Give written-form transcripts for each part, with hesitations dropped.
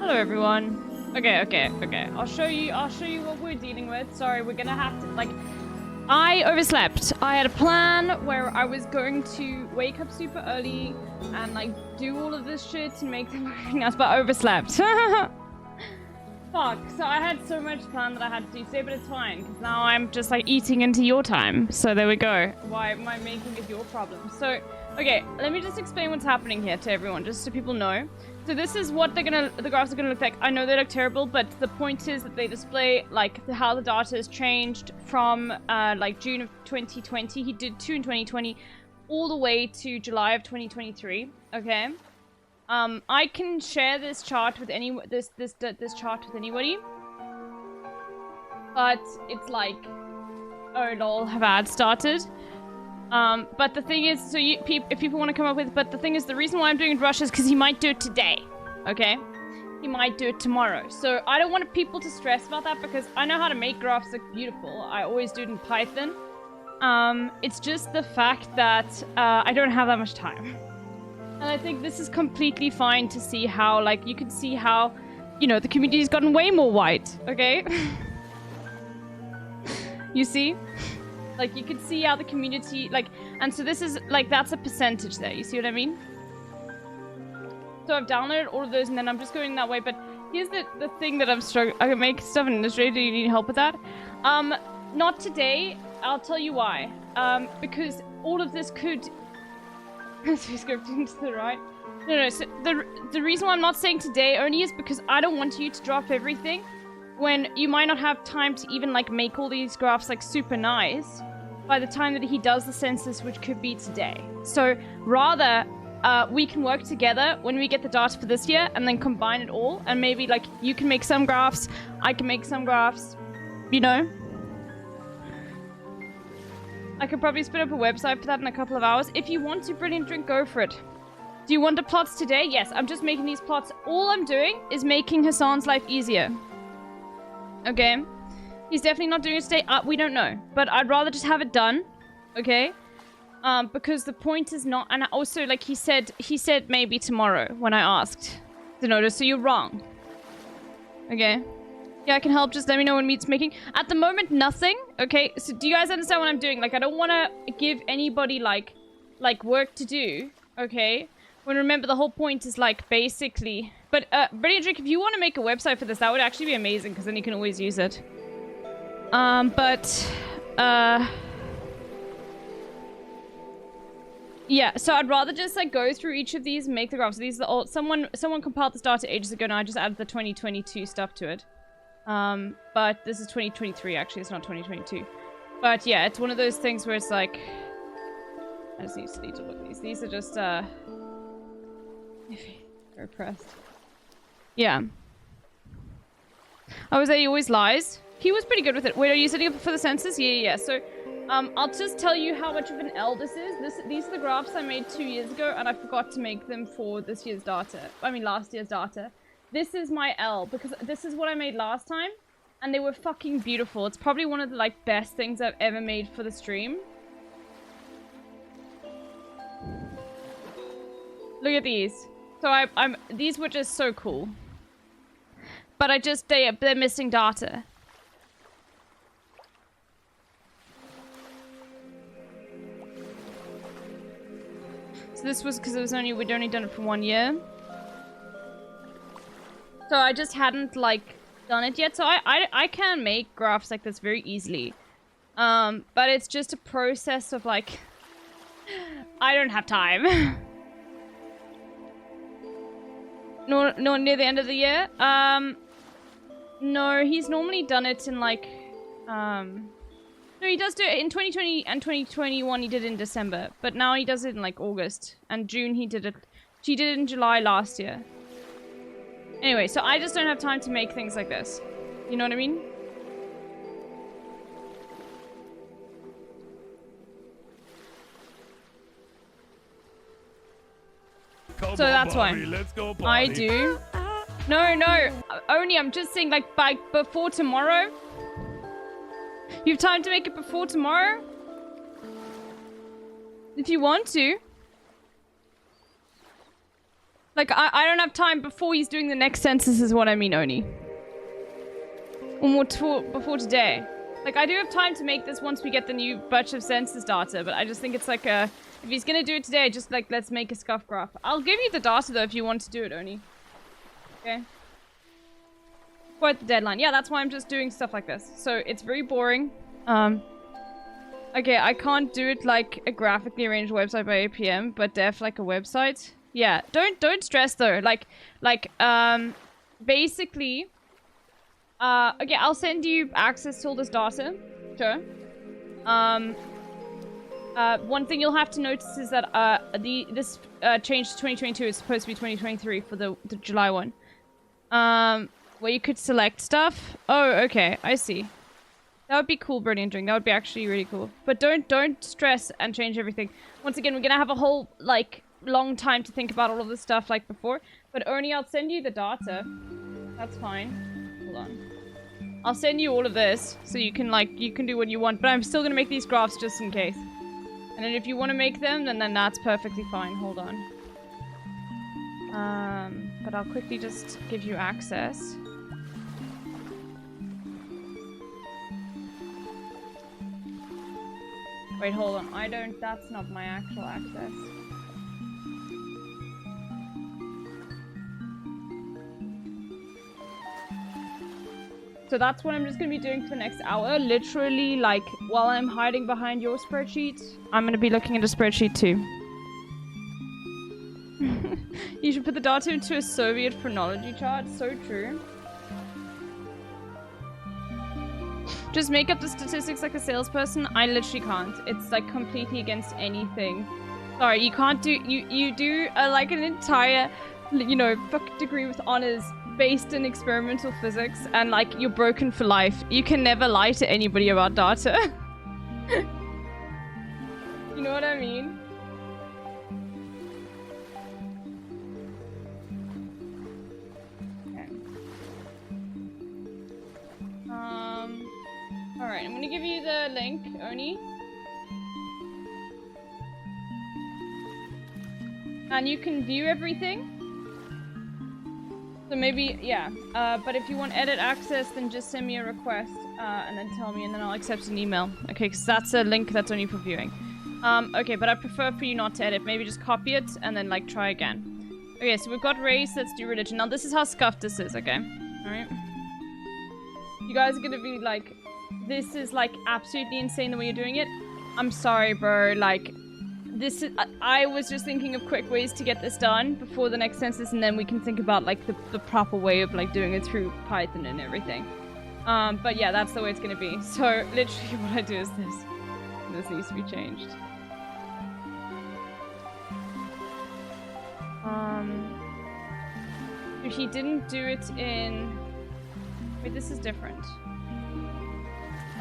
Hello everyone. Okay. I'll show you what we're dealing with. Sorry, we're gonna have to, like, I overslept. I had a plan where I was going to wake up super early and like do all of this shit to make everything else, but I overslept. Fuck. So I had so much plan that I had to do today, but it's fine because now I'm just like eating into your time. So there we go. Why am I making it your problem? So, okay, let me just explain what's happening here to everyone, just so people know. So this is what the graphs are gonna look like. I know they look terrible, but the point is that they display like how the data has changed from like June of 2020. He did 2 in 2020, all the way to July of 2023. Okay. I can share this chart with this chart with anybody, but it's like, oh lol, have ads started? But the thing is, so if people want to come up with, but the thing is, the reason why I'm doing it rush is because he might do it today, okay? He might do it tomorrow. So I don't want people to stress about that because I know how to make graphs look beautiful. I always do it in Python. It's just the fact that I don't have that much time. And I think this is completely fine to see how, like, you can see how, you know, the community's gotten way more white, okay? You see? Like, you can see how the community, like, and so this is, like, that's a percentage there. You see what I mean? So I've downloaded all of those, and then I'm just going that way. But here's the thing that I'm struggling. I can make stuff in Illustrator. Do you need help with that? Not today. I'll tell you why. Because all of this could... scripting to the right. No. So the reason why I'm not saying today only is because I don't want you to drop everything when you might not have time to even, like, make all these graphs, like, super nice by the time that he does the census, which could be today. So rather, we can work together when we get the data for this year and then combine it all, and maybe, like, you can make some graphs, I can make some graphs, you know? I could probably spin up a website for that in a couple of hours. If you want to, Brilliant Drink, go for it. Do you want the plots today? Yes, I'm just making these plots. All I'm doing is making Hassan's life easier. Okay? He's definitely not doing it today. We don't know. But I'd rather just have it done. Okay? Because the point is not... And also, like, he said maybe tomorrow when I asked to notice. So you're wrong. Okay? Yeah, I can help. Just let me know when meat's making. At the moment, nothing. Okay? So do you guys understand what I'm doing? Like, I don't want to give anybody, like work to do. Okay? When remember, the whole point is, like, basically... But, Brilliant Drink, if you want to make a website for this, that would actually be amazing, because then you can always use it. Yeah, so I'd rather just, like, go through each of these, make the graphs. These are the old... Someone compiled this data ages ago, and I just added the 2022 stuff to it. But this is 2023, actually. It's not 2022. But, yeah, it's one of those things where it's, like... I just need to look at these. These are just, very pressed. Yeah. Oh, is that he always lies? He was pretty good with it. Wait, are you setting up for the census? Yeah. So, I'll just tell you how much of an L this is. These are the graphs I made 2 years ago, and I forgot to make them for this year's data. I mean, last year's data. This is my L, because this is what I made last time, and they were fucking beautiful. It's probably one of the, like, best things I've ever made for the stream. Look at these. So these were just so cool. But they're missing data. So this was because we'd only done it for 1 year. So I just hadn't, like, done it yet. So I can make graphs like this very easily. But it's just a process of, like, I don't have time. No, near the end of the year? No, he's normally done it in, like, no, he does do it in 2020 and 2021, he did it in December. But now he does it in, like, August. And June, he did it in July last year. Anyway, so I just don't have time to make things like this. You know what I mean? So that's why. I do. No. Only I'm just saying, like, by before tomorrow. You have time to make it before tomorrow? If you want to. Like, I don't have time before he's doing the next census is what I mean, Oni. Or more before today. Like, I do have time to make this once we get the new batch of census data, but I just think it's like a... If he's gonna do it today, just like, let's make a scuff graph. I'll give you the data, though, if you want to do it, Oni. Okay? Quite the deadline. Yeah, that's why I'm just doing stuff like this. So, it's very boring. Okay, I can't do it like a graphically arranged website by 8 PM, but def like a website. Yeah, don't stress, though. Basically... okay, I'll send you access to all this data. Sure. One thing you'll have to notice is that this change to 2022 is supposed to be 2023 for the July one. Where you could select stuff. Oh, okay, I see. That would be cool, Bernie and Drink. That would be actually really cool. But don't stress and change everything. Once again, we're gonna have a whole, like, long time to think about all of this stuff like before. But Ernie, I'll send you the data. That's fine. Hold on. I'll send you all of this, so you can, like, you can do what you want. But I'm still gonna make these graphs just in case. And then if you want to make them, then that's perfectly fine. Hold on. But I'll quickly just give you access. Wait, hold on. That's not my actual access. So that's what I'm just going to be doing for the next hour. Literally, like, while I'm hiding behind your spreadsheet, I'm going to be looking at a spreadsheet too. You should put the data into a Soviet phrenology chart. So true. Just make up the statistics like a salesperson. I literally can't. It's, like, completely against anything. Sorry, you can't do... You do, like, an entire, you know, fucking degree with honors based in experimental physics, and like you're broken for life. You can never lie to anybody about data. You know what I mean? Okay. Alright, I'm gonna give you the link, Oni. And you can view everything. So maybe, yeah, but if you want edit access, then just send me a request, and then tell me, and then I'll accept an email. Okay, because that's a link that's only for viewing. Okay, but I prefer for you not to edit. Maybe just copy it, and then, like, try again. Okay, so we've got race, let's do religion. Now, this is how scuffed this is, okay? Alright? You guys are gonna be like, this is, like, absolutely insane the way you're doing it. I'm sorry, bro, like... This is, I was just thinking of quick ways to get this done before the next census, and then we can think about like the proper way of like doing it through Python and everything. But yeah, that's the way it's gonna be. So literally what I do is this. This needs to be changed. If he didn't do it in... Wait, this is different.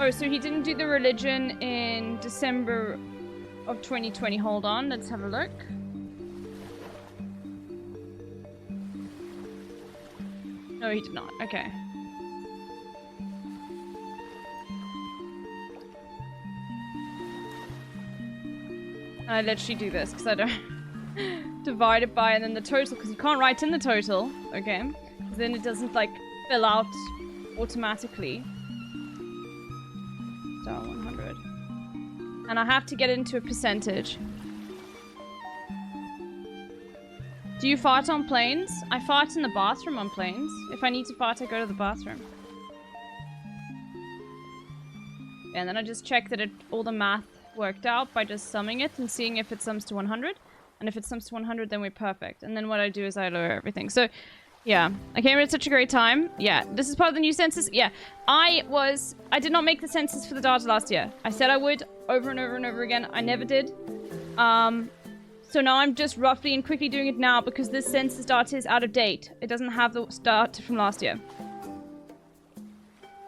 Oh, so he didn't do the religion in December of 2020. Hold on, let's have a look. No, he did not. Okay. And I literally do this because I don't divide it by and then the total, because you can't write in the total, okay? Because then it doesn't like fill out automatically. Star 100. And I have to get into a percentage. Do you fart on planes? I fart in the bathroom on planes. If I need to fart, I go to the bathroom. And then I just check that all the math worked out by just summing it and seeing if it sums to 100. And if it sums to 100, then we're perfect. And then what I do is I lower everything. So, yeah. I came at such a great time. Yeah. This is part of the new census. Yeah. I did not make the census for the data last year. I said I would over and over and over again. I never did. So now I'm just roughly and quickly doing it now because this census data is out of date. It doesn't have the data from last year.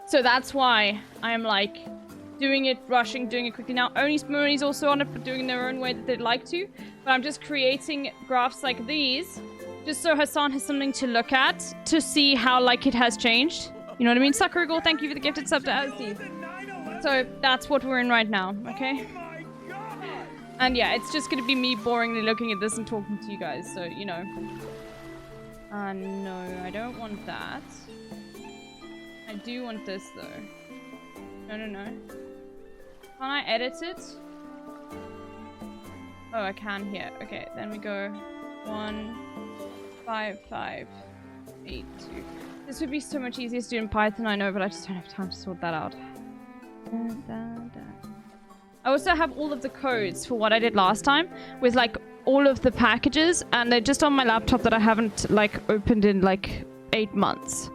So that's why I'm like doing it, rushing, doing it quickly now. Only Spoonies also on it, but doing it in their own way that they'd like to. But I'm just creating graphs like these, just so Hassan has something to look at to see how like it has changed. You know what I mean? Sakurigol, thank you for the gifted sub to Azzy. So that's what we're in right now, okay? And yeah, it's just gonna be me boringly looking at this and talking to you guys, so, you know. No, I don't want that. I do want this though. No. Can I edit it? Oh, I can here. Okay, then we go 1, 5, 5, 8, 2. This would be so much easier to do in Python, I know, but I just don't have time to sort that out. I also have all of the codes for what I did last time with like all of the packages, and they're just on my laptop that I haven't like opened in like 8 months.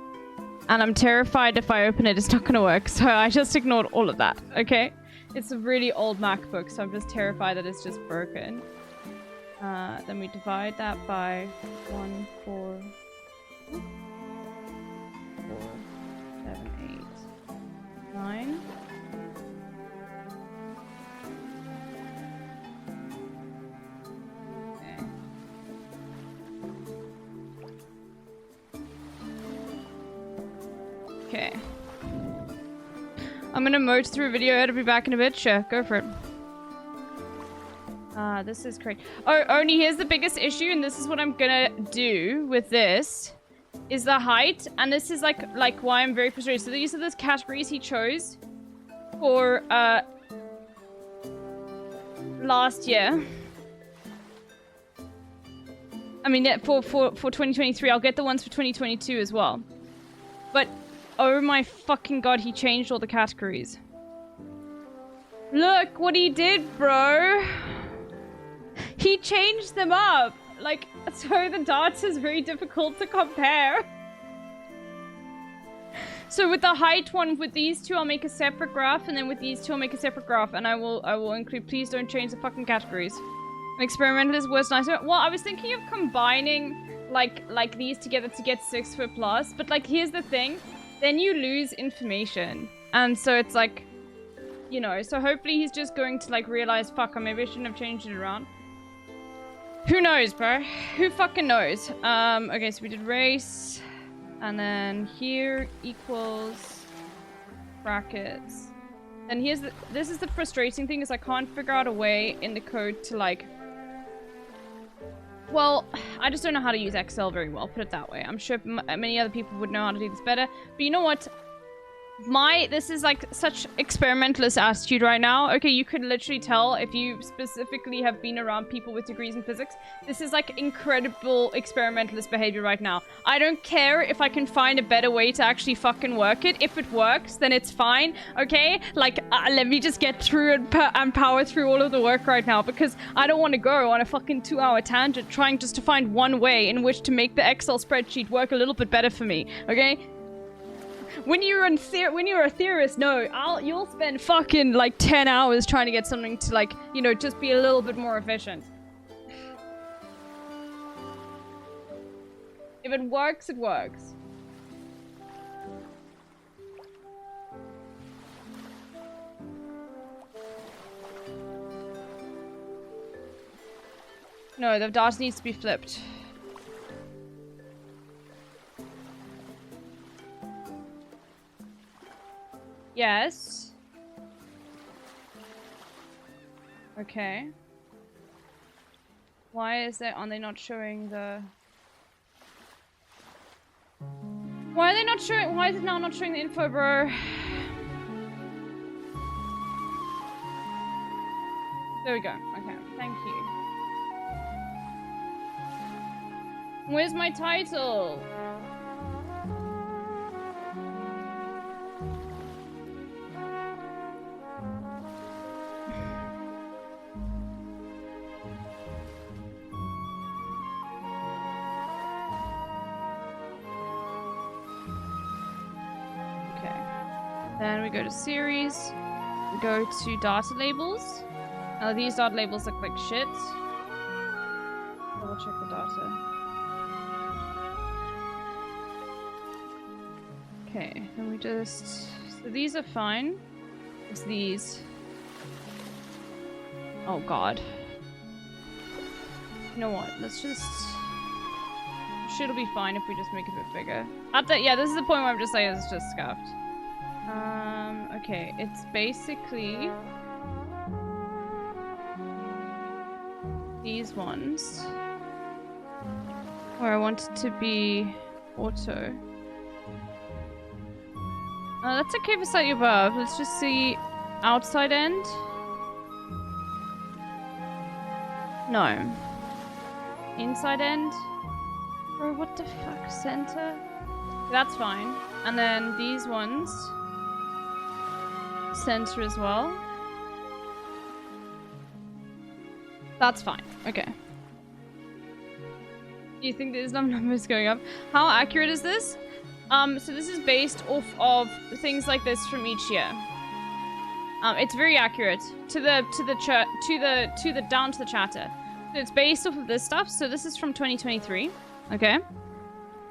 And I'm terrified if I open it, it's not gonna work, so I just ignored all of that, okay? It's a really old MacBook, so I'm just terrified that it's just broken. Then we divide that by 1, 4, 7, 8, 9. Okay. I'm gonna merge through a video. It'll be back in a bit. Sure, go for it. This is great. Oh, only here's the biggest issue, and this is what I'm gonna do with this, is the height, and this is like why I'm very frustrated. So these are the categories he chose for last year. I mean, for 2023. I'll get the ones for 2022 as well. But oh my fucking god, he changed all the categories. Look what he did, bro. He changed them up. Like, so the data is very difficult to compare. So with the height one, with these two, I'll make a separate graph, and then with these two, I'll make a separate graph, and I will include, please don't change the fucking categories. An experimentalist was nicer. Well, I was thinking of combining like these together to get 6 foot plus, but like here's the thing, then you lose information, and so it's like, you know, so hopefully he's just going to like realize, fuck, maybe I shouldn't have changed it around. Who knows, bro? Who fucking knows? Okay, so we did race, and then here equals brackets. And here's this is the frustrating thing, is I can't figure out a way in the code to like, well, I just don't know how to use Excel very well, put it that way. I'm sure many other people would know how to do this better, but you know what? This is like such experimentalist attitude right now. Okay, you could literally tell if you specifically have been around people with degrees in physics. This is like incredible experimentalist behavior right now. I don't care if I can find a better way to actually fucking work it. If it works, then it's fine, okay? Like, let me just get through and power through all of the work right now, because I don't want to go on a fucking 2-hour tangent trying just to find one way in which to make the Excel spreadsheet work a little bit better for me, okay? When you're a theorist, no, you'll spend fucking like 10 hours trying to get something to like, you know, just be a little bit more efficient. If it works, it works. No, the data needs to be flipped. Yes. Okay. Why is that? Are they not showing the? Why are they not showing? Why is it now not showing the info, bro? There we go. Okay. Thank you. Where's my title? Then we go to series, we go to data labels. Now these data labels look like shit. Double check the data. Okay, then we just, so these are fine. It's these. Oh god. You know what, let's just, shit'll be fine if we just make it a bit bigger. Yeah, this is the point where I'm just like, it's just scuffed. Okay, it's basically these ones. Or I want it to be auto. That's okay for slightly above. Let's just see outside end. No. Inside end. Bro, what the fuck? Center? That's fine. And then these ones. Center as well. That's fine. Okay. Do you think there's some numbers going up? How accurate is this? So this is based off of things like this from each year. It's very accurate to the down to the chatter. So it's based off of this stuff. So this is from 2023. Okay.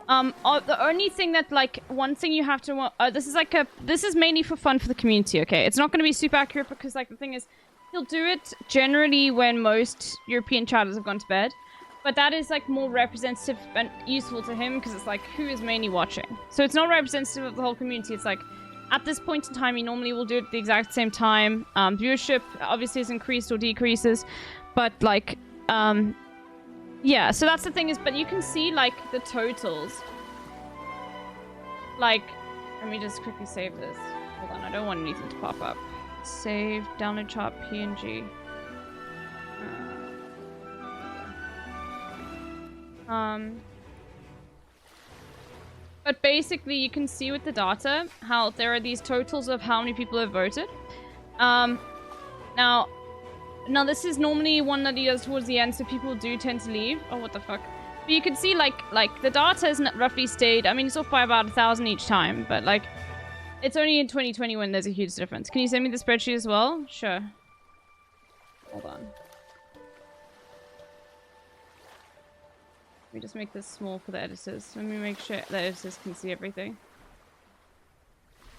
The only thing that, like, one thing you have to this is mainly for fun for the community. Okay, it's not going to be super accurate because, like, the thing is, he'll do it generally when most European chatters have gone to bed. But that is, like, more representative and useful to him because it's, like, who is mainly watching. So it's not representative of the whole community. It's, like, at this point in time, he normally will do it at the exact same time. Viewership obviously has increased or decreases. But, like, yeah, so that's the thing is, but you can see, like, the totals. Like, let me just quickly save this. Hold on, I don't want anything to pop up. Save, download chart, PNG. But basically you can see with the data how there are these totals of how many people have voted. Now this is normally one that he does towards the end, so people do tend to leave. Oh, what the fuck. But you can see, like the data has roughly stayed. I mean, it's off by about 1,000 each time, but, like, it's only in 2020 when there's a huge difference. Can you send me the spreadsheet as well? Sure. Hold on. Let me just make this small for the editors. Let me make sure the editors can see everything.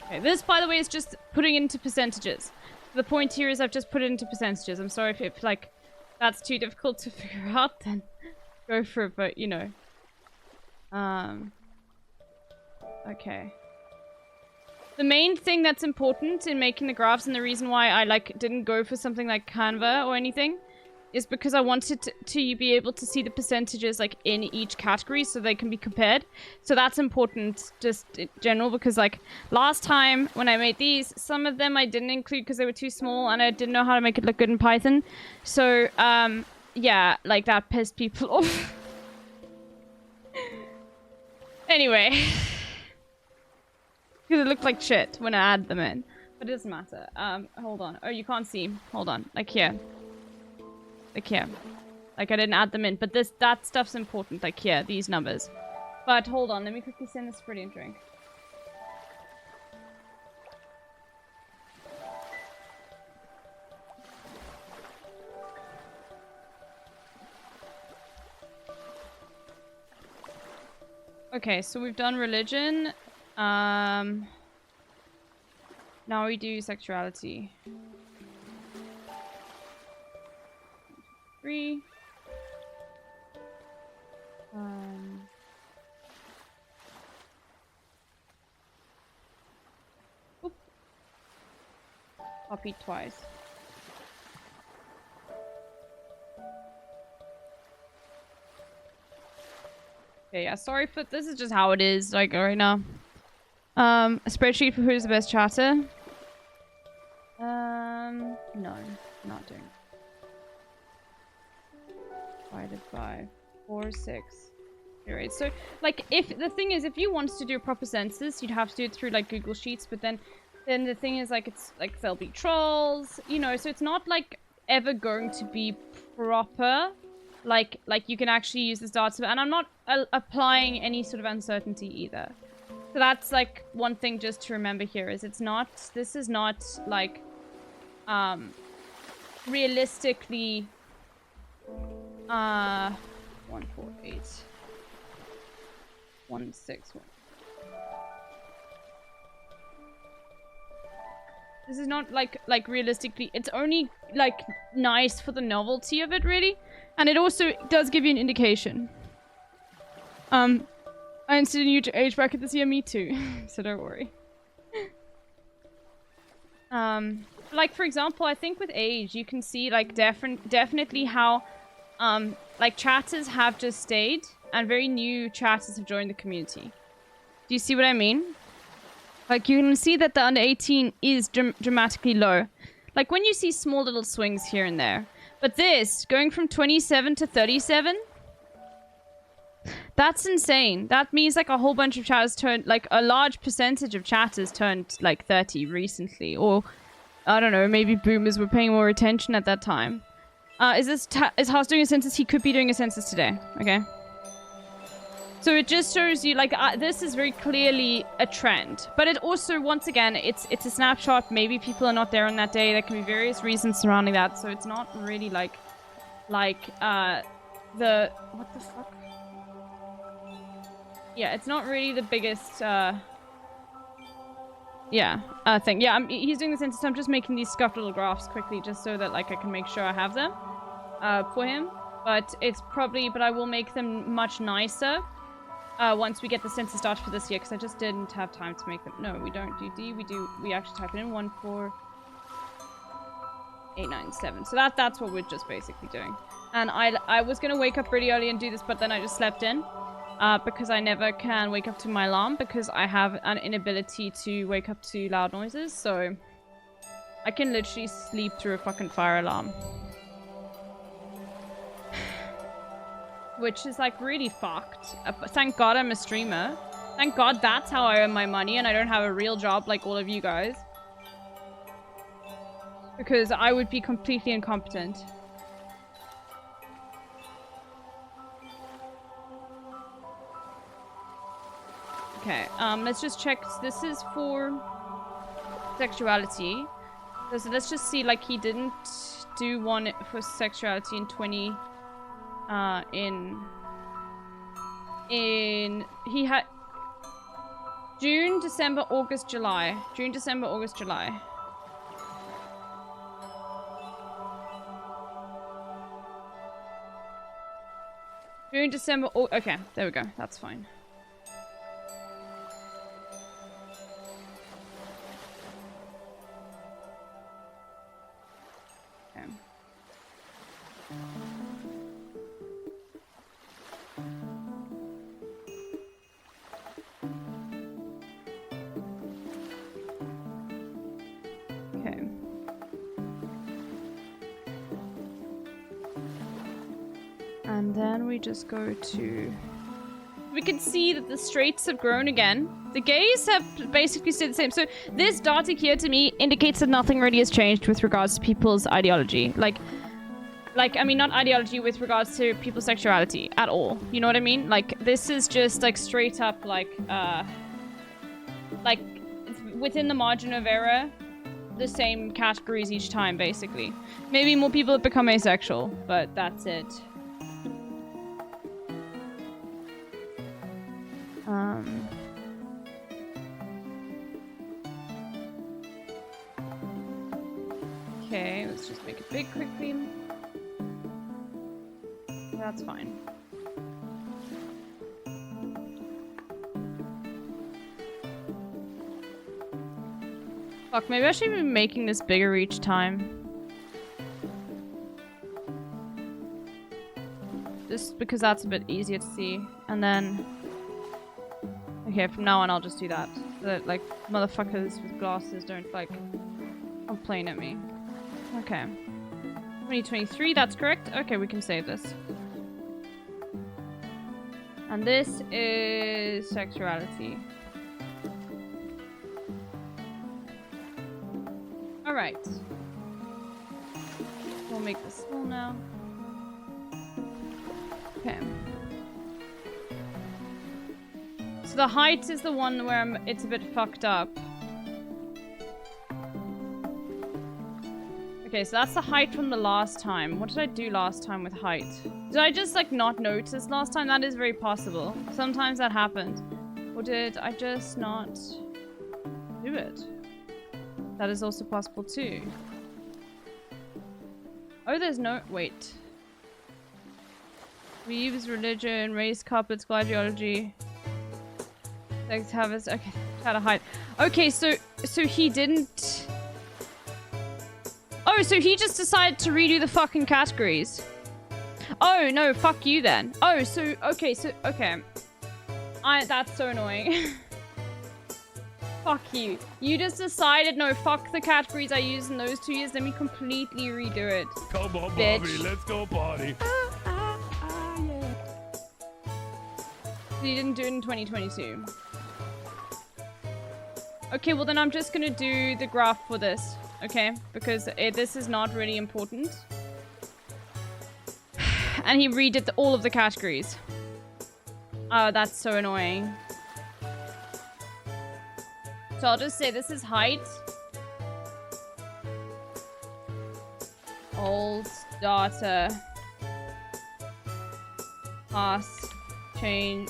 Okay, this, by the way, is just putting into percentages. The point here is I've just put it into percentages. I'm sorry if like, that's too difficult to figure out, then go for it, but, you know. Okay. The main thing that's important in making the graphs, and the reason why I, like, didn't go for something like Canva or anything, is because I wanted to be able to see the percentages, like, in each category so they can be compared. So that's important just in general because, like, last time when I made these, some of them I didn't include because they were too small and I didn't know how to make it look good in Python. So, yeah, like, that pissed people off. Anyway. Because it looked like shit when I added them in. But it doesn't matter. Hold on. Oh, you can't see. Hold on. Like here. Like here. Like I didn't add them in. But that stuff's important. Like here. These numbers. But hold on. Let me quickly send this brilliant drink. Okay, so we've done religion. Now we do sexuality. 3. Oop. Copied twice. Okay, yeah, sorry, but this is just how it is, like, right now. A spreadsheet for who's the best chatter? No, not doing it. Divided by 4, 6. Alright, so, like, if the thing is, if you wanted to do a proper census, you'd have to do it through, like, Google Sheets, but then the thing is, like, it's, like, there'll be trolls, you know, so it's not, like, ever going to be proper. Like, you can actually use this data, and I'm not applying any sort of uncertainty either. So that's, like, one thing just to remember here is this is not, like, realistically, 148, 161. This is not, like, realistically, it's only, like, nice for the novelty of it, really. And it also does give you an indication. I inserted a new age bracket this year, me too. So don't worry. Like, for example, I think with age, you can see, like, definitely how, like, chatters have just stayed. and very new chatters have joined the community. Do you see what I mean? Like, you can see that the under 18 is dramatically low. Like, when you see small little swings here and there. But this, going from 27 to 37, that's insane. That means, like, a whole bunch of chatters turned, like, a large percentage of chatters turned, like, 30 recently. Or, I don't know, maybe boomers were paying more attention at that time. Is Haas doing a census? He could be doing a census today. Okay. So it just shows you, like, this is very clearly a trend. But it also, once again, it's a snapshot. Maybe people are not there on that day. There can be various reasons surrounding that. So it's not really like, what the fuck? Yeah, it's not really the biggest, thing. Yeah, he's doing the census. So I'm just making these scuffed little graphs quickly just so that, like, I can make sure I have them, for him. But it's probably, but I will make them much nicer. Once we get the census started for this year, because I just didn't have time to make them. No, we don't do D. We actually type it in 14897. So that's what we're just basically doing. And I was gonna wake up pretty early and do this, but then I just slept in, because I never can wake up to my alarm because I have an inability to wake up to loud noises. So I can literally sleep through a fucking fire alarm. Which is, like, really fucked. Thank God I'm a streamer. Thank God that's how I earn my money and I don't have a real job like all of you guys. Because I would be completely incompetent. Okay, let's just check. This is for sexuality. So let's just see, like, he didn't do one for sexuality in he had June, December, August, July. June, December, August, July. June, December, okay, there we go. That's fine. Okay. And then we just go to... We can see that the straights have grown again. The gays have basically stayed the same. So this dotting here to me indicates that nothing really has changed with regards to people's ideology. Like, I mean, not ideology with regards to people's sexuality at all. You know what I mean? Like, this is just, like, straight up, like, within the margin of error, the same categories each time, basically. Maybe more people have become asexual, but that's it. Okay, let's just make it big quickly. That's fine. Fuck, maybe I should be making this bigger each time. Just because that's a bit easier to see. And then... Okay, from now on I'll just do that. So that, like, motherfuckers with glasses don't, like, complain at me. Okay. 2023, that's correct. Okay, we can save this. And this is sexuality. Alright. We'll make this small now. Okay. So the height is the one where it's a bit fucked up. Okay, so that's the height from the last time. What did I do last time with height? Did I just, like, not notice last time? That is very possible. Sometimes that happened. Or did I just not do it? That is also possible too. Oh, there's no... Wait. We use religion, race, couplets, ideology. Sex habits. Okay, try height. Okay, so he didn't... Oh, so he just decided to redo the fucking categories. Oh, no, fuck you then. Oh, so, okay. That's so annoying. Fuck you. You just decided, no, fuck the categories I used in those 2 years. Let me completely redo it. Come on, bitch. Bobby, let's go party. Yeah. So you didn't do it in 2022. Okay, well then I'm just gonna do the graph for this, okay? Because this is not really important. And he redid all of the categories. Oh, that's so annoying. So I'll just say this is height. Old data. Pass. Change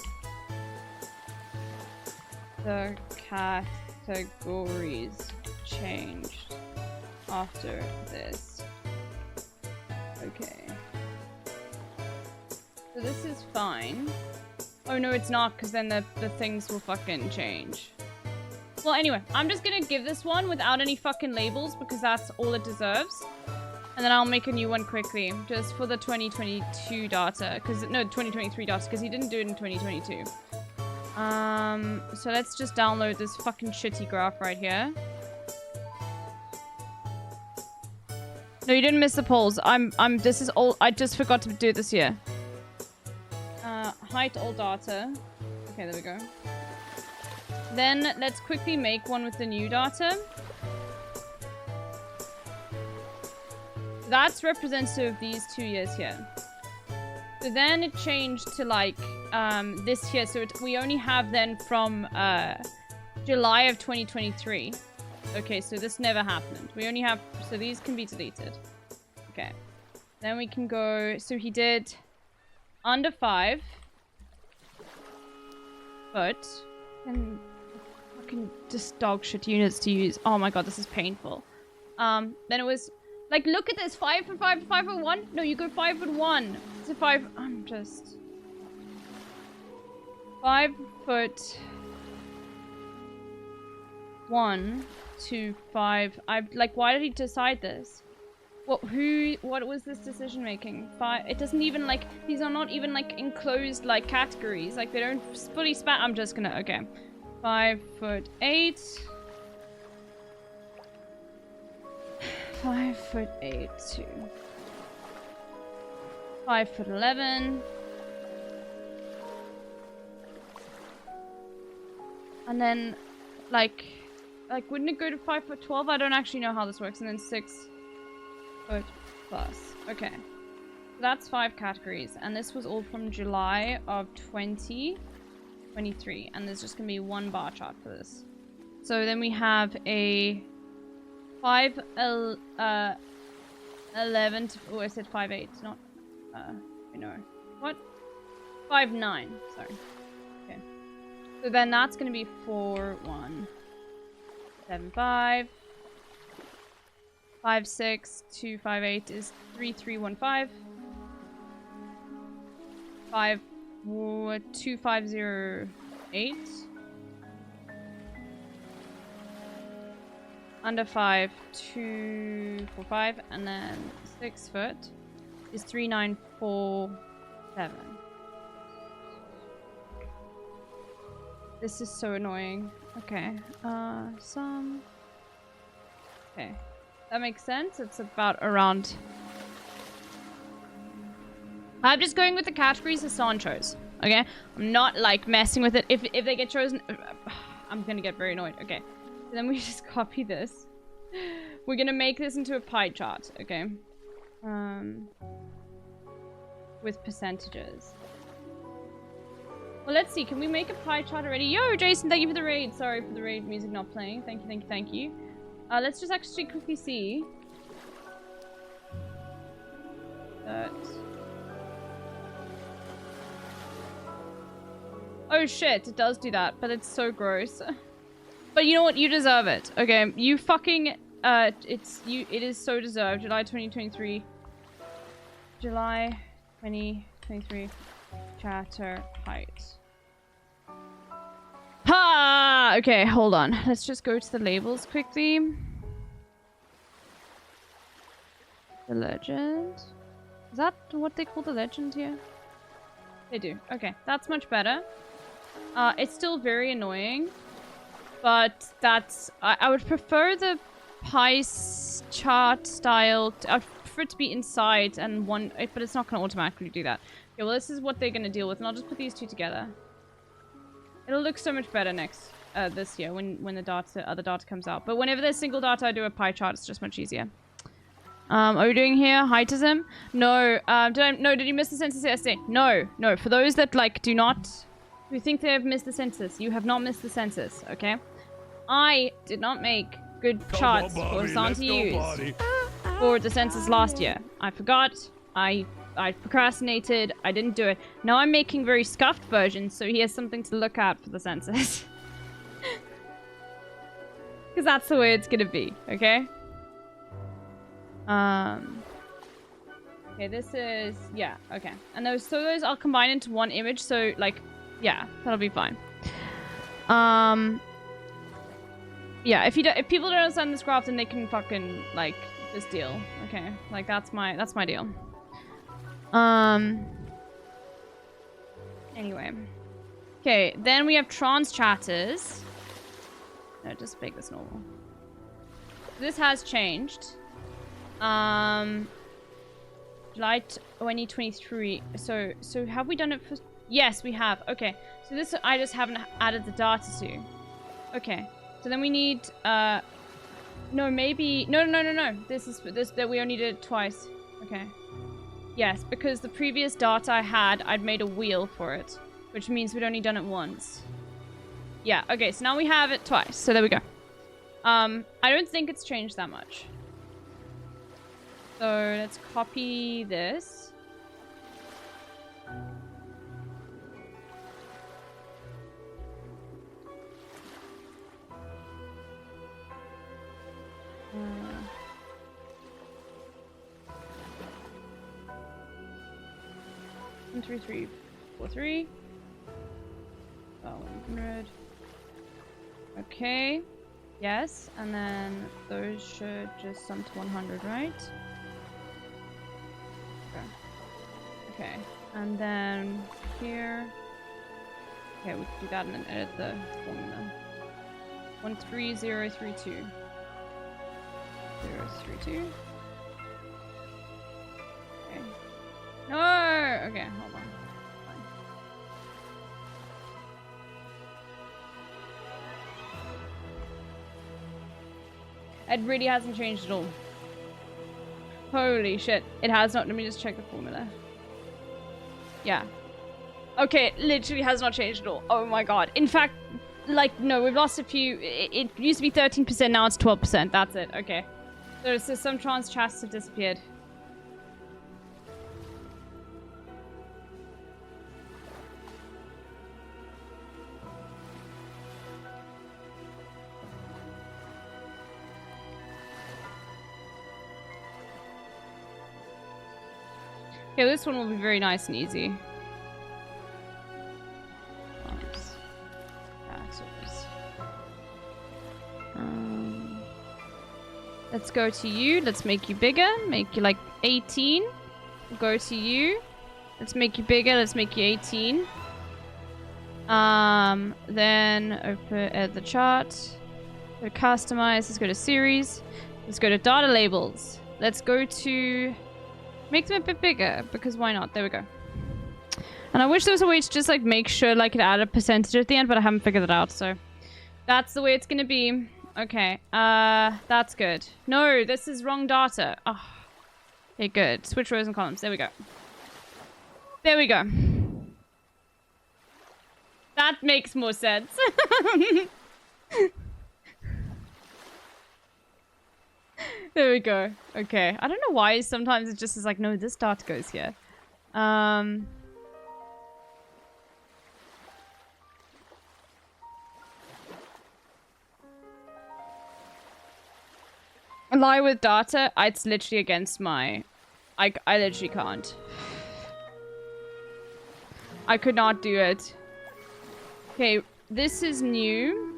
the categories changed after this. Okay. So this is fine. Oh no, it's not, because then the things will fucking change. Well, anyway, I'm just gonna give this one without any fucking labels because that's all it deserves. And then I'll make a new one quickly, just for the 2022 data. No, 2023 data, because he didn't do it in 2022. So let's just download this fucking shitty graph right here. No, you didn't miss the polls. This is all, I just forgot to do it this year. Height all data. Okay, there we go. Then let's quickly make one with the new data. That's representative of these 2 years here. So then it changed to like this here. So we only have then from July of 2023. Okay, so this never happened. We only have, so these can be deleted. Okay. Then we can go, so he did under 5 foot and fucking just dog shit units to use. Oh my god, this is painful. Then it was like, look at this, 5 foot 5 to 5 foot 1. No, you go 5 foot 1 to 5. I'm just 5 foot 1 to 5. Like, why did he decide this? What was this decision making? 5. It doesn't even like, these are not even like enclosed like categories. Like they don't fully span. I'm just gonna, okay. 5 foot 8. 5 foot 8 to 5 foot 11. And then like wouldn't it go to 5 foot 12? I don't actually know how this works. And then 6 foot plus. Okay. So that's 5 categories. And this was all from July of 2023. And there's just gonna be one bar chart for this. So then we have a 11 to, oh, I said 5'8", not, no. What? 5'9", sorry. Okay. So then that's gonna be 4'1", 5'6", to 5'8" is 3'3", 2'5", under 5, 2'4", and then 6 foot is 3'9", This is so annoying. Okay, okay, that makes sense. It's about around. I'm just going with the categories Hassan chose. Okay, I'm not like messing with it. If they get chosen, I'm gonna get very annoyed. Okay. Then we just copy this. We're gonna make this into a pie chart, okay? With percentages. Well, let's see. Can we make a pie chart already? Yo, Jason, thank you for the raid. Sorry for the raid music not playing. Thank you, thank you, thank you. Let's just actually quickly see. That. Oh shit, it does do that, but it's so gross. But you know what? You deserve it. Okay, you fucking it is so deserved. July 2023. July 2023 chatter height. Ha! Okay, hold on. Let's just go to the labels quickly. The legend. Is that what they call the legend here? They do. Okay, that's much better. It's still very annoying, but that's... I would prefer the pie chart style. I'd prefer it to be inside and one... But it's not going to automatically do that. Okay, well, this is what they're going to deal with, and I'll just put these two together. It'll look so much better next... this year when the other data comes out. But whenever there's single data, I do a pie chart. It's just much easier. Are we doing here heightism? No. Did you miss the census yesterday? No. For those that who think they have missed the census, you have not missed the census. Okay. I did not make good charts for Sam to use for the census last year. I forgot. I procrastinated. I didn't do it. Now I'm making very scuffed versions, so he has something to look at for the census. Because that's the way it's gonna be, okay? Okay, this is... Yeah, okay. And those I'll combine into one image, so, like... Yeah, that'll be fine. Yeah, if people don't understand this graph, then they can fucking, like, just deal. Okay, like, that's my deal. Anyway. Okay, then we have trans chatters. No, just make this normal. This has changed. July 2023. So have we done it for... Yes, we have. Okay. So this I just haven't added the data to. Okay. So then we need... No, maybe... No. This is that we only did it twice. Okay. Yes, because the previous data I had, I'd made a wheel for it. Which means we'd only done it once. Yeah, okay, so now we have it twice. So there we go. I don't think it's changed that much. So let's copy this. One, 3, 3, 4, 3. 100. Okay. Yes, and then those should just sum to 100, right? Okay. And then here. Okay, we can do that and then edit the formula. 13032. 032. Okay. No! Okay, hold on. It really hasn't changed at all. Holy shit. It has not. Let me just check the formula. Yeah. Okay, it literally has not changed at all. Oh my god. In fact, like, no, we've lost a few. It used to be 13%, now it's 12%. That's it. Okay. So some trans chats have disappeared. Okay, this one will be very nice and easy. Let's go to you. Let's make you bigger. Make you like 18. Go to you. Let's make you bigger. Let's make you 18. Then open the chart. Go to customize. Let's go to series. Let's go to data labels. Let's go to... Make them a bit bigger, because why not? There we go. And I wish there was a way to just, like, make sure, like, it added a percentage at the end, but I haven't figured it out, so... That's the way it's gonna be. Okay, that's good. No, this is wrong data. Oh. Okay, good. Switch rows and columns. There we go. There we go. That makes more sense. There we go. Okay. I don't know why sometimes it just is like, no, this dart goes here. A lie with data, it's literally against my... I literally can't. I could not do it. Okay, this is new.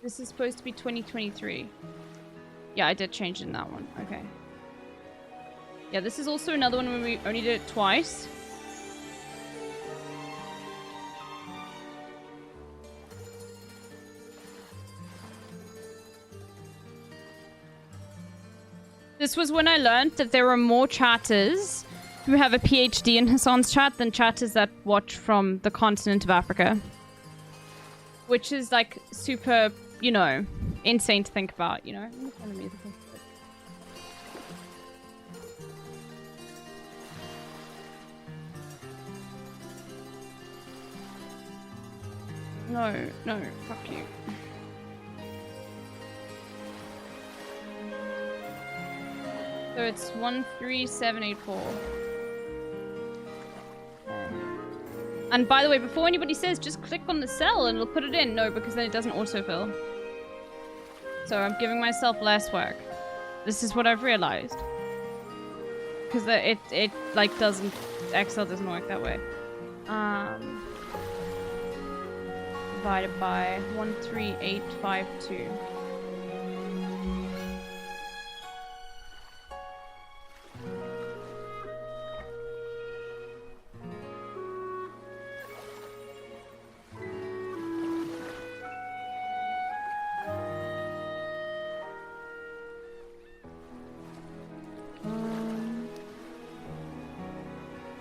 This is supposed to be 2023. Yeah, I did change it in that one. Okay. Yeah, this is also another one where we only did it twice. This was when I learned that there are more chatters who have a PhD in Hassan's chat than chatters that watch from the continent of Africa. Which is, like, super, you know, insane to think about, you know? No, no, fuck you. So it's 13784. And by the way, before anybody says, just click on the cell and it'll put it in. No, because then it doesn't autofill. So I'm giving myself less work. This is what I've realized. Because it like doesn't, Excel doesn't work that way. Divided by 13852.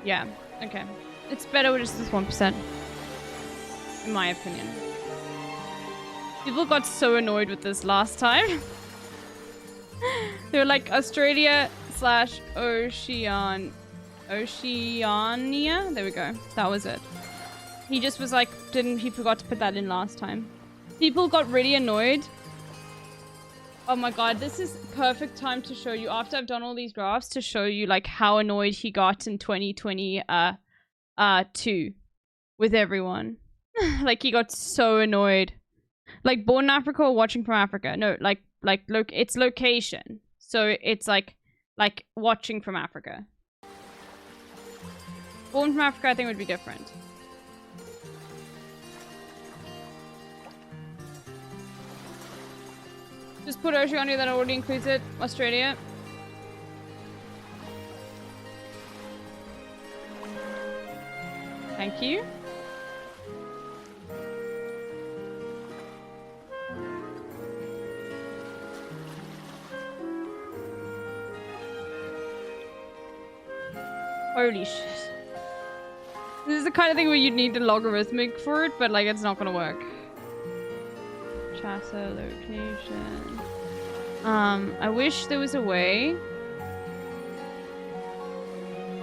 Yeah, okay. It's better with just this 1%. In my opinion. People got so annoyed with this last time. They were like, Australia / Oceania. There we go. That was it. He just was like, he forgot to put that in last time. People got really annoyed. Oh my god, this is perfect time to show you, after I've done all these graphs, to show you like how annoyed he got in 2022 with everyone. Like he got so annoyed. Like born in Africa or watching from Africa? No, it's location. So it's like watching from Africa. Born from Africa I think would be different. Just put Oceania, that already includes it. Australia. Thank you. Holy shit. This is the kind of thing where you'd need the logarithmic for it, but like it's not gonna work. Chatter location. I wish there was a way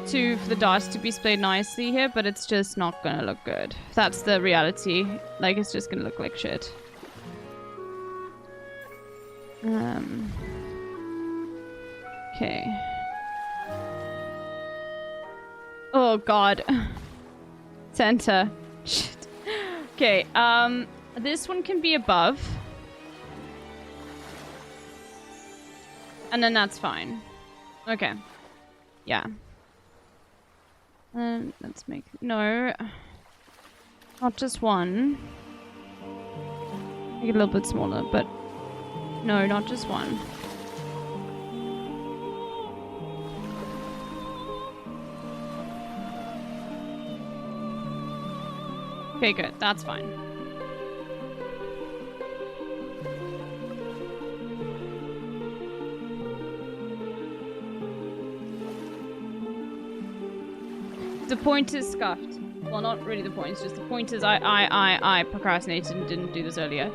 for the dots to be displayed nicely here, but it's just not gonna look good. That's the reality. Like it's just gonna look like shit. Okay. Oh god. Center. Shit. Okay, this one can be above. And then that's fine. Okay. Yeah. Let's make... No. Not just one. Make it a little bit smaller, but... No, not just one. Okay, good. That's fine. The point is scuffed. Well, not really the point, just the point is I procrastinated and didn't do this earlier.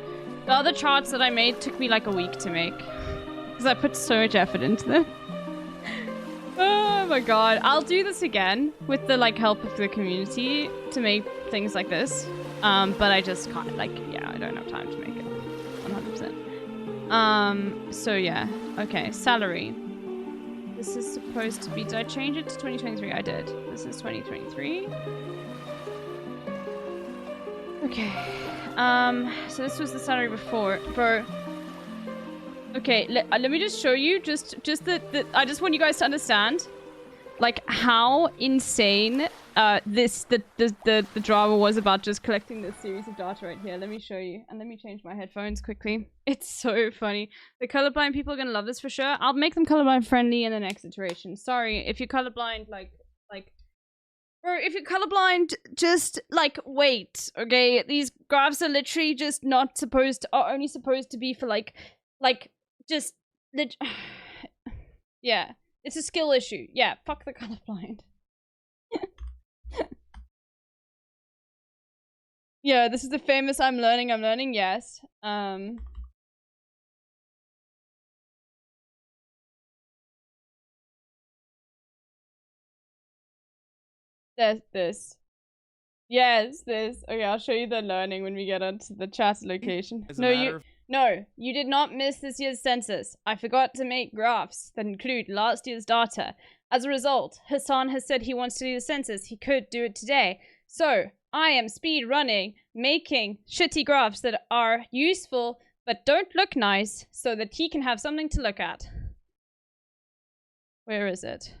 The other charts that I made took me like a week to make. Because I put so much effort into them. Oh my god. I'll do this again with the like help of the community to make things like this. But I just can't, like, yeah, I don't have time to make it. 100%. So yeah. Okay, salary. This is supposed to be... Did I change it to 2023? I did. This is 2023. Okay. So this was the salary before. Bro. Okay, let me just show you. Just the... I just want you guys to understand. like how insane the drama was about just collecting this series of data right here. Let me show you, and let me change my headphones quickly. It's so funny. The colorblind people are gonna love this for sure. I'll make them colorblind friendly in the next iteration. Sorry if you're colorblind, like bro, if you're colorblind, just like wait, okay? These graphs are literally just not supposed to, are only supposed to be for like just yeah. It's a skill issue. Yeah, fuck the colorblind. Yeah, this is the famous I'm learning, yes. There's this. Yes, this. Okay, I'll show you the learning when we get onto the chat location. No, you did not miss this year's census. I forgot to make graphs that include last year's data. As a result, Hasan has said he wants to do the census. He could do it today. So, I am speed running, making shitty graphs that are useful but don't look nice so that he can have something to look at. Where is it?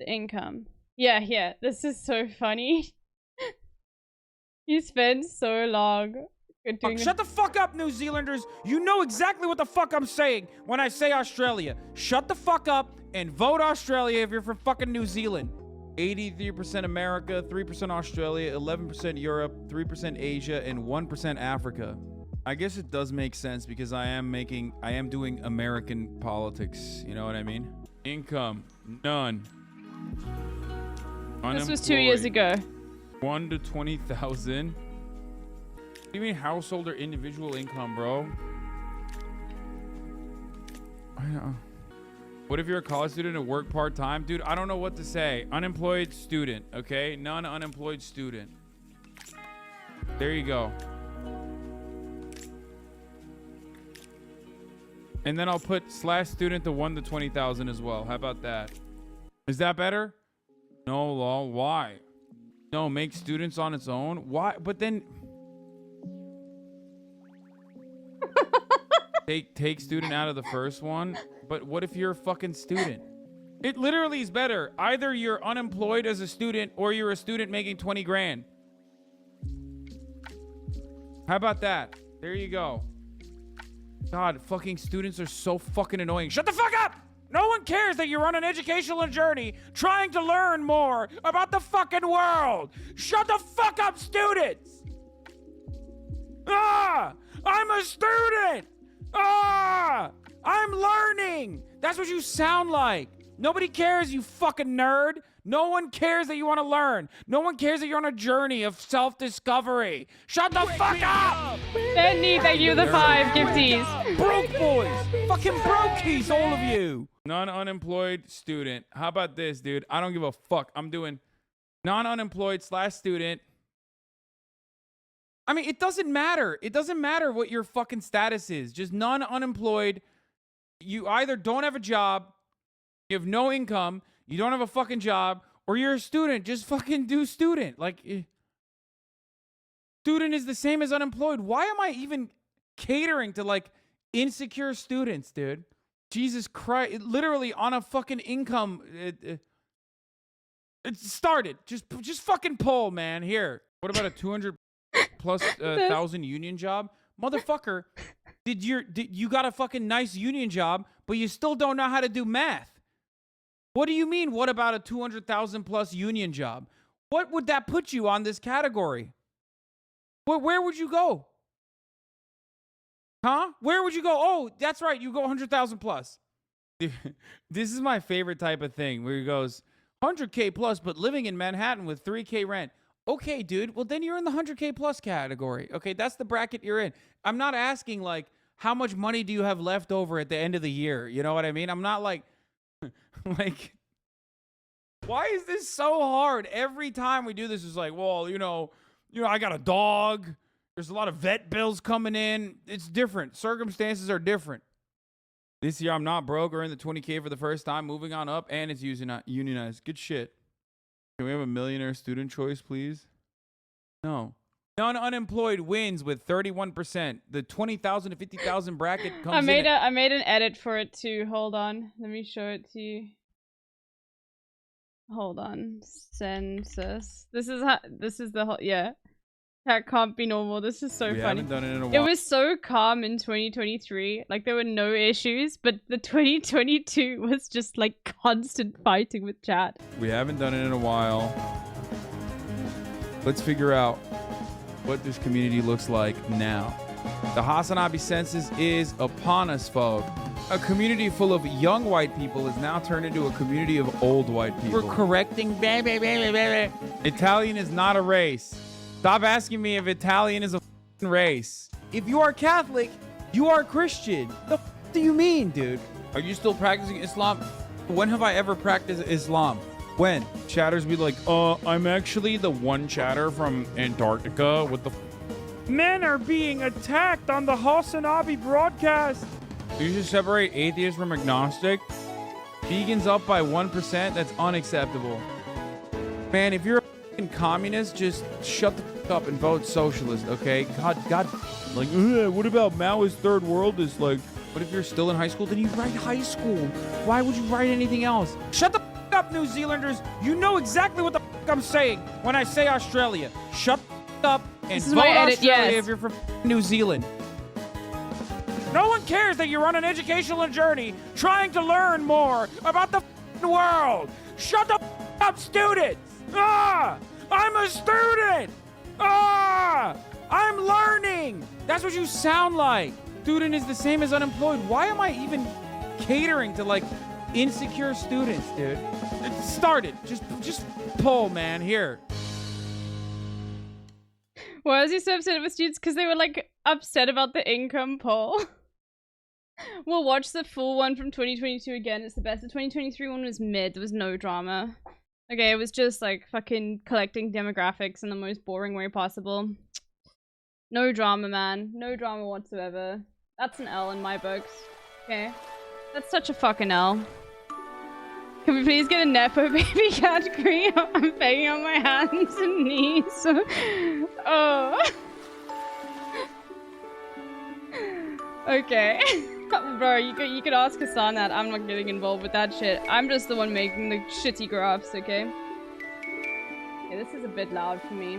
The income. Yeah, this is so funny. He spends so long doing shut the fuck up, New Zealanders. You know exactly what the fuck I'm saying when I say Australia. Shut the fuck up and vote Australia if you're from fucking New Zealand. 83% America, 3% Australia, 11% Europe, 3% Asia, and 1% Africa. I guess it does make sense because I am doing American politics. You know what I mean? Income, none. This was 2 years ago. 1 to 20,000. What do you mean household or individual income, bro? I know. What if you're a college student and work part-time? Dude, I don't know what to say. Unemployed student, okay? Non-unemployed student. There you go. And then I'll put /student to 1 to 20,000 as well. How about that? Is that better? No, lol. Why? No, make students on its own? Why? But then... take student out of the first one. But what if you're a fucking student? It literally is better. Either you're unemployed as a student or you're a student making 20 grand. How about that? There you go. God, fucking students are so fucking annoying. Shut the fuck up! No one cares that you're on an educational journey trying to learn more about the fucking world. Shut the fuck up, students! Ah! I'm a student! Ah! I'm learning! That's what you sound like. Nobody cares, you fucking nerd. No one cares that you want to learn. No one cares that you're on a journey of self-discovery. Shut the fuck up! Benny, thank you the 5 gifties. Broke boys! Fucking brokies, all of you! Non-unemployed student. How about this, dude? I don't give a fuck. I'm doing non-unemployed /student. I mean, it doesn't matter. It doesn't matter what your fucking status is. Just non-unemployed. You either don't have a job, you have no income, you don't have a fucking job, or you're a student. Just fucking do student. Like, student is the same as unemployed. Why am I even catering to, like, insecure students, dude? Jesus Christ. It literally on a fucking income. It started. Just fucking pull, man. Here. What about a 200 plus 1,000 union job? Motherfucker, you got a fucking nice union job, but you still don't know how to do math. What do you mean, what about a 200,000 plus union job? What would that put you on this category? Where would you go? Huh? Where would you go? Oh, that's right. You go 100,000 plus. This is my favorite type of thing where he goes 100K plus, but living in Manhattan with 3K rent. Okay, dude. Well, then you're in the 100K plus category. Okay, that's the bracket you're in. I'm not asking, like, how much money do you have left over at the end of the year? You know what I mean? I'm not like, like, why is this so hard? Every time we do this, it's like, well, you know, I got a dog. There's a lot of vet bills coming in. It's different. Circumstances are different. This year, I'm not broke or in the 20K for the first time. Moving on up, and it's unionized. Good shit. Can we have a millionaire student choice, please? No. Non-unemployed wins with 31%. The 20,000 to 50,000 bracket comes I made in. I made an edit for it too. Hold on. Let me show it to you. Hold on. Census. This is the whole, yeah. That can't be normal. This is so We funny. haven't done it in a It while. was so calm in 2023. Like, there were no issues, but the 2022 was just like constant fighting with chat. We haven't done it in a while. Let's figure out what this community looks like now. The hasanAbi census is upon us, folks. A community full of young white people is now turned into a community of old white people. We're correcting. Italian is not a race. Stop asking me if Italian is a race. If you are Catholic, you are Christian. The do you mean, dude? Are you still practicing Islam? When have I ever practiced Islam? When? Chatters be like, I'm actually the one chatter from Antarctica with the men are being attacked on the hasanAbi broadcast. You should separate atheist from agnostic. Vegans up by 1%. That's unacceptable. Man, if you're a communist, just shut the f up and vote socialist, okay? God, like, what about Maoist third world is like, what if you're still in high school? Then you write high school. Why would you write anything else? Shut the f up, New Zealanders. You know exactly what the f I'm saying when I say Australia. Shut the f up and vote Australia if you're from New Zealand. No one cares that you're on an educational journey trying to learn more about the world. Shut the up, students. I'm a student. I'm learning. That's what you sound like. Student is the same as unemployed. Why am I even catering to like insecure students, dude? It started. Just pull, man. Here. Why was he so upset with students? Because they were like upset about the income poll. We'll watch the full one from 2022 again. It's the best. The 2023 one was mid. There was no drama. Okay, it was just like fucking collecting demographics in the most boring way possible. No drama, man. No drama whatsoever. That's an L in my books. Okay. That's such a fucking L. Can we please get a Nepo baby category? I'm begging on my hands and knees. Oh. Okay. Bro, you could ask Hassan that. I'm not getting involved with that shit. I'm just the one making the shitty graphs, okay? Yeah, this is a bit loud for me.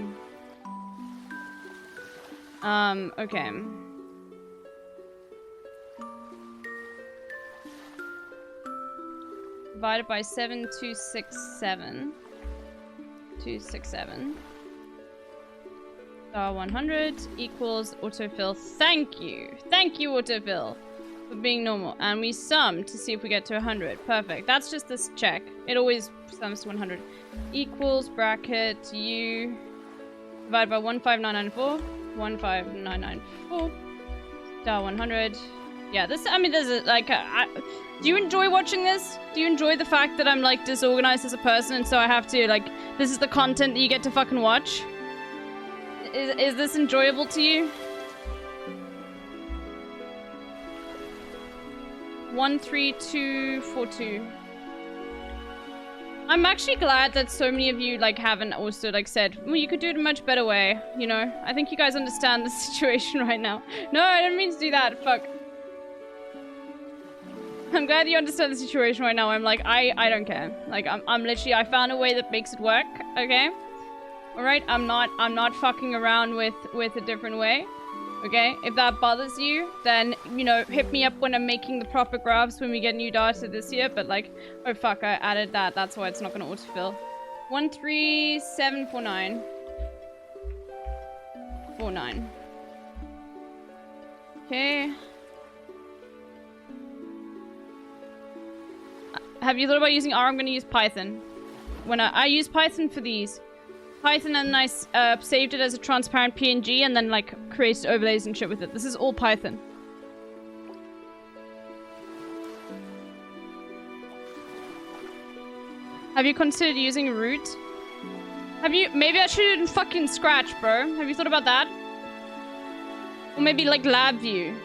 Okay. Divided by 7,267. 267. Star 100 equals autofill. Thank you. Thank you, autofill. For being normal, and we sum to see if we get to 100. Perfect. That's just this check. It always sums to 100. Equals bracket u divided by 15994. 15994. Star 100. Yeah, this. I mean, there's a, like. Do you enjoy watching this? Do you enjoy the fact that I'm like disorganized as a person, and so I have to like? This is the content that you get to fucking watch. Is this enjoyable to you? 13242. I'm actually glad that so many of you like haven't also like said, well, you could do it a much better way, you know? I think you guys understand the situation right now. No, I didn't mean to do that. Fuck. I'm glad you understand the situation right now. I'm like, I don't care. Like, I'm literally, I found a way that makes it work, okay? Alright, I'm not fucking around with a different way. Okay, if that bothers you, then, you know, hit me up when I'm making the proper graphs when we get new data this year, but like, oh fuck, I added that, that's why it's not gonna autofill. 13749. 49. Okay. Have you thought about using R? I'm gonna use Python. When I use Python for these. Python, and I saved it as a transparent PNG and then like created overlays and shit with it. This is all Python. Have you considered using root? Have you? Maybe I should do it in fucking Scratch, bro. Have you thought about that? Or maybe like LabVIEW.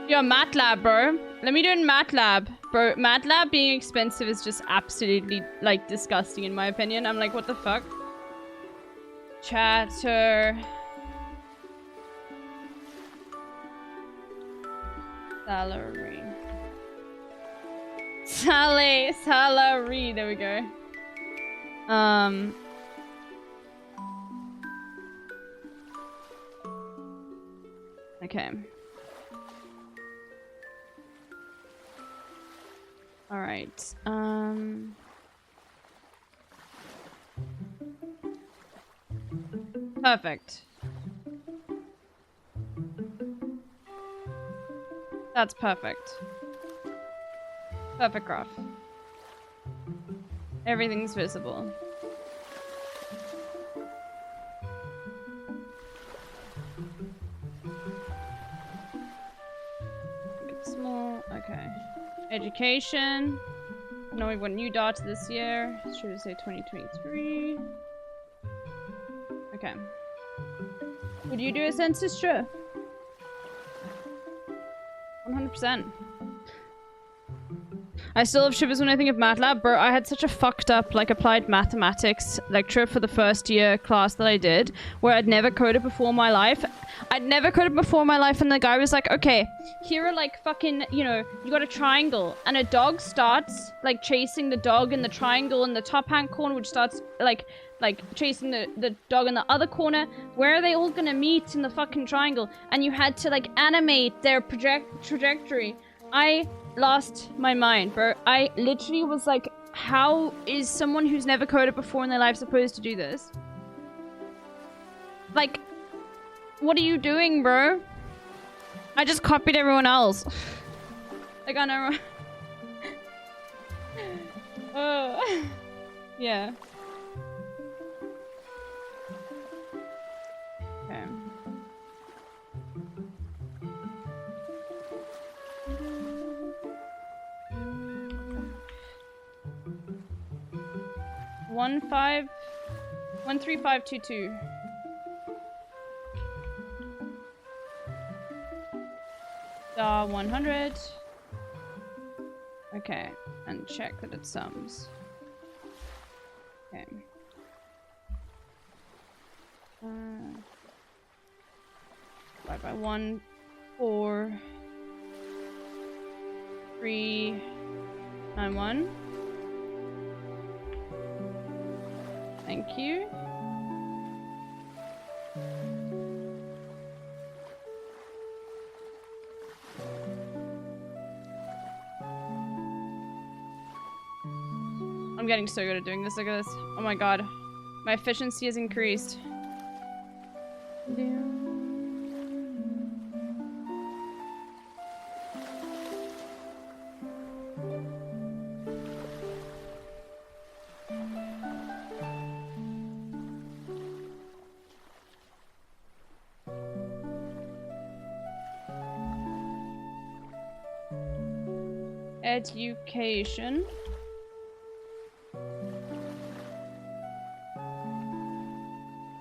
Yo, MATLAB, bro. Let me do it in MATLAB. Bro, MATLAB being expensive is just absolutely, like, disgusting in my opinion. I'm like, what the fuck? Chatter. Salary. Salary. There we go. Okay. All right. Perfect. That's perfect. Perfect graph. Everything's visible. It's small. Okay. Education. No, we've got new data this year. Should we say 2023? Okay. Would you do a census? Sure. 100%. I still have shivers when I think of MATLAB. Bro, I had such a fucked up, like, applied mathematics lecture for the first year class that I did, where I'd never coded before in my life. And the guy was like, okay, here are, like, fucking, you know, you got a triangle, and a dog starts, like, chasing the dog in the triangle in the top-hand corner, which starts, like chasing the dog in the other corner. Where are they all gonna meet in the fucking triangle? And you had to, like, animate their trajectory. I lost my mind, bro. I literally was like, how is someone who's never coded before in their life supposed to do this? Like, what are you doing, bro? I just copied everyone else. Like, I know. Oh. Yeah. Okay. One 13522. Star 100. Okay, and check that it sums. Okay. Divide by 1, 4, 3, 9, 1. Thank you. I'm getting so good at doing this. Look at this. Oh my god. My efficiency has increased. Education.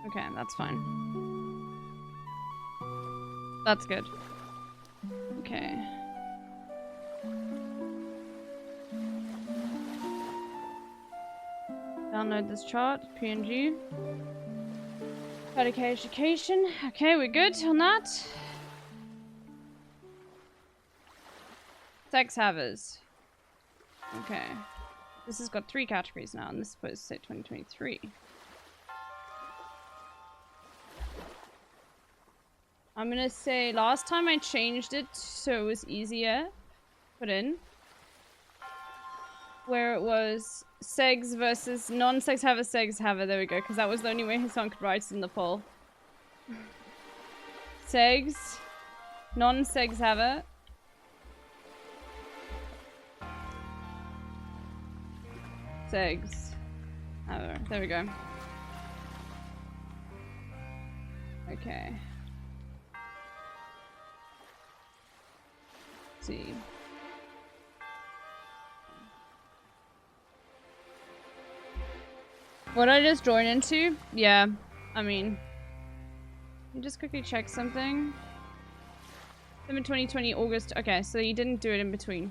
Okay, that's fine. That's good. Okay. Download this chart, PNG. Education. Okay, we're good on that. Sex havers. Okay. This has got 3 categories now, and this is supposed to say 2023. I'm gonna say last time I changed it so it was easier to put in. Where it was segs versus non-sex haver, sex haver. There we go, because that was the only way someone could write it in the poll. Segs, non-sex haver. Segs haver. There we go. Okay. Let's see. What I just joined into? Yeah, I mean, let me just quickly check something. December 2020, August. Okay, so you didn't do it in between.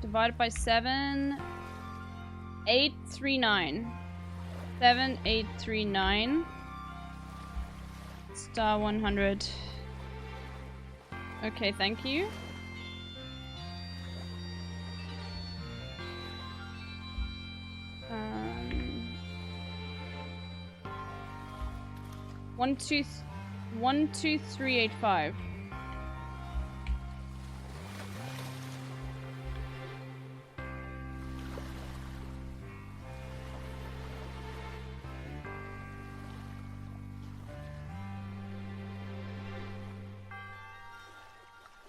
Divided by 7. 839. 7839. Star 100. Okay, thank you. One, two, 12385.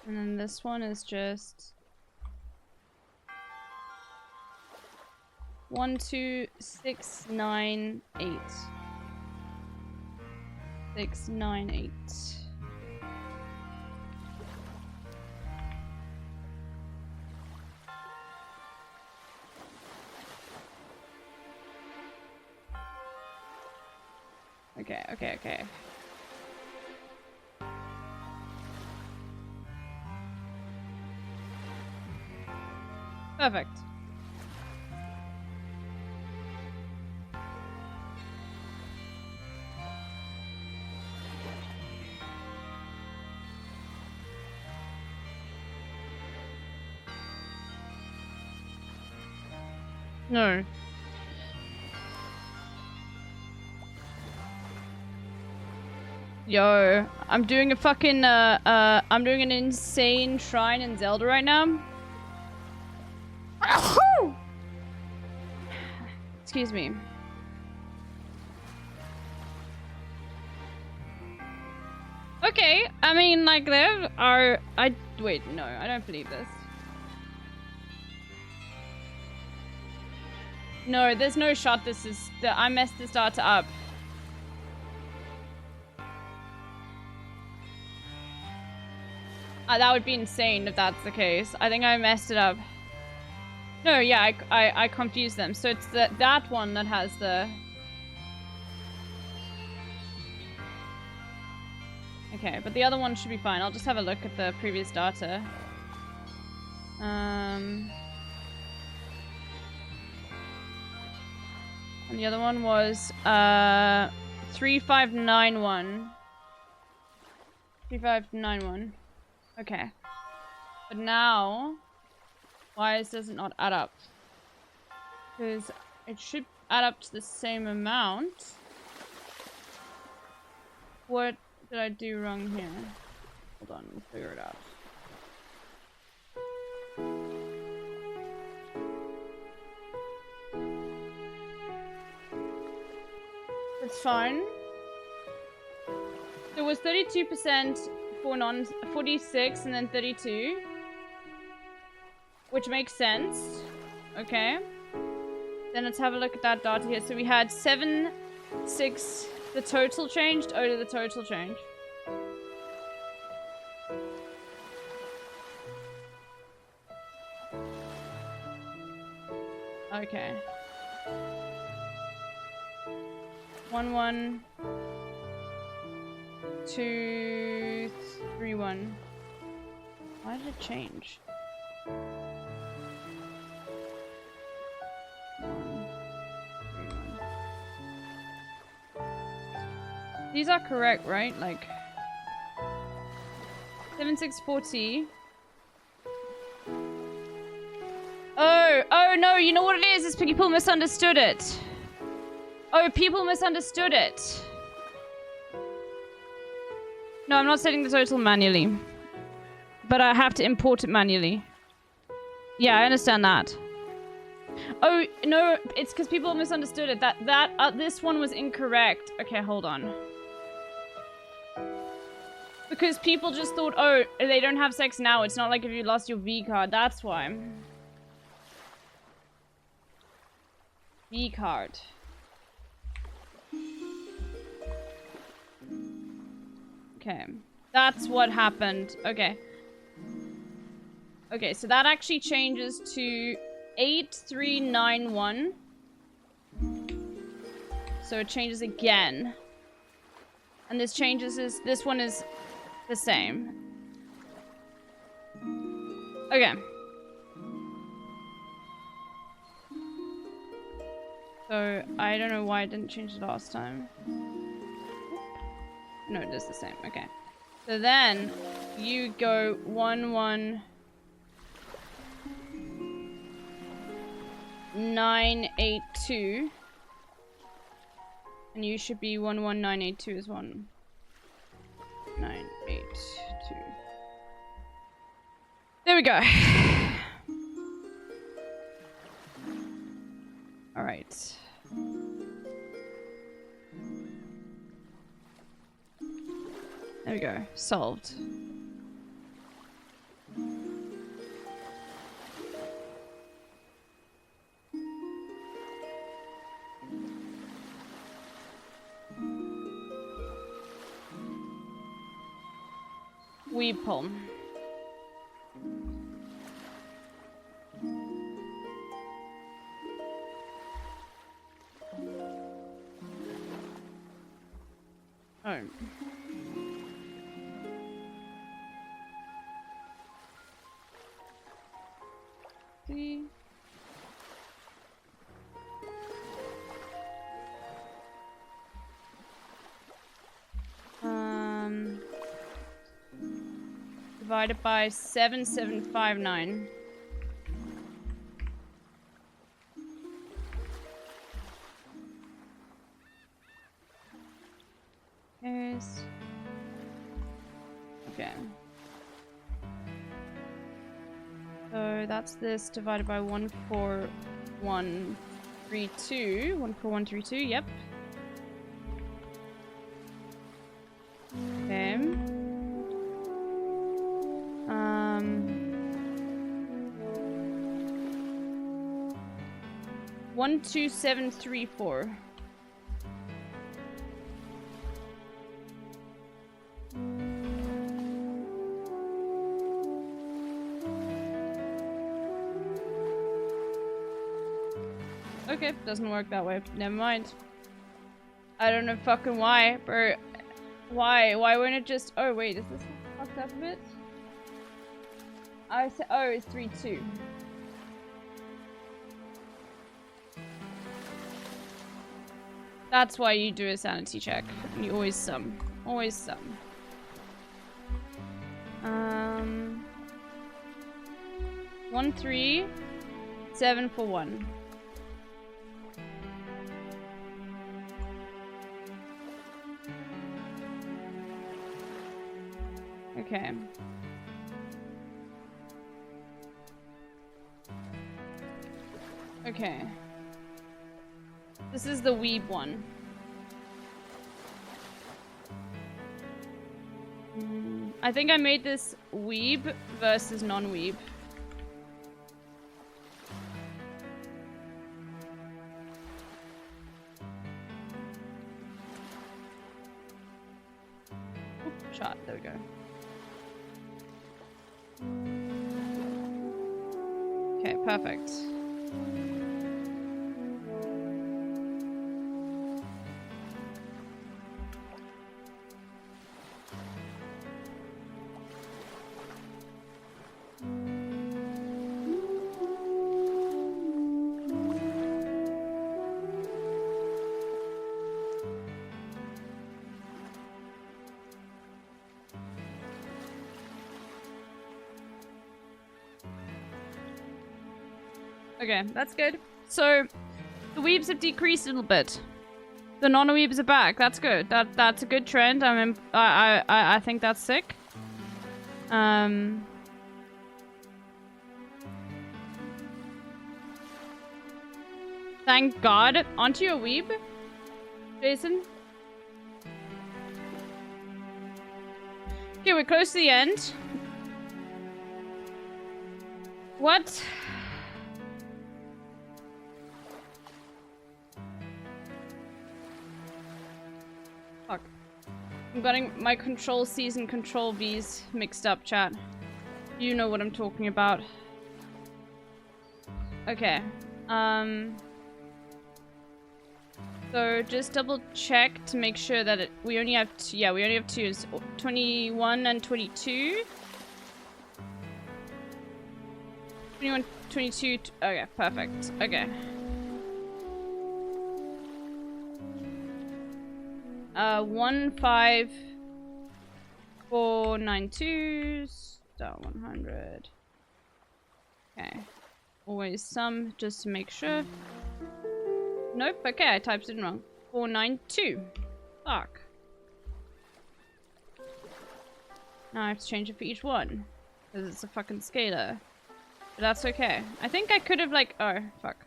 And then this one is just 12698. 698. Okay. Perfect. No. Yo, I'm doing a fucking, I'm doing an insane shrine in Zelda right now. Excuse me. Okay, I mean, like, there are... Wait, no, I don't believe this. No, there's no shot this is... I messed this data up. That would be insane if that's the case. I think I messed it up. No, yeah, I confused them. So it's that one that has the... Okay, but the other one should be fine. I'll just have a look at the previous data. And the other one was 3591. 3591. Okay. But now, why does it not add up? Because it should add up to the same amount. What did I do wrong here? Hold on, we'll figure it out. It's fine. There was 32% for 46 and then 32. Which makes sense. Okay. Then let's have a look at that data here. So we had 7, 6... The total changed? Oh, the total change. Okay. 1, 1, 2, 3, 1. Why did it change? 1, 3, 1. These are correct, right? Like 7640. Oh no, you know what it is? It's people misunderstood it. Oh, people misunderstood it. No, I'm not setting the total manually. But I have to import it manually. Yeah, I understand that. Oh, no, it's because people misunderstood it. This one was incorrect. Okay, hold on. Because people just thought, oh, they don't have sex now. It's not like if you lost your V card. That's why. V card. Okay. That's what happened. Okay. Okay, so that actually changes to 8391. so it changes again. And this one is the same. Okay. So, I don't know why I didn't change it last time. No, it is the same. Okay. So then, you go 1, 1, 9, 8, 2. And you should be 1, 1, 9, 8, 2 is 1. 9, 8, 2. There we go. Alright. There we go. Solved. Weeple. Oh. See? Divided by 7759. Yes. Okay. So that's this divided by 14132. 14132, yep. Okay. 12734. Okay, doesn't work that way. Never mind. I don't know fucking why, bro. Why? Why wouldn't it just... Oh, wait, is this fucked up a bit? I said... Oh, it's 3-2. That's why you do a sanity check. You always sum. Always sum. 1, 3, 7 for 1. Okay. Okay. This is the weeb one. I think I made this weeb versus non-weeb. Shot, there we go. Okay, perfect. Okay, that's good. So, the weebs have decreased a little bit. The non-weebs are back. That's good. That's a good trend. I think that's sick. Thank God. Aren't you a weeb, Jason? Okay, we're close to the end. What? Fuck. I'm getting my control C's and control V's mixed up, chat. You know what I'm talking about. So just double check to make sure that we only have two. Yeah, we only have two. It's 21 and 22. 21, 22. Okay, perfect. Okay. 15492 star 100. Okay. Always sum just to make sure. Nope. Okay, I typed it wrong. 492. Fuck. Now I have to change it for each one because it's a fucking scalar. But that's okay. I think I could have like. Oh fuck.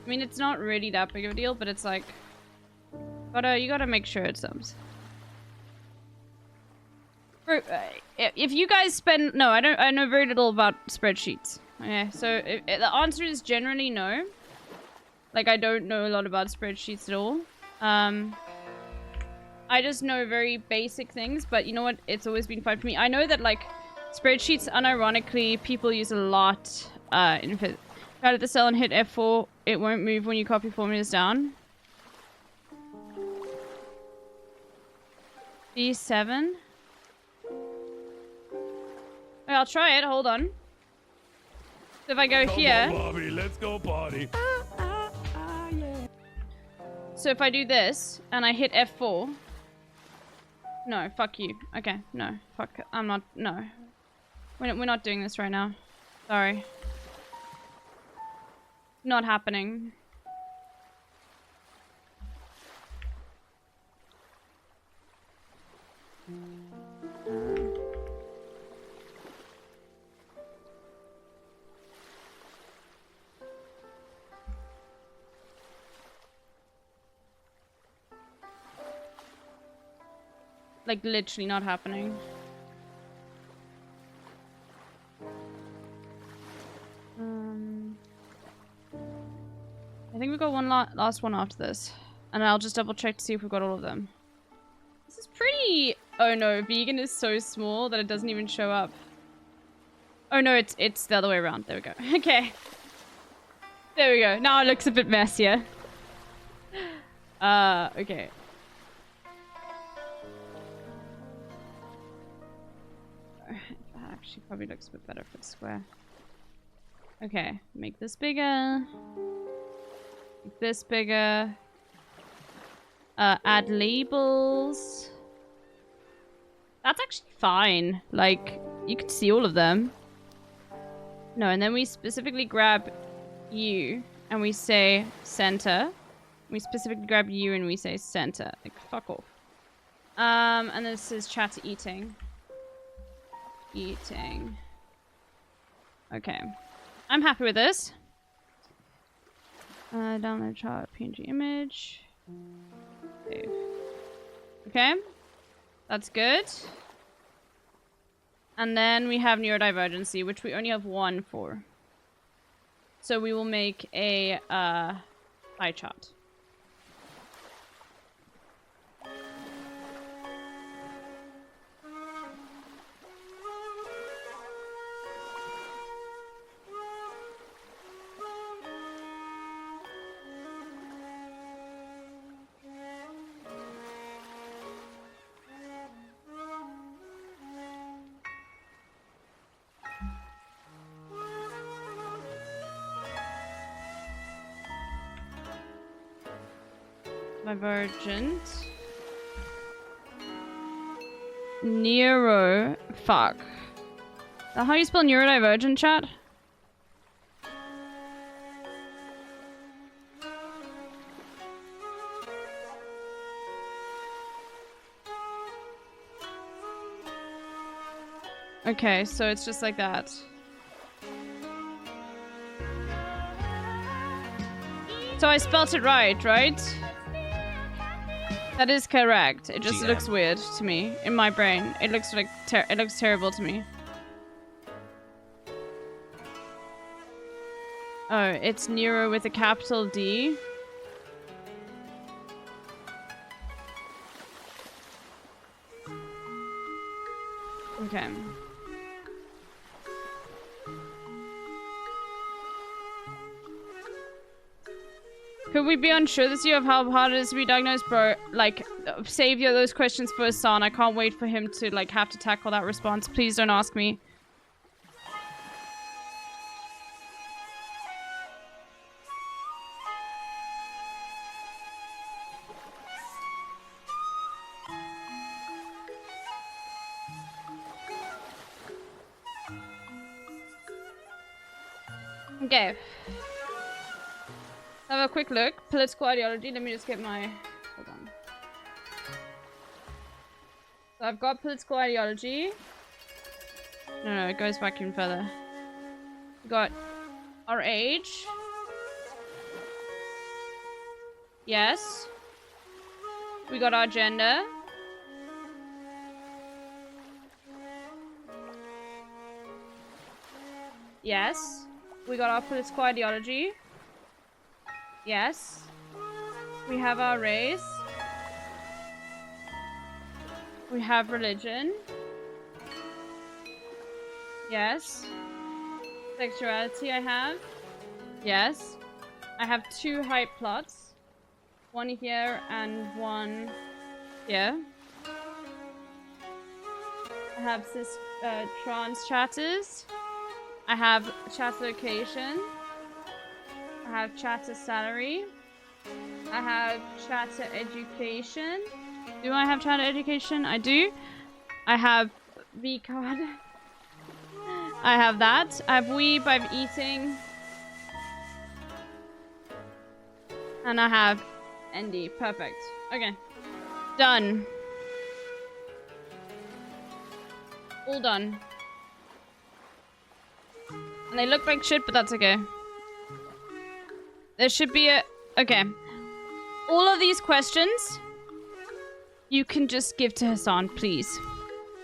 I mean, it's not really that big of a deal, but it's like, you gotta make sure it sums. If you guys spend, no, I know very little about spreadsheets. Okay, so the answer is generally no. Like, I don't know a lot about spreadsheets at all. I just know very basic things, but you know what? It's always been fun for me. I know that, like, spreadsheets, unironically, people use a lot in if out of the cell and hit F4, it won't move when you copy formulas down. B7. Okay, I'll try it. Hold on. So if I go here. Come on, Bobby, let's go party. Yeah. So if I do this and I hit F4. No, fuck you. Okay, no, fuck. I'm not. No, we're not doing this right now. Sorry. Not happening. Like, literally not happening. I think we've got one last one after this. And I'll just double check to see if we've got all of them. This is pretty... Oh no, vegan is so small that it doesn't even show up. Oh no, it's the other way around. There we go. Okay. There we go. Now it looks a bit messier. Okay. That actually probably looks a bit better for the square. Okay, make this bigger. Make this bigger. Add labels. That's actually fine. Like, you can see all of them. No, and then we specifically grab you and we say center. We specifically grab you and we say center. Like, fuck off. And this is chat to eating. Eating. Okay. I'm happy with this. Download chart PNG image. Save. Okay. That's good. And then we have neurodivergency, which we only have one for. So we will make a pie chart. Divergent. Neuro. Fuck. Is that how you spell neurodivergent, chat? Okay, so it's just like that. So I spelt it right? That is correct. It just looks weird to me in my brain. It looks like it looks terrible to me. Oh, it's neuro with a capital D. Okay. Could we be unsure this year of how hard it is to be diagnosed, bro? Like, save those questions for Hassan. I can't wait for him to, like, have to tackle that response. Please don't ask me. Okay. Have a quick look. Political ideology. Let me just get my... Hold on. So I've got political ideology. No, it goes back even further. We got our age. Yes. We got our gender. Yes. We got our political ideology. Yes. We have our race. We have religion. Yes. Sexuality I have. Yes. I have 2 hype plots. One here and one here. I have trans chatters. I have chat location. I have chatter salary. I have chatter education. Do I have chatter education? I do. I have V card. I have that. I have weeb. I have eating. And I have ND. Perfect. Okay. Done. All done. And they look like shit, but that's okay. There should be a... Okay. All of these questions, you can just give to Hassan, please.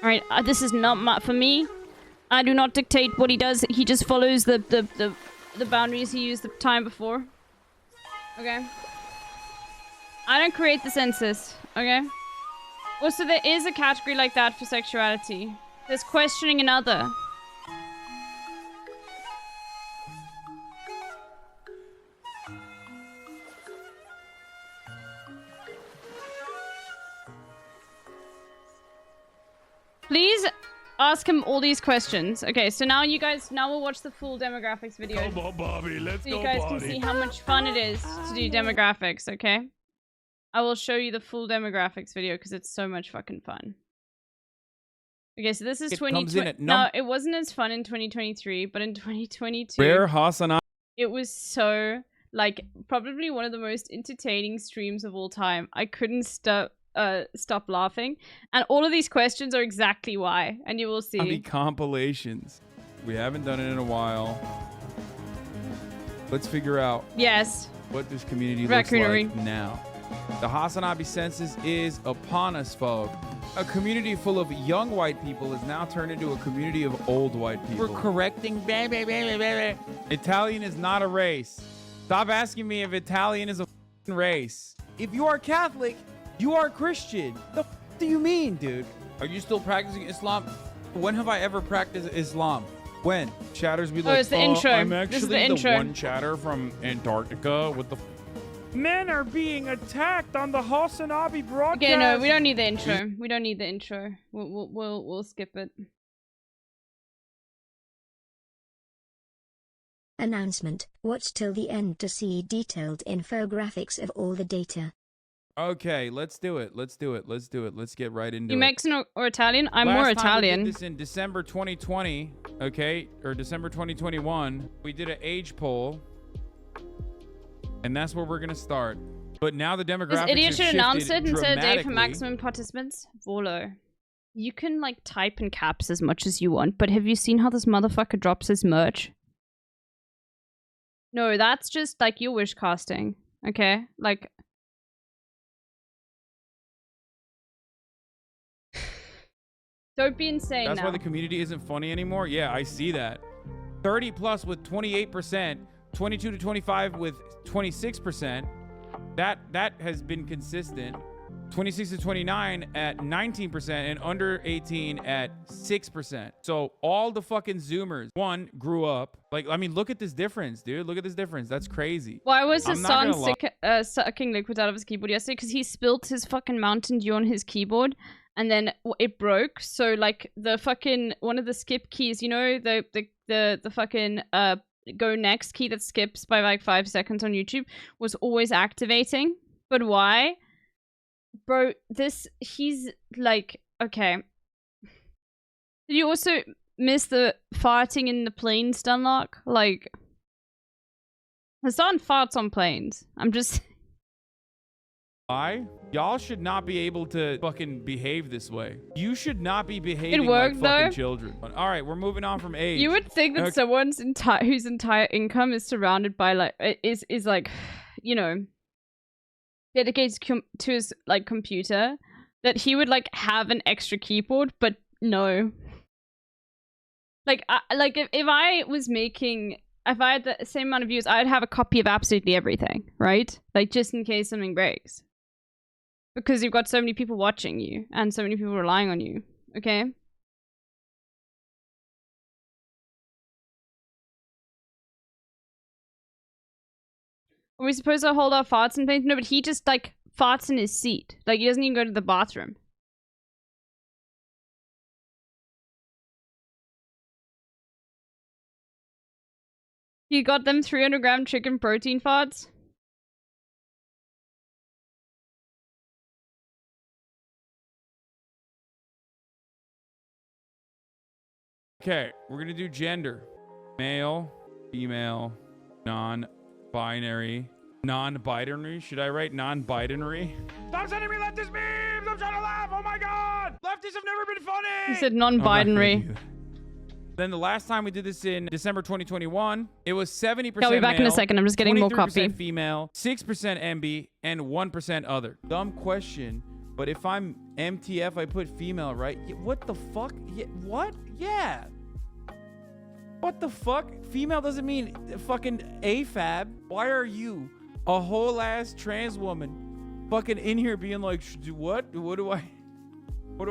Alright, this is not for me. I do not dictate what he does. He just follows the boundaries he used the time before. Okay? I don't create the census. Okay? Also, there is a category like that for sexuality. There's questioning another. Please ask him all these questions. Okay, so now we'll watch the full demographics video. Come on, Bobby, let's so go, you guys Bobby. can see how much fun it is to do demographics, okay? I will show you the full demographics video because it's so much fucking fun. Okay, so this is 2020. No, it wasn't as fun in 2023, but in 2022, Rare hasanAbi. it was so, like, probably one of the most entertaining streams of all time. I couldn't stop laughing, and all of these questions are exactly why, and you will see. Compilations. We haven't done it in a while. Let's figure out what this community looks like now. The hasanAbi census is upon us, folks. A community full of young white people is now turned into a community of old white people. We're correcting. Italian is not a race. Stop asking me if Italian is a race. If you are Catholic, you are Christian. The do you mean, dude? Are you still practicing Islam? When have I ever practiced Islam? When? Chatters be like, it's the intro. I'm This is the actually intro. the one chatter from Antarctica with the... Men are being attacked on the hasanAbi broadcast. Okay, no, we don't need the intro. We don't need the intro. We'll skip it. Announcement. Watch till the end to see detailed infographics of all the data. Okay, let's do it. Let's get right into it. You Mexican or Italian? I'm Last more time Italian. We did this in December 2020, okay? Or December 2021. We did an age poll. And that's where we're going to start. But now the demographics This idiot should announce it and set a date for dramatically. maximum participants. Volo. You can, like, type in caps as much as you want, but have you seen how this motherfucker drops his merch? No, that's just, like, your wish casting. Okay? Like... Don't be insane That's now. why the community isn't funny anymore? Yeah, I see that. 30 plus with 28%. 22 to 25 with 26%. That has been consistent. 26 to 29 at 19%, and under 18 at 6%. So all the fucking Zoomers, one, grew up. Like, I mean, look at this difference, dude. Look at this difference. That's crazy. Why was his I'm not son gonna sucking liquid out of his keyboard yesterday? Because he spilt his fucking Mountain Dew on his keyboard, and then it broke. So like the fucking one of the skip keys, you know, the fucking go next key that skips by like 5 seconds on YouTube was always activating. But why? Bro, he's like, okay. Did you also miss the farting in the plane, Stunlock? Like, Hassan farts on planes. I'm just... Why? Y'all should not be able to fucking behave this way. You should not be behaving worked, like fucking though. children. All right, we're moving on from age. You would think that Okay. someone's whose entire income is surrounded by, like, is like, you know, dedicated to his, like, computer, that he would, like, have an extra keyboard, but no. Like, if I was making... If I had the same amount of views, I'd have a copy of absolutely everything, right? Like, just in case something breaks. Because you've got so many people watching you, and so many people relying on you, okay? Are we supposed to hold our farts and things? No, but he just, like, farts in his seat. Like, he doesn't even go to the bathroom. You got them 300-gram chicken protein farts? Okay, we're gonna do gender. Male, female, non-binary. Non-binary? Should I write non-binary? Stop sending me leftist memes! I'm trying to laugh! Oh my god! Leftists have never been funny! He said non-binary. Then the last time we did this in December 2021, it was 70% I'll be back in a male, second. I'm just getting more 23% coffee. female, 6% MB, and 1% other. Dumb question, but if I'm MTF, I put female, right? What the fuck? Yeah, what? Yeah. What the fuck? Female doesn't mean fucking AFAB. Why are you, a whole ass trans woman, fucking in here being like, what? What do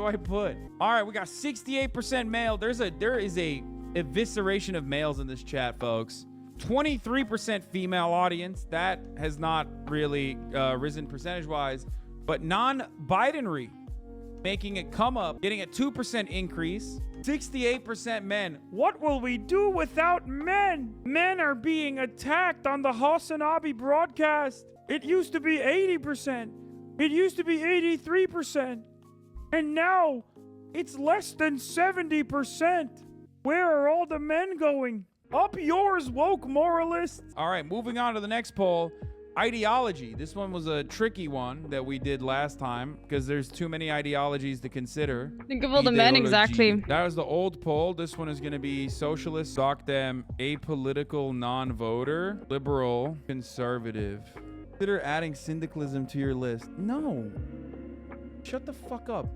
I put? All right, we got 68% male. There is a evisceration of males in this chat, folks. 23% female audience. That has not really risen percentage-wise, but non-binary making it come up, getting a 2% increase. 68% men. What will we do without men? Men are being attacked on the hasanAbi broadcast. It used to be 80%. It used to be 83%. And now it's less than 70%. Where are all the men going? Up yours, woke moralists. All right, moving on to the next poll. Ideology. This one was a tricky one that we did last time because there's too many ideologies to consider. Think of all the men, exactly. That was the old poll. This one is going to be socialist, dock them, apolitical, non-voter, liberal, conservative. Consider adding syndicalism to your list. No. Shut the fuck up.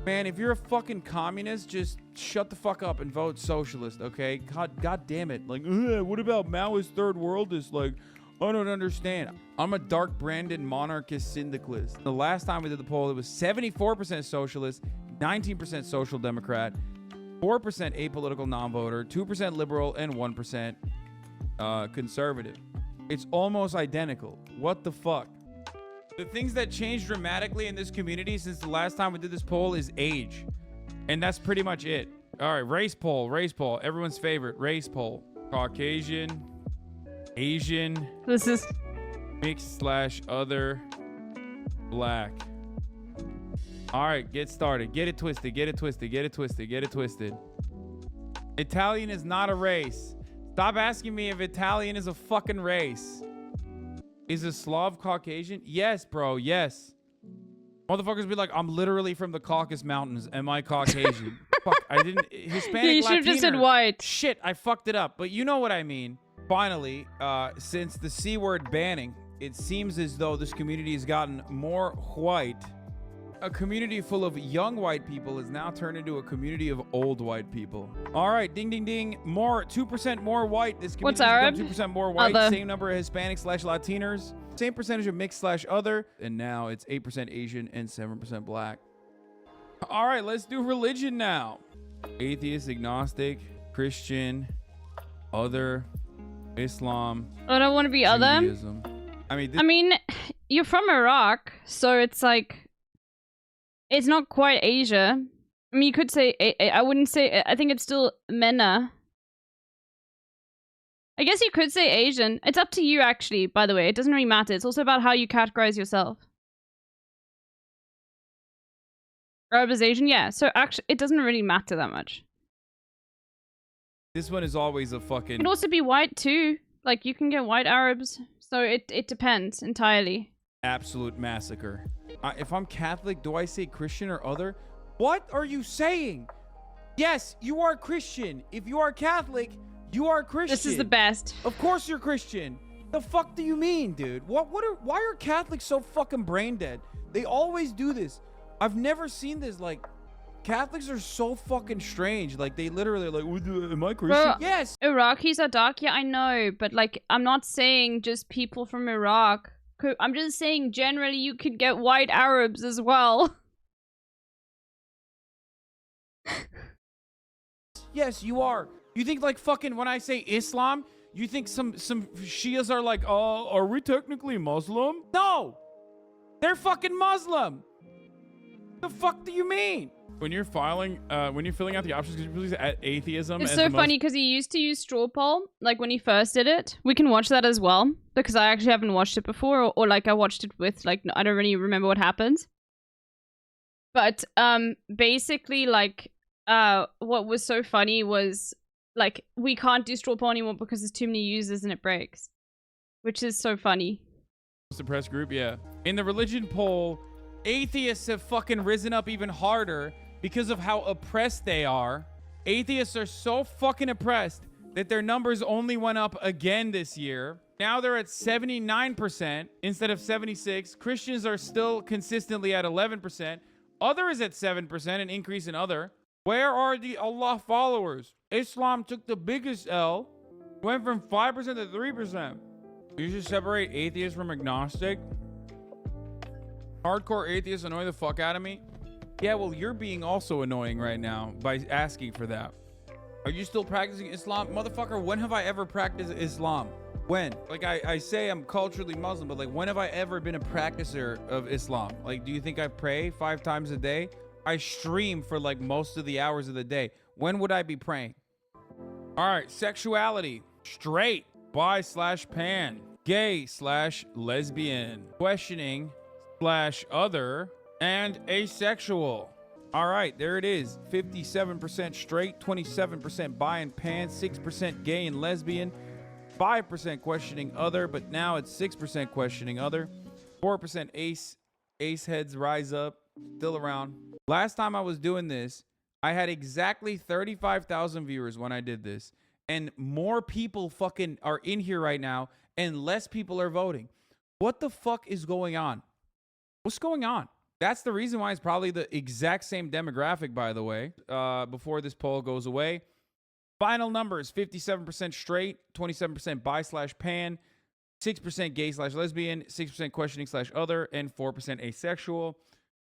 Man, if you're a fucking communist, just shut the fuck up and vote socialist, okay? God damn it. Like, what about Maoist third worldist? Like, I don't understand. I'm a dark branded monarchist syndicalist. The last time we did the poll, it was 74% socialist, 19% social democrat, 4% apolitical non-voter, 2% liberal, and 1% conservative. It's almost identical. What the fuck? The things that changed dramatically in this community since the last time we did this poll is age. And that's pretty much it. All right, race poll. Everyone's favorite race poll. Caucasian, Asian, This is... mixed / other, black. All right, get started. Get it twisted. Italian is not a race. Stop asking me if Italian is a fucking race. Is a Slav Caucasian? Yes, bro. Yes. Motherfuckers be like, I'm literally from the Caucasus Mountains. Am I Caucasian? Fuck, I didn't. Hispanic, Yeah, you should have just said Latiner. white. Shit, I fucked it up. But you know what I mean. Finally, since the C word banning, it seems as though this community has gotten more white A community full of young white people is now turned into a community of old white people. All right, ding, ding, ding. More, 2% more white. This community What's Arab? 2% more white. Other. Same number of Hispanics/Latinos. Same percentage of mixed/other. And now it's 8% Asian and 7% black. All right, let's do religion now. Atheist, agnostic, Christian, other, Islam. I don't want to be other. Judaism. I mean, I mean, you're from Iraq, so it's like, it's not quite Asia. I mean, you could say, I wouldn't say, I think it's still MENA. I guess you could say Asian. It's up to you, actually, by the way. It doesn't really matter. It's also about how you categorize yourself. Arab is Asian? Yeah. So actually, it doesn't really matter that much. this one is always a fucking... It could also be white, too. Like, you can get white Arabs. So it depends entirely. absolute massacre. If I'm Catholic, do I say Christian or other? What are you saying? Yes, you are Christian. If you are Catholic, you are Christian. This is the best. Of course you're Christian. The fuck do you mean, dude? Why are Catholics so fucking brain dead? They always do this. I've never seen this. Like, Catholics are so fucking strange. Like, they literally are like, am I Christian? Bro, yes. Iraqis are dark. Yeah, I know. But, like, I'm not saying just people from Iraq. I'm just saying generally you could get white Arabs as well. Yes, you are. You think, like, fucking when I say Islam, you think some Shias are like, oh, are we technically Muslim? No. They're fucking Muslim. The fuck do you mean? When you're filling out the options, could you please add atheism? It's as so the funny because he used to use straw poll, like when he first did it. We can watch that as well because I actually haven't watched it before, or like I watched it with, like, I don't really remember what happens. But basically, like, what was so funny was, like, we can't do straw poll anymore because there's too many users and it breaks, which is so funny. suppressed group, yeah. In the religion poll, atheists have fucking risen up even harder because of how oppressed they are. Atheists are so fucking oppressed that their numbers only went up again this year. Now they're at 79% instead of 76. Christians are still consistently at 11%. Other is at 7%, an increase in other. Where are the Allah followers? Islam took the biggest L, went from 5% to 3%. You should separate atheist from agnostic. Hardcore atheists annoy the fuck out of me. Yeah, well, you're being also annoying right now by asking for that. Are you still practicing Islam? Motherfucker, when have I ever practiced Islam? When? Like, I say I'm culturally Muslim, but, like, when have I ever been a practicer of Islam? Like, do you think I pray 5 times a day? I stream for, like, most of the hours of the day. When would I be praying? All right, sexuality. Straight. Bi/pan. Gay/lesbian. Questioning / other. And asexual. All right, there it is. 57% straight, 27% bi and pan, 6% gay and lesbian, 5% questioning other, but now it's 6% questioning other, 4% ace heads rise up, still around. Last time I was doing this, I had exactly 35,000 viewers when I did this, and more people fucking are in here right now, and less people are voting. What the fuck is going on? What's going on? That's the reason why it's probably the exact same demographic, by the way, before this poll goes away. Final numbers, 57% straight, 27% bi/pan, 6% gay/lesbian, 6% questioning /other, and 4% asexual.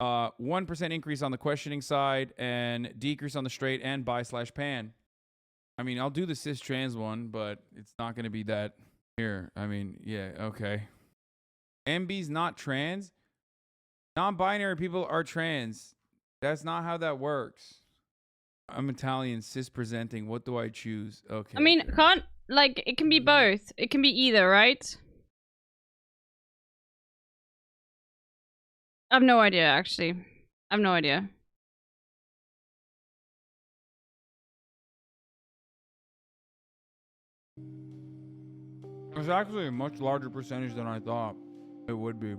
1% increase on the questioning side and decrease on the straight and bi/pan. I mean, I'll do the cis trans one, but it's not going to be that here. I mean, yeah, okay. MB's not trans. Non-binary people are trans. That's not how that works. I'm Italian, cis-presenting. What do I choose? Okay. I mean, it can be both. It can be either, right? I have no idea, actually. I have no idea. It's actually a much larger percentage than I thought it would be.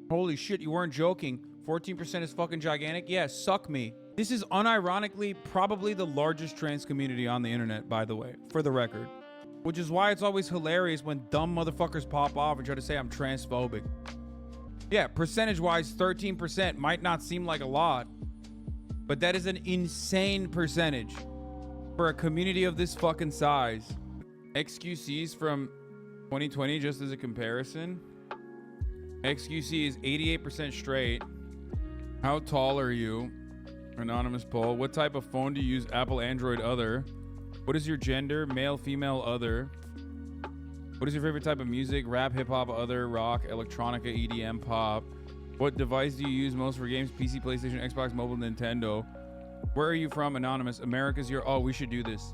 Holy shit, you weren't joking. 14% is fucking gigantic? Yeah, suck me. This is unironically probably the largest trans community on the internet, by the way, for the record. Which is why it's always hilarious when dumb motherfuckers pop off and try to say I'm transphobic. Yeah, percentage-wise, 13% might not seem like a lot, but that is an insane percentage for a community of this fucking size. XQCs from 2020, just as a comparison. XQC is 88% straight. How tall are you? Anonymous poll. What type of phone do you use? Apple, Android, other. What is your gender? Male, female, other. What is your favorite type of music? Rap, hip hop, other, rock, electronica, EDM, pop. What device do you use most for games? PC, PlayStation, Xbox, mobile, Nintendo. Where are you from? Anonymous. America's your... Oh, we should do this.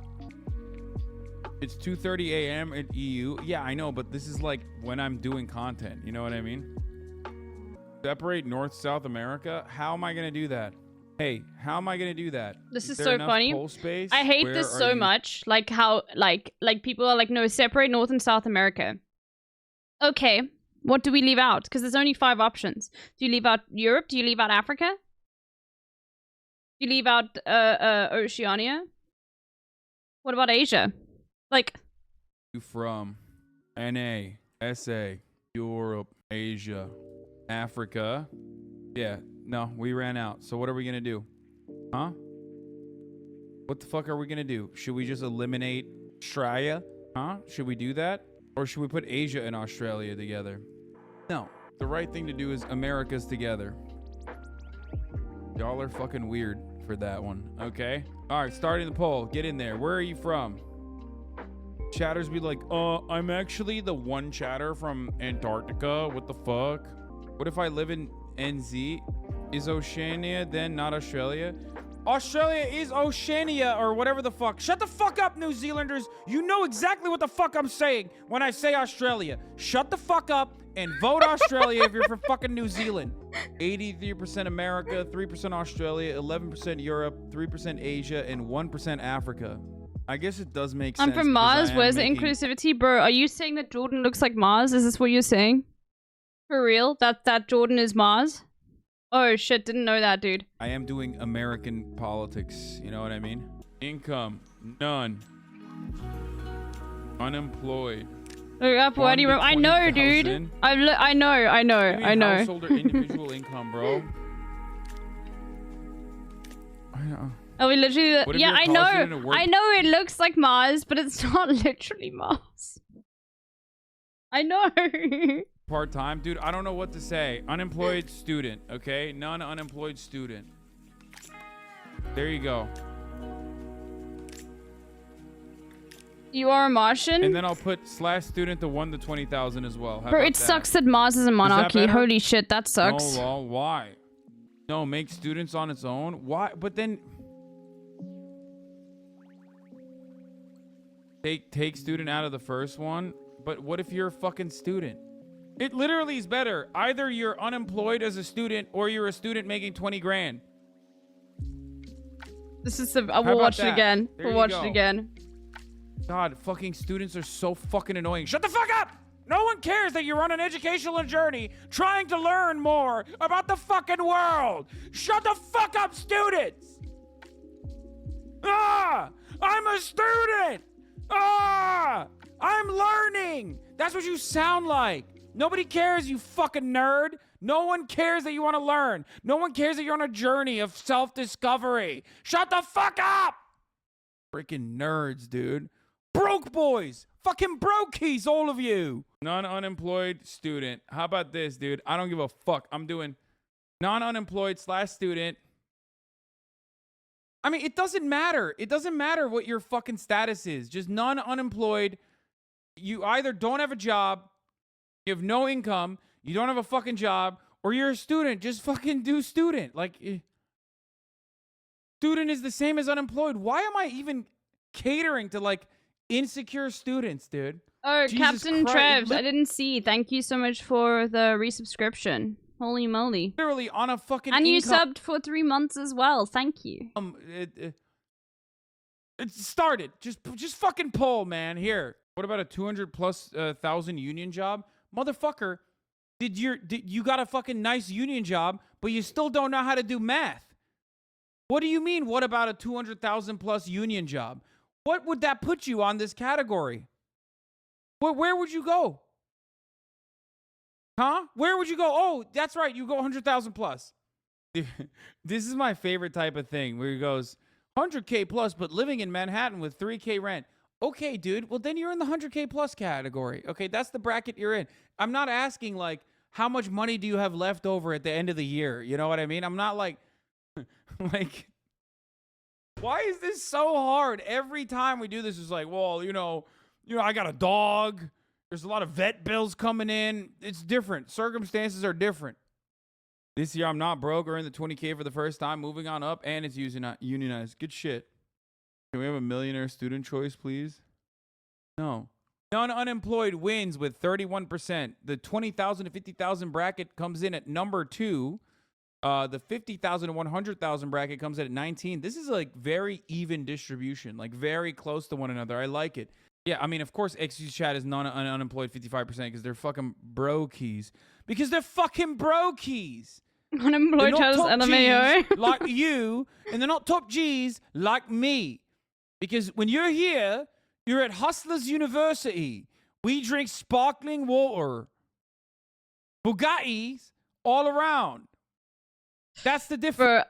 It's 2:30 a.m. at EU. Yeah, I know, but this is like when I'm doing content. You know what I mean? Separate North, South America? How am I going to do that? Hey, how am I going to do that? This is there so enough funny. poll space? I hate Where this are so you? much. Like how, like people are like, no, separate North and South America. Okay, what do we leave out? Because there's only 5 options. Do you leave out Europe? Do you leave out Africa? Do you leave out Oceania? What about Asia? Like, You from NA, SA, Europe, Asia, Africa. Yeah, no, we ran out. So what are we going to do? Huh? What the fuck are we going to do? Should we just eliminate Australia? Huh? Should we do that? Or should we put Asia and Australia together? No, the right thing to do is Americas together. Y'all are fucking weird for that one, okay? All right, starting the poll. Get in there. Where are you from? Chatters be like, I'm actually the one chatter from Antarctica. What the fuck? What if I live in NZ? Is Oceania then not Australia? Australia is Oceania or whatever the fuck. Shut the fuck up, New Zealanders. You know exactly what the fuck I'm saying when I say Australia. Shut the fuck up and vote Australia if you're from fucking New Zealand. 83% America, 3% Australia, 11% Europe, 3% Asia, and 1% Africa. I guess it does make sense. I'm from Mars. Where's the inclusivity? Bro, are you saying that Jordan looks like Mars? Is this what you're saying? For real? That Jordan is Mars? Oh shit, didn't know that, dude. I am doing American politics. You know what I mean? Income, none. Unemployed. Look up, why do you remember? I know, dude. I know. Household or individual income, bro. I know. Are we literally... What if Yeah, you're I causing it know. to work- I know it looks like Mars, but it's not literally Mars. I know. Part-time? Dude, I don't know what to say. Unemployed student, okay? Non-unemployed student. There you go. You are a Martian? And then I'll put /student to 1 to 20,000 as well. How Bro, about it that? sucks that Mars is a monarchy. better? Holy shit, that sucks. No, well, why? No, make students on its own? Why? But then... Take student out of the first one. But what if you're a fucking student? It literally is better. Either you're unemployed as a student or you're a student making 20 grand. This is the... We'll about watch it that? again. There We'll you watch go. it again. God, fucking students are so fucking annoying. Shut the fuck up! No one cares that you're on an educational journey trying to learn more about the fucking world. Shut the fuck up, students! Ah! I'm a student! Ah! I'm learning! That's what you sound like. Nobody cares, you fucking nerd. No one cares that you want to learn. No one cares that you're on a journey of self-discovery. Shut the fuck up! Freaking nerds, dude. Broke boys! Fucking brokies, all of you! Non-unemployed student. How about this, dude? I don't give a fuck. I'm doing non-unemployed /student. I mean, it doesn't matter. It doesn't matter what your fucking status is. Just non-unemployed. You either don't have a job, you have no income, you don't have a fucking job, or you're a student. Just fucking do student. Like, student is the same as unemployed. Why am I even catering to, like, insecure students, dude? Oh, Jesus Captain Christ, Trev, I didn't see. Thank you so much for the resubscription. Holy moly. Literally on a fucking And you income. subbed for 3 months as well. Thank you. It started. Just fucking poll, man. Here. What about a 200,000+ union job? Motherfucker, you got a fucking nice union job, but you still don't know how to do math. What do you mean, what about a 200,000+ union job? What would that put you on this category? Where would you go? Huh? Where would you go? Oh, that's right. You go 100,000 plus. Dude, this is my favorite type of thing where he goes 100K plus, but living in Manhattan with 3K rent. Okay, dude. Well, then you're in the 100K plus category. Okay, that's the bracket you're in. I'm not asking like how much money do you have left over at the end of the year? You know what I mean? I'm not like like why is this so hard? Every time we do this is like, well, I got a dog. There's a lot of vet bills coming in. It's different. Circumstances are different. This year, I'm not broke or in the 20K for the first time. Moving on up, and it's unionized. Good shit. Can we have a millionaire student choice, please? No. Non-unemployed wins with 31%. The 20,000 to 50,000 bracket comes in at number 2. The 50,000 to 100,000 bracket comes in at 19. This is like very even distribution, like very close to one another. I like it. Yeah, I mean, of course, XQ's chat is unemployed 55% because they're fucking brokies. Because they're fucking brokies. Unemployed chat is LMAO. Like you, and they're not top G's like me. Because when you're here, you're at Hustlers University. We drink sparkling water. Bugattis all around. That's the difference.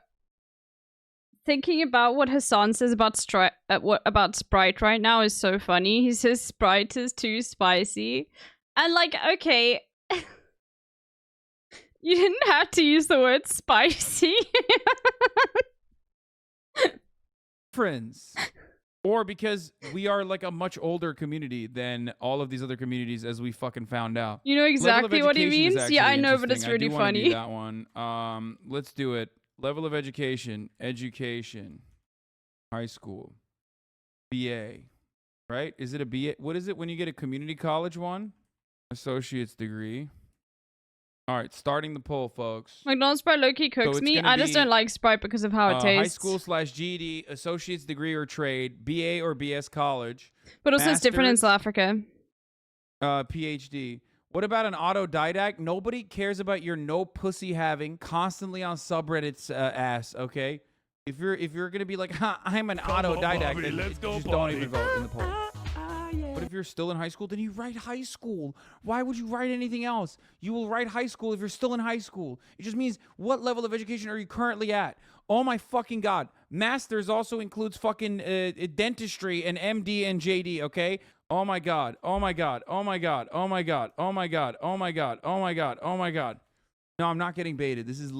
Thinking about what Hassan says about Sprite right now is so funny. He says Sprite is too spicy. And like, okay, you didn't have to use the word spicy. Friends. Or because we are like a much older community than all of these other communities, as we fucking found out. You know exactly what he means? Yeah, I know, but it's really funny. That one. Let's do it. Level of education, high school, BA, right? Is it a BA? What is it when you get a community college one? Associate's degree. All right, starting the poll, folks. McDonald's Sprite low-key cooks me. I just don't like Sprite because of how it tastes. High school / GED, associate's degree or trade, BA or BS college. But also it's different in South Africa. PhD. What about an autodidact? Nobody cares about your no pussy having constantly on subreddit's ass, okay? If you're gonna be like, I'm an autodidact, then just don't even vote in the poll. But if you're still in high school, then you write high school. Why would you write anything else? You will write high school if you're still in high school. It just means what level of education are you currently at? Oh my fucking god. Masters also includes fucking dentistry and MD and JD, okay? Oh my god. Oh my god. Oh my god. Oh my god. Oh my god. Oh my god. Oh my god. Oh my god. No, I'm not getting baited. This is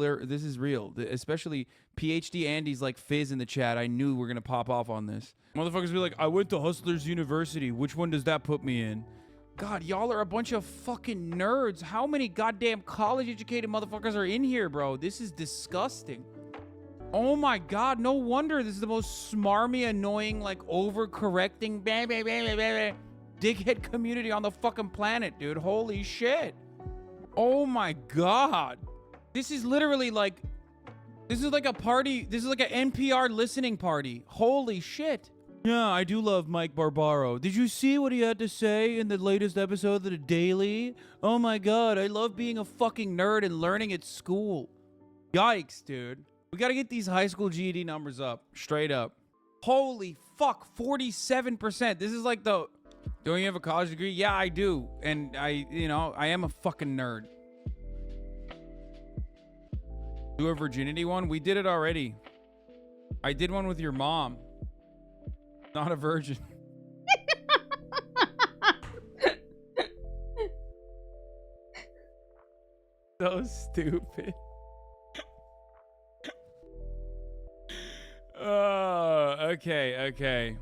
real. Especially PhD Andy's like fizz in the chat. I knew we're gonna pop off on this. Motherfuckers be like, I went to Hustlers University. Which one does that put me in? God, y'all are a bunch of fucking nerds. How many goddamn college-educated motherfuckers are in here, bro? This is disgusting. Oh my god, no wonder this is the most smarmy, annoying, like, overcorrecting dickhead community on the fucking planet, dude. Holy shit. Oh my god. This is literally like... This is like a party. This is like an NPR listening party. Holy shit. Yeah, I do love Mike Barbaro. Did you see what he had to say in the latest episode of The Daily? Oh my god, I love being a fucking nerd and learning at school. Yikes, dude. We gotta get these high school GED numbers up. Straight up. Holy fuck, 47%. This is like the... Don't you have a college degree? Yeah, I do. And I am a fucking nerd. Do a virginity one? We did it already. I did one with your mom. Not a virgin. So stupid. Okay.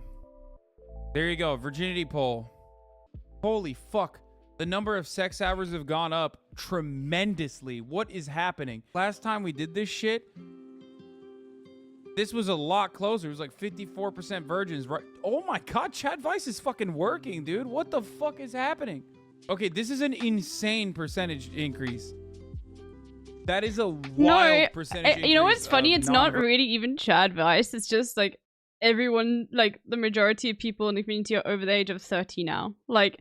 There you go. Virginity poll. Holy fuck. The number of sex hours have gone up tremendously. What is happening? Last time we did this shit, this was a lot closer. It was like 54% virgins, right? Oh my god, Chat Vice is fucking working, dude. What the fuck is happening? Okay, this is an insane percentage increase. That is a wild percentage increase. You know what's funny? It's not really even Chad Vice. It's just like everyone, like the majority of people in the community are over the age of 30 now. Like,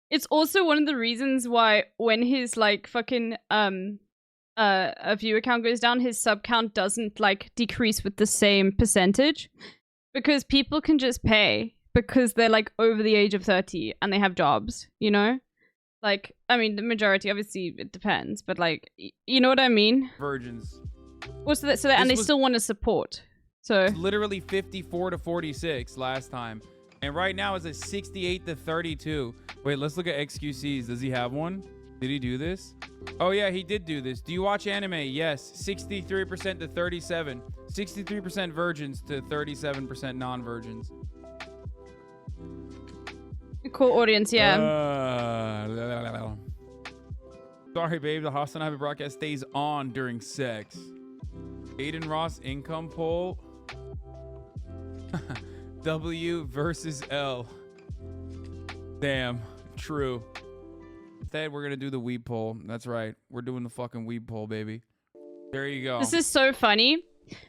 it's also one of the reasons why when his like fucking a viewer count goes down, his sub count doesn't like decrease with the same percentage, because people can just pay. because they're like over the age of 30 and they have jobs, you know? Like, I mean, the majority, obviously, it depends, but like, you know what I mean? Virgins. Well, and they still want to support. So It's literally 54 to 46 last time. And right now it's a 68 to 32. Wait, let's look at XQCs. Does he have one? Did he do this? Oh yeah, he did do this. Do you watch anime? Yes. 63% to 37. 63% virgins to 37% non-virgins. cool audience, yeah. Sorry, babe. The hasanAbi broadcast stays on during sex. Aiden Ross income poll. W versus L. Damn. True. Instead, we're going to do the weeb poll. That's right. We're doing the fucking weeb poll, baby. There you go. This is so funny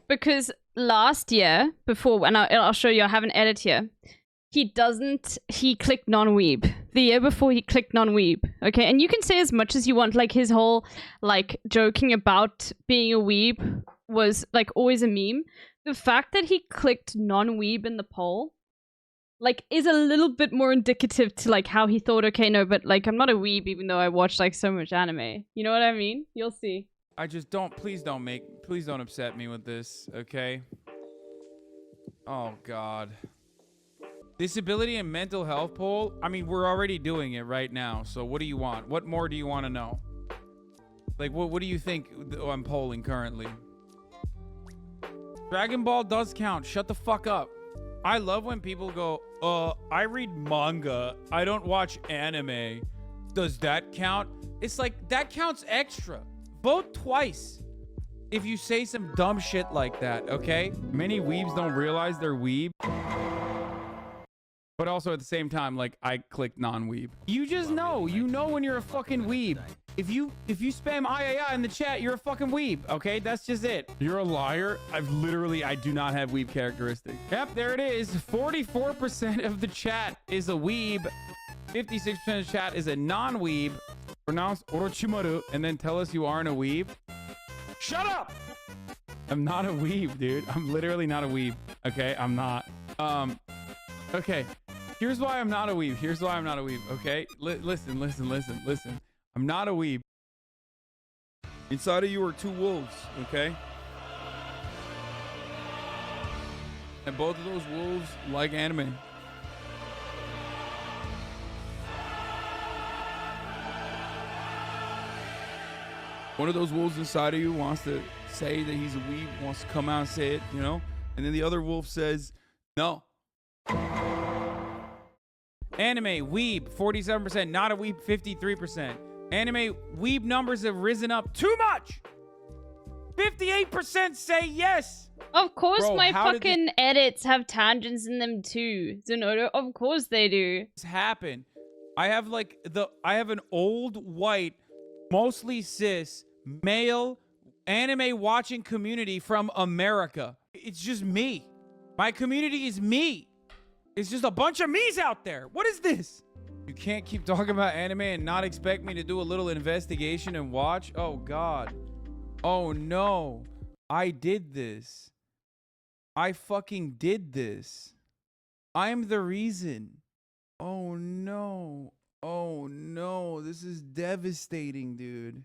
because last year, before, and I'll show you, I have an edit here. He clicked non-weeb. The year before he clicked non-weeb. Okay, and you can say as much as you want, like his whole, like, joking about being a weeb was, like, always a meme. The fact that he clicked non-weeb in the poll, like, is a little bit more indicative to, like, how he thought, okay, no, but, like, I'm not a weeb even though I watch, like, so much anime. You know what I mean? You'll see. I just please don't upset me with this, okay? Oh, God. Disability and mental health poll? I mean, we're already doing it right now. So what do you want? What more do you want to know? Like, what do you think I'm polling currently? Dragon Ball does count. Shut the fuck up. I love when people go, I read manga. I don't watch anime. Does that count? It's like, that counts extra. Vote twice if you say some dumb shit like that, okay? Many weebs don't realize they're weeb. But also at the same time, like, I click non-weeb. You just know. You know when you're a fucking weeb. If you spam I in the chat, you're a fucking weeb, okay? That's just it. You're a liar. I do not have weeb characteristics. Yep, there it is. 44% of the chat is a weeb. 56% of the chat is a non-weeb. Pronounce Orochimaru and then tell us you aren't a weeb. Shut up! I'm not a weeb, dude. I'm literally not a weeb. Okay, I'm not. Okay. Here's why I'm not a weeb. Here's why I'm not a weeb. Okay? Listen. I'm not a weeb. Inside of you are two wolves, okay? And both of those wolves like anime. One of those wolves inside of you wants to say that he's a weeb, wants to come out and say it, you know? And then the other wolf says, no. Anime, weeb, 47%. Not a weeb, 53%. Anime, weeb numbers have risen up too much. 58% say yes. Of course, Bro, my fucking edits have tangents in them too, Zenodo. Of course they do. This happened. I have an old white, mostly cis, male anime watching community from America. It's just me. My community is me. It's just a bunch of me's out there. What is this? You can't keep talking about anime and not expect me to do a little investigation and watch? Oh, God. Oh, no. I did this. I fucking did this. I'm the reason. Oh, no. Oh, no. This is devastating, dude.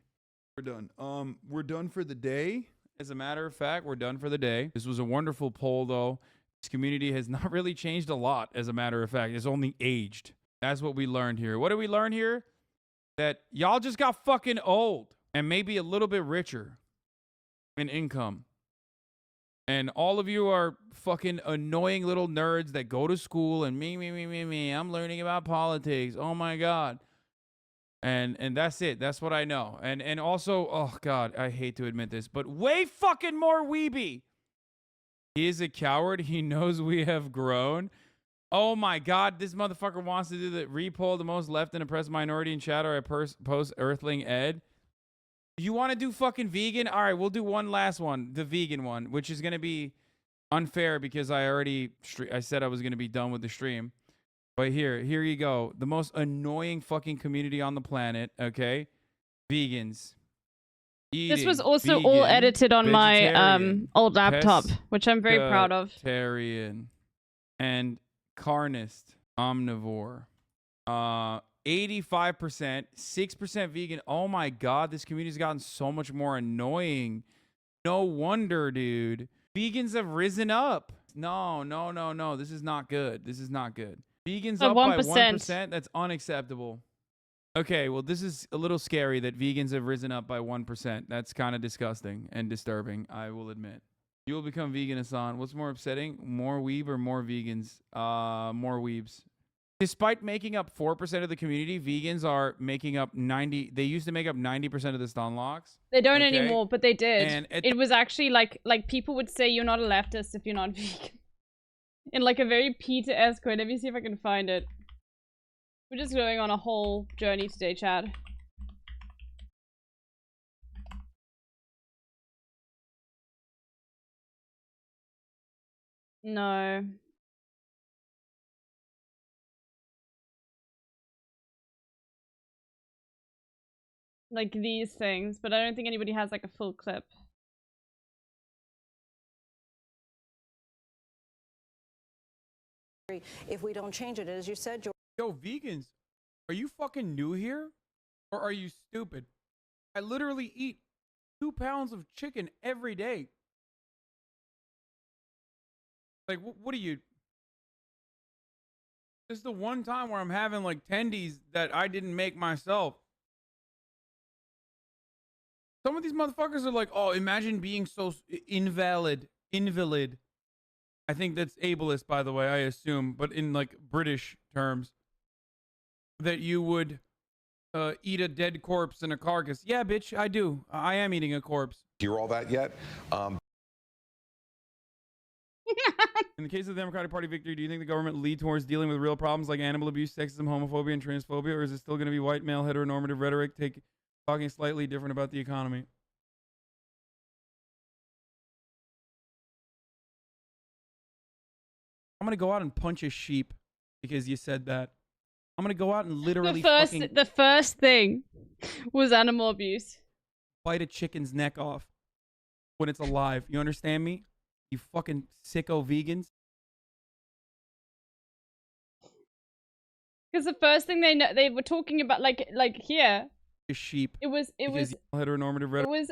We're done. We're done for the day. As a matter of fact, we're done for the day. This was a wonderful poll, though. This community has not really changed a lot, as a matter of fact. It's only aged. That's what we learned here. What did we learn here? That y'all just got fucking old and maybe a little bit richer in income. And all of you are fucking annoying little nerds that go to school and me. I'm learning about politics. Oh, my God. And that's it. That's what I know. And also, oh, God, I hate to admit this, but way fucking more weeby. He is a coward. He knows we have grown. Oh my God, this motherfucker wants to do the repoll the most left and oppressed minority in chat, or I post Earthling Ed. You want to do fucking vegan? All right, we'll do one last one, the vegan one, which is going to be unfair because I said I was going to be done with the stream. But here you go. The most annoying fucking community on the planet, okay? Vegans. Eating, this was also vegan, all edited on my old laptop, which I'm very proud of. Vegetarian. And carnist, omnivore. 85%, 6% vegan. Oh my god, this community's gotten so much more annoying. No wonder, dude. Vegans have risen up. No, no, no, no. This is not good. This is not good. Vegans By up by 1%. 1%. That's unacceptable. Okay, well, this is a little scary that vegans have risen up by 1%. That's kind of disgusting and disturbing, I will admit. You will become vegan, Hassan. What's more upsetting? More weeb or more vegans? More weebs. Despite making up 4% of the community, vegans are making up 90. They used to make up 90% of the stun locks. They don't Okay. anymore, but they did. And it was actually like people would say you're not a leftist if you're not vegan. In like a very Peter S quote. Let me see if I can find it. We're just going on a whole journey today, Chad. No. Like these things, but I don't think anybody has like a full clip. If we don't change it, as you said, George. Yo, vegans, are you fucking new here? Or are you stupid? I literally eat 2 pounds of chicken every day. Like, what are you? This is the one time where I'm having like tendies that I didn't make myself. Some of these motherfuckers are like, oh, imagine being so invalid. I think that's ableist, by the way, I assume, but in like British terms, that you would eat a dead corpse and a carcass. Yeah, bitch, I do. I am eating a corpse. Hear all that yet? In the case of the Democratic Party victory, do you think the government lead towards dealing with real problems like animal abuse, sexism, homophobia, and transphobia, or is it still going to be white male heteronormative rhetoric talking slightly different about the economy? I'm going to go out and punch a sheep because you said that. I'm going to go out and literally The first thing was animal abuse. Bite a chicken's neck off when it's alive. You understand me? You fucking sicko vegans. Because the first thing they were talking about, like here, A sheep. it was Heteronormative rhetoric. it was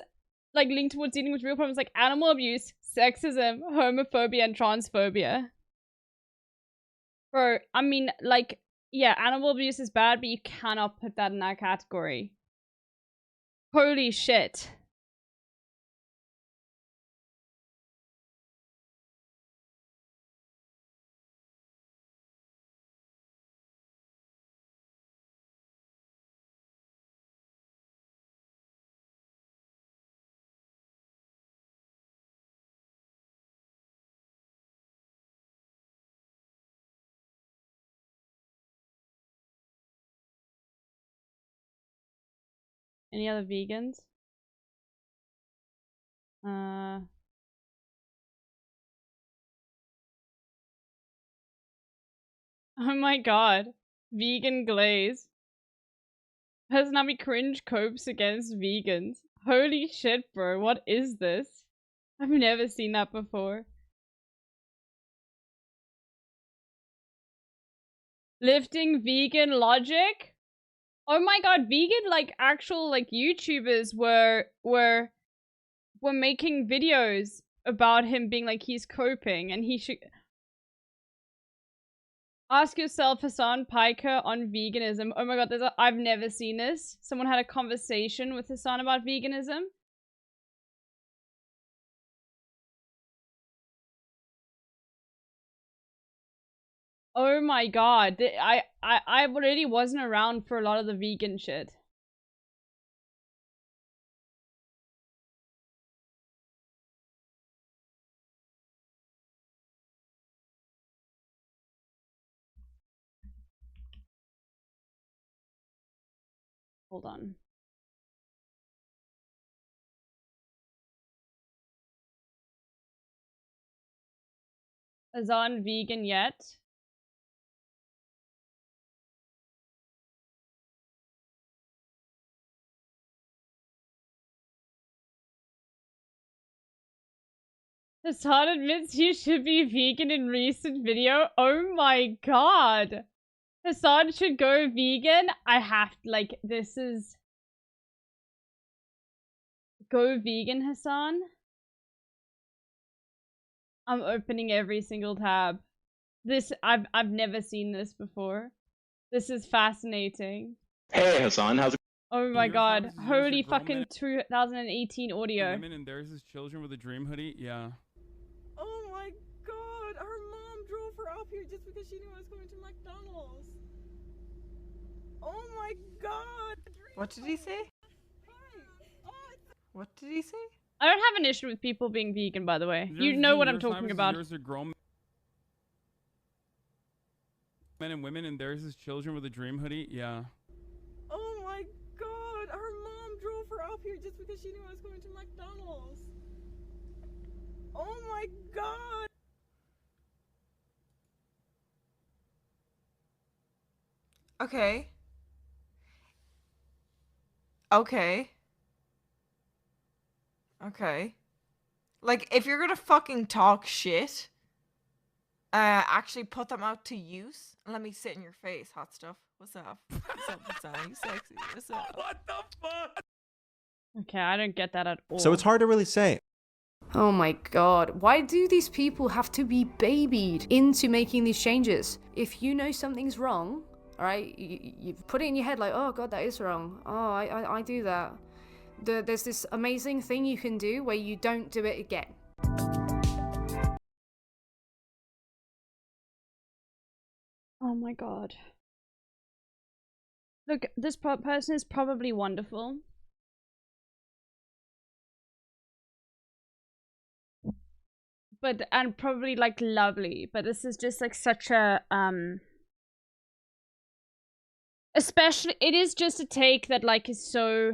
like linked towards dealing with real problems like animal abuse, sexism, homophobia, and transphobia. Bro, I mean, like, yeah, animal abuse is bad, but you cannot put that in that category. Holy shit. Any other vegans? Oh my god. Vegan glaze. hasanAbi cringe copes against vegans. Holy shit, bro. What is this? I've never seen that before. Lifting vegan logic? Oh my god, vegan like actual like YouTubers were making videos about him being like he's coping and he should ask yourself Hassan Piker on veganism. Oh my god, I've never seen this. Someone had a conversation with Hassan about veganism. Oh my god, I already wasn't around for a lot of the vegan shit. Hold on. Hassan vegan yet? Hassan admits you should be vegan in recent video. Oh my god. Hassan should go vegan. I have to, like, this is... Go vegan, Hassan? I'm opening every single tab. This, I've never seen this before. This is fascinating. Hey Hassan, how's it Oh my Yours god. happens to use Holy your girl fucking man- 2018 audio. Women and theirs is children with a dream hoodie. Yeah. Oh my god, her mom drove her up here just because she knew I was going to McDonald's. Oh my god. What did he say? What did he say? I don't have an issue with people being vegan, by the way. You Yours- know what I'm yours talking happens to about. Yours are grown men and women and theirs is children with a dream hoodie. Yeah. Oh my god, her mom drove her up here just because she knew I was going to McDonald's. Oh my god. Okay. Okay. Okay. Like, if you're gonna fucking talk shit, actually put them out to use. And let me sit in your face, hot stuff. What's up? What's up, what's up? You sexy. What's up? What the fuck? Okay, I don't get that at all. So it's hard to really say. Oh my god, why do these people have to be babied into making these changes? If you know something's wrong, alright, you put it in your head like, oh god, that is wrong. Oh, I do that. There's this amazing thing you can do where you don't do it again. Oh my god. Look, this person is probably wonderful. But, and probably like lovely, but this is just like such a, especially, it is just a take that like is so,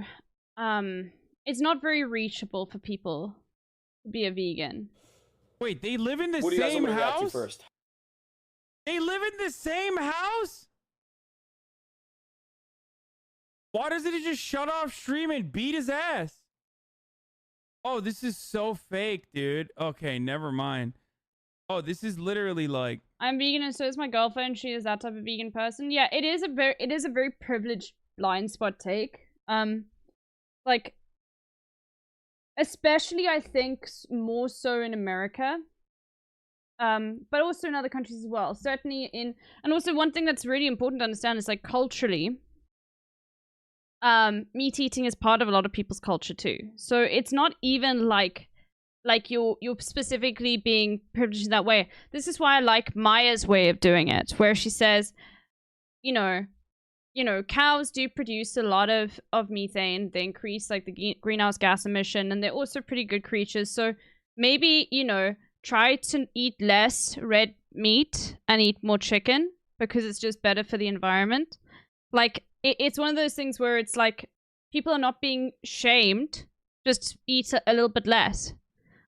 it's not very reachable for people to be a vegan. Wait, they live in the What do you guys same want me to react to house? first? They live in the same house? Why doesn't he just shut off stream and beat his ass? Oh, this is so fake, dude. Okay, never mind. Oh, this is literally like... I'm vegan and so is my girlfriend. She is that type of vegan person. Yeah, it is a very privileged blind spot take. Like, especially I think more so in America. But also in other countries as well. Certainly in, and also one thing that's really important to understand is like culturally, meat eating is part of a lot of people's culture too. So it's not even like you're specifically being privileged in that way. This is why I like Maya's way of doing it, where she says, you know, cows do produce a lot of methane. They increase like the greenhouse gas emission, and they're also pretty good creatures. So maybe, you know, try to eat less red meat and eat more chicken because it's just better for the environment. Like, it's one of those things where it's like people are not being shamed. Just eat a little bit less.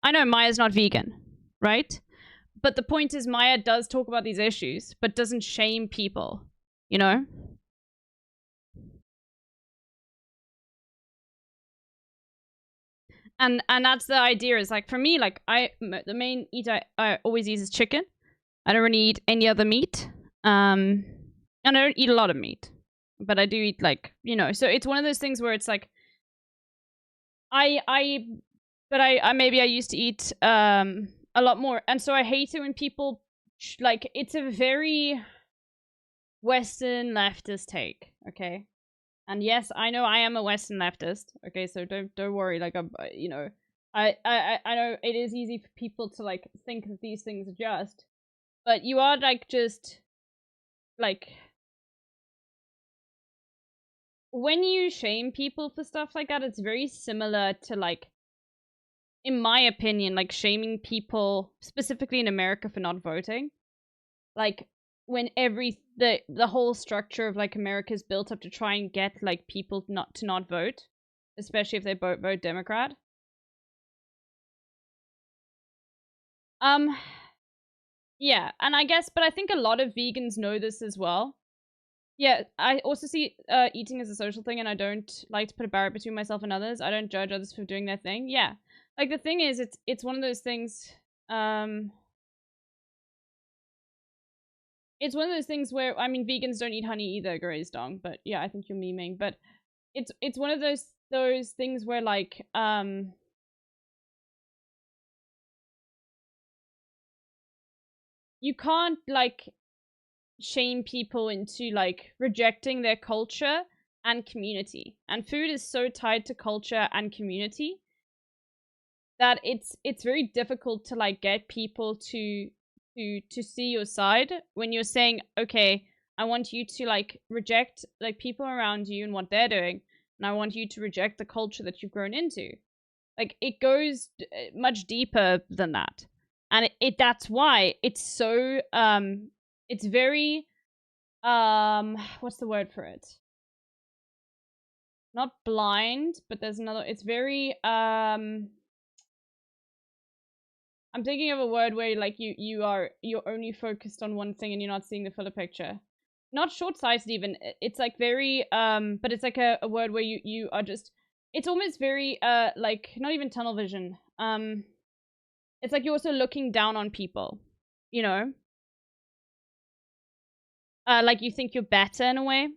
I know Maya's not vegan, right? But the point is Maya does talk about these issues, but doesn't shame people, you know? And that's the idea, is like, for me, like, the main eat I always eat is chicken. I don't really eat any other meat. And I don't eat a lot of meat. But I do eat, like, you know, so it's one of those things where it's like, maybe I used to eat a lot more. And so I hate it when people, like, it's a very Western leftist take, okay? And yes, I know I am a Western leftist, okay? So don't worry, like, you know, I know it is easy for people to, like, think that these things are just, but you are, like, just, like, when you shame people for stuff like that, it's very similar to, like, in my opinion, like, shaming people, specifically in America, for not voting. Like, when the whole structure of, like, America is built up to try and get, like, people not vote, especially if they vote Democrat. Yeah, and I guess, but I think a lot of vegans know this as well. Yeah, I also see eating as a social thing, and I don't like to put a barrier between myself and others. I don't judge others for doing their thing. Yeah, like, the thing is, it's one of those things It's one of those things where, I mean, vegans don't eat honey either, Grace Dong, but yeah, I think you're memeing. But it's one of those things where, like, you can't, like, shame people into, like, rejecting their culture and community. And food is so tied to culture and community that it's very difficult to, like, get people to see your side when you're saying, okay, I want you to, like, reject, like, people around you and what they're doing, and I want you to reject the culture that you've grown into. Like, it goes much deeper than that. And that's why it's so it's very what's the word for it? Not blind, but there's another, it's very I'm thinking of a word where, like, you're only focused on one thing and you're not seeing the fuller picture. Not short-sighted even. It's like very but it's like a word where you are just, it's almost very like, not even tunnel vision. It's like you're also looking down on people, you know? Like you think you're better in a way.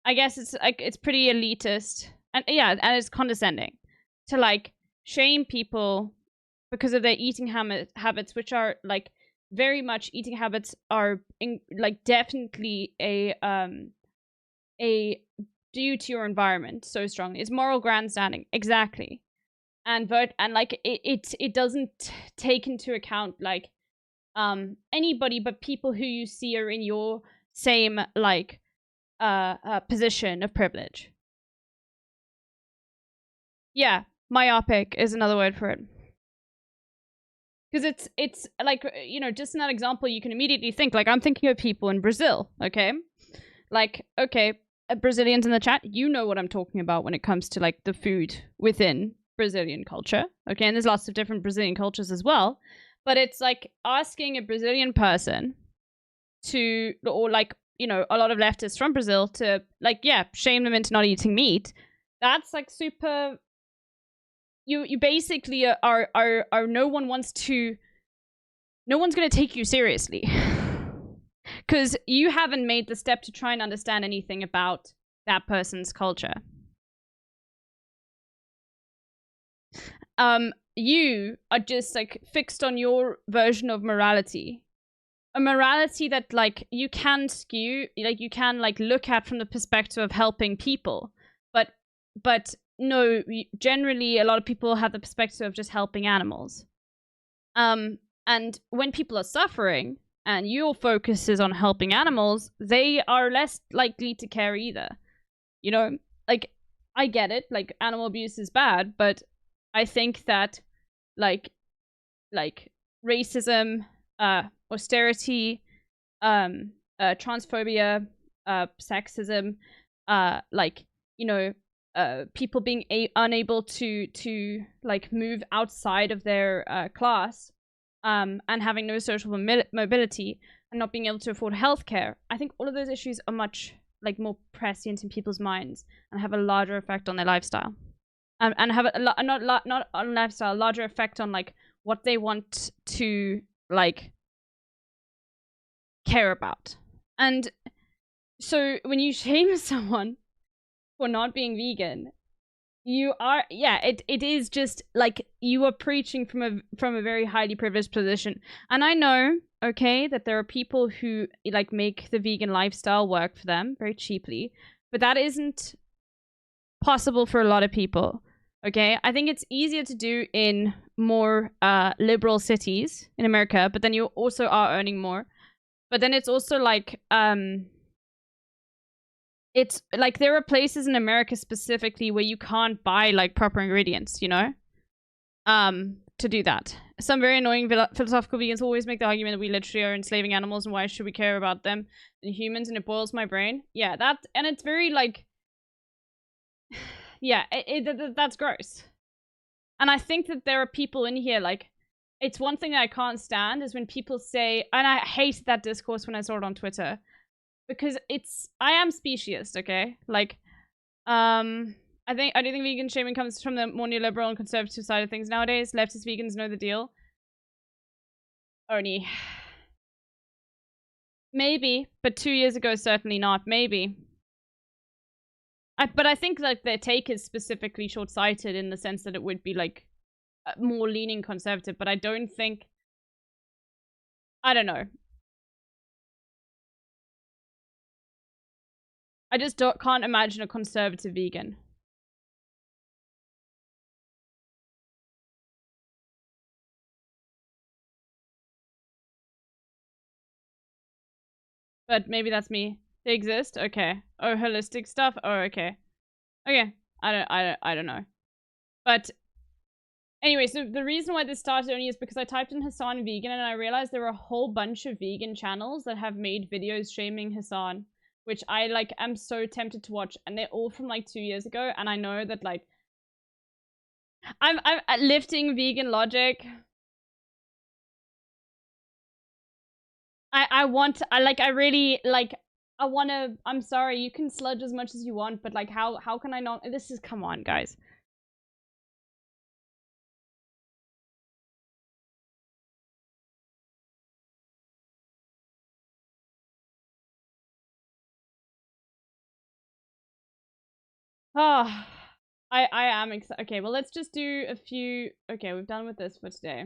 I guess it's like, it's pretty elitist. And yeah, and it's condescending to, like, shame people because of their eating habits, which are, like, very much, eating habits are like definitely a due to your environment so strongly. It's moral grandstanding, exactly. And like it doesn't take into account, like, anybody but people who you see are in your same, like, position of privilege. Yeah, myopic is another word for it. Because it's like, you know, just in that example, you can immediately think, like, I'm thinking of people in Brazil, okay? Like, okay, Brazilians in the chat, you know what I'm talking about when it comes to, like, the food within Brazilian culture, okay? And there's lots of different Brazilian cultures as well. But it's like asking a Brazilian person to, or, like, you know, a lot of leftists from Brazil to, like, yeah, shame them into not eating meat. That's, like, super... You basically are no one wants to, no one's going to take you seriously because you haven't made the step to try and understand anything about that person's culture. You are just, like, fixed on your version of morality, a morality that, like, you can skew, like, you can, like, look at from the perspective of helping people, but no, generally a lot of people have the perspective of just helping animals. And when people are suffering and your focus is on helping animals, they are less likely to care either. You know, like, I get it, like, animal abuse is bad, but I think that, like racism, austerity, transphobia, sexism, like, you know, people being unable to like move outside of their class, and having no social mobility and not being able to afford healthcare. I think all of those issues are much, like, more prescient in people's minds and have a larger effect on their lifestyle, and have not on lifestyle, a larger effect on, like, what they want to, like, care about. And so when you shame someone for not being vegan, you are, yeah, it is just like you are preaching from a very highly privileged position. And I know, okay, that there are people who, like, make the vegan lifestyle work for them very cheaply, but that isn't possible for a lot of people. Okay, I think it's easier to do in more liberal cities in America, but then you also are earning more. But then it's also like it's like there are places in America specifically where you can't buy, like, proper ingredients, you know, to do that. Some very annoying philosophical vegans always make the argument that we literally are enslaving animals and why should we care about them and humans, and it boils my brain. Yeah, that, and it's very, like, yeah, that's gross. And I think that there are people in here, like, it's one thing that I can't stand is when people say, and I hate that discourse when I saw it on Twitter, because I am speciesist, okay? Like, I do think vegan shaming comes from the more neoliberal and conservative side of things nowadays. Leftist vegans know the deal. Only. Maybe, but 2 years ago, certainly not. Maybe. But I think like their take is specifically short-sighted in the sense that it would be like more leaning conservative, but I don't think. I don't know. I just can't imagine a conservative vegan. But maybe that's me. They exist? Okay. Oh, holistic stuff? Oh, okay. Okay. I don't know. But anyway, so the reason why this started only is because I typed in Hasan vegan and I realized there were a whole bunch of vegan channels that have made videos shaming Hasan, which I like am so tempted to watch, and they're all from like 2 years ago, and I know that like I'm lifting vegan logic. I really like I want to. I'm sorry, you can sludge as much as you want, but like how can I not? This is, come on, guys. Oh, I am excited. Okay, well, let's just do a few. Okay, we've done with this for today.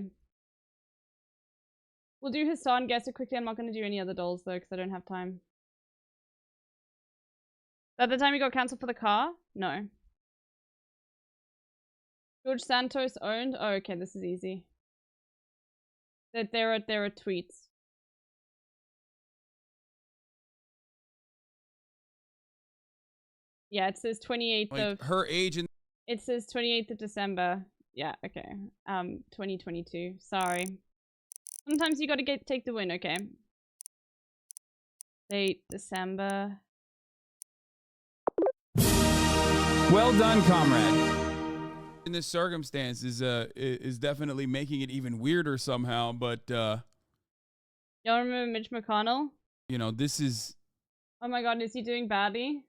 We'll do Hasan Guesser quickly. I'm not going to do any other dolls though, because I don't have time. At the time you got cancelled for the car? No. George Santos owned? Oh, okay, this is easy. That there are tweets. Yeah, it says 28th Like of her age and it says 28th of December. Yeah, okay. 2022. Sorry. Sometimes you gotta take the win, okay. Date December. well done, comrade. In this circumstance is definitely making it even weirder somehow, but Y'all remember Mitch McConnell? you know, this is Oh my god, is he doing badly?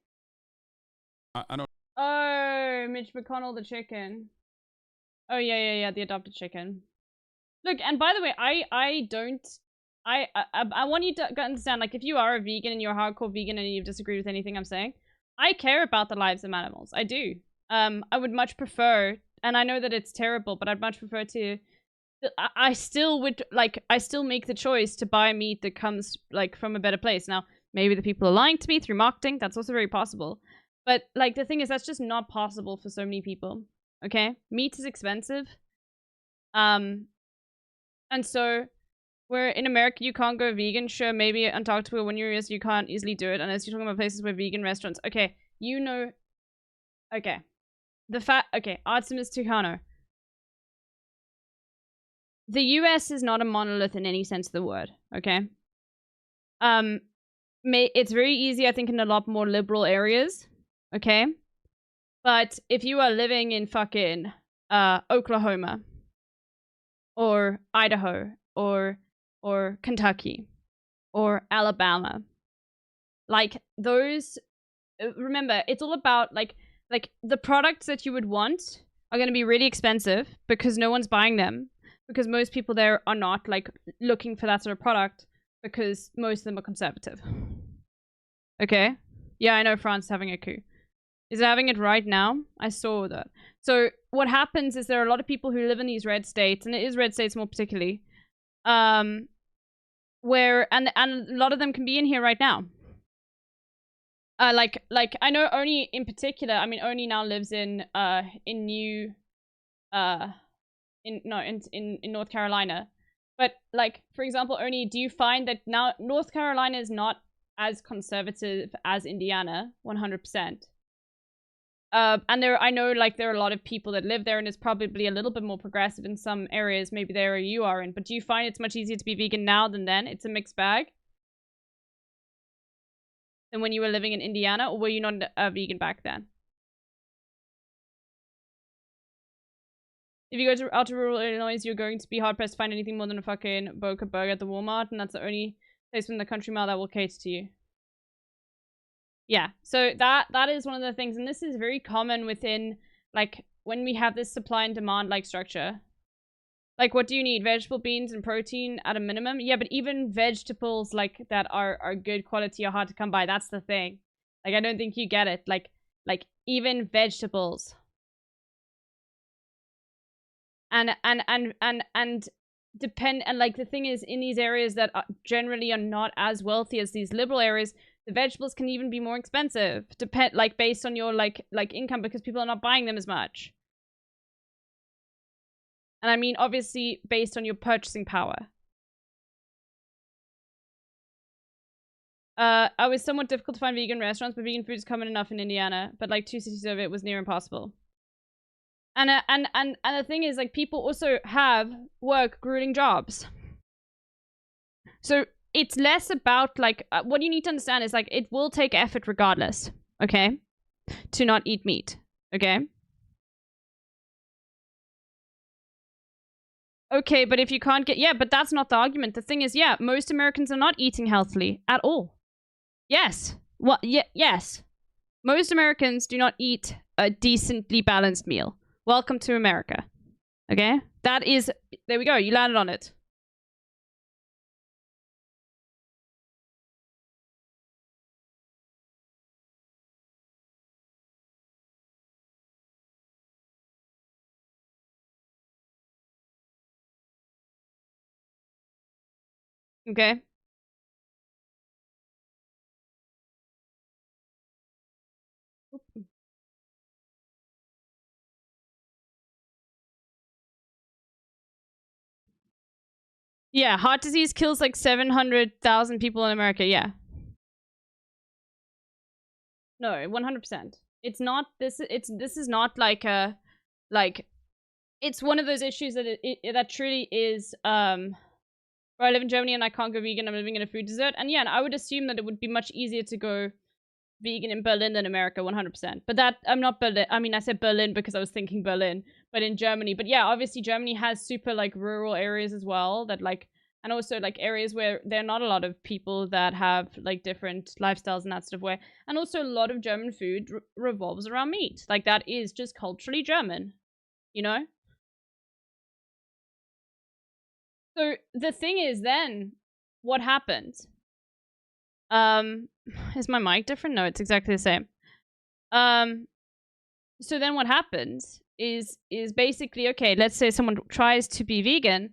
I don't Oh, Mitch McConnell the chicken. Oh yeah, the adopted chicken. Look, and by the way, I want you to understand, like, if you are a vegan and you're a hardcore vegan and you've disagreed with anything I'm saying, I care about the lives of animals. I do. I would much prefer, and I know that it's terrible, but I'd much prefer to. I still would, like, I still make the choice to buy meat that comes, like, from a better place. Now, maybe the people are lying to me through marketing. That's also very possible. But, like, the thing is, that's just not possible for so many people. Okay? Meat is expensive. And so, where in America you can't go vegan, sure, maybe Antarctica, when you're you can't easily do it, unless you're talking about places where vegan restaurants. Okay, you know. Okay. Okay, Artemis Tucano. The US is not a monolith in any sense of the word, okay? It's very easy, I think, in a lot more liberal areas, okay? But if you are living in fucking Oklahoma or Idaho or Kentucky or Alabama, like those, remember, it's all about like the products that you would want are going to be really expensive because no one's buying them, because most people there are not like looking for that sort of product, because most of them are conservative. Okay? Yeah, I know France is having a coup. Is it having it right now? I saw that. So what happens is there are a lot of people who live in these red states, and it is red states more particularly, where and a lot of them can be in here right now. Like I know Oni in particular. I mean, Oni now lives in North Carolina. But like, for example, Oni, do you find that now North Carolina is not as conservative as Indiana, 100%? And I know like there are a lot of people that live there, and it's probably a little bit more progressive in some areas, maybe the area you are in. But do you find it's much easier to be vegan now than then? It's a mixed bag. Than when you were living in Indiana, or were you not a vegan back then? If you go to outer rural Illinois, you're going to be hard-pressed to find anything more than a fucking Boca Burger at the Walmart, and that's the only place in the country mile that will cater to you. Yeah, so that is one of the things, and this is very common within, like, when we have this supply and demand, like, structure. Like, what do you need? Vegetable, beans, and protein at a minimum? Yeah, but even vegetables, like, that are good quality are hard to come by. That's the thing. Like, I don't think you get it. Like even vegetables. And like, the thing is, in these areas that generally are not as wealthy as these liberal areas, the vegetables can even be more expensive. Like, based on your, like income, because people are not buying them as much. And I mean, obviously, based on your purchasing power. It was somewhat difficult to find vegan restaurants, but vegan food is common enough in Indiana. But like 2 cities over, it was near impossible. And the thing is, like, people also work grueling jobs. So it's less about, like, what you need to understand is, like, it will take effort regardless, okay? To not eat meat, okay? Okay, but if you can't get... Yeah, but that's not the argument. The thing is, yeah, most Americans are not eating healthily at all. Yes. Well, yes. Most Americans do not eat a decently balanced meal. Welcome to America. Okay? That is... There we go. You landed on it. Okay? Yeah, heart disease kills like 700,000 people in America. Yeah. No, 100%. It's not this. This is not like a It's one of those issues that that truly is. Where I live in Germany and I can't go vegan. I'm living in a food desert, and yeah, and I would assume that it would be much easier to go vegan in Berlin than America, 100%. But that I'm not Berlin. I mean, I said Berlin because I was thinking Berlin, but in Germany. But yeah, obviously Germany has super like rural areas as well that like. And also, like, areas where there are not a lot of people that have, like, different lifestyles and that sort of way. And also, a lot of German food revolves around meat. Like, that is just culturally German. You know? So, the thing is, then, what happened? Is my mic different? No, it's exactly the same. So then what happens is basically, okay, let's say someone tries to be vegan.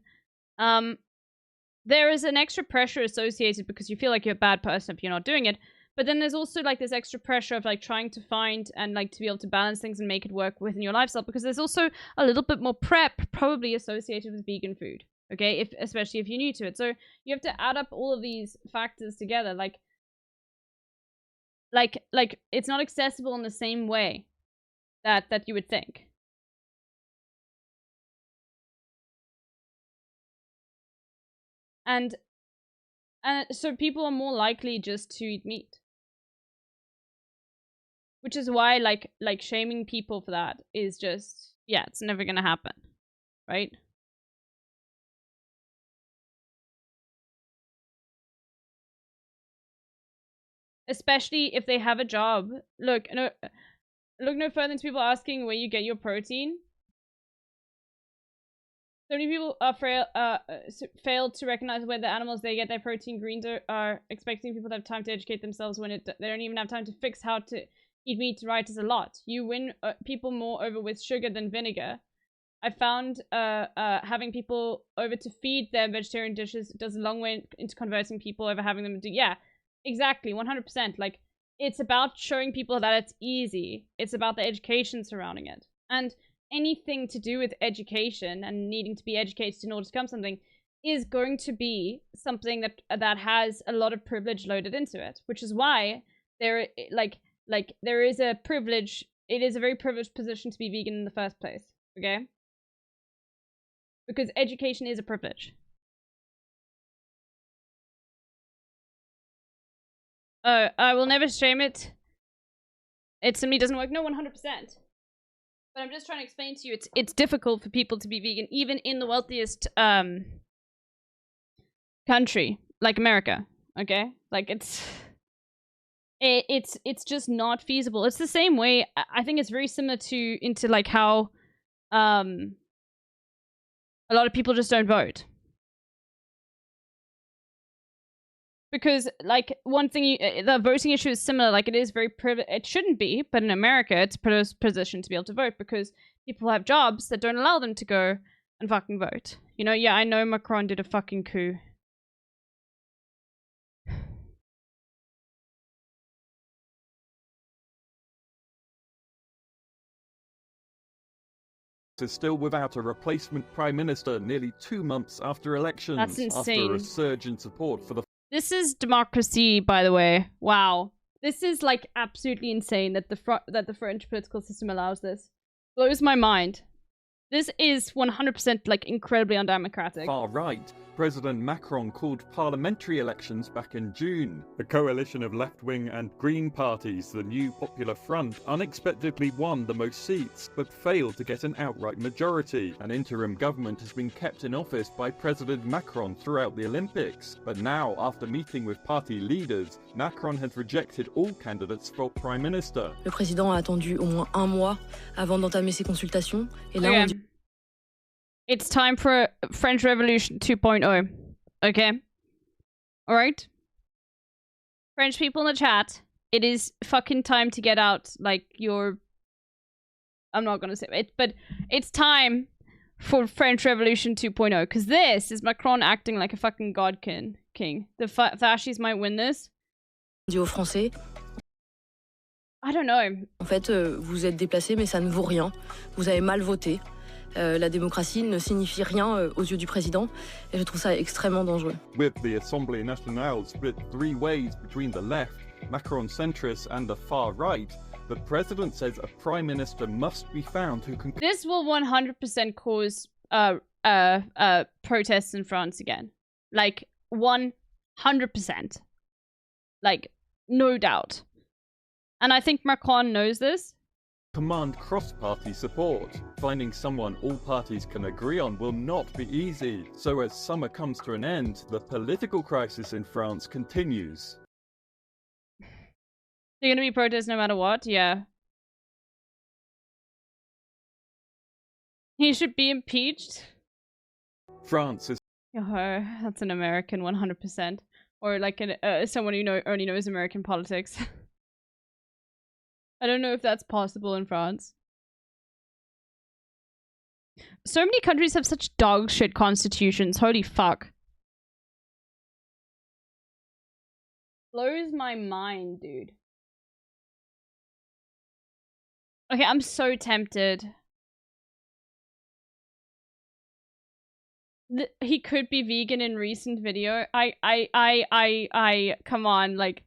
There is an extra pressure associated because you feel like you're a bad person if you're not doing it. But then there's also like this extra pressure of like trying to find and like to be able to balance things and make it work within your lifestyle, because there's also a little bit more prep probably associated with vegan food. Okay, especially if you're new to it. So you have to add up all of these factors together. Like it's not accessible in the same way that you would think. And so people are more likely just to eat meat. Which is why like shaming people for that is just, yeah, it's never gonna happen. Right? Especially if they have a job. Look no further than people asking where you get your protein. So many people fail to recognize where the animals they get their protein. Greens are expecting people to have time to educate themselves when they don't even have time to fix how to eat meat right is a lot. You win people more over with sugar than vinegar. I found having people over to feed their vegetarian dishes does a long way into converting people over having them do. Yeah, exactly, 100%. Like, it's about showing people that it's easy. It's about the education surrounding it. And anything to do with education and needing to be educated in order to become something is going to be something that has a lot of privilege loaded into it, which is why there there is a privilege. It is a very privileged position to be vegan in the first place. Okay, because education is a privilege. I will never shame it. It simply doesn't work. No, 100%. But I'm just trying to explain to you, it's difficult for people to be vegan, even in the wealthiest country like America. Okay, like it's just not feasible. It's the same way. I think it's very similar to like how A lot of people just don't vote. Because, like, one thing, the voting issue is similar. Like, it is very it shouldn't be, but in America, it's a privileged position to be able to vote because people have jobs that don't allow them to go and fucking vote. You know, yeah, I know Macron did a fucking coup. Is still without a replacement prime minister nearly 2 months after elections. That's insane. After a surge in support for the This is democracy, by the way. Wow. This is, like, absolutely insane that the French political system allows this. Blows my mind. This is 100%, like, incredibly undemocratic. far right. President Macron called parliamentary elections back in June. A coalition of left-wing and Green parties, the New Popular Front, unexpectedly won the most seats, but failed to get an outright majority. An interim government has been kept in office by President Macron throughout the Olympics. But now, after meeting with party leaders, Macron has rejected all candidates for Prime Minister. Le président a attendu au moins 1 mois avant d'entamer ses consultations. Et là, Okay. It's time for French Revolution 2.0. Okay? Alright? French people in the chat, it is fucking time to get out, like, your... I'm not gonna say it, but it's time for French Revolution 2.0, because this is Macron acting like a fucking god king. The fascists might win this. dit aux Français, I don't know. en fait, vous êtes déplacés, mais ça ne vaut rien. Vous avez mal voté. La démocratie ne signifie rien aux yeux du président. Et je trouve ça extrêmement dangereux. With the Assemblée Nationale split 3 ways between the left, Macron centrists and the far right, the president says a prime minister must be found who can... This will 100% cause protests in France again. Like, 100%. Like, no doubt. And I think Macron knows this. command cross-party support. Finding someone all parties can agree on will not be easy. So as summer comes to an end, the political crisis in France continues. They're gonna be protests no matter what? Yeah. He should be impeached? France is Oh, that's an American 100%. Or like someone who only knows American politics. I don't know if that's possible in France. So many countries have such dog shit constitutions. Holy fuck. Blows my mind, dude. Okay, I'm so tempted. He could be vegan in recent video. Come on, like,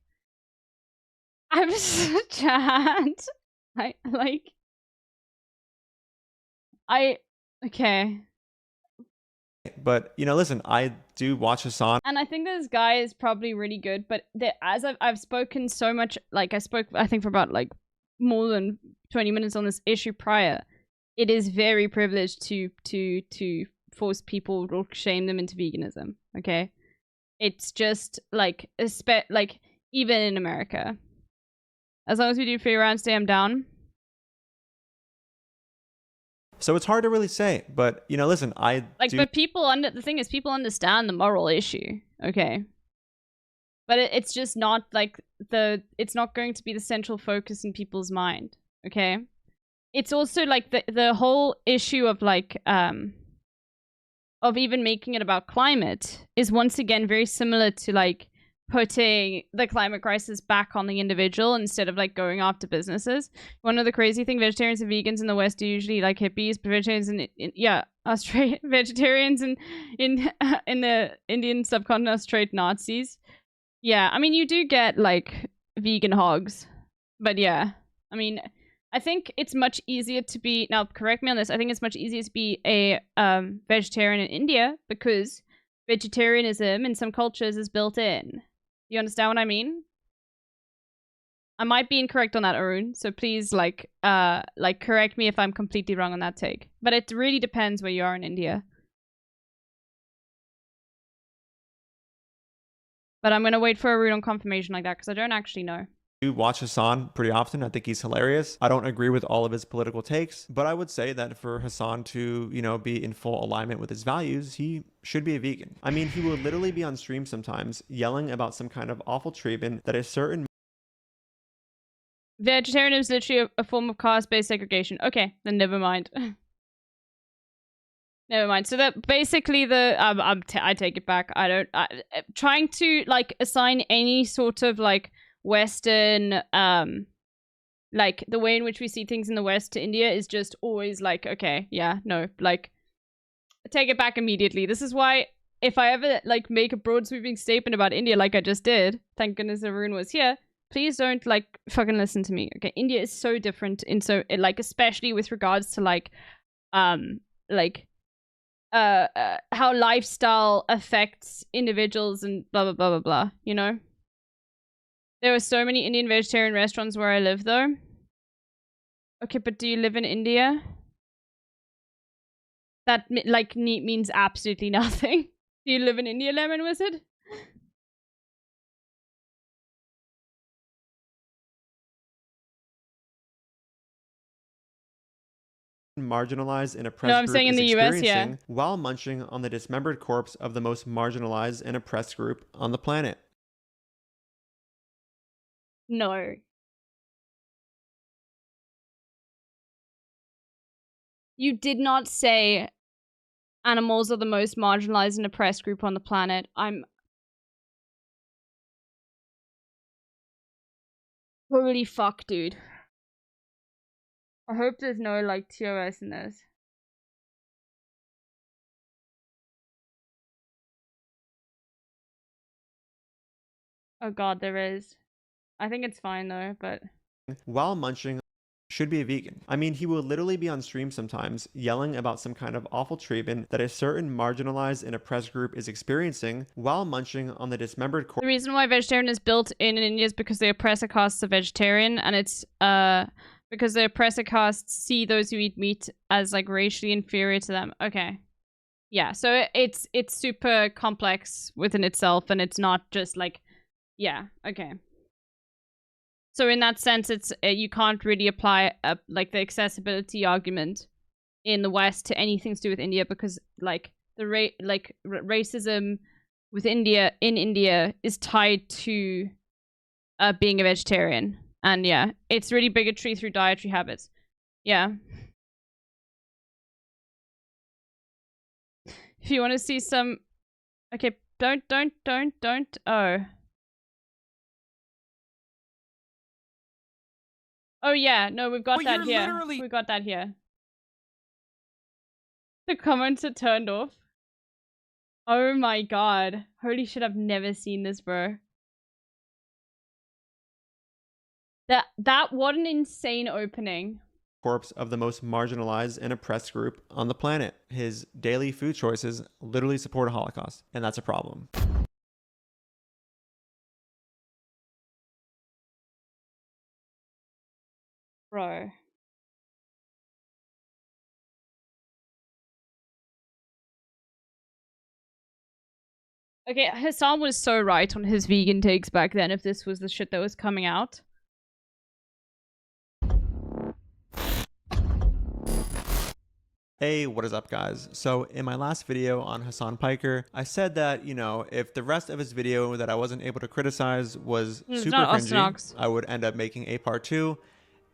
I'm chat. Okay. But, you know, listen, I do watch Hasan. And I think this guy is probably really good, but as I've spoken so much, like, I spoke, I think, for about, like, more than 20 minutes on this issue prior. It is very privileged to force people or shame them into veganism, okay? It's just, like, even in America. As long as we do 3 rounds, stay down. So it's hard to really say, but, you know, listen, but the thing is, people understand the moral issue, okay? But it's just not, like, it's not going to be the central focus in people's mind, okay? It's also, like, the whole issue of, like, of even making it about climate is once again very similar to, like, putting the climate crisis back on the individual instead of, like, going after businesses. One of the crazy things, vegetarians and vegans in the West are usually, like, hippies, but vegetarians vegetarians in the Indian subcontinent are straight Nazis. Yeah, I mean, you do get, like, vegan hogs, but yeah, I mean, I think it's much easier to be, now correct me on this, I think it's much easier to be a vegetarian in India because vegetarianism in some cultures is built in. You understand what I mean? I might be incorrect on that, Arun, so please, like, correct me if I'm completely wrong on that take. But it really depends where you are in India. But I'm gonna wait for Arun on confirmation like that because I don't actually know. do watch Hassan pretty often. I think he's hilarious. I don't agree with all of his political takes, but I would say that for Hassan to, you know, be in full alignment with his values, he should be a vegan. I mean, he will literally be on stream sometimes yelling about some kind of awful treatment that a certain Vegetarian is literally a form of caste-based segregation. Okay, then never mind. Never mind. So that basically I take it back. Trying to like assign any sort of like Western like the way in which we see things in the West to India is just always like, okay, yeah, no, like take it back immediately. This is why if I ever like make a broad sweeping statement about India like I just did, thank goodness everyone was here, please don't like fucking listen to me. Okay, India is so different in so like especially with regards to like how lifestyle affects individuals and blah blah blah blah blah, you know? There are so many Indian vegetarian restaurants where I live though. Okay, but do you live in India? That like means absolutely nothing. Do you live in India, Lemon Wizard? marginalized and oppressed No, I'm group saying in is the US, experiencing yeah. while munching on the dismembered corpse of the most marginalized and oppressed group on the planet. No. You did not say animals are the most marginalized and oppressed group on the planet. Holy fuck, dude. I hope there's no, like, TOS in this. Oh god, there is. I think it's fine though, but... While munching should be a vegan. I mean, he will literally be on stream sometimes yelling about some kind of awful treatment that a certain marginalized and oppressed group is experiencing while munching on the dismembered corpse. The reason why vegetarian is built in India is because the oppressor castes are vegetarian, and it's because the oppressor castes see those who eat meat as like racially inferior to them. Okay. Yeah, so it's super complex within itself, and it's not just like, yeah, okay. So in that sense, it's you can't really apply like the accessibility argument in the West to anything to do with India, because like the racism with India in India is tied to being a vegetarian, and yeah, it's really bigotry through dietary habits. Yeah. If you want to see some, okay, don't. Oh. Oh yeah, no, we've got that here. Literally... We got that here. The comments are turned off. Oh my god. Holy shit, I've never seen this, bro. What an insane opening. Corpse of the most marginalized and oppressed group on the planet. His daily food choices literally support a Holocaust, and that's a problem. Bro. Okay, Hassan was so right on his vegan takes back then if this was the shit that was coming out. Hey, what is up guys? So in my last video on Hassan Piker, I said that, you know, if the rest of his video that I wasn't able to criticize was super cringy, I would end up making a part 2.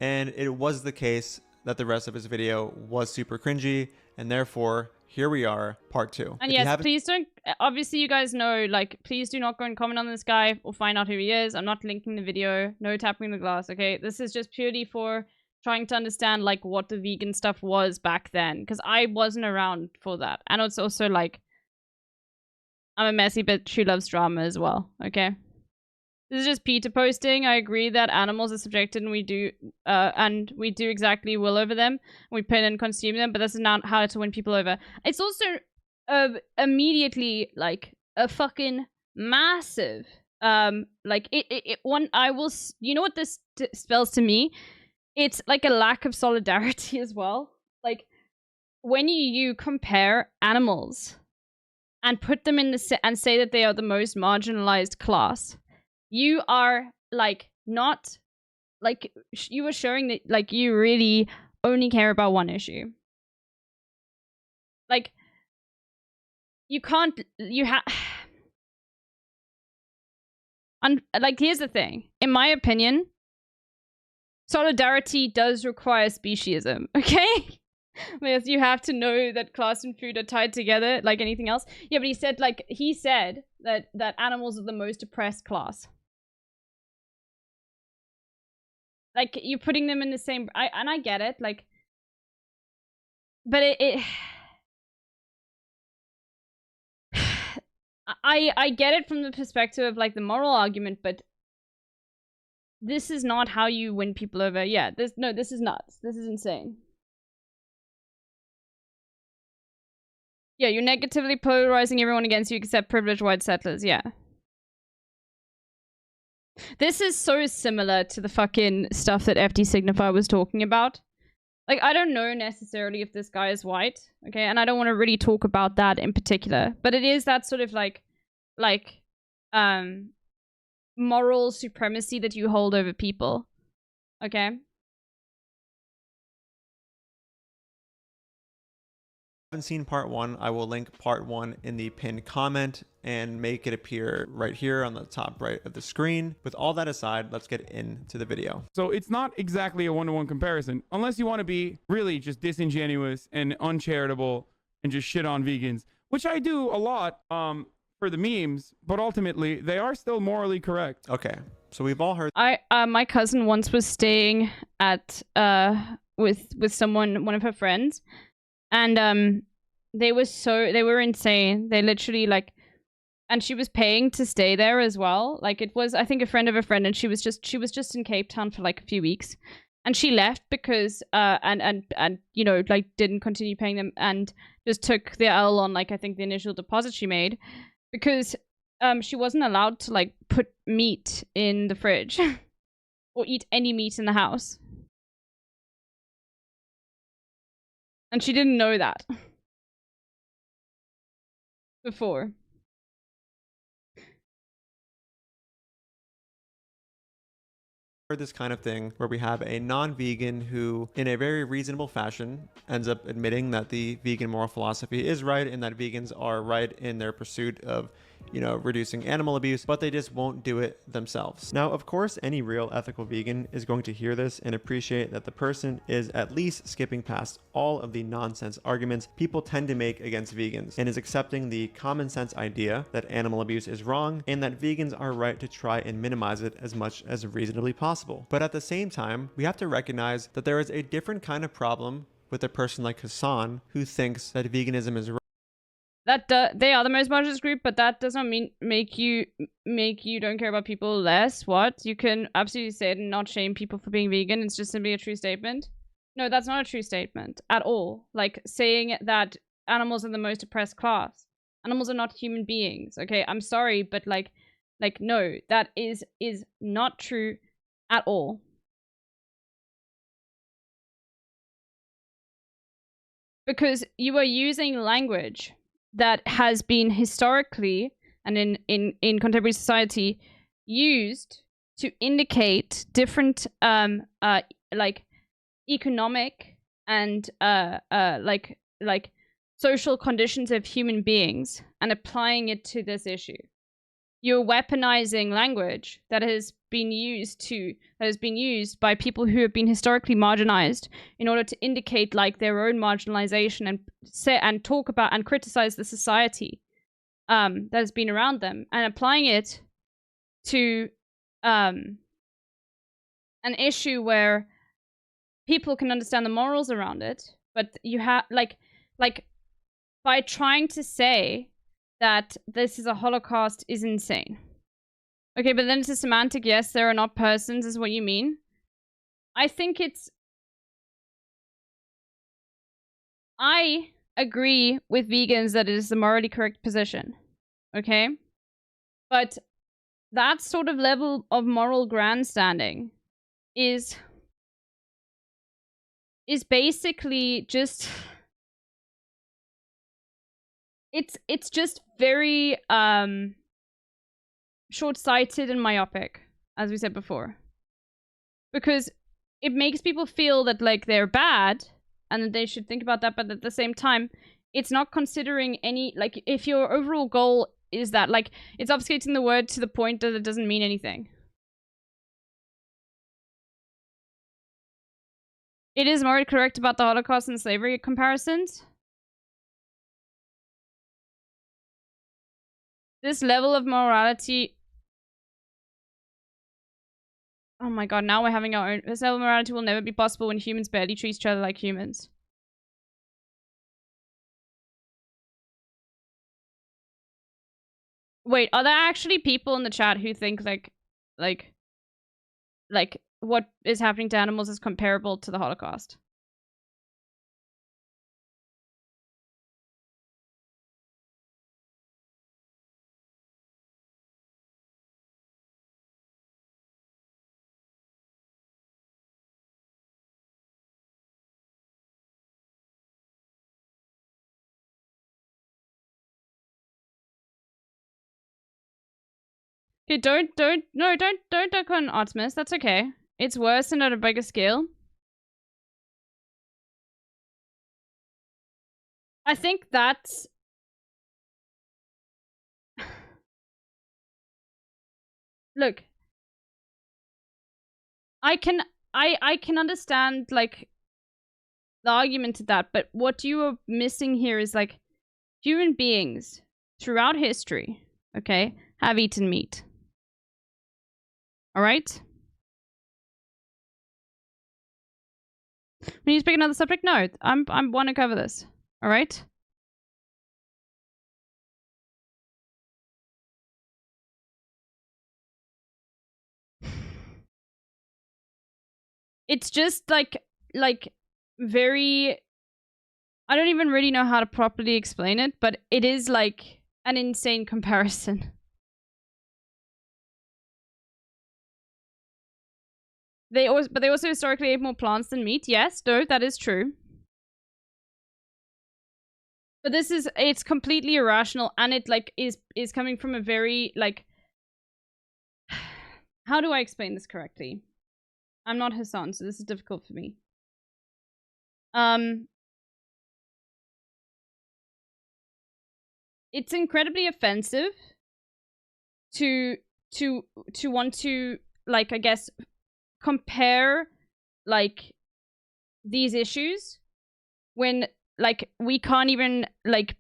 And it was the case that the rest of his video was super cringy, and therefore here we are, part 2. And yes, please don't, obviously you guys know, like, please do not go and comment on this guy or find out who he is. I'm not linking the video, no tapping the glass, okay? This is just purely for trying to understand like what the vegan stuff was back then, because I wasn't around for that. And it's also like, I'm a messy bitch who loves drama as well, okay? This is just Peter posting. I agree that animals are subjected and we do exactly will over them. We pin and consume them, but this is not how to win people over. It's also immediately like a fucking massive like you know what this spells to me? It's like a lack of solidarity as well. Like when you compare animals and put them in and say that they are the most marginalized class, you are like not like you were showing that like you really only care about one issue. Like you can't, you have like here's the thing, in my opinion, solidarity does require speciesism, okay? Because you have to know that class and food are tied together like anything else. Yeah, but he said that animals are the most oppressed class. Like you're putting them in the same, and I get it, like, but I get it from the perspective of like the moral argument, but this is not how you win people over. Yeah, this is nuts. This is insane. Yeah, you're negatively polarizing everyone against you except privileged white settlers. Yeah. This is so similar to the fucking stuff that FD Signify was talking about. Like, I don't know necessarily if this guy is white, okay? And I don't want to really talk about that in particular. But it is that sort of like moral supremacy that you hold over people, okay? Haven't seen part 1, I will link part 1 in the pinned comment and make it appear right here on the top right of the screen. With all that aside, let's get into the video. So it's not exactly a one-to-one comparison, unless you want to be really just disingenuous and uncharitable and just shit on vegans, which I do a lot for the memes, but ultimately they are still morally correct. Okay, so we've all heard. My cousin once was staying at with someone, one of her friends. And they were insane. They literally like, and she was paying to stay there as well. Like it was, I think, a friend of a friend, and she was just in Cape Town for like a few weeks, and she left because and you know, like didn't continue paying them and just took the L on like I think the initial deposit she made, because she wasn't allowed to like put meat in the fridge or eat any meat in the house. And she didn't know that before. This kind of thing where we have a non-vegan who, in a very reasonable fashion, ends up admitting that the vegan moral philosophy is right and that vegans are right in their pursuit of, you know, reducing animal abuse, but they just won't do it themselves. Now, of course, any real ethical vegan is going to hear this and appreciate that the person is at least skipping past all of the nonsense arguments people tend to make against vegans and is accepting the common sense idea that animal abuse is wrong and that vegans are right to try and minimize it as much as reasonably possible. But at the same time, we have to recognize that there is a different kind of problem with a person like Hasan who thinks that veganism is right. They are the most marginalized group, but that does not mean make you don't care about people less. What? You can absolutely say it and not shame people for being vegan. It's just simply a true statement. No, that's not a true statement at all. Like saying that animals are the most oppressed class. Animals are not human beings. Okay, I'm sorry, but like no, that is not true at all. Because you are using language that has been historically and in contemporary society used to indicate different like economic and like social conditions of human beings and applying it to this issue. You're weaponizing language that has been used by people who have been historically marginalized in order to indicate like their own marginalization and talk about and criticize the society that has been around them, and applying it to an issue where people can understand the morals around it, but you have like by trying to say that this is a Holocaust is insane. Okay, but then it's a semantic, yes, there are not persons, is what you mean. I think I agree with vegans that it is the morally correct position. Okay? But that sort of level of moral grandstanding is basically just... It's just very short-sighted and myopic, as we said before. because it makes people feel that like they're bad and that they should think about that, but at the same time, it's not considering any, like, if your overall goal is that, like, it's obfuscating the word to the point that it doesn't mean anything. It is more correct about the Holocaust and slavery comparisons. This level of morality... Oh my god, now we're having our own... This level of morality will never be possible when humans barely treat each other like humans. Wait, are there actually people in the chat who think like what is happening to animals is comparable to the Holocaust? Okay, don't duck on Optimus. That's okay. It's worse and at a bigger scale. I think that's... Look. I can understand, like, the argument to that, but what you are missing here is, like, human beings throughout history, okay, have eaten meat. Alright? We need to pick another subject? No, I want to cover this. Alright? It's just like very... I don't even really know how to properly explain it, but it is like an insane comparison. But they also historically ate more plants than meat. Yes, no, that is true. But it's completely irrational, and it like is coming from a very like... How do I explain this correctly? I'm not Hassan, so this is difficult for me. It's incredibly offensive to want to, like, I guess, compare, like, these issues when, like, we can't even, like,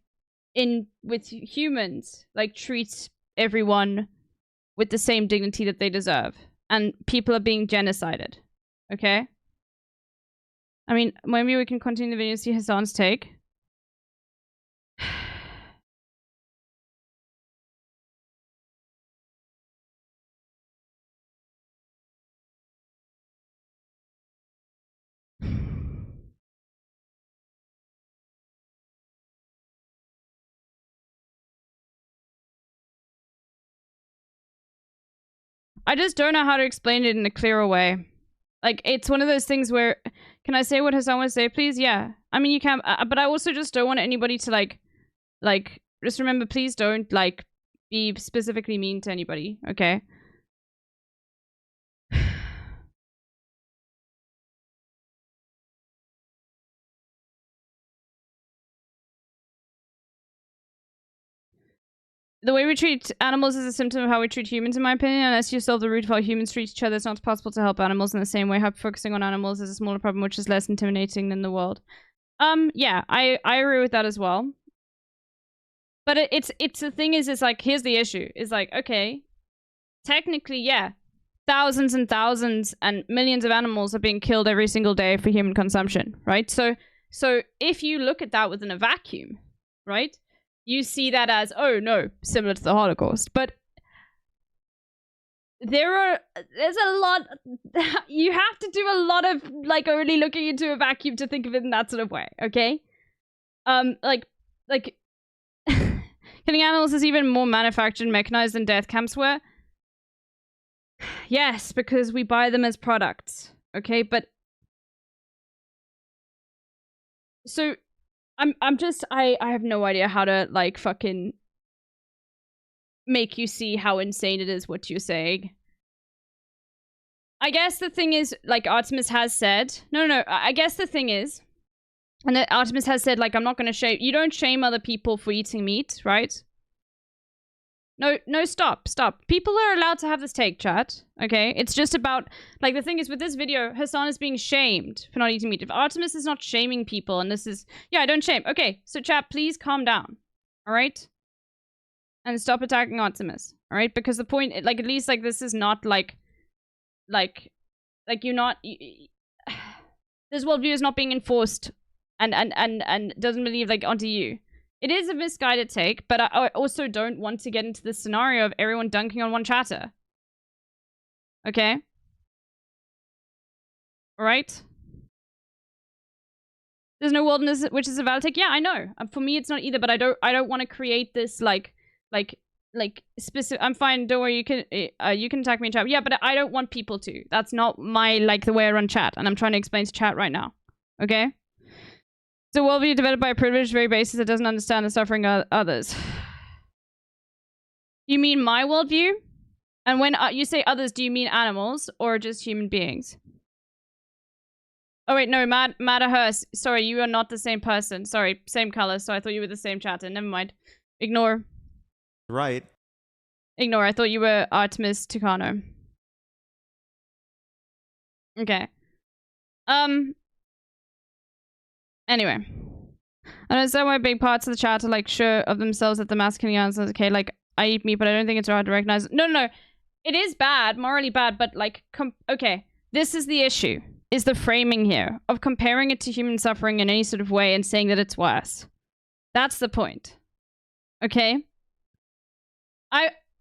with humans, like, treat everyone with the same dignity that they deserve. And people are being genocided. Okay? I mean, maybe we can continue the video and see Hassan's take. I just don't know how to explain it in a clearer way. Like, it's one of those things where... Can I say what Hassan would say, please? Yeah. I mean, you can... but I also just don't want anybody to, like... Just remember, please don't, like, be specifically mean to anybody, okay? The way we treat animals is a symptom of how we treat humans, in my opinion. Unless you solve the root of how humans treat each other, it's not possible to help animals in the same way. Focusing on animals is a smaller problem, which is less intimidating than the world. Yeah, I agree with that as well. But it's the thing is, like, here's the issue. Is like, okay, technically, yeah, thousands and thousands and millions of animals are being killed every single day for human consumption, right? So if you look at that within a vacuum, right? You see that as, oh no, similar to the Holocaust. But there's a lot, you have to do a lot of, like, really looking into a vacuum to think of it in that sort of way, okay? Like, killing animals is even more manufactured and mechanized than death camps were. Yes, because we buy them as products, okay? But, so... I have no idea how to, like, fucking make you see how insane it is what you're saying. I guess the thing is, like Artemis has said, no, I guess the thing is, and Artemis has said, like, I'm not going to shame, you don't shame other people for eating meat, right? No, stop. People are allowed to have this take, chat, okay? It's just about, like, the thing is, with this video, Hasan is being shamed for not eating meat. If Artemis is not shaming people, and this is, yeah, I don't shame. Okay, so chat, please calm down, all right? And stop attacking Artemis, all right? Because the point, like, at least, like, this is not, like you're not, this worldview is not being enforced and doesn't believe, like, onto you. It is a misguided take, but I also don't want to get into this scenario of everyone dunking on one chatter. Okay? Alright? There's no wilderness, which is a valid take. Yeah, I know. For me, it's not either, but I don't want to create this, like specific. I'm fine. Don't worry. You can attack me in chat. Yeah, but I don't want people to. That's not my, like, the way I run chat, and I'm trying to explain to chat right now. Okay? It's a worldview developed by a privileged very basis that doesn't understand the suffering of others. You mean my worldview? And when you say others, do you mean animals or just human beings? Oh wait, no, Madahurst. Sorry, you are not the same person. Sorry, same color, so I thought you were the same chatter. Never mind. Ignore. Right. Ignore, I thought you were Artemis Tucano. Okay. Anyway. I understand why big parts of the chat are, like, sure of themselves that the masculine answer is okay. Like, I eat meat, but I don't think it's hard to recognize. No. It is bad, morally bad, but, like, okay. This is the issue, is the framing here of comparing it to human suffering in any sort of way and saying that it's worse. That's the point. Okay?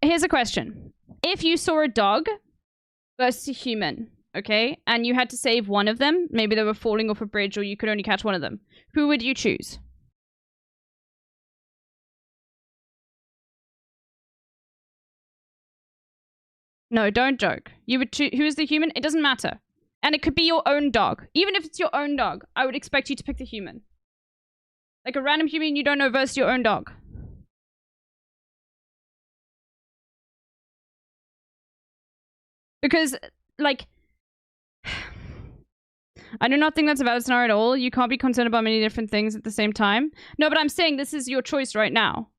Here's a question. If you saw a dog versus a human, okay, and you had to save one of them, maybe they were falling off a bridge or you could only catch one of them, who would you choose? No, don't joke. You would choose, who is the human? It doesn't matter. And it could be your own dog. Even if it's your own dog, I would expect you to pick the human. Like a random human you don't know versus your own dog. Because, like, I do not think that's a valid scenario at all. You can't be concerned about many different things at the same time. No, but I'm saying this is your choice right now.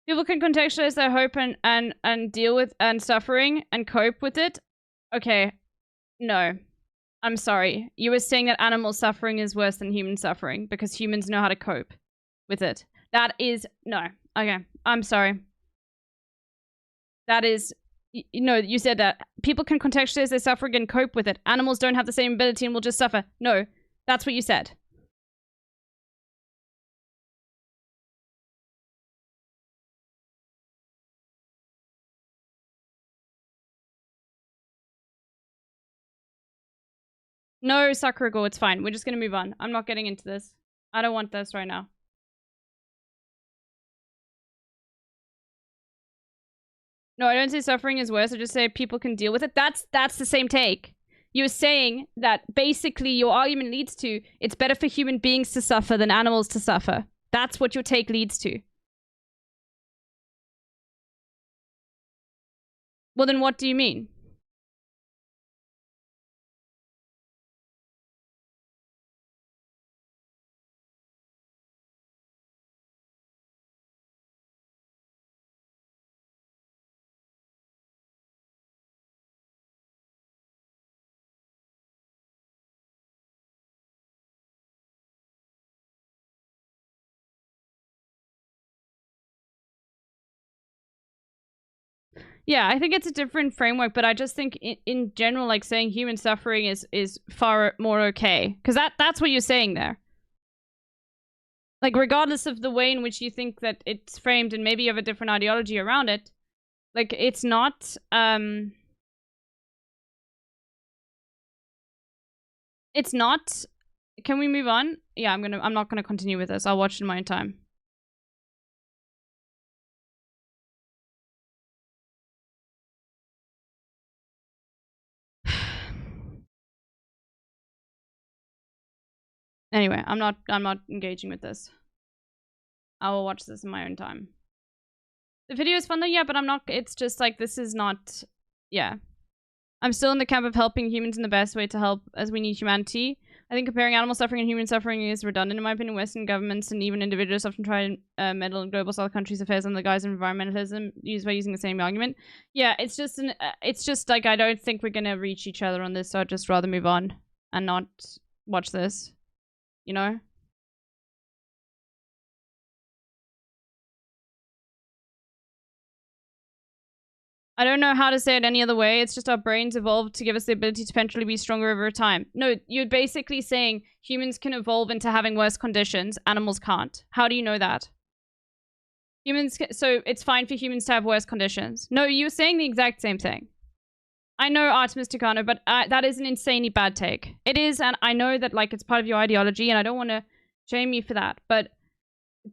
People can contextualize their hope and deal with and suffering and cope with it. Okay, no. I'm sorry. You were saying that animal suffering is worse than human suffering because humans know how to cope with it. That is... No. Okay. I'm sorry. That is... No, you said that. People can contextualize their suffering and cope with it. Animals don't have the same ability and will just suffer. No. That's what you said. No, Sakuragor, it's fine. We're just gonna move on. I'm not getting into this. I don't want this right now. No, I don't say suffering is worse. I just say people can deal with it. That's the same take. You're saying that basically your argument leads to it's better for human beings to suffer than animals to suffer. That's what your take leads to. Well, then what do you mean? Yeah, I think it's a different framework, but I just think in general, like, saying human suffering is far more okay. Because that's what you're saying there. Like, regardless of the way in which you think that it's framed, and maybe you have a different ideology around it, like, it's not, it's not can we move on? Yeah, I'm not gonna continue with this. I'll watch it in my own time. Anyway, I'm not engaging with this. I will watch this in my own time. The video is fun though, yeah, but I'm not, it's just like, this is not, yeah. I'm still in the camp of helping humans in the best way to help as we need humanity. I think comparing animal suffering and human suffering is redundant in my opinion. Western governments and even individuals often try to meddle in global south countries' affairs on the guise of environmentalism used by using the same argument. Yeah, it's just like, I don't think we're gonna reach each other on this, so I'd just rather move on and not watch this. You know? I don't know how to say it any other way. It's just our brains evolved to give us the ability to potentially be stronger over time. No, you're basically saying humans can evolve into having worse conditions. Animals can't. How do you know that? So it's fine for humans to have worse conditions. No, you're saying the exact same thing. I know, Artemis Tucano, but that is an insanely bad take. It is, and I know that like it's part of your ideology, and I don't want to shame you for that. But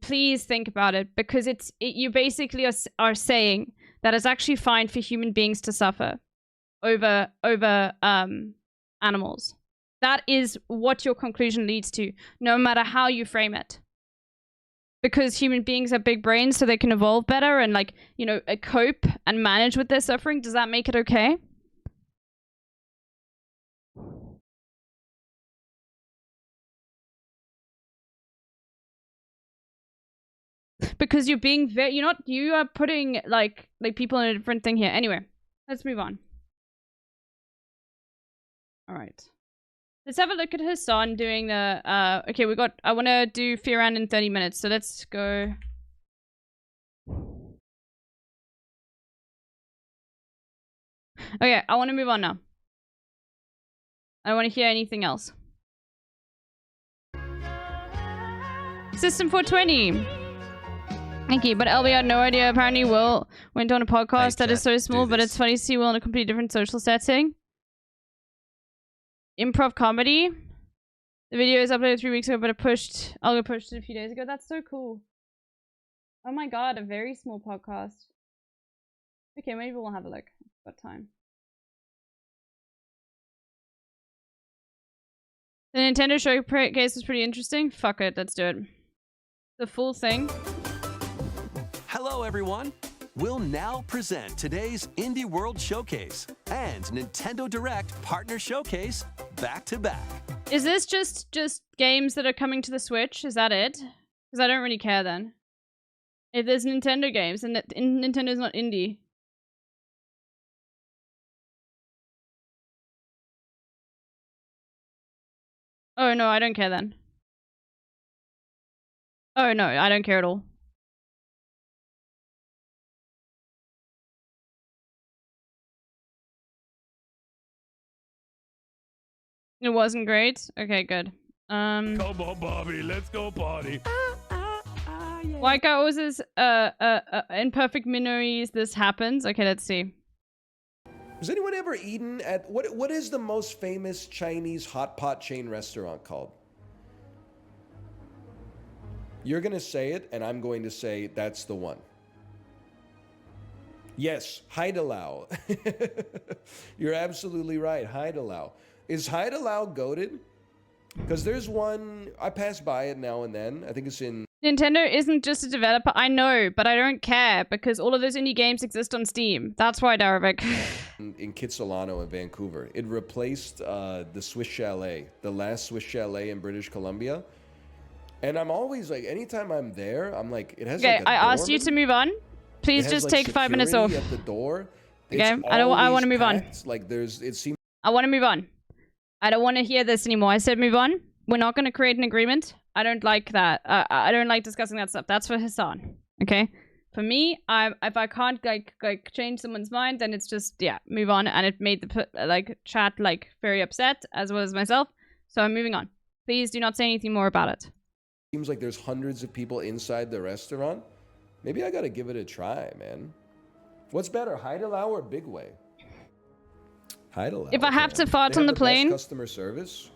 please think about it, because you basically are saying that it's actually fine for human beings to suffer over animals. That is what your conclusion leads to, no matter how you frame it. Because human beings have big brains, so they can evolve better and, like, you know, cope and manage with their suffering. Does that make it okay? Because you're being very, you are putting like people in a different thing here. Anyway, let's move on. All right. Let's have a look at Hasan doing the, okay, I want to do fear round in 30 minutes. So let's go. Okay, I want to move on now. I don't want to hear anything else. System 420. Thank you, but LB had no idea. Apparently Will went on a podcast that is so small, but it's funny to see Will in a completely different social setting. Improv comedy. The video is uploaded 3 weeks ago, but I'll pushed it a few days ago. That's so cool. Oh my god, a very small podcast. Okay, maybe we'll have a look. Got time. The Nintendo showcase was pretty interesting. Fuck it, let's do it. The full thing. Hello, everyone. We'll now present today's Indie World Showcase and Nintendo Direct Partner Showcase back to back. Is this just games that are coming to the Switch? Is that it? Because I don't really care then. If there's Nintendo games and Nintendo's not indie. Oh no, I don't care then. Oh no, I don't care at all. It wasn't great? Okay, good. Come on, Bobby, let's go party. Yeah. White guy always is, in perfect minories, this happens. Okay, let's see. Has anyone ever eaten at, what is the most famous Chinese hot pot chain restaurant called? You're gonna say it, and I'm going to say that's the one. Yes, Haidalao. You're absolutely right, Haidalao. Is Haidalao goated? Because there's one, I pass by it now and then. I think it's in... Nintendo isn't just a developer, I know, but I don't care, because all of those indie games exist on Steam. That's why, Daravik. in Kitsilano in Vancouver. It replaced the Swiss Chalet, the last Swiss Chalet in British Columbia. And I'm always like, anytime I'm there, I'm like, it has like a I asked you to move on. Please just take 5 minutes off. At the door. Okay, I want to move on. Like it seems. I want to move on. I don't want to hear this anymore. I said move on. We're not going to create an agreement. I don't like that. I don't like discussing that stuff. That's for Hasan. Okay? For me, if I can't like change someone's mind, then it's just, yeah, move on. And it made the chat very upset, as well as myself. So I'm moving on. Please do not say anything more about it. Seems like there's hundreds of people inside the restaurant. Maybe I gotta give it a try, man. What's better, Haidalao or Big Way? Haidalao. If I have to fart on the plane, customer service.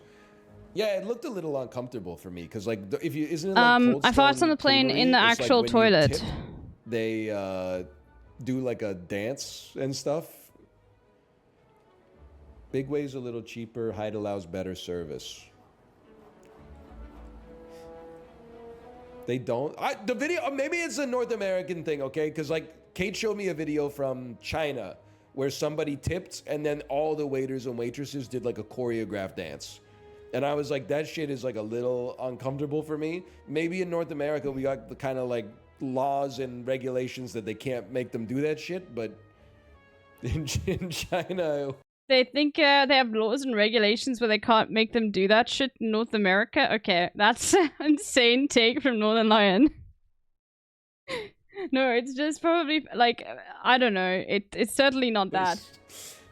Yeah, it looked a little uncomfortable for me because, like, if you isn't it like Cold I farted Stone on the plane in the Creamery? It's actual like when you toilet. tip, they do like a dance and stuff. Big Way's a little cheaper. Hyde allows better service. They don't. The video, maybe it's a North American thing, okay? Because like Kate showed me a video from China where somebody tipped and then all the waiters and waitresses did like a choreographed dance. And I was like, that shit is like a little uncomfortable for me. Maybe in North America, we got the kind of like laws and regulations that they can't make them do that shit. But in China... They think they have laws and regulations where they can't make them do that shit in North America? Okay, that's an insane take from Northern Lion. No, it's just probably, like, I don't know. It's certainly not that.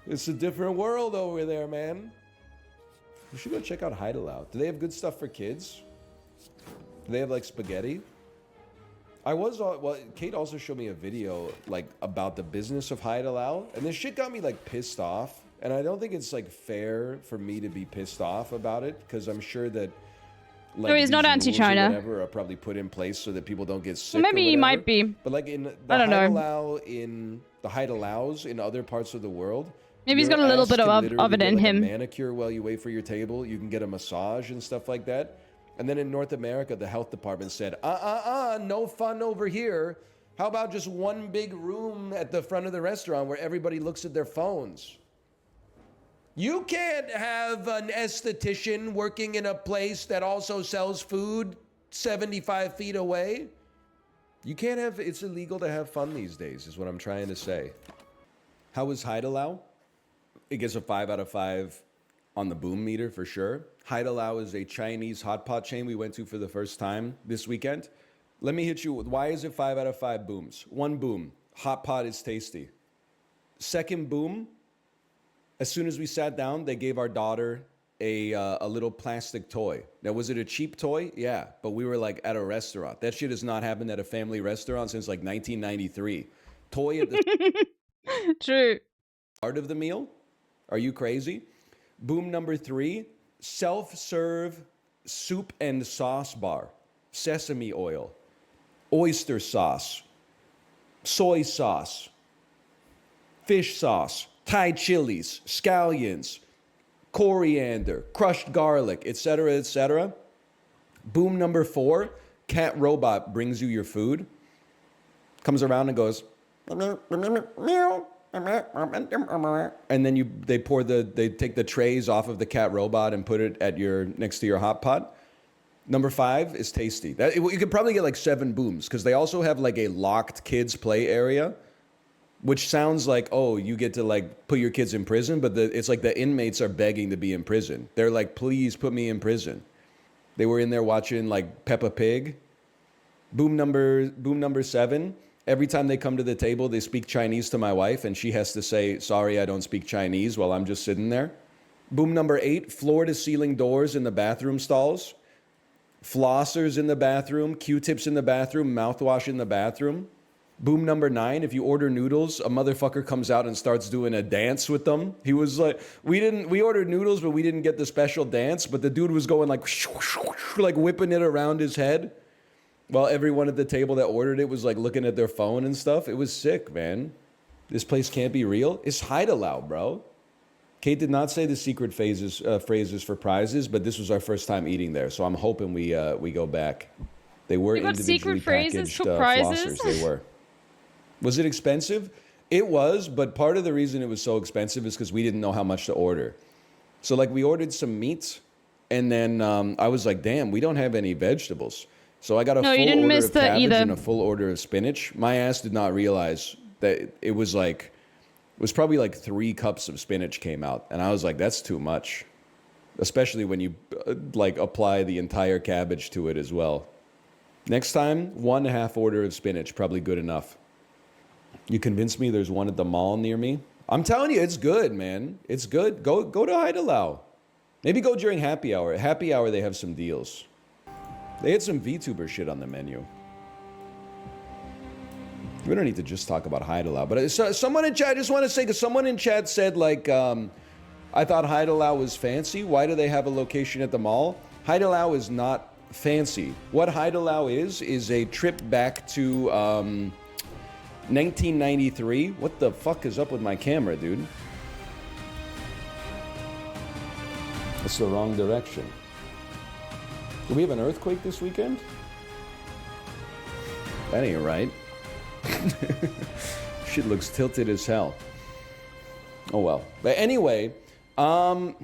It's a different world over there, man. We should go check out Hyde Allow. Do they have good stuff for kids? Do they have, like, spaghetti? Well, Kate also showed me a video, like, about the business of Hyde Allow. And this shit got me, like, pissed off. And I don't think it's, like, fair for me to be pissed off about it. Because I'm sure that, like, no, he's not anti-China. Whatever are probably put in place so that people don't get sick. Well, maybe he might be. But, like, in the I don't Hyde know. Allow the Hyde Allows in other parts of the world, maybe he's got a little bit of it in him. A manicure while you wait for your table. You can get a massage and stuff like that. And then in North America, the health department said, no fun over here. How about just one big room at the front of the restaurant where everybody looks at their phones? You can't have an esthetician working in a place that also sells food 75 feet away. You can't have, it's illegal to have fun these days, is what I'm trying to say. How was Hyde Allow? It gets a 5 out of 5 on the boom meter for sure. Hyde Allow is a Chinese hot pot chain we went to for the first time this weekend. Let me hit you with, why is it 5 out of 5 booms? One boom, hot pot is tasty. Second boom, as soon as we sat down, they gave our daughter a little plastic toy. Now, was it a cheap toy? Yeah, but we were like at a restaurant. That shit has not happened at a family restaurant since like 1993. Toy at the True. start of the meal? Are you crazy? Boom number 3, self-serve soup and sauce bar. Sesame oil, oyster sauce, soy sauce, fish sauce, Thai chilies, scallions, coriander, crushed garlic, etc., etc. Boom number 4, cat robot brings you your food, comes around and goes, meow. And then they take the trays off of the cat robot and put it at next to your hot pot. Number 5 is tasty. You could probably get like 7 booms because they also have like a locked kids play area, which sounds like, oh, you get to like put your kids in prison, but it's like the inmates are begging to be in prison. They're like, please put me in prison. They were in there watching like Peppa Pig. Boom number 7. Every time they come to the table, they speak Chinese to my wife, and she has to say, sorry, I don't speak Chinese, while I'm just sitting there. Boom number 8, floor-to-ceiling doors in the bathroom stalls. Flossers in the bathroom, Q-tips in the bathroom, mouthwash in the bathroom. Boom number 9, if you order noodles, a motherfucker comes out and starts doing a dance with them. He was like, we ordered noodles, but we didn't get the special dance, but the dude was going like whipping it around his head. While everyone at the table that ordered it was like looking at their phone and stuff. It was sick, man. This place can't be real. It's Hyde Allow, bro. Kate did not say the secret phrases for prizes, but this was our first time eating there, so I'm hoping we go back. They were individually packaged flossers. They were. Was it expensive? It was, but part of the reason it was so expensive is because we didn't know how much to order. So like we ordered some meat, and then I was like, damn, we don't have any vegetables. So I got a full order of cabbage and a full order of spinach. My ass did not realize that it was probably like 3 cups of spinach came out. And I was like, that's too much. Especially when you like apply the entire cabbage to it as well. Next time, 1.5 order of spinach, probably good enough. You convinced me there's one at the mall near me. I'm telling you, it's good, man. It's good. Go to Hyde Allow. Maybe go during happy hour. At happy hour, they have some deals. They had some VTuber shit on the menu. We don't need to just talk about Hyde Allow, but someone in chat, I just want to say, because someone in chat said like, I thought Heidelau was fancy. Why do they have a location at the mall? Heidelau is not fancy. What Heidelau is a trip back to 1993. What the fuck is up with my camera, dude? It's the wrong direction. Do we have an earthquake this weekend? That ain't right. Shit looks tilted as hell. Oh well. But anyway, Heidelau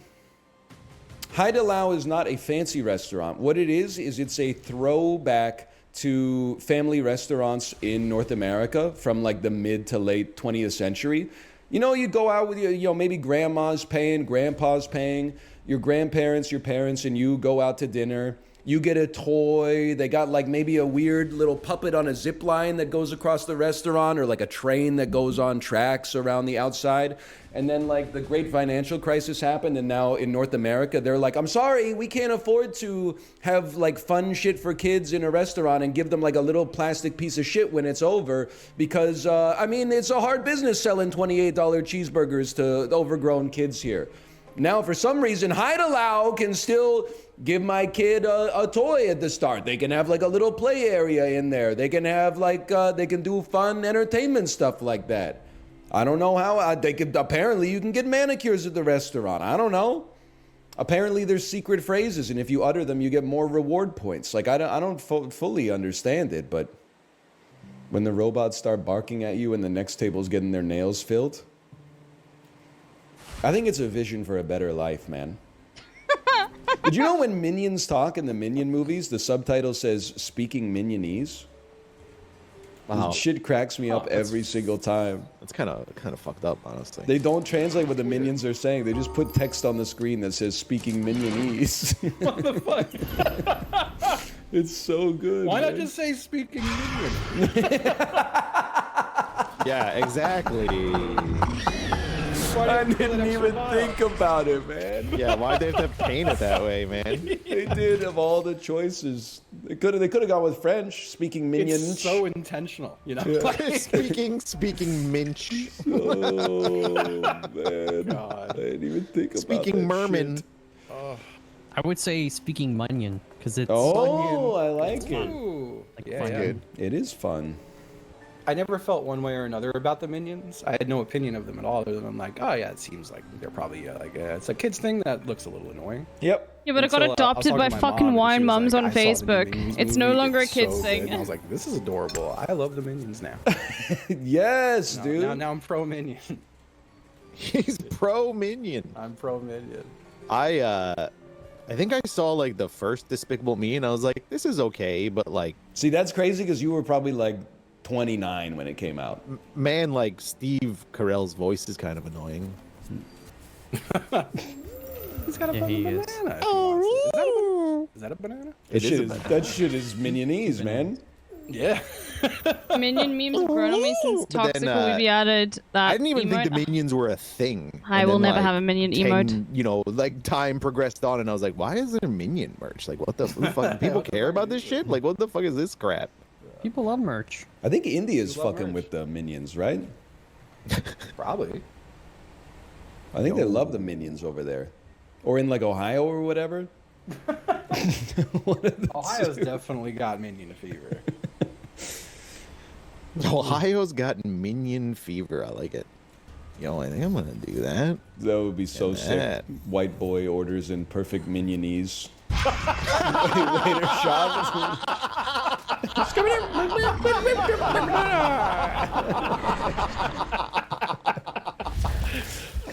is not a fancy restaurant. What it is it's a throwback to family restaurants in North America from like the mid to late 20th century. You know, you go out with your, maybe grandma's paying, grandpa's paying, your grandparents, your parents, and you go out to dinner. You get a toy. They got like maybe a weird little puppet on a zip line that goes across the restaurant, or like a train that goes on tracks around the outside. And then like the great financial crisis happened, and now in North America, they're like, I'm sorry, we can't afford to have like fun shit for kids in a restaurant and give them like a little plastic piece of shit when it's over, because I mean, it's a hard business selling $28 cheeseburgers to overgrown kids here. Now, for some reason, Heidelau can still give my kid a toy at the start. They can have like a little play area in there. They can have like, they can do fun entertainment stuff like that. I don't know how, they could, apparently you can get manicures at the restaurant. I don't know. Apparently there's secret phrases, and if you utter them, you get more reward points. Like, I don't fully understand it, but when the robots start barking at you and the next table's getting their nails filled, I think it's a vision for a better life, man. Did you know when minions talk in the Minion movies, the subtitle says "speaking Minionese"? Wow. Shit cracks me up every single time. It's kind of fucked up, honestly. They don't translate what the minions are saying. They just put text on the screen that says "speaking Minionese." What the fuck? It's so good. Why not man. just say "speaking minion"? Yeah, exactly. I didn't even think about it, man. Yeah, why'd they have to paint it that way, man? They did, of all the choices. They could have gone with French, speaking minion. It's so intentional, you know. Yeah. Like, speaking minch. Oh man, God. I didn't even think about Speaking that merman. shit. I would say speaking Munyon, because it's Oh, I like it. Ooh. like Yeah, fun. yeah. Good. It is fun. I never felt one way or another about the minions. I had no opinion of them at all, other than like, oh yeah, it seems like they're probably it's a kid's thing that looks a little annoying. Yep. Yeah, but it got Until, I was adopted talking by to my fucking mom, and wine she was mums like, on "I saw the new Facebook. Minions It's no movie, longer a it's kid's so thing. good." And I was like, this is adorable. I love the minions now. Yes, dude. Now I'm pro minion. He's pro minion. I'm pro minion. I think I saw like the first Despicable Me, and I was like, this is okay, but like, See, that's crazy because you were probably like 29 when it came out. man, like Steve Carell's voice is kind of annoying. He's got a Yeah, fucking he banana. is. if he wants it. Is that a banana? That shit is minionese, man. Yeah. Minion memes have grown on me since But Toxic then, Movie added that I didn't even think emote. the minions were a thing. I And will then, never have a minion emote. You know, like time progressed on, and I was like, why is there minion merch? Like, what the fuck? People care about this shit? Like, what the fuck is this crap? People love merch. I think India's You love fucking merch. with the minions, right? Probably. I think they love the minions over there. Or in like Ohio or whatever. Ohio's definitely got minion fever. Ohio's got minion fever. I like it. Yo, I think I'm gonna do that. That would be so And sick. that. White boy orders in perfect minionese. Waiter shop.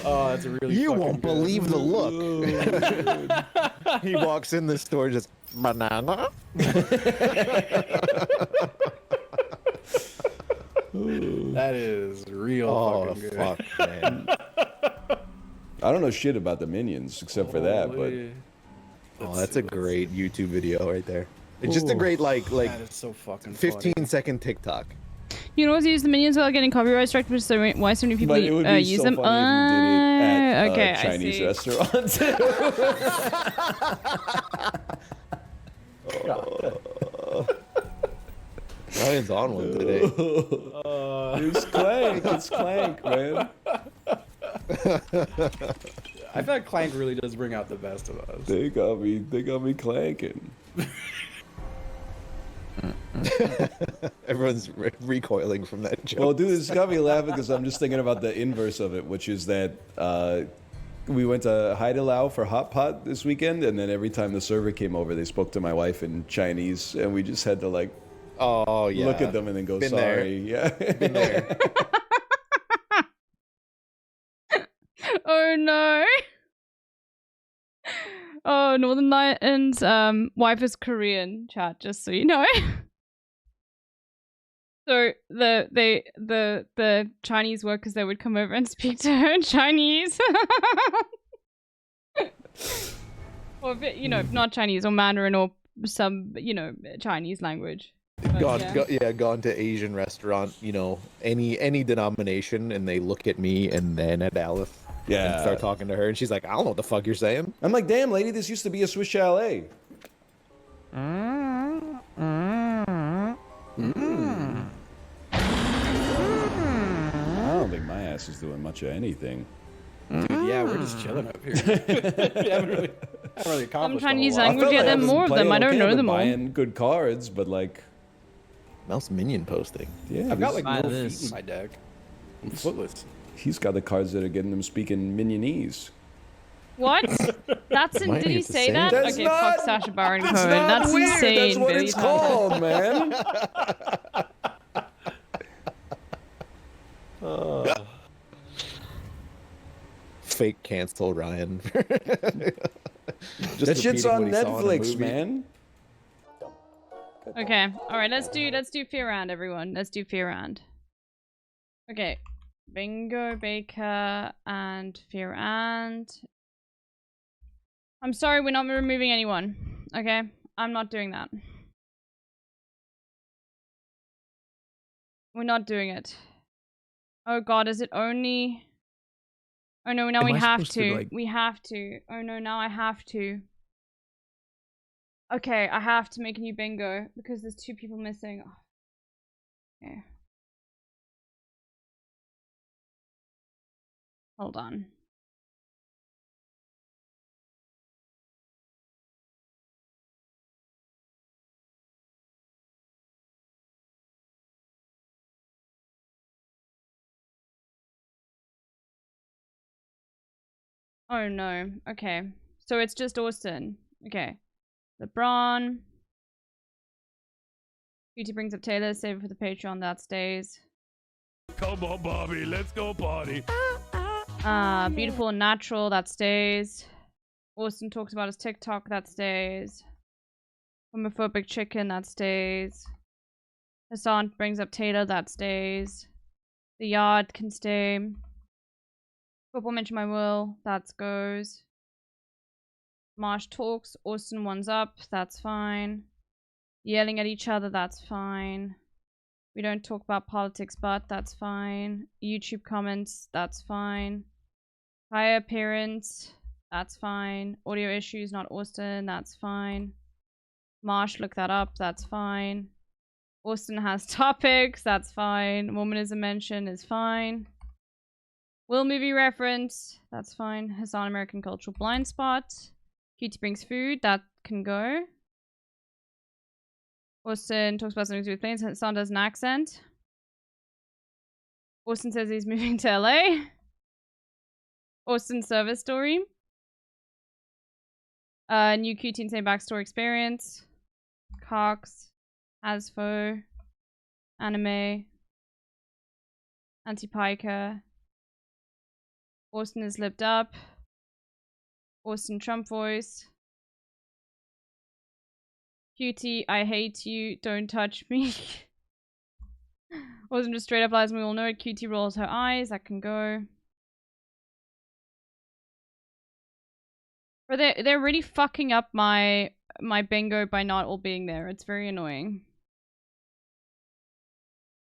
Oh, that's a really. You fucking won't good. believe the look. He walks in the store just banana. That is real Oh fucking good. fuck, man. I don't know shit about the minions except for that, but Holy- Oh, that's a great YouTube video right there. It's just a great like That is so fucking 15-second TikTok. You know what's use the minions without getting copyright strike, which is so why so many people but it would be use so them? funny if you did it at Okay, a Chinese I see. restaurant. Ryan's on one today. It's Clank. It's Clank, man. I feel like Clank really does bring out the best of us. They got me clanking. Everyone's recoiling from that joke. Well, dude, it's got me laughing because I'm just thinking about the inverse of it, which is that we went to Hai Di Lao for hot pot this weekend, and then every time the server came over, they spoke to my wife in Chinese, and we just had to like, oh yeah, look at them and then go, Been sorry, there. yeah, Been there. Oh no. Oh, Northern Lighten's wife is Korean, chat, just so you know. So the Chinese workers, they would come over and speak to her in Chinese. Or if it, if not Chinese or Mandarin or some, Chinese language. But, Gone to Asian restaurant, any denomination, and they look at me and then at Alice. Yeah. And start talking to her, and she's like, I don't know what the fuck you're saying. I'm like, damn, lady, this used to be a Swiss chalet. Mm. I don't think my ass is doing much of anything. Dude, yeah, we're just chilling up here. We haven't really accomplished some Chinese a whole lot. language, get them more of them. I don't know them all. Buying good cards, but like, Mel's minion posting. Yeah, I've got like Buy no this. feet in my deck. I'm footless. He's got the cards that are getting him speaking Minionese. What? That's in, Might did he need to say say that? That's Okay, not- fuck Sacha Baron Cohen. It's not That's weird. insane. That's what Billy it's Talbot. called, man. Fake cancel Ryan. That shit's repeating on what he saw in a Netflix, movie. man. Okay, alright, let's do fear round, everyone. Let's do fear round. Okay. Bingo, Baker, and fear round. I'm sorry, we're not removing anyone. Okay? I'm not doing that. We're not doing it. Oh god, is it only... Oh no, now Am we I have supposed to, to. like- We have to. Oh no, now I have to. Okay, I have to make a new bingo because there's 2 people missing. Oh. Okay. Hold on. Oh no. Okay. So it's just Austin. Okay. LeBron. Beauty brings up Taylor. Save it for the Patreon. That stays. Come on, Bobby, let's go party. Beautiful and natural. That stays. Austin talks about his TikTok. That stays. Homophobic chicken. That stays. Hassan brings up Taylor. That stays. The yard can stay. Football mention my will. That goes. Marsh talks. Austin one's up. That's fine. Yelling at each other. That's fine. We don't talk about politics, but that's fine. YouTube comments. That's fine. Higher appearance. That's fine. Audio issues. Not Austin. That's fine. Marsh, look that up. That's fine. Austin has topics. That's fine. Womanism mention is fine. Will movie reference. That's fine. Hassan American cultural blind spot. Cutie brings food. That can go. Austin talks about something to do with planes. Hassan does an accent. Austin says he's moving to LA. Austin service story. New cutie and same backstory experience. Cox. Asfo. Anime. Anti-Piker. Austin is lipped up. Austin Trump voice. Cutie, I hate you. Don't touch me. Austin just straight up lies and we all know it. Cutie rolls her eyes. That can go. But they're really fucking up my bingo by not all being there. It's very annoying.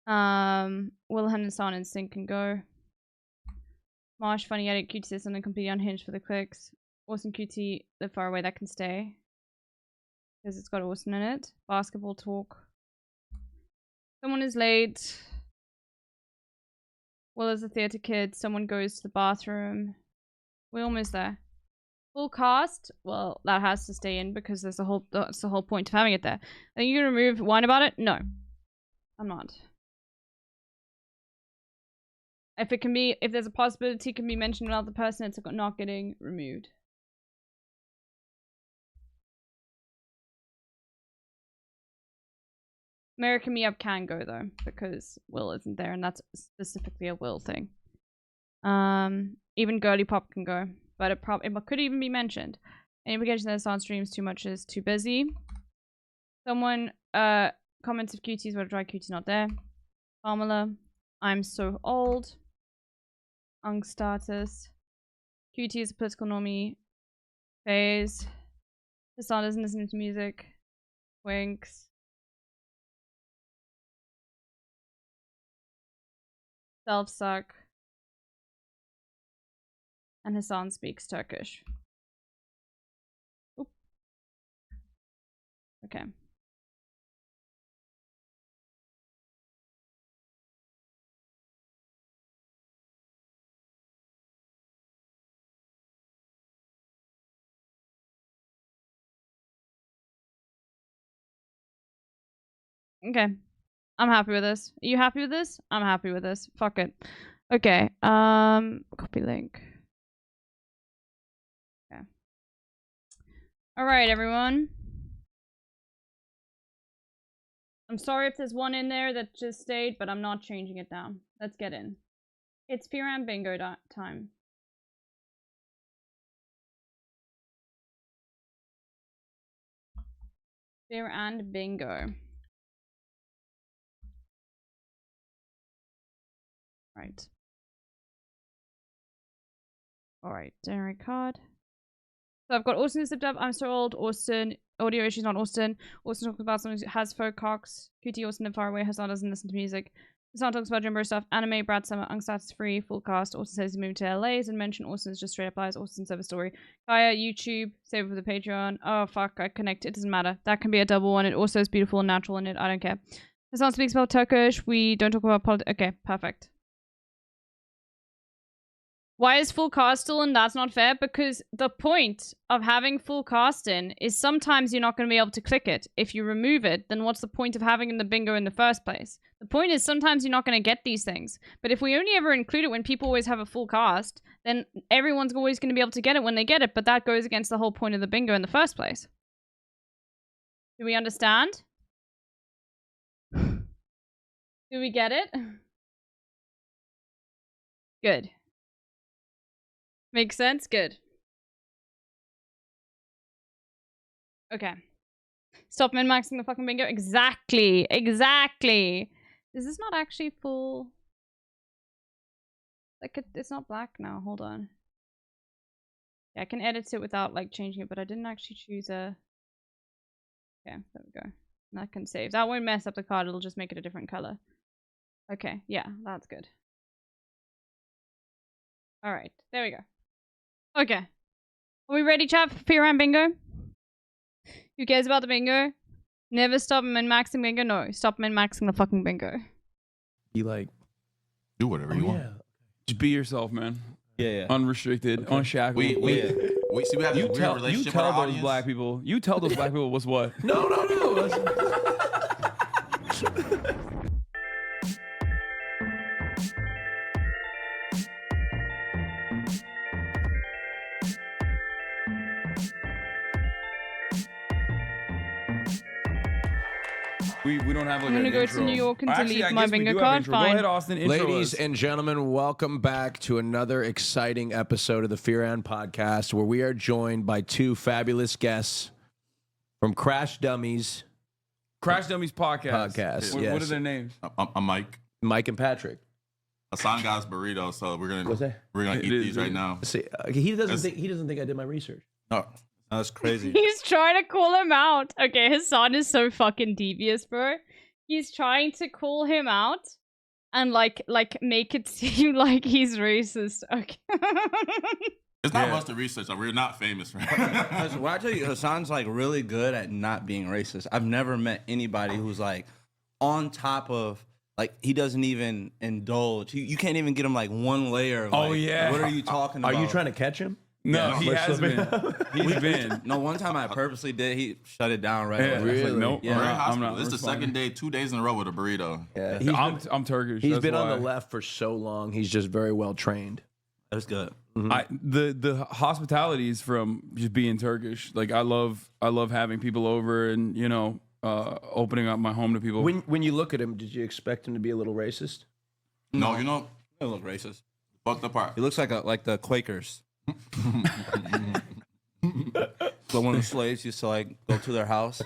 Wilhelm and Son and Sync can go. Marsh, funny edit, Cutie says something completely unhinged for the clicks. Awesome Cutie, live far away, that can stay. Because it's got Austin in it. Basketball talk. Someone is late. Will is a theater kid. Someone goes to the bathroom. We're almost there. Full cast. Well, that has to stay in because that's the whole point of having it there. Are you gonna remove whine about it? No, I'm not. If there's a possibility it can be mentioned about the person, it's not getting removed. American Me Up can go though, because Will isn't there, and that's specifically a Will thing. Even Girly Pop can go, but it could even be mentioned. Any implication that it's on streams too much is too busy. Someone comments if Cutie's what a dry Cutie's not there. Pamela, I'm so old. Ung status. Cutie is a political normie. Phase. Hassan doesn't listen to music. Winks. Self-suck. And Hassan speaks Turkish. Oop. Okay. Okay. I'm happy with this. Are you happy with this? I'm happy with this. Fuck it. Okay. Copy link. Okay. Alright, everyone. I'm sorry if there's one in there that just stayed, but I'm not changing it down. Let's get in. It's Firan Bingo time. Firan Bingo. Right. Alright, generate card. So I've got Austin zipped up. I'm so old. Austin. Audio issues, not Austin. Austin talks about something has faux cocks. QT Austin and far away. Hassan doesn't listen to music. Hassan talks about Jimbo stuff. Anime, Brad Summer, Unstatus free, full cast. Austin says he's moving to LA and mention Austin's just straight up lies. Austin server story. Kaya, YouTube, save it for the Patreon. Oh fuck, I connect. It doesn't matter. That can be a double one. It also is beautiful and natural in it. I don't care. Hassan speaks about Turkish. We don't talk about politics. Okay, perfect. Why is full cast still in? That's not fair, because the point of having full cast in is sometimes you're not going to be able to click it. If you remove it, then what's the point of having in the bingo in the first place? The point is sometimes you're not going to get these things. But if we only ever include it when people always have a full cast, then everyone's always going to be able to get it when they get it, but that goes against the whole point of the bingo in the first place. Do we understand? Do we get it? Good. Makes sense? Good. Okay. Stop min-maxing the fucking bingo. Exactly. Exactly. Is this not actually full? Like, it's not black now. Hold on. Yeah, I can edit it without, like, changing it, but I didn't actually choose a... Okay, there we go. And I can save. That won't mess up the card. It'll just make it a different color. Okay, yeah, that's good. Alright, there we go. Okay. Are we ready, chat, for Firan Bingo? Who cares about the bingo? Never stop min-maxing bingo? No, stop min-maxing the fucking bingo. You like... Do whatever you want. Just be yourself, man. Yeah. Unrestricted, unshackled. We see we have this weird relationship you tell with our those audience. black people. You tell those black people what's what. No. We don't have like I'm gonna go to New York and delete my bingo card. Fine. Go ahead, Austin. Intro Ladies us. and gentlemen, welcome back to another exciting episode of the Firan Podcast, where we are joined by two fabulous guests from Crash Dummies. Crash Dummies podcast. Yes. What are their names? I'm Mike. Mike and Patrick. Hasan got us burritos, so we're gonna eat these right now. See, he doesn't think I did my research. No, that's crazy. He's trying to call him out. Okay, his son is so fucking devious, bro. He's trying to call him out and like make it seem like he's racist. Okay. It's not much to research. We're not famous, right? Well, I tell you, Hasan's like really good at not being racist. I've never met anybody who's like on top of Like he doesn't even indulge. You can't even get him like one layer. Of, Oh, like, yeah. What are you talking about? Are you trying to catch him? No, he has been. He's been. No, one time I purposely did. He shut it down right Yeah, away. really? Nope. Yeah, I'm not This is the second day, 2 days in a row with a burrito. Yeah, I'm Turkish. He's that's been on why. the left for so long. He's just very well trained. That's good. The hospitality is from just being Turkish. Like I love having people over and opening up my home to people. When you look at him, did you expect him to be a little racist? No, you know, He look racist. fucked apart. He looks like the Quakers. So when the slaves used to like go to their house,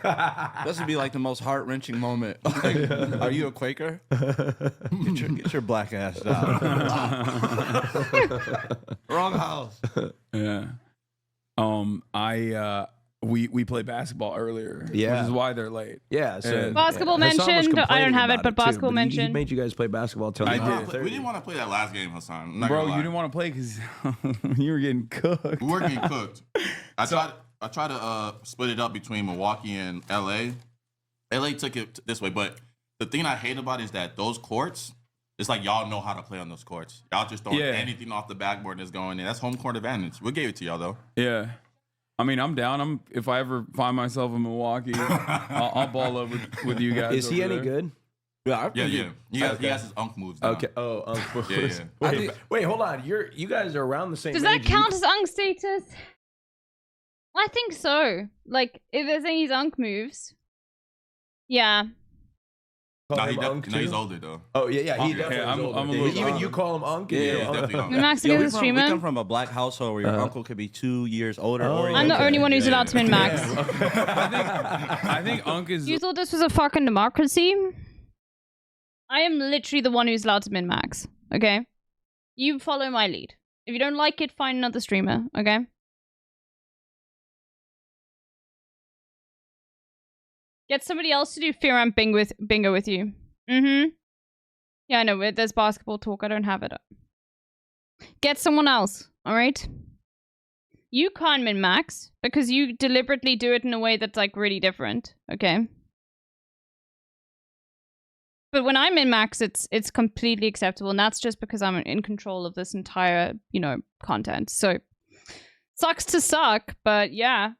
this would be like the most heart wrenching moment. Like, are you a Quaker? Get your black ass down. Wrong house. Yeah. We played basketball earlier. Yeah. Which is why they're late. Yeah. So Basketball Hassan was mentioned. I don't complaining have it, about but too, basketball he mentioned. made you guys play basketball till I like did. We didn't want to play that last game, Hassan. I'm not Bro, gonna you lie. didn't want to play because you were getting cooked. We were getting cooked. I tried to split it up between Milwaukee and LA. LA took it this way, but the thing I hate about it is that those courts, it's like y'all know how to play on those courts. Y'all just throwing anything off the backboard that's going in. That's home court advantage. We gave it to y'all though. Yeah. I mean, I'm down. If I ever find myself in Milwaukee, I'll ball up with you guys. Is he over any there. good? Yeah. He has his unk moves down. Okay. Oh, unk moves. Yeah. Wait, hold on. You guys are around the same. Does age. that count as unk status? I think so. Like, if there's any unk moves. Yeah. No, he's older though. Oh yeah. He definitely I'm is older. a little- Even you call him Unk. Yeah, definitely Unk. Max against the We streamer. come from a black household where your uncle could be 2 years older. Or I'm the only one who's allowed to min max. I think Unk is. You thought this was a fucking democracy? I am literally the one who's allowed to min max. Okay? You follow my lead. If you don't like it, find another streamer. Okay? Get somebody else to do Fear and bingo with you. Mm-hmm. Yeah, I know. There's basketball talk. I don't have it. Get someone else. Alright? You can't min max because you deliberately do it in a way that's like really different. Okay? But when I min max, it's completely acceptable, and that's just because I'm in control of this entire, content. So sucks to suck, but yeah.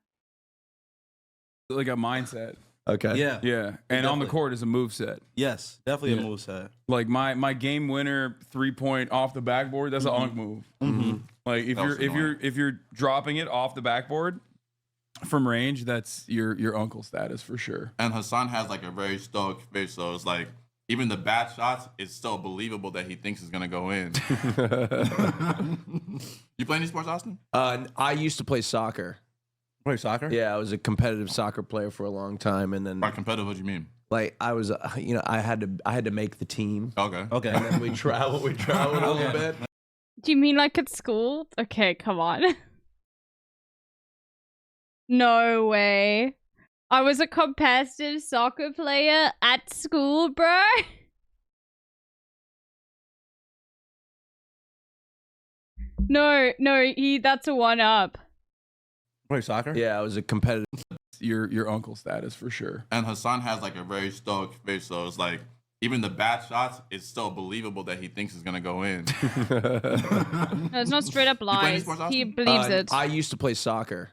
Like a mindset. Okay. Yeah. Yeah. And on the court is a move set. Yes, definitely a move set. Like my game winner 3-point off the backboard, that's an unk move. Mm-hmm. Like if you're dropping it off the backboard from range, that's your uncle status for sure. And Hassan has like a very stoic face, so it's like even the bad shots, it's still believable that he thinks is gonna go in. You play any sports, Austin? I used to play soccer. Play soccer? Yeah, I was a competitive soccer player for a long time, and then By competitive, what do you mean? like I was, I had to make the team. Okay. And then we traveled a little bit. Do you mean like at school? Okay, come on. No way. I was a competitive soccer player at school, bro. No, that's a 1-up. Play soccer? Yeah, I was a competitive. Your uncle status for sure. And Hassan has like a very stoic face, so it's like even the bad shots, it's still believable that he thinks is gonna go in. No, it's not straight up play any lies. sports, He Austin? believes it. I used to play soccer.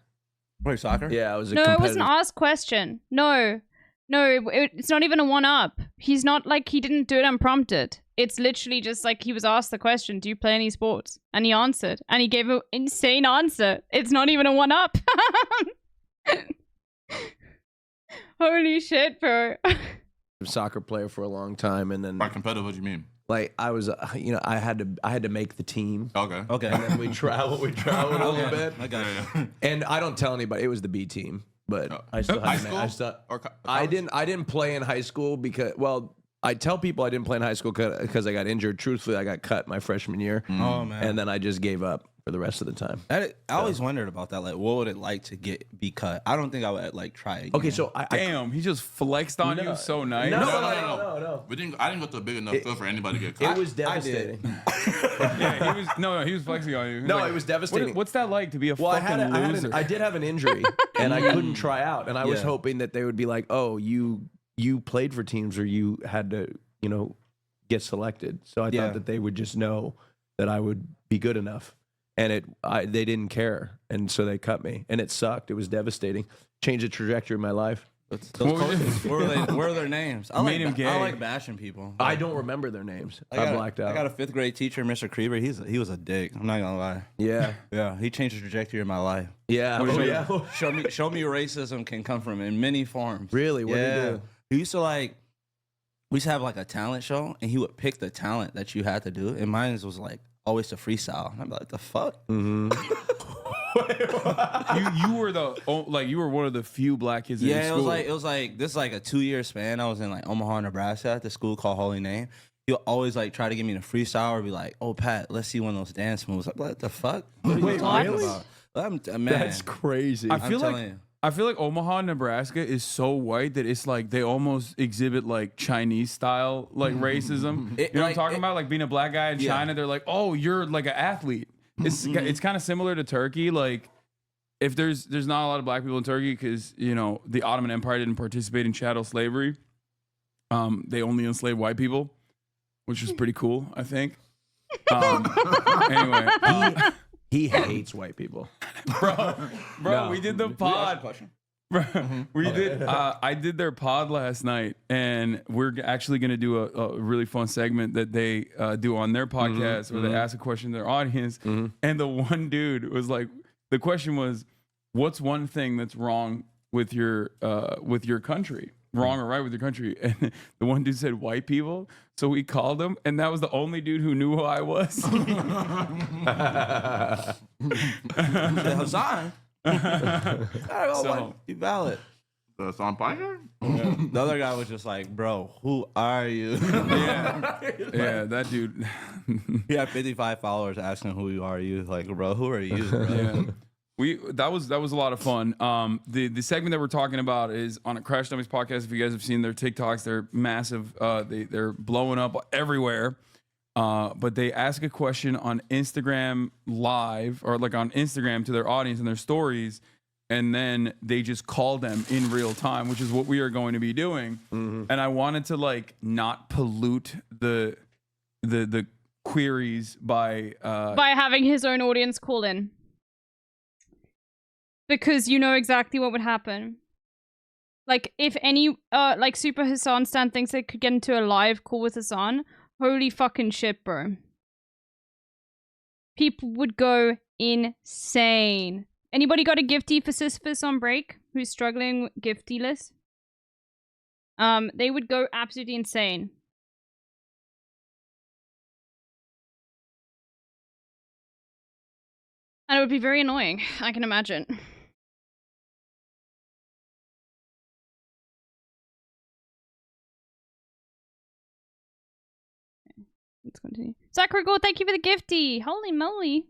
Play soccer? Yeah, I was a No, it competitive. was an asked question. No, it's not even a 1-up. He's not like he didn't do it unprompted. It's literally just like he was asked the question, do you play any sports? And he answered. And he gave an insane answer. It's not even a 1-up. Holy shit, bro. Soccer player for a long time, and then By competitive, what do you mean? like I was, I had to make the team. Okay. And then we traveled a little bit. I got you. And I don't tell anybody it was the B team, but I still High had to school? Or I didn't play in high school because I tell people I didn't play in high school because I got injured. Truthfully, I got cut my freshman year. Oh man. And then I just gave up for the rest of the time. I always wondered about that. Like, what would it like to be cut? I don't think I would like try again. Okay, so Damn, he just flexed on you so nice. No. I didn't go to a big enough field for anybody to get caught. It was devastating. Yeah, he was flexing on you. No, it was devastating. What's that like to be a fucking loser? I did have an injury, and I couldn't try out. And I was hoping that they would be like, "Oh, you played for teams, or you had to, get selected. So I thought that they would just know that I would be good enough. And they didn't care. And so they cut me. And it sucked. It was devastating. Changed the trajectory of my life. What were their names? I I like bashing people. I don't remember their names. I blacked out. I got a 5th grade teacher, Mr. Krieber. He was a dick. I'm not gonna lie. Yeah. Yeah. He changed the trajectory of my life. Yeah. Show me racism can come from in many forms. Really? What did he do? He used to we used to have like a talent show, and he would pick the talent that you had to do, and mine was like always to freestyle. And I'm like, the fuck? Mm-hmm. you were one of the few black kids in school. It was like this is like a 2-year span. I was in like Omaha, Nebraska at the school called Holy Name. He'll always like try to get me to freestyle or be like, "Oh Pat, let's see one of those dance moves." I'm like, what the fuck? What are you talking about? Man, that's crazy. I feel like Omaha, Nebraska is so white that it's like they almost exhibit like Chinese style like racism. You know what I'm talking about? Like being a black guy in China, they're like, "Oh, you're like an athlete." It's kind of similar to Turkey. Like, if there's not a lot of black people in Turkey because the Ottoman Empire didn't participate in chattel slavery. They only enslaved white people, which was pretty cool, I think. Anyway, he hates white people, bro. No. We did the pod. Bro, we did. I did their pod last night, and we're actually going to do a really fun segment that they do on their podcast where they ask a question to their audience. And the one dude was like, the question was, "What's one thing that's wrong with your country? Wrong or right with your country?" And the one dude said, "White people." So we called him, and that was the only dude who knew who I was. Hasan. You valid. The Hasan Piker? The other guy was just like, "Bro, who are you?" Yeah, that dude. He had 55 followers asking, "Who are you?" Like, bro, who are you? Bro? Yeah. That was a lot of fun. The segment that we're talking about is on a Crash Dummies podcast. If you guys have seen their TikToks, they're massive. They're blowing up everywhere. But they ask a question on Instagram Live or like on Instagram to their audience and their stories, and then they just call them in real time, which is what we are going to be doing. And I wanted to like not pollute the queries by having his own audience call in, because you know exactly what would happen. Like if any like Super Hasan stan thinks they could get into a live call with Hasan. Holy fucking shit, bro. People would go insane. Anybody got a gifty for Sisyphus on break who's struggling giftyless? They would go absolutely insane. And it would be very annoying, I can imagine. Let's continue. Zachary Gold, thank you for the gifty. Holy moly.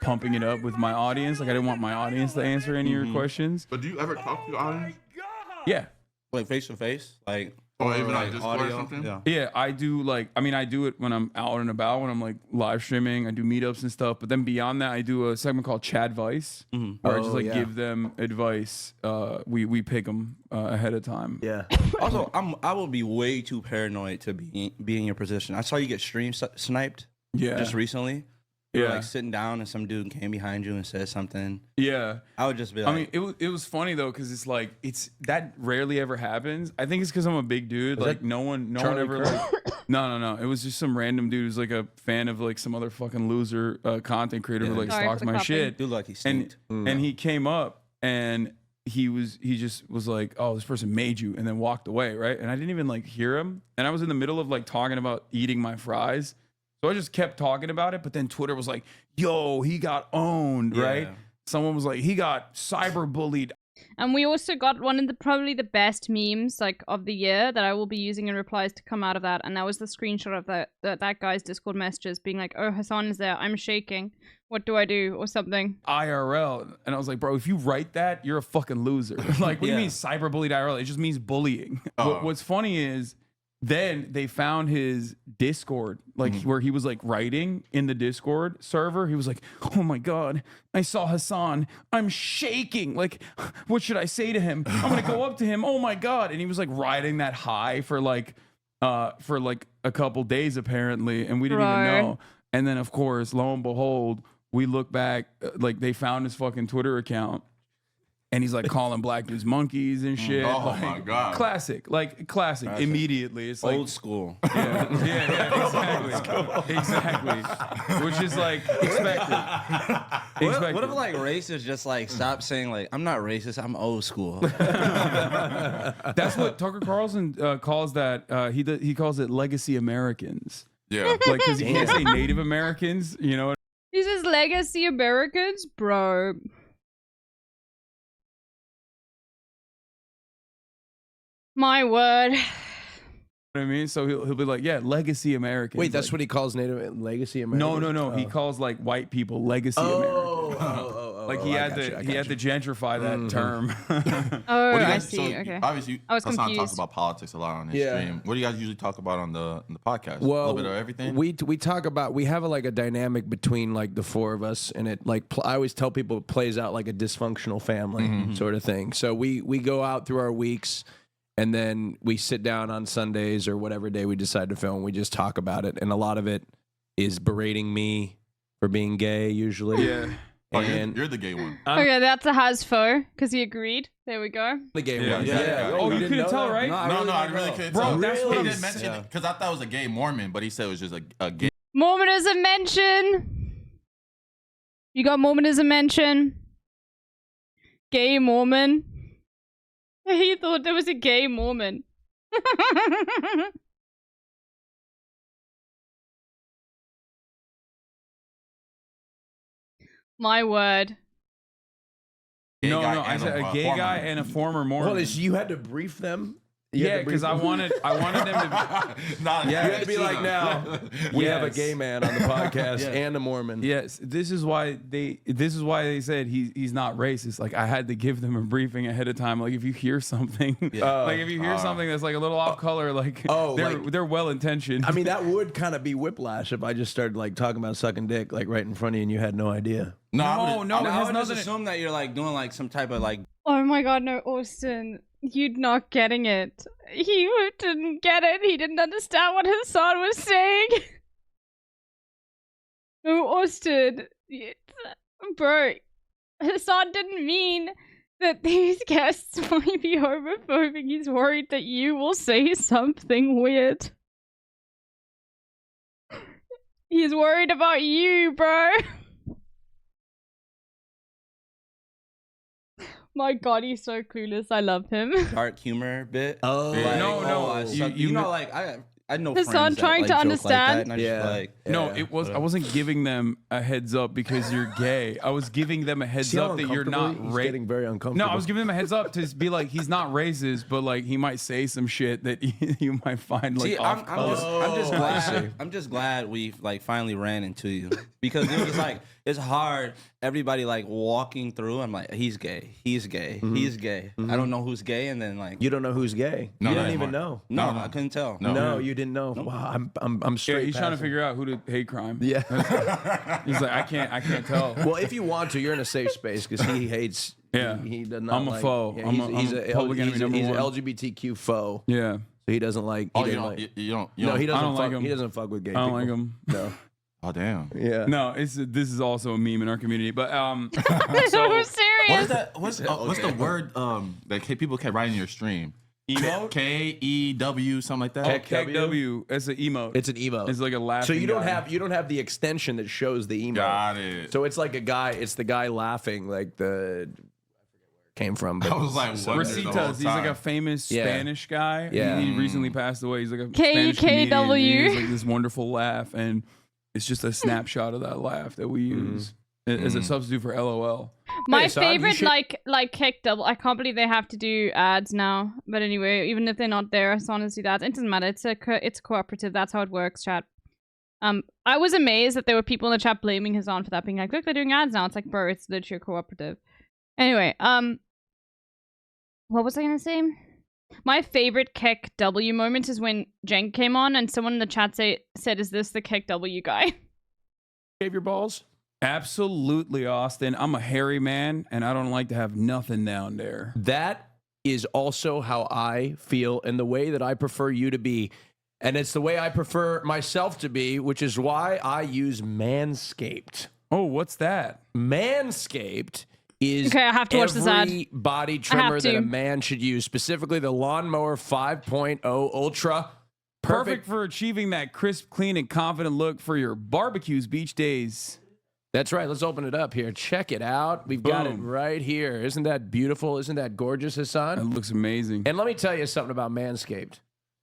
Pumping it up with my audience. Like I didn't want my audience to answer any of your questions. But do you ever talk to your audience? Yeah. Like face to face? Like or even like Discord audio or something? Yeah, I do I do it when I'm out and about, when I'm like live streaming. I do meetups and stuff. But then beyond that, I do a segment called Chad Vice, where I just give them advice. We pick them ahead of time. Yeah. Also, I will be way too paranoid to be in your position. I saw you get stream sniped. Yeah. Just recently. You were, Yeah. like sitting down and some dude came behind you and said something. Yeah. I would just be like, I mean, it was funny though, because it's like that rarely ever happens. I think it's because I'm a big dude. Was like that no one Charlie ever Kirk? like no. It was just some random dude who's like a fan of like some other fucking loser content creator who like Sorry stalks for the my copy. shit. dude, like he And sneaked. and he came up and he just was like, "Oh, this person made you," and then walked away, right? And I didn't even like hear him. And I was in the middle of like talking about eating my fries. So I just kept talking about it, but then Twitter was like, "Yo, he got owned," right? Someone was like, "He got cyberbullied." And we also got one of probably the best memes like of the year that I will be using in replies to come out of that. And that was the screenshot of that guy's Discord messages being like, "Oh, Hasan is there. I'm shaking. What do I do?" or something. IRL. And I was like, bro, if you write that, you're a fucking loser. Like, what do you mean cyberbullied IRL? It just means bullying. What's funny is then they found his Discord, like where he was like writing in the Discord server. He was like, "Oh my God, I saw Hasan. I'm shaking. Like, what should I say to him? I'm going to go up to him. Oh my God." And he was like riding that high for like for like a couple days apparently, and we didn't even know. And then of course, lo and behold, we look back, like they found his fucking Twitter account. And he's like calling black dudes monkeys and shit. Oh like, my God. Classic. Immediately. It's like old school. Exactly. Which is like expected. What if like racists just like stop saying like I'm not racist, I'm old school. That's what Tucker Carlson calls that. He calls it legacy Americans. Yeah. Like because he can't say Native Americans, you know. He says legacy Americans, bro. My word. You know what I mean? So he'll be like, yeah, legacy Americans. Wait, that's like, what he calls Native legacy Americans? No. He calls like white people legacy Americans. Like he had to gentrify that term. I see. So Okay. Obviously, I was Hasan confused. talks about politics a lot on his stream. What do you guys usually talk about on the podcast? Well, a little bit of everything. We talk about, we have like a dynamic between like the four of us, and it like I always tell people it plays out like a dysfunctional family sort of thing. So we go out through our weeks. And then we sit down on Sundays or whatever day we decide to film. We just talk about it. And a lot of it is berating me for being gay, usually. Yeah. And you're the gay one. Okay, that's a Hasfo, because he agreed. There we go. The gay one. Yeah. Oh, you couldn't tell, right? No, I really couldn't Bro, tell. that's what he I'm didn't mention it because I thought it was a gay Mormon, but he said it was just a gay. Mormonism mention. You got Mormonism mention. Gay Mormon. He thought there was a gay Mormon. My word. No, I said a gay guy and a former Mormon. Well, you had to brief them? Yeah, because I wanted them to. You had to be like, now we have a gay man on the podcast and a Mormon. Yes, this is why they said he's not racist. Like I had to give them a briefing ahead of time. Like if you hear something, like if you hear something that's like a little off color, like they're well intentioned. I mean, that would kind of be whiplash if I just started like talking about sucking dick like right in front of you and you had no idea. I would just assume that you're like doing like some type of like. Oh my God, no, Austin. You're not getting it. He didn't get it. He didn't understand what Hasan was saying. No, Austin. Bro, Hasan didn't mean that these guests might be homophobic. He's worried that you will say something weird. He's worried about you, bro. My God, he's so clueless. I love him. Dark humor bit. Oh, like, no. You know, like I know Hasan friends trying that, to like, understand. Joke like that, and I just, No, it was. I wasn't giving them a heads up because you're gay. I was giving them a heads up that you're not racist. Getting very uncomfortable. No, I was giving them a heads up to be like he's not racist, but like he might say some shit that you might find like. See, off I'm just glad we like finally ran into you because it was just like it's hard. Everybody like walking through. I'm like, he's gay. He's gay. He's gay. I don't know who's gay, and then like you don't know who's gay. No, you didn't even know. No, I couldn't tell. No, you didn't know. Wow, I'm straight. Yeah, he's trying to figure out who did hate crime. Yeah, he's like, I can't tell. Well, if you want to, you're in a safe space because he hates. Yeah, he does not. I'm a foe. Yeah, he's a public enemy number one. He's an LGBTQ foe. Yeah. So he doesn't like. Oh, he don't. No, he doesn't. I don't like fuck, him. He doesn't fuck with gay I don't people. like him. No. Oh damn. Yeah. No, this is also a meme in our community, but So serious. What is that? What's the word that people kept writing in your stream? Emote? K-E-W, something like that. KW. It's an emote. It's an emote. It's like a laughing. So you don't guy. have the extension that shows the emote. Got it. So it's like a guy. It's the guy laughing, like the. Came from. But I was like, what? Rositas. He's like a famous Spanish guy. Yeah. He recently passed away. He's like a Spanish comedian. KKW. He has like this wonderful laugh, and it's just a snapshot of that laugh that we use as a substitute for LOL. My favorite, like kick double. I can't believe they have to do ads now. But anyway, even if they're not there, as long as do that, it doesn't matter. It's cooperative. That's how it works, chat. I was amazed that there were people in the chat blaming Hasan for that, being like, "Look, they're doing ads now." It's like, bro, it's literally cooperative. Anyway, what was I gonna say? My favorite kick W moment is when Jenk came on and someone in the chat said, "Is this the kick W guy?" Shave your balls. Absolutely, Austin. I'm a hairy man, and I don't like to have nothing down there. That is also how I feel, and the way that I prefer you to be. And it's the way I prefer myself to be, which is why I use Manscaped. Oh, what's that? Manscaped is Okay, I have to watch this ad. every body trimmer that a man should use, specifically the Lawnmower 5.0 Ultra. Perfect for achieving that crisp, clean, and confident look for your barbecues, beach days. That's right. Let's open it up here. Check it out. We've got it right here. Isn't that beautiful? Isn't that gorgeous, Hasan? It looks amazing. And let me tell you something about Manscaped.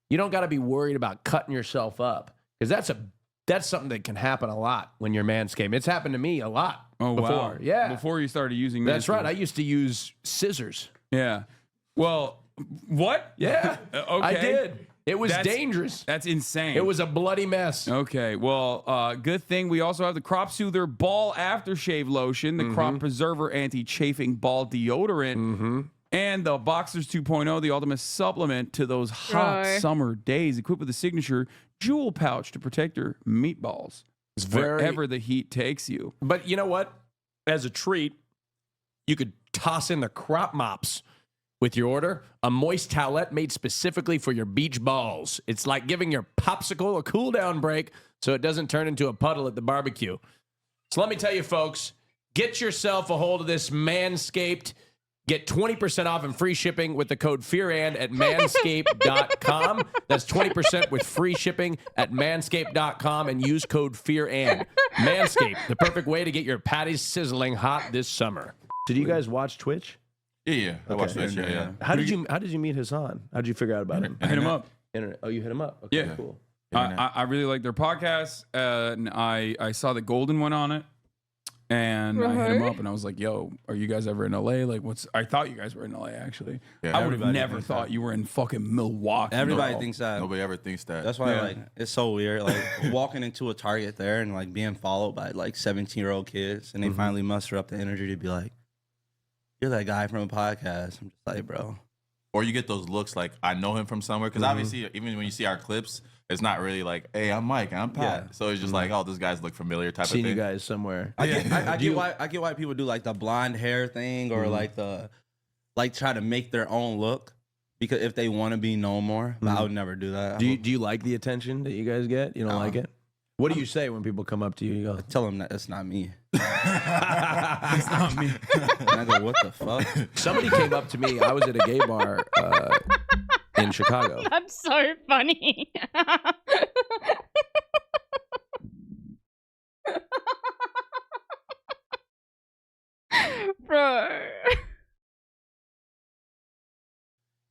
You don't got to be worried about cutting yourself up, because that's something that can happen a lot when you're Manscaped. It's happened to me a lot before. Wow. Yeah. Before you started using Manscaped. That's right. I used to use scissors. Yeah. Well, what? Yeah. Okay. I did. It was dangerous. That's insane. It was a bloody mess. Okay. Well, good thing we also have the Crop Soother Ball Aftershave Lotion, the Crop Preserver Anti-Chafing Ball Deodorant, and the Boxers 2.0, the ultimate supplement to those hot summer days, equipped with a signature jewel pouch to protect your meatballs wherever the heat takes you. But you know what? As a treat, you could toss in the crop mops with your order. A moist towelette made specifically for your beach balls. It's like giving your popsicle a cool down break so it doesn't turn into a puddle at the barbecue. So let me tell you, folks, get yourself a hold of this Manscaped. Get 20% off and free shipping with the code FEARAND at manscaped.com. That's 20% with free shipping at manscaped.com and use code FEARAND. Manscaped, the perfect way to get your patties sizzling hot this summer. Did you guys watch Twitch? Yeah. I watched Twitch, yeah. How did you meet Hasan? How did you figure out about him? I hit him up. Internet. Oh, you hit him up? Okay, Yeah. cool. I really like their podcast, and I saw that Golden went on it, and I hit him up, and I was like, "Yo, are you guys ever in LA? Like, what's?" I thought you guys were in LA actually. Yeah, I would have everybody never thinks thought that. you were in fucking Milwaukee. Everybody bro. thinks that. Nobody ever thinks that. That's why Yeah. like it's so weird. Like walking into a Target there and like being followed by like 17-year-old kids, and they finally muster up the energy to be like, "You're that guy from a podcast." I'm just like, bro. Or you get those looks like I know him from somewhere, because obviously even when you see our clips, it's not really like, hey, I'm Mike, I'm Pat. Yeah. So it's just like, oh, this guys look familiar type Seen of thing. you guys somewhere. I get why people do like the blonde hair thing or like the try to make their own look, because if they want to be known more. But I would never do that. Do you like the attention that you guys get? You don't like it? What do you say when people come up to you? You go, tell them that it's not me. It's not me. And I go, what the fuck? Somebody came up to me. I was at a gay bar in Chicago. That's so funny. Bro.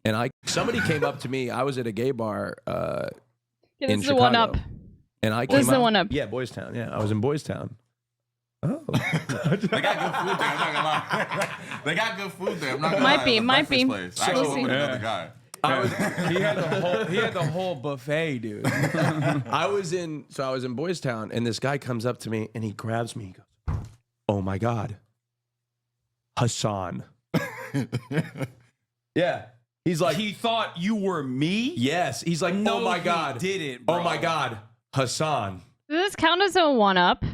And somebody came up to me. I was at a gay bar Yeah, in this is the Chicago. one up. And I This came is the up, one up. Yeah, Boys Town. Yeah, I was in Boys Town. Oh. They got good food there. I'm not gonna lie. They got good food there. I'm not gonna Might lie. be, It was a might be. breakfast place. I actually went with Yeah. another guy. He had the whole buffet, dude. I was in Boys Town, and this guy comes up to me and he grabs me. He goes, "Oh my God, Hasan." Yeah. He's like, he thought you were me? Yes. He's like, No, "Oh my he God, didn't, oh bro. my God, Hasan." Does this count as a one-up?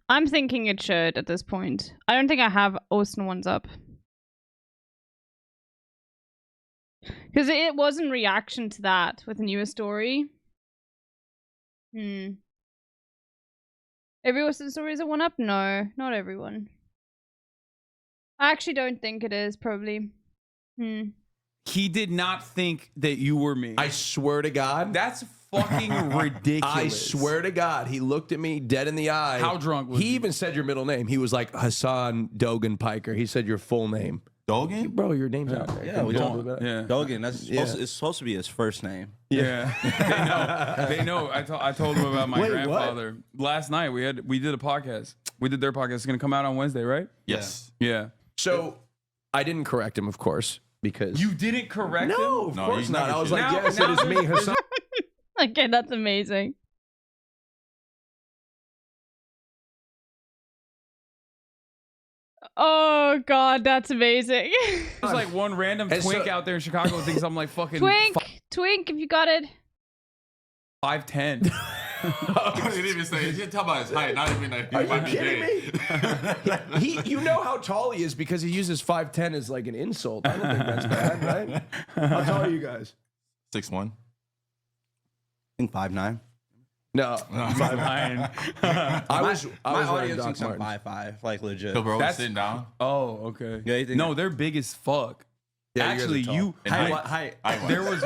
I'm thinking it should at this point. I don't think I have Austin ones up. Because it was in reaction to that with the newer story. Every Austin story is a one-up? No, not everyone. I actually don't think it is, probably. He did not think that you were me. I swear to God. That's fucking ridiculous. I swear to God, he looked at me dead in the eye. How drunk was he? Even said your middle name. He was like Hasan Dogan Piker. He said your full name. Dogan? Bro, your name's out there. Yeah, we don't. Yeah. Dogan, it's supposed to be his first name. Yeah. They know. I told them about my Wait, grandfather. Last night we did a podcast. We did their podcast. It's gonna come out on Wednesday, right? Yes. Yeah. So I didn't correct him, of course, because You didn't correct him? No, of course he's not. never I was should. like, Now- yes, now it is me, Hasan. Okay, that's amazing. Oh God, that's amazing. There's like one random And twink so- out there in Chicago who thinks I'm like fucking Twink, if you got it. 5'10". He didn't even say. He didn't tell about his height. Not even like he Are might you be kidding gay. me? You know how tall he is because he uses 5'10" as like an insult. I don't think that's bad, right? How tall are you guys? 6'1". think 5'9". No, 5'9". I was my running audience Doc thinks I'm Martens. 5'5", like legit. So bro, That's- sitting down. Oh, okay. Yeah, you think No, they're big as fuck. Yeah, you guys Actually, are tall. you. And height. There was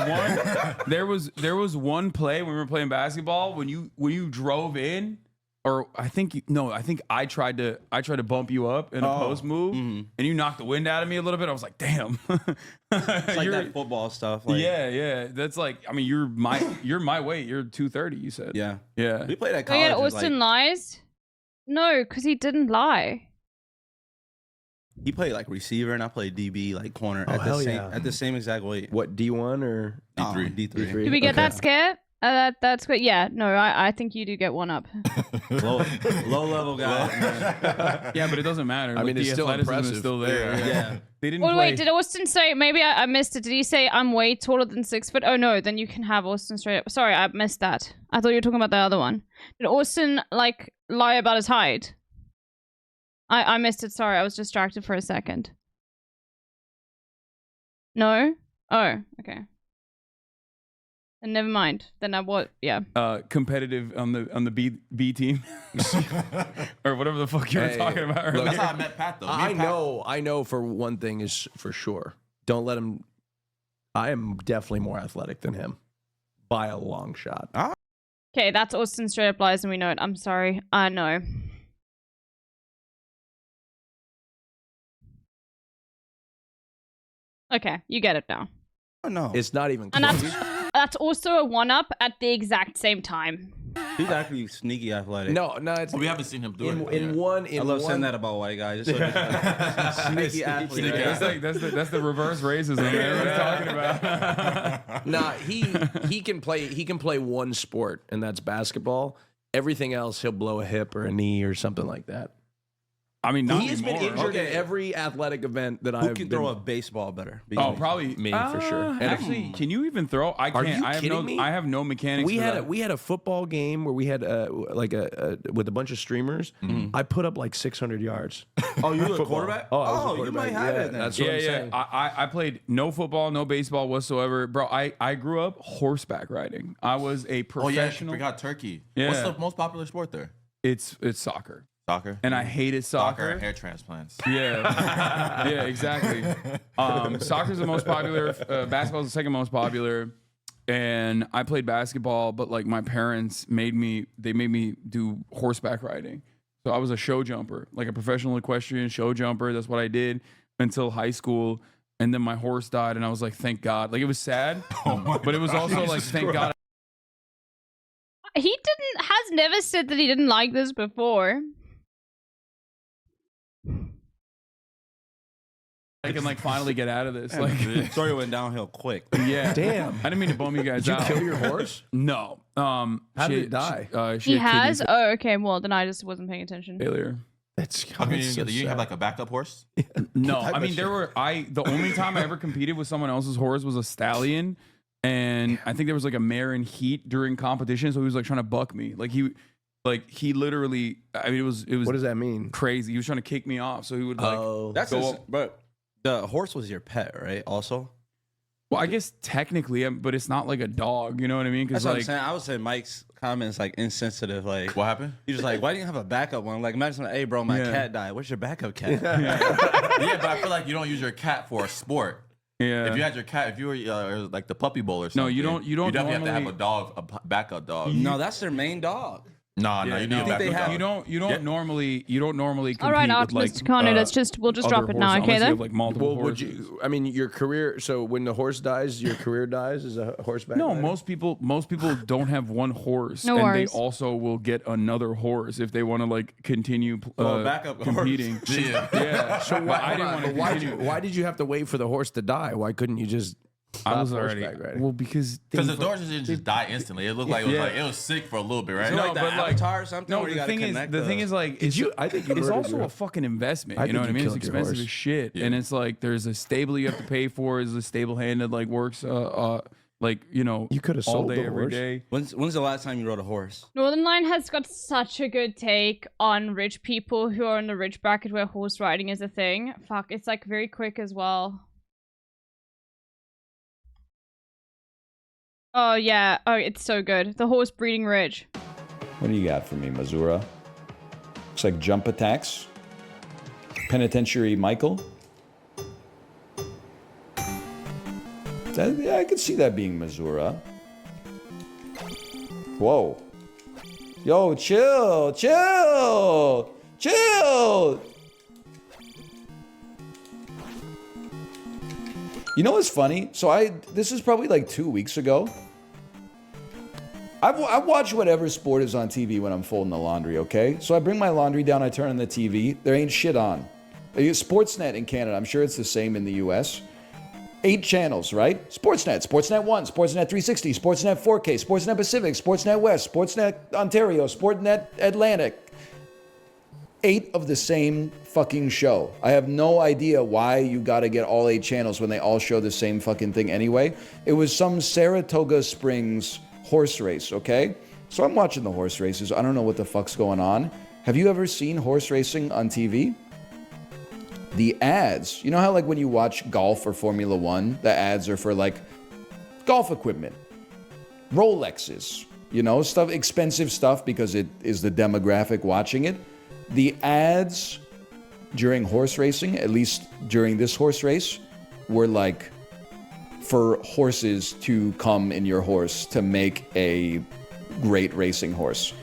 one. There was one play when we were playing basketball when you drove in, or I think I tried to bump you up in a post move, and you knocked the wind out of me a little bit. I was like, damn. It's like that football stuff. Like, yeah. That's like, I mean, you're my weight. You're 230. You said. yeah. Yeah. We played at Oh, yeah, college. Austin lies? No, because he didn't lie. He played like receiver, and I played DB, like corner, Oh, hell yeah. at the same exact weight. What, D1 or D3. D3? Did we get that scared? That's good. Yeah, no, I think you do get one up. low level guy. Yeah, but it doesn't matter. I mean, the it's still athleticism impressive. is still there. Yeah. They didn't Oh, play. wait, did Austin say, maybe I missed it. Did he say I'm way taller than 6 foot? Oh, no, then you can have Austin straight up. Sorry, I missed that. I thought you were talking about the other one. Did Austin, like, lie about his height? I missed it. Sorry, I was distracted for a second. No? Oh, okay. And never mind. Then I what? Yeah. Competitive on the B team, or whatever the fuck you were talking about earlier. That's how I met Pat though. I know for one thing is for sure. Don't let him. I am definitely more athletic than him by a long shot. Okay, that's Austin straight up lies and we know it. I'm sorry. I know. Okay, you get it now. Oh no, it's not even And close. that's also a one-up at the exact same time. He's actually sneaky athletic. No, it's we haven't seen him do it. in one. I love saying that about white guys. It's like, sneaky athlete. Right? That's the reverse racism. Man. What are you talking about? Nah, he can play one sport, and that's basketball. Everything else, he'll blow a hip or a knee or something like that. I mean, not he has been anymore. injured in every athletic event that Who I've can been. throw a baseball better? Oh, probably me for sure. And Actually, can you even throw? I Are can't. you I have kidding me? I have no mechanics. we for had that. we had a football game where we had with a bunch of streamers. I put up like 600 yards. Oh, you were a quarterback? Oh, I was a you quarterback. might have Yeah, it then. that's what I'm saying. I played no football, no baseball whatsoever, bro. I grew up horseback riding. I was a Oh yeah, I professional. forgot Turkey. Yeah. What's the most popular sport there? It's soccer. Soccer. And I hated soccer. and hair transplants. Yeah, yeah, exactly. Soccer's the most popular. Basketball's the second most popular. And I played basketball, but like my parents made me do horseback riding. So I was a show jumper, like a professional equestrian show jumper. That's what I did until high school. And then my horse died, and I was like, thank God. Like it was sad, but it was also like, thank God. He has never said that he didn't like this before. I can like finally get out of this. Like, story went downhill quick. yeah, Damn. I didn't mean to bum you guys Did you out. kill your horse? No. How did it die? He has? Oh, okay. Well, then I just wasn't paying attention. Failure. That's How come you didn't have like a backup horse? No, I mean the only time I ever competed with someone else's horse was a stallion, and I think there was like a mare in heat during competition, so he was like trying to buck me. Like he literally. I mean, it was. What does that mean? Crazy. He was trying to kick me off, so he would like. That's go up. but the horse was your pet, right? Also. Well, I guess technically, but it's not like a dog. You know what I mean? That's Because what I'm like, saying. I would say Mike's comments like insensitive. Like, what happened? He's just like, why do you have a backup one? Like, imagine, hey, bro, my Yeah. cat died. What's your backup cat? Yeah, but I feel like you don't use your cat for a sport. yeah. If you had your cat, if you were like the puppy bowl or something, No, you don't You definitely have to have normally- a dog, a backup dog. No, that's their main dog. No, you need a backup dog. You don't normally compete All right, with like Mr. Kanu, we'll just drop other it now, horses, okay unless you then? have, like multiple Well, would horses. you? I mean, your career. So when the horse dies, your career dies as a horseback. No, rider? most people don't have one horse, No and worries. they also will get another horse if they want to like continue backup competing. horse. Yeah. Yeah. So I didn't want to continue. why did you have to wait for the horse to die? Why couldn't you just? I was stop already horseback riding? well because Because the horses didn't just die instantly. It looked like it was sick for a little bit, right? No, like the but, like- Avatar or something. no. where you The gotta thing is, connect the thing is like it's, I think you it's murdered also your- a fucking investment. I You know think what I you mean? It's killed your expensive horse. as shit, and it's like there's a stable you have to pay for. Is a stable hand that like works like You could have all sold day the every horse. day. When's the last time you rode a horse? Northern Line has got such a good take on rich people who are in the rich bracket where horse riding is a thing. Fuck, it's like very quick as well. Oh yeah. Oh, it's so good. The horse breeding ridge. What do you got for me, Missouri? Looks like jump attacks. Penitentiary Michael. Yeah, I could see that being Missouri. Whoa. Yo, chill, chill, chill. You know what's funny? So this is probably like 2 weeks ago. I watch whatever sport is on TV when I'm folding the laundry, okay? So I bring my laundry down, I turn on the TV, there ain't shit on. Sportsnet in Canada, I'm sure it's the same in the US. 8 channels, right? Sportsnet, Sportsnet 1, Sportsnet 360, Sportsnet 4K, Sportsnet Pacific, Sportsnet West, Sportsnet Ontario, Sportsnet Atlantic. 8 of the same fucking show. I have no idea why you gotta get all 8 channels when they all show the same fucking thing anyway. It was some Saratoga Springs horse race, okay? So I'm watching the horse races. I don't know what the fuck's going on. Have you ever seen horse racing on TV? The ads, you know how like when you watch golf or Formula One, the ads are for like golf equipment, Rolexes, you know, stuff, expensive stuff because it is the demographic watching it. The ads during horse racing, at least during this horse race, were like for horses to come in your horse to make a great racing horse.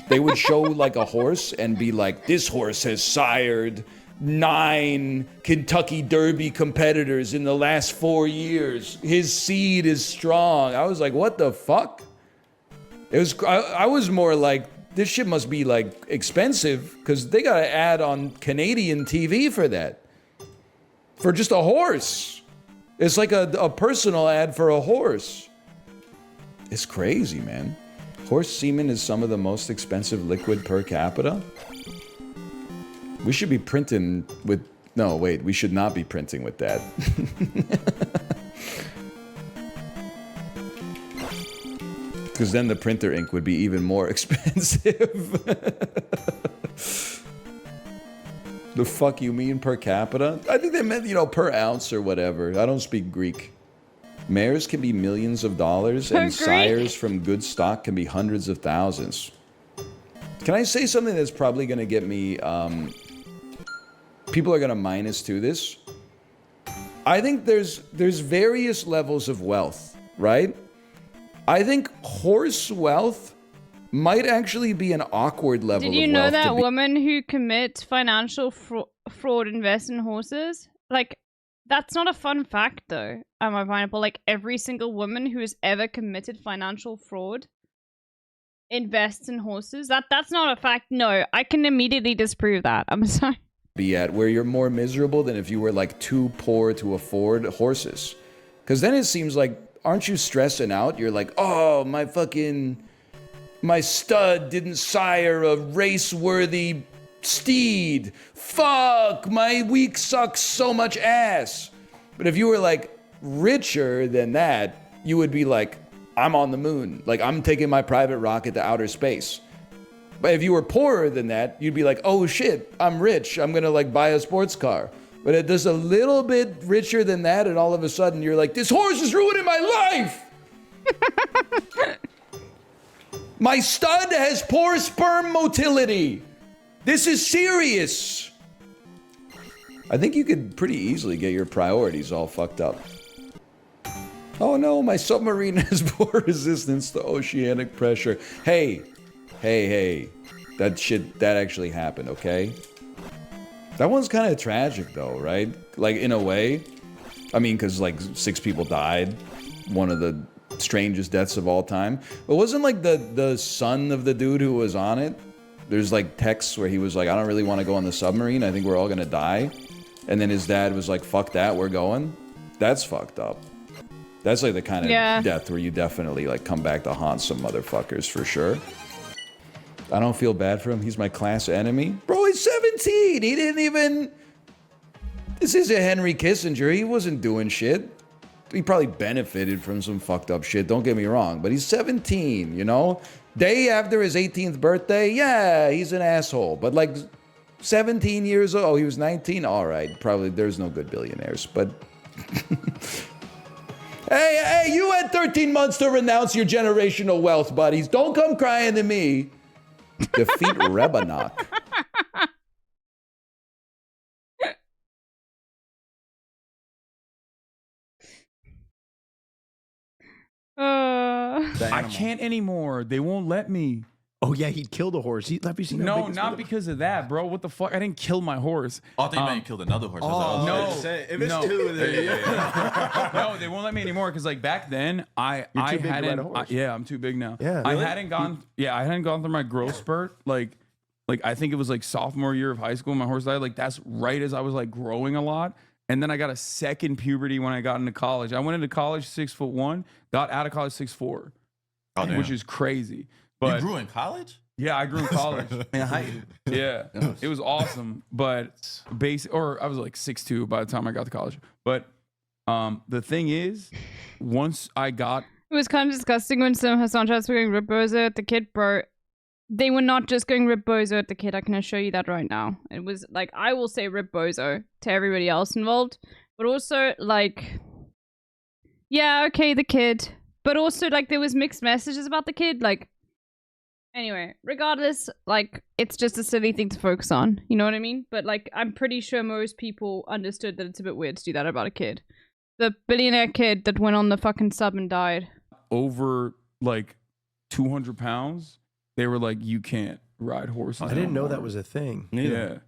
They would show like a horse and be like, this horse has sired 9 Kentucky Derby competitors in the last 4 years. His seed is strong. I was like, what the fuck? It was. I was more like, this shit must be like expensive because they got to ad on Canadian TV for that. For just a horse. It's like a personal ad for a horse. It's crazy, man. Horse semen is some of the most expensive liquid per capita. We should be printing with... No, wait. We should not be printing with that. Because then the printer ink would be even more expensive. The fuck you mean per capita? I think they meant, you know, per ounce or whatever. I don't speak Greek. Mares can be millions of dollars and sires from good stock can be hundreds of thousands. Can I say something that's probably going to get me... people are going to minus to this. I think there's various levels of wealth, right? I think horse wealth might actually be an awkward level of wealth. Did you know that women who commit financial fraud invest in horses? Like, that's not a fun fact, though. Am I pineapple? Like, every single woman who has ever committed financial fraud invests in horses. That's not a fact. No, I can immediately disprove that. I'm sorry. Be at where you're more miserable than if you were like too poor to afford horses. Because then it seems like, aren't you stressing out? You're like, oh, my stud didn't sire a race-worthy steed. Fuck, my week sucks so much ass. But if you were like richer than that, you would be like, I'm on the moon. Like, I'm taking my private rocket to outer space. But if you were poorer than that, you'd be like, oh shit, I'm rich. I'm gonna like buy a sports car. But it does a little bit richer than that, and all of a sudden you're like, this horse is ruining my life! My stud has poor sperm motility. This is serious. I think you could pretty easily get your priorities all fucked up. Oh no, my submarine has poor resistance to oceanic pressure. Hey, that actually happened, okay? That one's kind of tragic though, right? Like, in a way. I mean, because like 6 people died. One of the strangest deaths of all time. But wasn't like the son of the dude who was on it? There's like texts where he was like, I don't really want to go on the submarine. I think we're all gonna die. And then his dad was like, fuck that, we're going. That's fucked up. That's like the kind of death where you definitely like come back to haunt some motherfuckers for sure. I don't feel bad for him. He's my class enemy. Bro, he's 17. He didn't even... This isn't Henry Kissinger. He wasn't doing shit. He probably benefited from some fucked up shit. Don't get me wrong. But he's 17, you know? Day after his 18th birthday, yeah, he's an asshole. But like 17 years old. Oh, he was 19? All right. Probably there's no good billionaires. But... Hey, you had 13 months to renounce your generational wealth, buddies. Don't come crying to me. Defeat Rebanok. I can't anymore. They won't let me. Oh yeah, he'd kill the horse. Have you seen? No, not because of that, bro. What the fuck? I didn't kill my horse. Oh, I thought you meant you killed another horse. No, if it's two, then no, they won't let me anymore. Because like back then, I too big to ride hadn't. a horse. Yeah, I'm too big now. Yeah. I Really? hadn't gone. Yeah, I hadn't gone through my growth spurt. Like I think it was like sophomore year of high school. My horse died. Like that's right as I was like growing a lot. And then I got a second puberty when I got into college. I went into college 6'1", got out of college 6'4", which is crazy. But you grew in college? Yeah, I grew in college. height. Yeah, it was awesome. But I was like 6'2" by the time I got to college. But the thing is, once I got, it was kind of disgusting when some Hassan chats were going rip bozo at the kid, bro. They were not just going rip bozo at the kid. I can assure you that right now. It was like, I will say rip bozo to everybody else involved, but also like, yeah, okay, the kid, but also like there was mixed messages about the kid. Like, anyway, regardless, like it's just a silly thing to focus on. You know what I mean? But like, I'm pretty sure most people understood that it's a bit weird to do that about a kid. The billionaire kid that went on the fucking sub and died. Over like 200 pounds. They were like, you can't ride horses. I didn't know that was a thing. Yeah.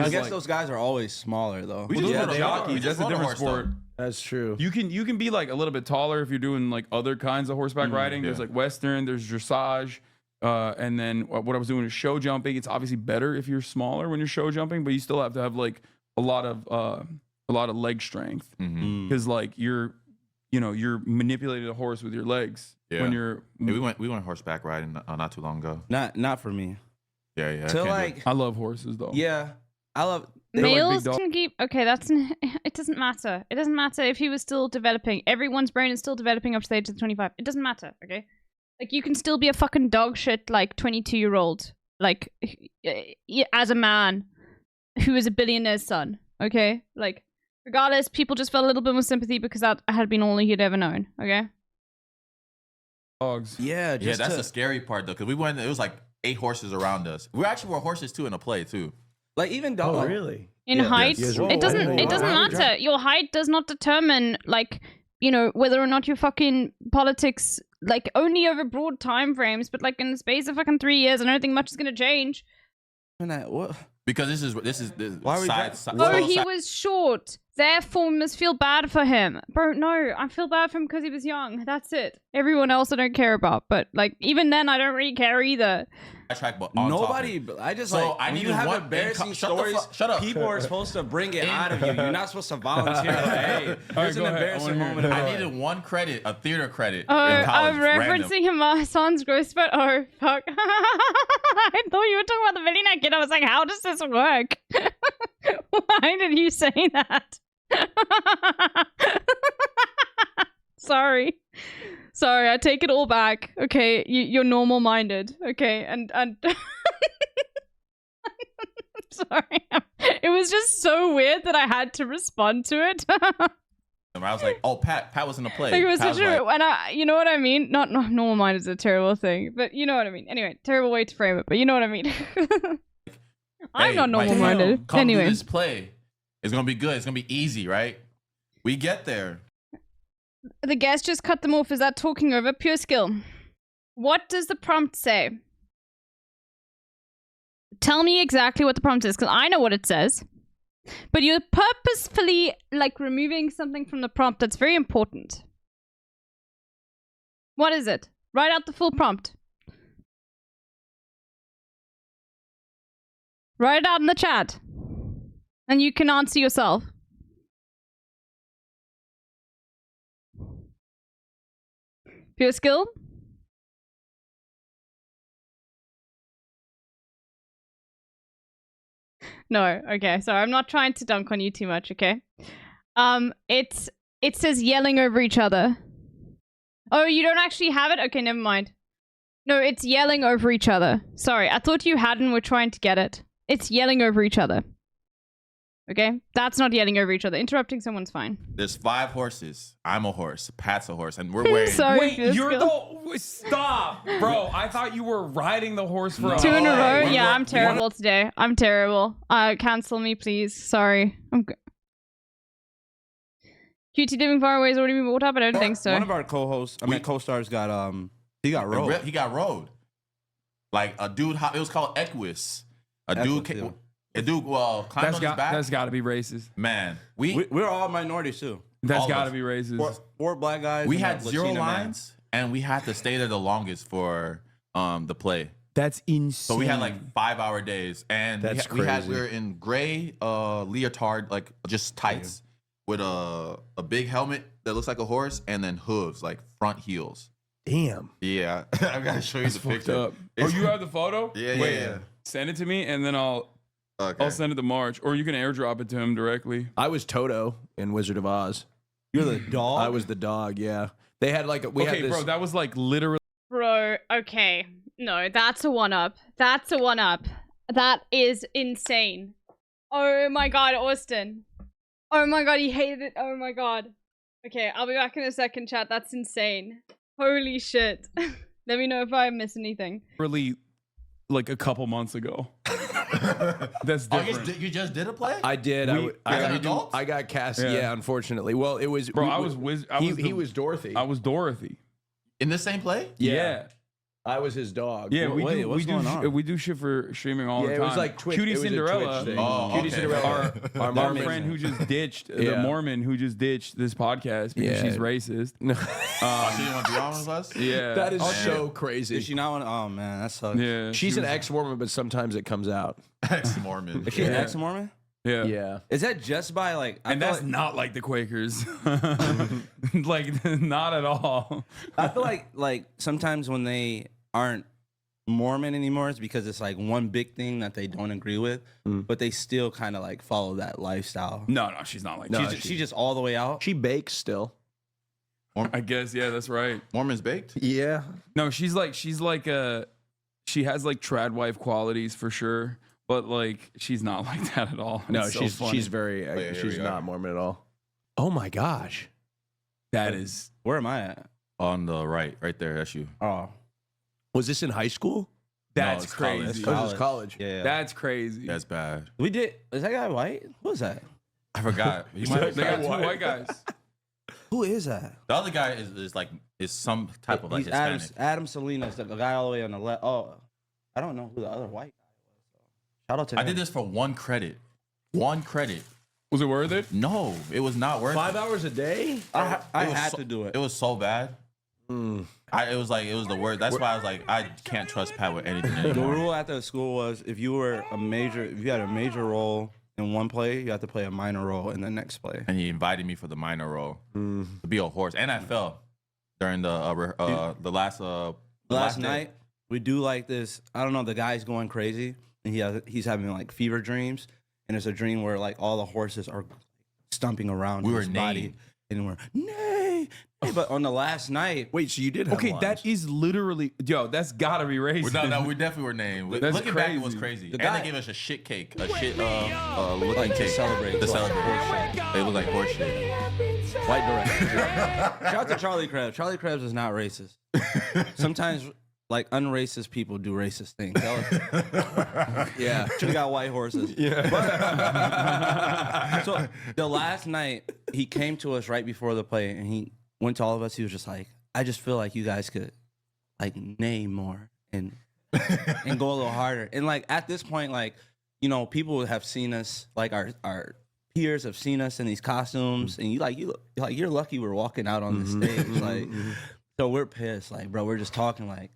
I guess those guys are always smaller though. They are. That's a different sport. That's true. You can be like a little bit taller if you're doing like other kinds of horseback riding. There's like Western, there's dressage, and then what I was doing is show jumping. It's obviously better if you're smaller when you're show jumping, but you still have to have like a lot of leg strength because like you're manipulating a horse with your legs. Yeah. When you're we went horseback riding not too long ago. Not for me. Yeah. So like, I love horses though. Yeah, I love. Males can keep. Okay, it doesn't matter. It doesn't matter if he was still developing. Everyone's brain is still developing up to the age of 25. It doesn't matter. Okay, like you can still be a fucking dog shit like 22-year-old, like as a man who is a billionaire's son. Okay, like regardless, people just felt a little bit more sympathy because that had been all he'd ever known. Okay. Dogs. Yeah, that's the scary part though, because we went. It was like 8 horses around us. We actually were horses too in a play too. Like even dogs. Oh, really? In height, it doesn't matter. Your height does not determine like whether or not your fucking politics like only over broad time frames, but like in the space of fucking 3 years, I don't think much is gonna change. What? Because this is why are we he was short. Therefore, we must feel bad for him. Bro, no, I feel bad for him because he was young. That's it. Everyone else I don't care about. But, like, even then, I don't really care either. Nobody, I just so like, when you have embarrassing stories, shut up. People are supposed to bring it out of you. You're not supposed to volunteer. Like, hey, here's an embarrassing moment. I needed one credit, a theater credit Oh, in college. I'm referencing Hassan's growth spurt. Oh, fuck. I thought you were talking about the billionaire kid. I was like, how does this work? Why did you say that? Sorry, I take it all back. Okay, you're normal minded. Okay, and sorry, it was just so weird that I had to respond to it. I was like, oh, Pat was in the play. Like, it was such a, and you know what I mean? Not normal minded is a terrible thing, but you know what I mean. Anyway, terrible way to frame it, but you know what I mean. I'm not normal minded. Come anyway, do this play. It's gonna be good. It's gonna be easy, right? We get there. The guest just cut them off. Is that talking over? Pure skill. What does the prompt say? Tell me exactly what the prompt is, because I know what it says. But you're purposefully, like, removing something from the prompt that's very important. What is it? Write out the full prompt. Write it out in the chat. And you can answer yourself. Pure skill? No, okay, so I'm not trying to dunk on you too much, okay? It says yelling over each other. Oh, you don't actually have it? Okay, never mind. No, it's yelling over each other. Sorry, I thought you had and were trying to get it. It's yelling over each other. Okay? That's not yelling over each other. Interrupting someone's fine. There's 5 horses. I'm a horse. Pat's a horse, and we're wearing. Sorry, Wait, you're Fiasco. the stop, bro. I thought you were riding the horse for 2 in a row? One Yeah, more- I'm terrible today. I'm terrible. Cancel me, please. Sorry. I'm good. QT living far away has already been brought up? I don't think so. One of our co-hosts, co-stars got he got rode. He got rode. Like a dude. It was called Equus. A dude climbed on his back. That's got to be racist. Man, we're all minorities too. That's all got to of us. be racist. Four black guys. We and had a 0 Latina lines, and we had to stay there the longest for the play. That's insane. So we had like 5-hour days, and That's we crazy. were in gray leotard, like just tights, with a big helmet that looks like a horse, and then hooves, like front heels. Damn. Yeah, I gotta show you That's the fucked picture. up. Oh, you have the photo? Yeah, Wait, yeah. Send it to me, and then I'll send it to March, or you can airdrop it to him directly. I was Toto in Wizard of Oz. You're the dog? I was the dog, yeah. They had like we had this. Bro, that was like literally. Bro, okay. No, that's a 1-up. That's a 1-up. That is insane. Oh my god, Austin. Oh my god, he hated it. Oh my god. Okay, I'll be back in a second, chat. That's insane. Holy shit. Let me know if I miss anything. Really, like a couple months ago. That's different. You just did a play? I did. As an adult? I got cast. Yeah. Yeah, unfortunately. Well, it was. Bro, I was he was Dorothy. I was Dorothy. In the same play? Yeah. I was his dog. Yeah, what's going on? we do shit for streaming all the Yeah, time. it was like Twitch. Cutie it was a Cinderella. Twitch thing. Oh, Cutie okay. Cinderella. Our Mormon. friend who just ditched the Yeah. Mormon who just ditched this podcast because Yeah. she's racist. She didn't want to be on with us? Yeah, That is Oh, so crazy. Did she not want? Oh man, that sucks. yeah. She's she an was- ex-Mormon, but sometimes it comes out. Ex-Mormon. Is she an Yeah. ex-Mormon? Yeah. Yeah. Is that just by like? And that's not like the Quakers. Like not at all. I feel like sometimes when they aren't Mormon anymore, it's because it's like one big thing that they don't agree with, but they still kind of like follow that lifestyle. No, she's not like that. She's just all the way out. She bakes still. I guess, yeah, that's right. Mormon's baked? Yeah. No, she has like trad wife qualities for sure, but like she's not like that at all. No, It's so she's funny. very. here she's we not are. Mormon at all. Oh my gosh. That is Where am I at? On the right there. That's you. Oh, Was this in high school? that's it's college. crazy. Oh, this is college. yeah. That's crazy. That's bad. We did. Is that guy white? Who is that? I forgot. You might They got have two white guys. Who is that? The other guy is some type of like He's Adam, Hispanic. Adam Salinas, the guy all the way on the left. Oh, I don't know who the other white guy was. Shout out to I him. did this for 1 credit. 1 credit. Was it worth it? No, it was not worth 5 it. hours a day? I It was had so- to do it. It was so bad. It was the worst. That's why I was like, I can't trust Pat with anything The anymore. rule at the school was if you had a major role in one play, you have to play a minor role in the next play. And he invited me for the minor role to be a horse, and I fell during the last Last day. night we do like this. I don't know. The guy's going crazy, and he's having like fever dreams, and it's a dream where like all the horses are stomping around We were his body, neighing. and we're nay. But on the last night, Wait, so you did have Okay, lines. that is literally that's gotta be racist. No, we definitely were named. That's Looking back, it was crazy. crazy. The And guy- they gave us a shit cake, looking Like, to cake celebrate. To celebrate. It was like horse shit. white director. Shout out to Charlie Krebs. Charlie Krebs is not racist. Sometimes, like unracist people do racist things. Yeah. Should have got white horses. Yeah. So the last night he came to us right before the play, and he went to all of us. He was just like, "I just feel like you guys could like neigh more and go a little harder." And like at this point, like people have seen us, like our peers have seen us in these costumes, and you're lucky we're walking out on the stage, like. So we're pissed, like, bro. We're just talking like,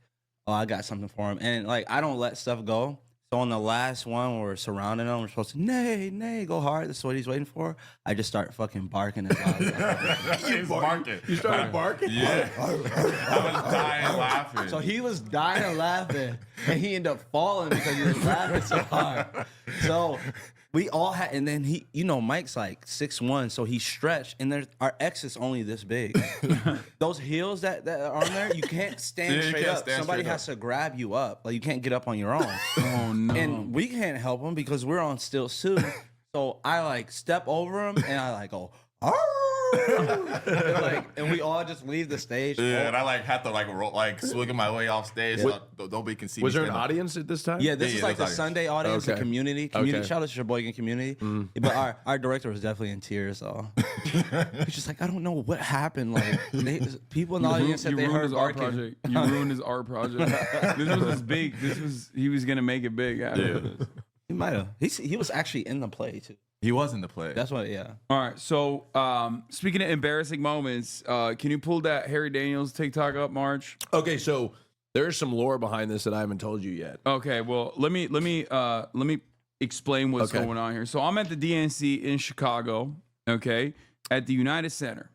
"Oh, I got something for him," and like I don't let stuff go. So on the last one, when we're surrounding him, we're supposed to nay, go hard. This is what he's waiting for. I just start fucking barking as loud as I can. You barking. You started barking? Yeah. I was dying laughing. So he was dying laughing, and he ended up falling because he was laughing so hard. So we all had, and then he, Mike's like 6'1", so he stretched, and our X is only this big. Those heels that are on there, you can't stand Yeah, you straight can't up. stand Somebody straight has to grab you up. Like you can't get up on your own. Oh no. And we can't help him because we're on still suit. So I like step over him and I like go, and we all just leave the stage. Yeah, and I like had to like swinging my way off stage. Yeah. So nobody can see. Was me there an stand up. audience at this time? Yeah, this is like the audience. Sunday audience, the Okay. community. Okay. Shout out to Sheboygan community. But our director was definitely in tears. So he's just like, I don't know what happened. Like people in the audience said they heard his art barking. project. You ruined his art project. This was his big. He was gonna make it big. After this. He might have. He was actually in the play too. He was in the play. That's what. Yeah. All right. So speaking of embarrassing moments, can you pull that Harry Daniels TikTok up, March? Okay, so there's some lore behind this that I haven't told you yet. Okay. Well, let me explain what's Okay. going on here. So I'm at the DNC in Chicago. Okay, at the United Center,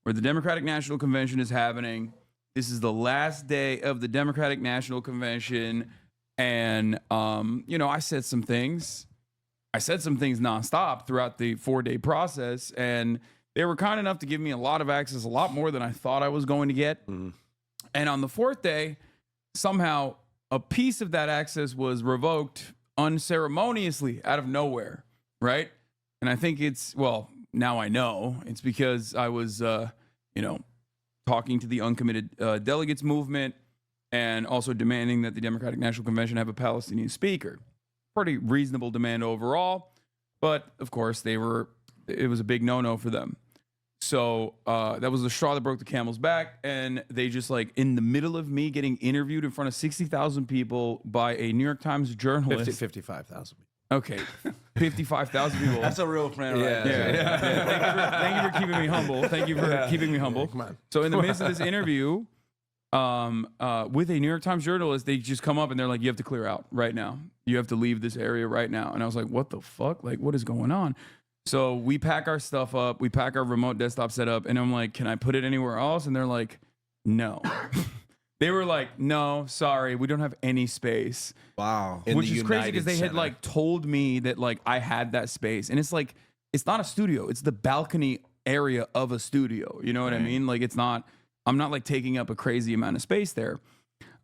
where the Democratic National Convention is happening. This is the last day of the Democratic National Convention, and I said some things. I said some things nonstop throughout the 4-day process, and they were kind enough to give me a lot of access, a lot more than I thought I was going to get. And on the 4th day, somehow a piece of that access was revoked unceremoniously out of nowhere, right? And I think now I know it's because I was, talking to the uncommitted delegates movement and also demanding that the Democratic National Convention have a Palestinian speaker. Pretty reasonable demand overall, but of course it was a big no-no for them. So that was the straw that broke the camel's back, and they just like in the middle of me getting interviewed in front of 60,000 people by a New York Times journalist. 55,000. Okay, 55,000 people. That's a real friend, right? Yeah. Thank you for keeping me humble. Thank you for keeping me humble. Come on. So in the midst of this interview, with a New York Times journalist, they just come up and they're like, "You have to clear out right now. You have to leave this area right now." And I was like, "What the fuck? Like, what is going on?" So we pack our stuff up. We pack our remote desktop setup, and I'm like, "Can I put it anywhere else?" And they're like, "No." They were like, "No, sorry, we don't have any space." Wow. Which is crazy because they had like told me that like I had that space, and it's like it's not a studio; it's the balcony area of a studio. You know what I mean? Like it's not. I'm not like taking up a crazy amount of space there.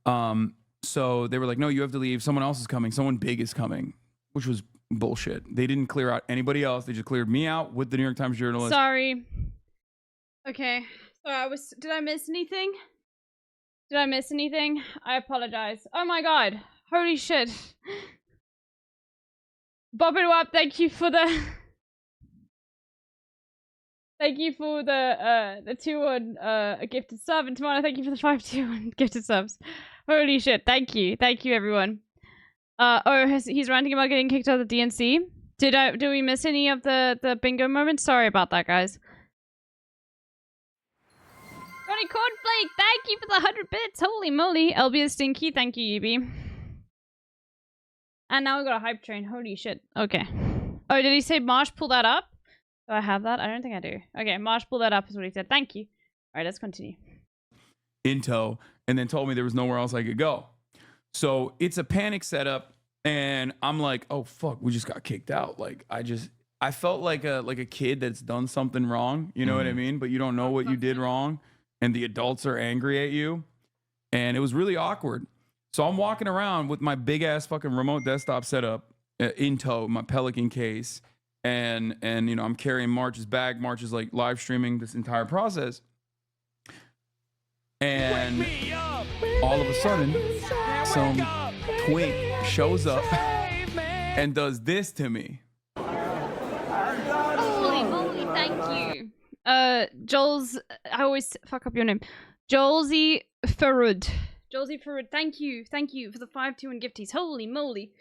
So they were like, "No, you have to leave. Someone else is coming. Someone big is coming," which was bullshit. They didn't clear out anybody else. They just cleared me out with the New York Times journalist. Sorry. Okay. So did I miss anything? Did I miss anything? I apologize. Oh my god. Holy shit. Bobbidwap, thank you for the thank you for the 2 on a gifted sub, and Tamana, thank you for the 5 2 on gifted subs. Holy shit. Thank you everyone. He's ranting about getting kicked out of the DNC. Did we miss any of the bingo moments? Sorry about that, guys. Johnny Cornflake, thank you for the 100 bits. Holy moly. LB is stinky. Thank you, Yubi. And now we got a hype train. Holy shit. Okay. Oh, did he say Marsh pull that up? Do I have that? I don't think I do. Okay, Marsh pull that up is what he said. Thank you. All right, let's continue. In tow, and then told me there was nowhere else I could go. So it's a panic setup, and I'm like, "Oh fuck, we just got kicked out." Like I felt like a kid that's done something wrong. You know what I mean? But you don't know what you did wrong, and the adults are angry at you, and it was really awkward. So I'm walking around with my big ass fucking remote desktop setup in tow, my Pelican case, and I'm carrying March's bag. March is like live streaming this entire process, and all of a sudden, some twink shows up and does this to me. Holy moly, thank you. Joel's, I always fuck up your name. Jolzy Farud. Jolzy Farud, thank you for the 5 2 and gifties. Holy moly.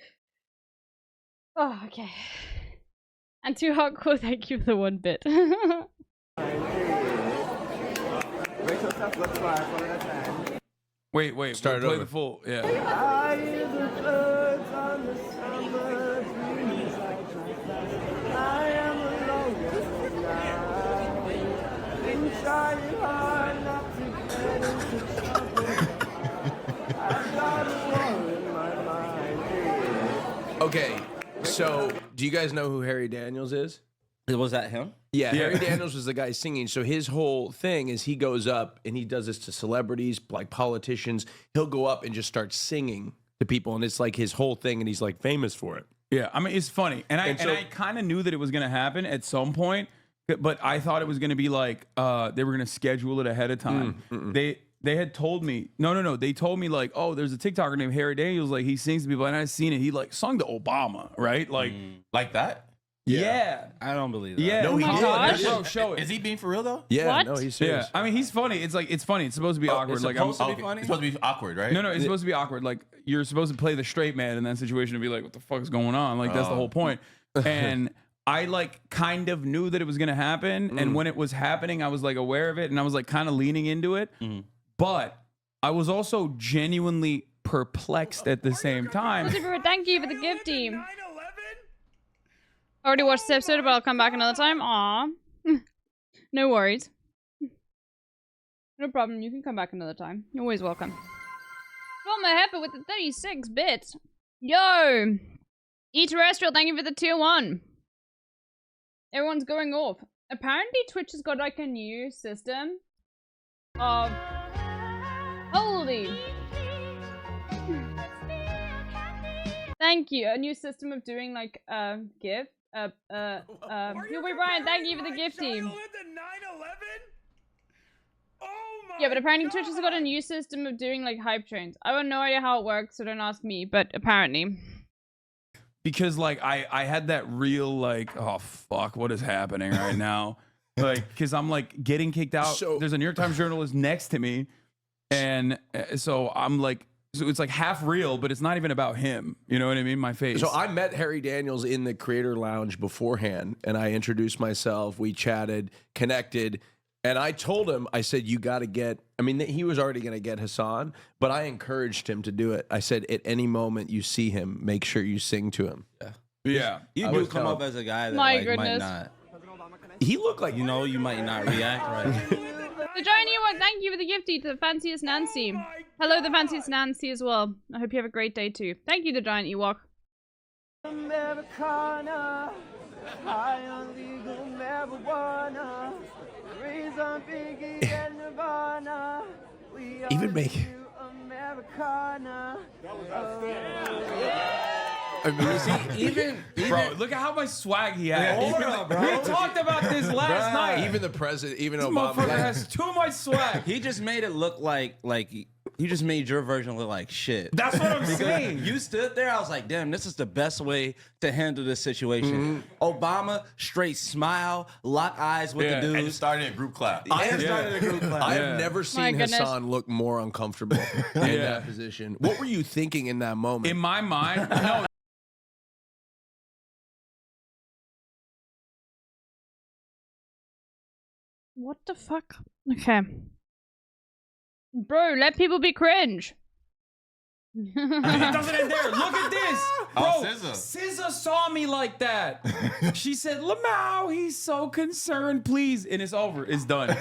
Oh, okay. And 2 hardcore, thank you for the 1 bit. Wait. Start it play over. the full. Yeah. Okay, so do you guys know who Harry Daniels is? Was that him? Yeah, Harry Daniels was the guy singing. So his whole thing is he goes up and he does this to celebrities, like politicians. He'll go up and just start singing to people, and it's like his whole thing, and he's like famous for it. Yeah, I mean, it's funny. And I kind of knew that it was going to happen at some point, but I thought it was going to be like they were going to schedule it ahead of time. They had told me, no. They told me like, oh, there's a TikToker named Harry Daniels. Like, he sings to people. And I seen it. He like sung to Obama, right? Like that? Yeah. I don't believe that. Yeah. No, he did. Bro, show it. Is he being for real though? Yeah, What? no, he's serious. Yeah. I mean, he's funny. It's like, it's funny. It's supposed to be awkward. It's Like, supposed to be funny? It's supposed to be awkward, right? No, it's supposed to be awkward. Like, you're supposed to play the straight man in that situation and be like, what the fuck is going on? Like, that's the whole point. And I like kind of knew that it was going to happen. And when it was happening, I was like aware of it and I was like kind of leaning into it. But I was also genuinely perplexed at the same time. Thank you for the gift team. Already watched this episode, but I'll come back another time. Aw. No worries. No problem. You can come back another time. You're always welcome. Well, my heifer with the 36 bits. Yo! E-Terrestrial, thank you for the tier 1. Everyone's going off. Apparently, Twitch has got like a new system of... Holy! Thank you. A new system of doing like gift. Wait, Brian, thank you for the gift team. Yeah, but apparently Twitch has got a new system of doing like hype trains. I have no idea how it works, so don't ask me, but apparently. Because like I had that real like, oh fuck, what is happening right now? Like, because I'm like getting kicked out. So, there's a New York Times journalist next to me, and so I'm like, so it's like half real, but it's not even about him. You know what I mean? My face. So I met Harry Daniels in the Creator Lounge beforehand, and I introduced myself. We chatted, connected, and I told him, I said, you got to get, I mean, he was already going to get Hasan, but I encouraged him to do it. I said, at any moment you see him, make sure you sing to him. Yeah. You do come up as a guy that My like, goodness. might not. He looked like, You know, you might not react right. The giant Ewok, thank you for the gifty to the fanciest Nancy. Hello, the fanciest Nancy as well. I hope you have a great day too. Thank you, the giant Ewok. Americana, high on legal marijuana, raise on Biggie and Nirvana. We even make. Americana. I mean, even bro, look at how much swag he has. Hold on, bro. We talked about this last night. Even the president, even This Obama. motherfucker has too much swag. He just made it look like you just made your version look like shit. That's what I'm saying. You stood there, I was like, damn, this is the best way to handle this situation. Obama, straight smile, lock eyes with the dude. And started a group clap. I have never seen goodness. Hasan look more uncomfortable in that position. What were you thinking in that moment? In my mind, no. What the fuck? Okay. Bro, let people be cringe. It doesn't end there. Look at this. Bro, SZA. SZA saw me like that. She said, Lamau, he's so concerned, please. And it's over. It's done.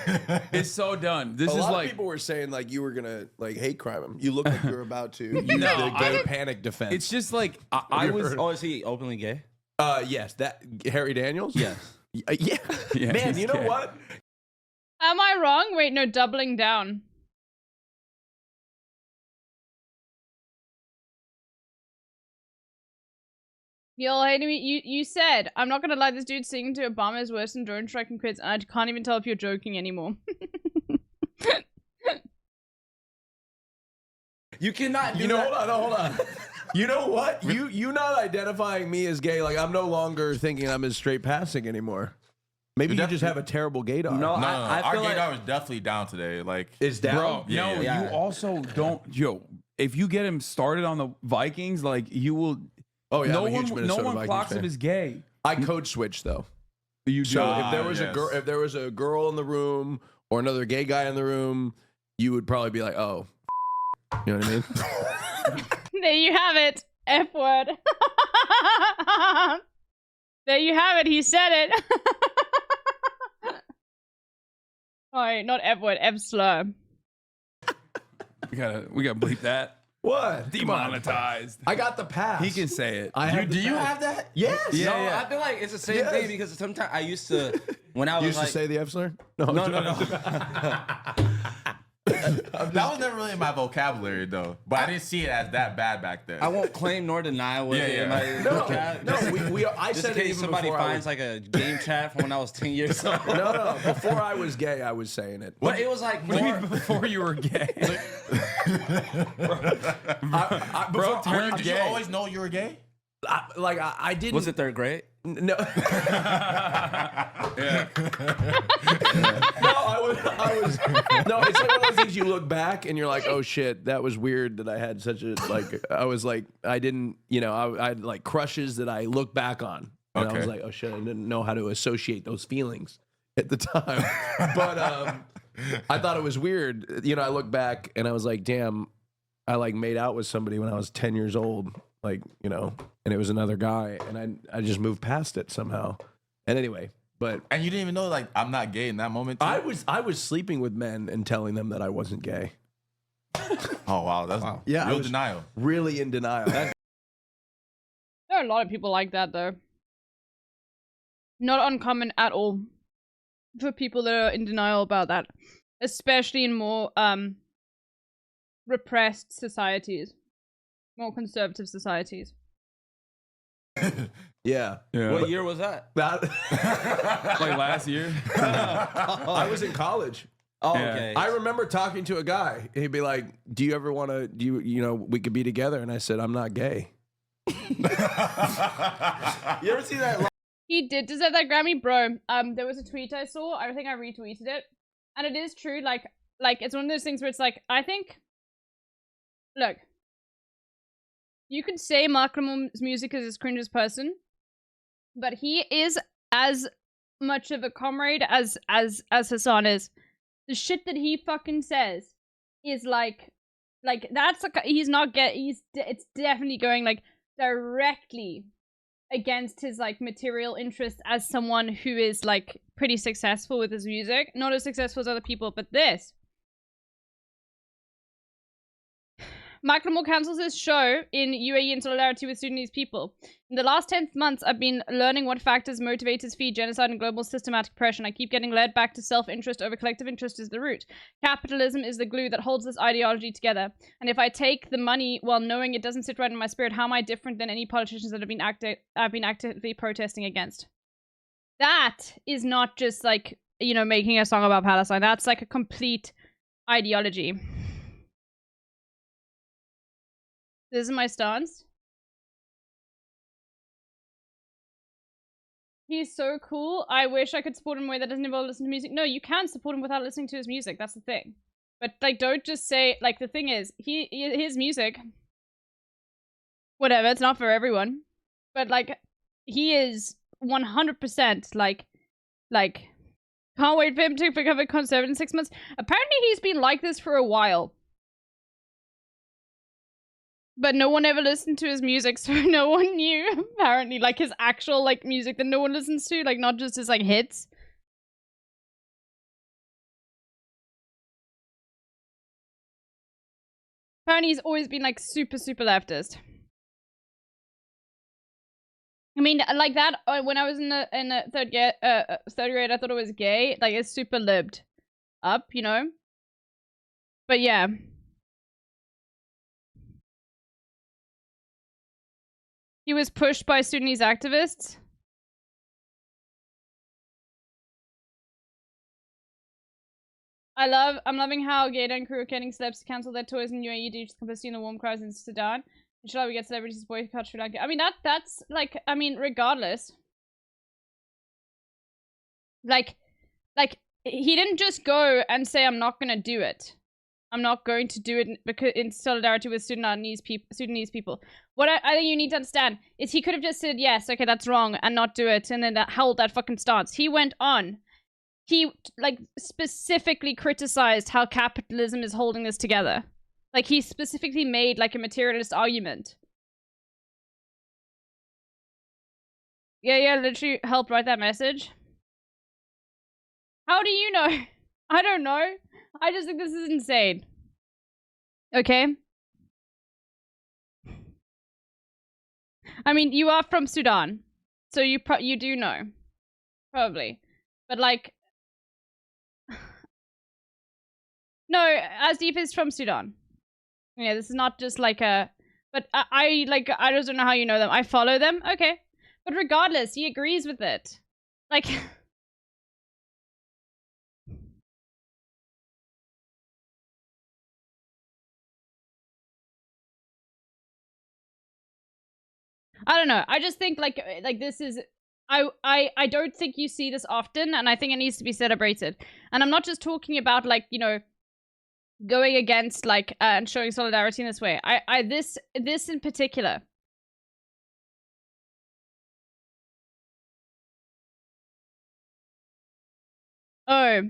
It's so done. This a is lot like of people were saying like you were gonna like hate crime him. You look like you're about to use No, the gay panic defense. it's just like I was Oh, is he openly gay? Yes, that Harry Daniels. Yes. Yeah. Yeah, Man, he's you know gay. what? Am I wrong? Wait, no, doubling down. Y'all hating me? You said, I'm not gonna lie, this dude singing to Obama is worse than drone striking kids, and I can't even tell if you're joking anymore. You cannot do You know, that. hold on. You know what? You not identifying me as gay, like I'm no longer thinking I'm as straight passing anymore. Maybe you just have a terrible gaydar. No, No, I our feel like gaydar was definitely down today. Like, Is down. Bro, Yeah, no, yeah. you also don't, if you get him started on the Vikings, like you will, Oh yeah, no I'm a huge one Minnesota clocks Vikings him fan. as gay. I code switch though. You So do. if there was yes. if there was a girl in the room or another gay guy in the room, you would probably be like, oh, you know what I mean? There you have it. F word. There you have it. He said it. Alright, not F word, F slur. We gotta bleep that. What? Demonetized. I got the pass. He can say it. Do you have that? Yes. Yeah, No, yeah. I feel like it's the same Yes. thing because sometimes I used to when I was You used like to say the F slur? no. That was never really in my vocabulary though, but I didn't see it as that bad back then. I won't claim nor deny what Yeah, it yeah. in my vocab. I Just said in it case even somebody before I finds was- like a game chat from when I was 10 years old. No. Before I was gay, I was saying it. But it was like What do you more. mean before you were gay? Bro, Did you always know you were gay? I didn't. Was it third grade? No. Yeah. No, I was. No, it's like one of those things you look back and you're like, oh shit, that was weird that I had such a I was like, I didn't, I had like crushes that I look back on, and I was like, oh shit, I didn't know how to associate those feelings at the time, but I thought it was weird. I look back and I was like, damn, I like made out with somebody when I was 10 years old, and it was another guy, and I just moved past it somehow. And anyway. And you didn't even know like I'm not gay in that moment too? I was sleeping with men and telling them that I wasn't gay. Oh wow, that's Yeah, I real was denial. Really in denial. There are a lot of people like that though. Not uncommon at all for people that are in denial about that, especially in more repressed societies, more conservative societies. Yeah. What year was that? Like last year? I was in college. Oh, Yeah. okay. I remember talking to a guy. He'd be like, "Do you ever want to? We could be together?" And I said, "I'm not gay." You ever see that? He did deserve that Grammy, bro. There was a tweet I saw. I think I retweeted it, and it is true. Like it's one of those things where it's like, I think, look, you could say Macklemore's music is as cringe as person, but he is as much of a comrade as Hasan is. The shit that he fucking says is like that's like he's not it's definitely going like directly against his like material interests as someone who is like pretty successful with his music, not as successful as other people, but this. Macklemore cancels his show in UAE in solidarity with Sudanese people. In the last 10 months, I've been learning what factors motivate his feed, genocide and global systematic oppression. I keep getting led back to self-interest over collective interest is the root. Capitalism is the glue that holds this ideology together. And if I take the money while knowing it doesn't sit right in my spirit, how am I different than any politicians that I've been actively protesting against? That is not just like, making a song about Palestine. That's like a complete ideology. This is my stance. He's so cool. I wish I could support him in a way that doesn't involve listening to music. No, you can support him without listening to his music. That's the thing. But like, don't just say like. The thing is, his music. Whatever. It's not for everyone. But like, he is 100% like. Can't wait for him to become a conservative in 6 months. Apparently, he's been like this for a while. But no one ever listened to his music, so no one knew, apparently, like, his actual, like, music that no one listens to, like, not just his, like, hits. Apparently he's always been, like, super, super leftist. I mean, like that, when I was in the third grade, I thought it was gay. Like, it's super libbed up, But yeah. He was pushed by Sudanese activists. I'm loving how Gator and crew are getting celebs to cancel their tours in UAE due to complicity in the warm crowds in Sudan. Inshallah, we get celebrities to boycott Sri Lanka. I mean, that's like, I mean, regardless. Like, he didn't just go and say, I'm not gonna do it. I'm not going to do it because in solidarity with Sudanese people. What I think you need to understand is he could have just said, yes, okay, that's wrong, and not do it, and then held that fucking stance. He went on. He, like, specifically criticized how capitalism is holding this together. Like, he specifically made, like, a materialist argument. Yeah, literally helped write that message. How do you know? I don't know. I just think this is insane. Okay? I mean, you are from Sudan, so you do know. Probably. But, like... No, Asdeep is from Sudan. Yeah, this is not just like a... But I just don't know how you know them. I follow them. Okay. But regardless, he agrees with it. Like... I don't know. I just think like this is... I don't think you see this often, and I think it needs to be celebrated. And I'm not just talking about like, you know, going against like and showing solidarity in this way. This in particular. Oh,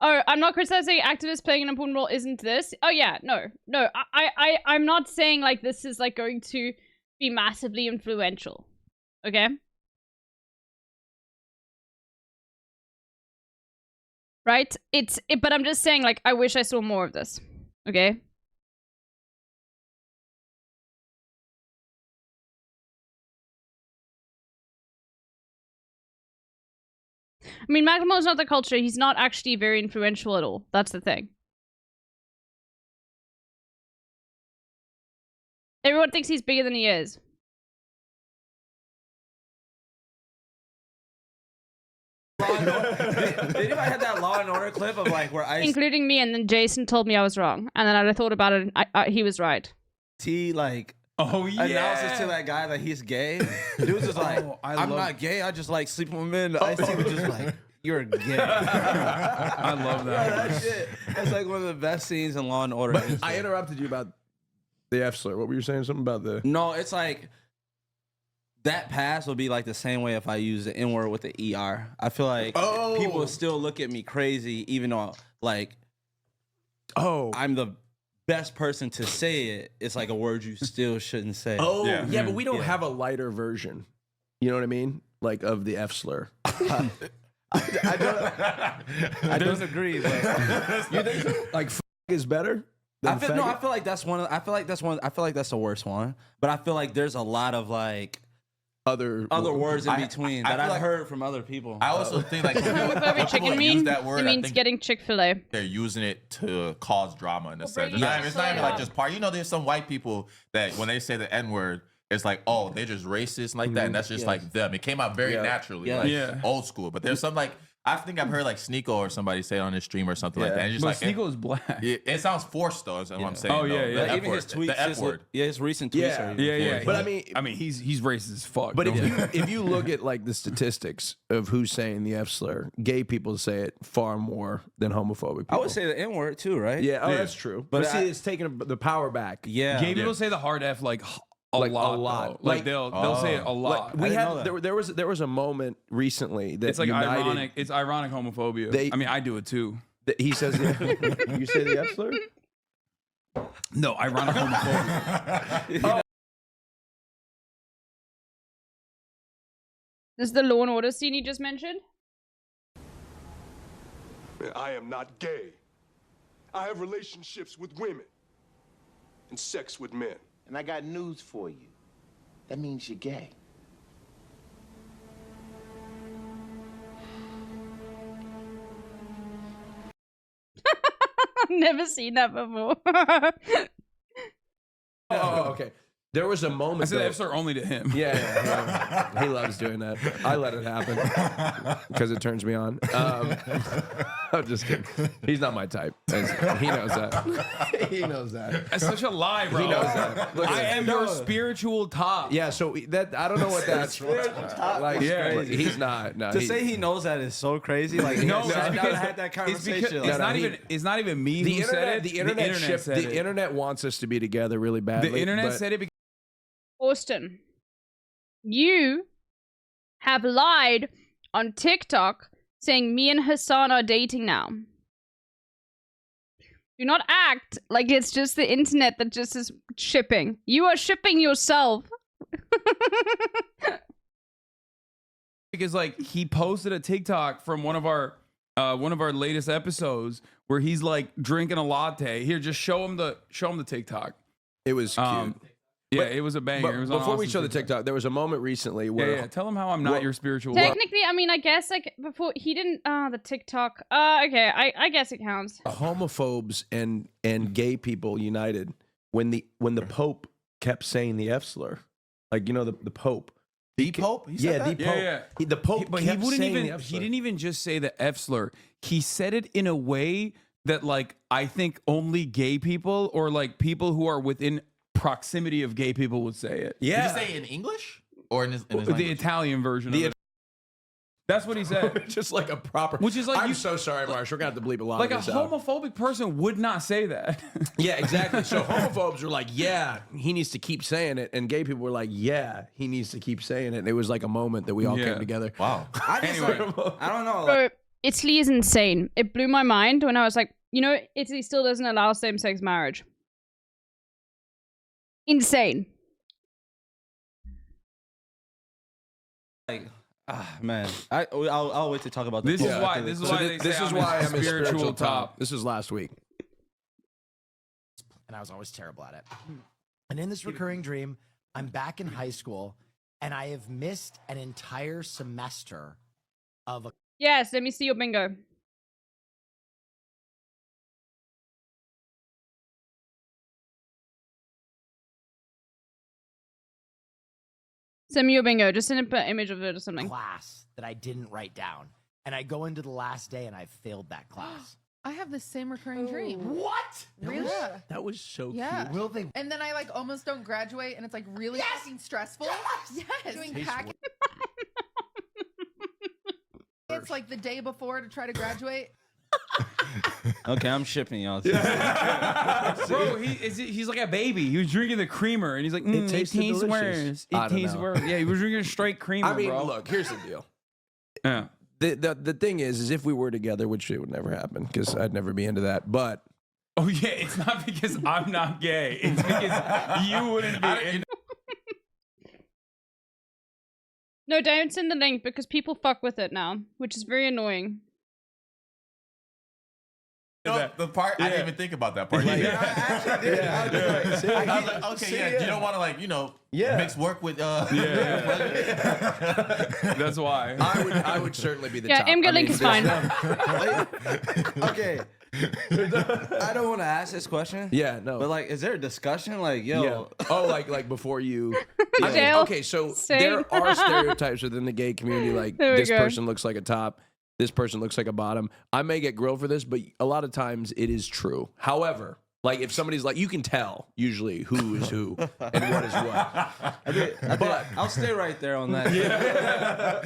I'm not criticizing activists playing an important role. Isn't this? Oh yeah, no. I'm not saying like this is like going to be massively influential. Okay. Right? But I'm just saying like I wish I saw more of this. Okay. I mean, Macklemore is not the culture. He's not actually very influential at all. That's the thing. Everyone thinks he's bigger than he is. Did anybody have that Law and Order clip of like where including me, and then Jason told me I was wrong, and then I thought about it, and he was right. T like announces to that guy that he's gay. Dude was just like, I'm not gay. I just like sleeping with men. I see was just like, you're gay. I love that. Bro, that shit. That's like one of the best scenes in Law and Order. I interrupted you about the F slur. What were you saying? Something about the... No, it's like that pass will be like the same way if I use the N word with the ER. I feel like people still look at me crazy, even though like, I'm the best person to say it. It's like a word you still shouldn't say. Yeah, but we don't have a lighter version. You know what I mean? Like of the F slur. I don't agree. But you think like is better? I feel like that's one. I feel like that's the worst one. But I feel like there's a lot of like other words in between that I've heard from other people. I also think like when chicken use that word, it means getting Chick-fil-A. They're using it to cause drama in a sense. It's not even like just part. You know, there's some white people that when they say the N word, it's like, oh, they're just racist like that, and that's just like them. It came out very naturally, like old school. But there's some like I think I've heard like Sneeko or somebody say it on his stream or something like that. And it's just but like Sneeko is black. It sounds forced though. Is what I'm saying. Oh yeah. Even his tweets, the F word. His recent tweets are yeah. But I mean, he's racist as fuck. But if you look at like the statistics of who's saying the F slur, gay people say it far more than homophobic people. I would say the N word too, right? Yeah, that's true. But see, it's taking the power back. Yeah, gay people say the hard F like a lot. Like they'll say it a lot. Like there was a moment recently that it's like united, ironic. It's ironic homophobia. I mean, I do it too. He says, "You say the F slur." No, ironic homophobia. This is the Law and Order scene you just mentioned. I am not gay. I have relationships with women and sex with men. And I got news for you. That means you're gay. I've never seen that before. Okay. There was a moment. I said F slur only to him. Yeah. He loves doing that. I let it happen because it turns me on. I'm just kidding. He's not my type. He knows that. He knows that. That's such a lie, bro. He knows that. Look, I am your spiritual top. Yeah. So that I don't know what that's like. Yeah, crazy. He's not. No. To say he knows that is so crazy. Like no, I had that conversation. It's not even me who said it. The internet said it. The internet wants us to be together really badly. The internet said it. Austin, you have lied on TikTok saying me and Hassan are dating now. Do not act like it's just the internet that just is shipping. You are shipping yourself. Because like he posted a TikTok from one of our latest episodes where he's like drinking a latte. Here, just show him the TikTok. It was cute. Yeah, it was a banger. But It was on before we Austin's show the TikTok. TikTok, there was a moment recently where Yeah, tell him how I'm not your spiritual. Technically, I mean, I guess like before he didn't. The TikTok. Okay, I guess it counts. homophobes and gay people united when the Pope kept saying the F slur, like the Pope. The Pope? He said that? The Pope. Yeah. The Pope, but he kept wouldn't saying even. the F He slur. didn't even just say the F slur. He said it in a way that, like, I think only gay people or like people who are within proximity of gay people would say it. Yeah. Did he say it in English or in his the language? Italian version of it. That's what he said. Just like a proper. Which is like I'm so sorry, Marsh. We're gonna have to bleep a lot like a of this out. homophobic person would not say that. Yeah, exactly. So homophobes were like, yeah, he needs to keep saying it. And gay people were like, yeah, he needs to keep saying it. And it was like a moment that we all came together. Wow. I just I don't know. Bro, Italy is insane. It blew my mind when I was like, Italy still doesn't allow same-sex marriage. Insane. Like, man, I'll wait to talk about This the is Pope. why. I think This is it's why. cool. They This say is I'm why a I'm a spiritual top. This was last week. And I was always terrible at it. And in this recurring dream, I'm back in high school, and I have missed an entire semester of a. Yes, let me see your bingo. Send me your bingo. Just send an image of it or something. Class that I didn't write down. And I go into the last day and I failed that class. I have the same recurring dream. What? Really? That was so Yeah. Will they? And then I like almost don't graduate, and it's like really fucking stressful. Yes. Doing pack. It's like the day before to try to graduate. Okay, I'm shipping y'all. Bro, he's like a baby. He was drinking the creamer, and he's like, it tastes worse. It tastes worse. Yeah, he was drinking a straight creamer, I mean, bro. look, here's the deal. Yeah. The thing is if we were together, which it would never happen because I'd never be into that. But oh yeah, it's not because I'm not gay. It's because you wouldn't be. No, don't send the link because people fuck with it now, which is very annoying. The part I didn't even think about that part. I actually did. I was like, okay, you don't want to mix work with. That's why. I would certainly be the top. Yeah, link is fine. Okay. I don't want to ask this question. Yeah, no. But like, is there a discussion? Like, yo. Yeah. Oh, like before you. Dale, okay, so same. there are stereotypes within the gay community. Like this person looks like a top. This person looks like a bottom. I may get grilled for this, but a lot of times it is true. However, like if somebody's like, you can tell usually who is who and what is what. But I'll stay right there on that. Yeah.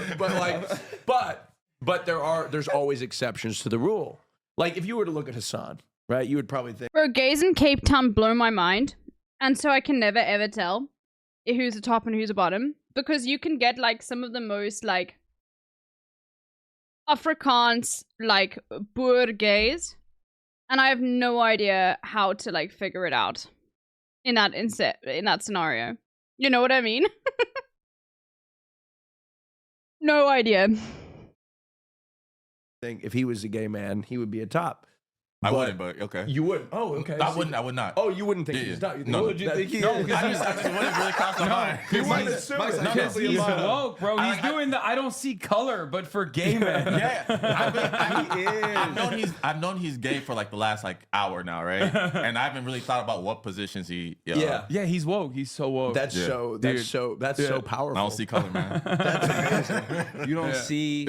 but there's always exceptions to the rule. Like if you were to look at Hassan, right, you would probably think, Bro, gays in Cape Town blow my mind, and so I can never ever tell who's a top and who's a bottom because you can get like some of the most like Afrikaans like boer gays, and I have no idea how to like figure it out in that scenario. You know what I mean? No idea. think if he was a gay man, he would be a top. I wouldn't, but okay. You would? Oh, okay. I wouldn't. I would not. Oh, you wouldn't think he's not? No. Would you think he is? I just wouldn't really cross my mind. Because he's woke, bro. He's doing the I don't see color, but for gay men. I've known he's gay for like the last like hour now, right? And I haven't really thought about what positions he. Yeah, he's woke. He's so woke. That's so powerful. I don't see color, man. That's amazing. You don't see.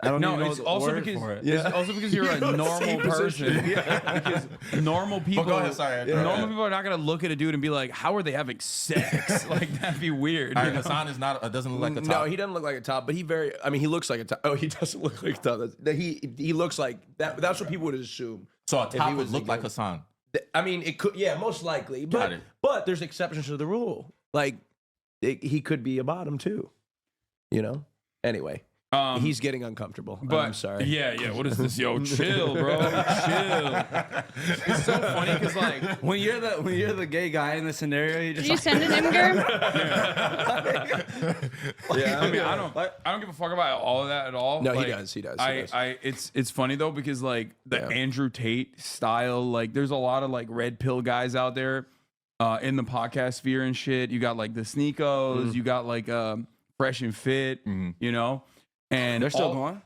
I don't even know it's the also word because for it. it's also because you're a normal person. Because normal people, go ahead, sorry, normal people are not gonna look at a dude and be like, "How are they having sex?" Like that'd be weird. All right, Hassan is not doesn't look like a top. No, he doesn't look like a top, but he he looks like a top. Oh, he doesn't look like a top. He looks like that. That's what people would assume. So a top would look like Hassan. I mean, it could. Yeah, most likely. But there's exceptions to the rule. Like he could be a bottom too. You know. Anyway. He's getting uncomfortable. But I'm sorry. Yeah. What is this? Yo, chill, bro. Chill. It's so funny because like when you're the gay guy in the scenario, you just Did you send an Imgur? Yeah. I mean, I don't give a fuck about all of that at all. No, like, he does. It's funny though because like the Andrew Tate style, like there's a lot of like red pill guys out there in the podcast sphere and shit. You got like the Sneakos, you got like Fresh and Fit, you know, and They're still going.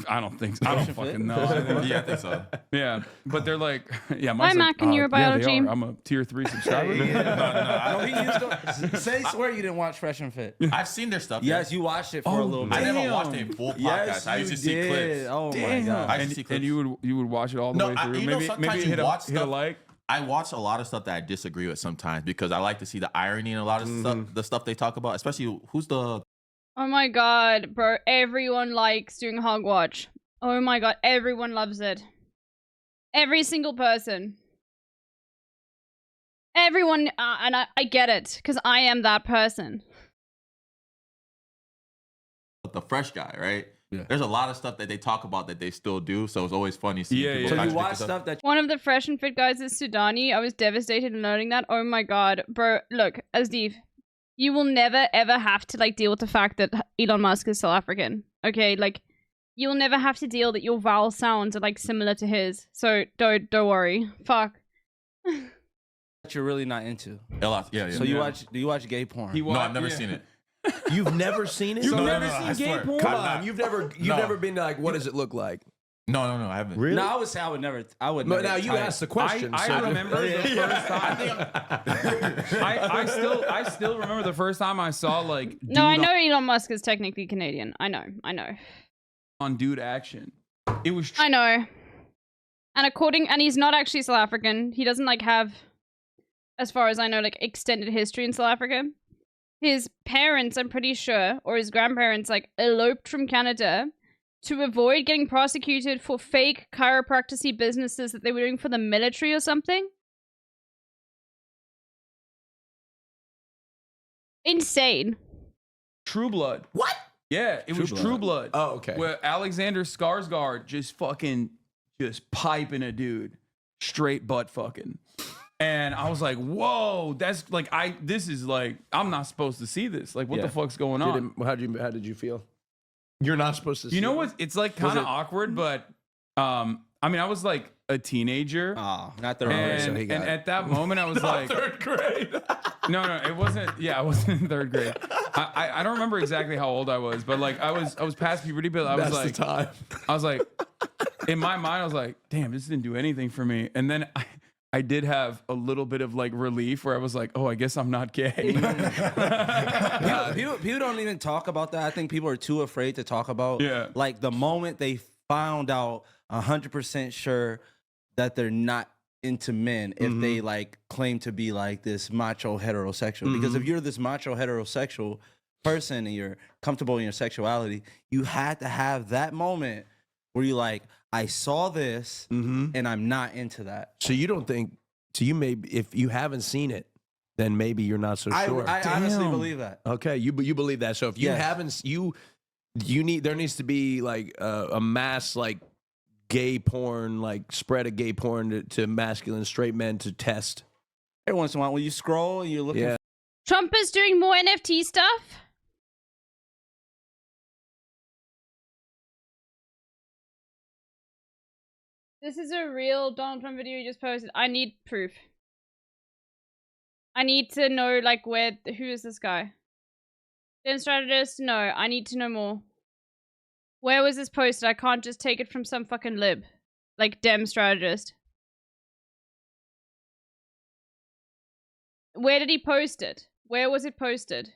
I don't think so. I don't fucking know. Yeah, I think so. Yeah, but they're like, yeah. Hi, Mike's Mac like, and yeah, neurobiology. they are. I'm a tier 3 subscriber. No, he used to. Say swear you didn't watch Fresh and Fit. I've seen their stuff. Yes, you watched it for a little bit. I never watched a full podcast. Yes, I used to you see did. clips. Oh my god! I used to see clips. And you would watch it all the way through. You know, Maybe sometimes you hit watch hit a stuff. like. I watch a lot of stuff that I disagree with sometimes because I like to see the irony in a lot of stuff, the stuff they talk about. Especially who's the. Oh my god, bro! Everyone likes doing Hogwatch. Oh my god, everyone loves it. Every single person. Everyone, and I get it, because I am that person. The Fresh guy, right? Yeah. There's a lot of stuff that they talk about that they still do, so it's always funny seeing people. So you watch stuff that One of the Fresh and Fit guys is Sudani. I was devastated in learning that. Oh my god, bro! Look, Asdeef, you will never ever have to like deal with the fact that Elon Musk is South African. Okay, like. You'll never have to deal that your vowel sounds are like similar to his. So don't worry. Fuck. you're really not into. Yeah. So you watch? Do you watch gay porn? No, I've never seen it. You've never seen it? You've So- never I seen gay swear. porn? Come on, you've never been to like, what does it look like? No, I haven't. Really? No, I would say I would never. I would. But never now you try asked the it. question. I so- remember the first time. I still remember the first time I saw like. No, I dude know Elon Musk is technically Canadian. I know. on dude action. It was. I know. And he's not actually South African. He doesn't like have, as far as I know, like extended history in South Africa. His parents, I'm pretty sure, or his grandparents, like eloped from Canada to avoid getting prosecuted for fake chiropractic businesses that they were doing for the military or something. Insane. True Blood. What? Yeah, it was True Blood. Oh, okay. Where Alexander Skarsgård just piping a dude straight butt fucking. And I was like, whoa, that's like, this is like, I'm not supposed to see this. Like, what the fuck's going on? How did you feel? You're not supposed to see You know it? what? It's like kind of awkward, but I mean, I was like a teenager. Oh, not third and, grade. so he got and it. at that moment, I was like, third grade. no, it wasn't. Yeah, I wasn't in third grade. I don't remember exactly how old I was, but like I was past puberty, but I was That's like, the time. I was like, in my mind, I was like, damn, this didn't do anything for me. And then I did have a little bit of like relief where I was like, oh, I guess I'm not gay. People don't even talk about that. I think people are too afraid to talk about. Yeah. Like the moment they found out 100% sure that they're not into men, if they like claim to be like this macho heterosexual. Because if you're this macho heterosexual person and you're comfortable in your sexuality, you had to have that moment where you're like, I saw this and I'm not into that. So you don't think? So you may, if you haven't seen it, then maybe you're not so sure. I honestly believe that. Okay, you believe that. So if you haven't, you need, there needs to be like a mass like gay porn, like spread of gay porn to masculine straight men to test. Every once in a while, when you scroll and you're looking. Trump is doing more NFT stuff. This is a real Donald Trump video you just posted. I need proof. I need to know, like, who is this guy? Dem strategist? No, I need to know more. Where was this posted? I can't just take it from some fucking lib. Like, Dem strategist. Where did he post it? Where was it posted?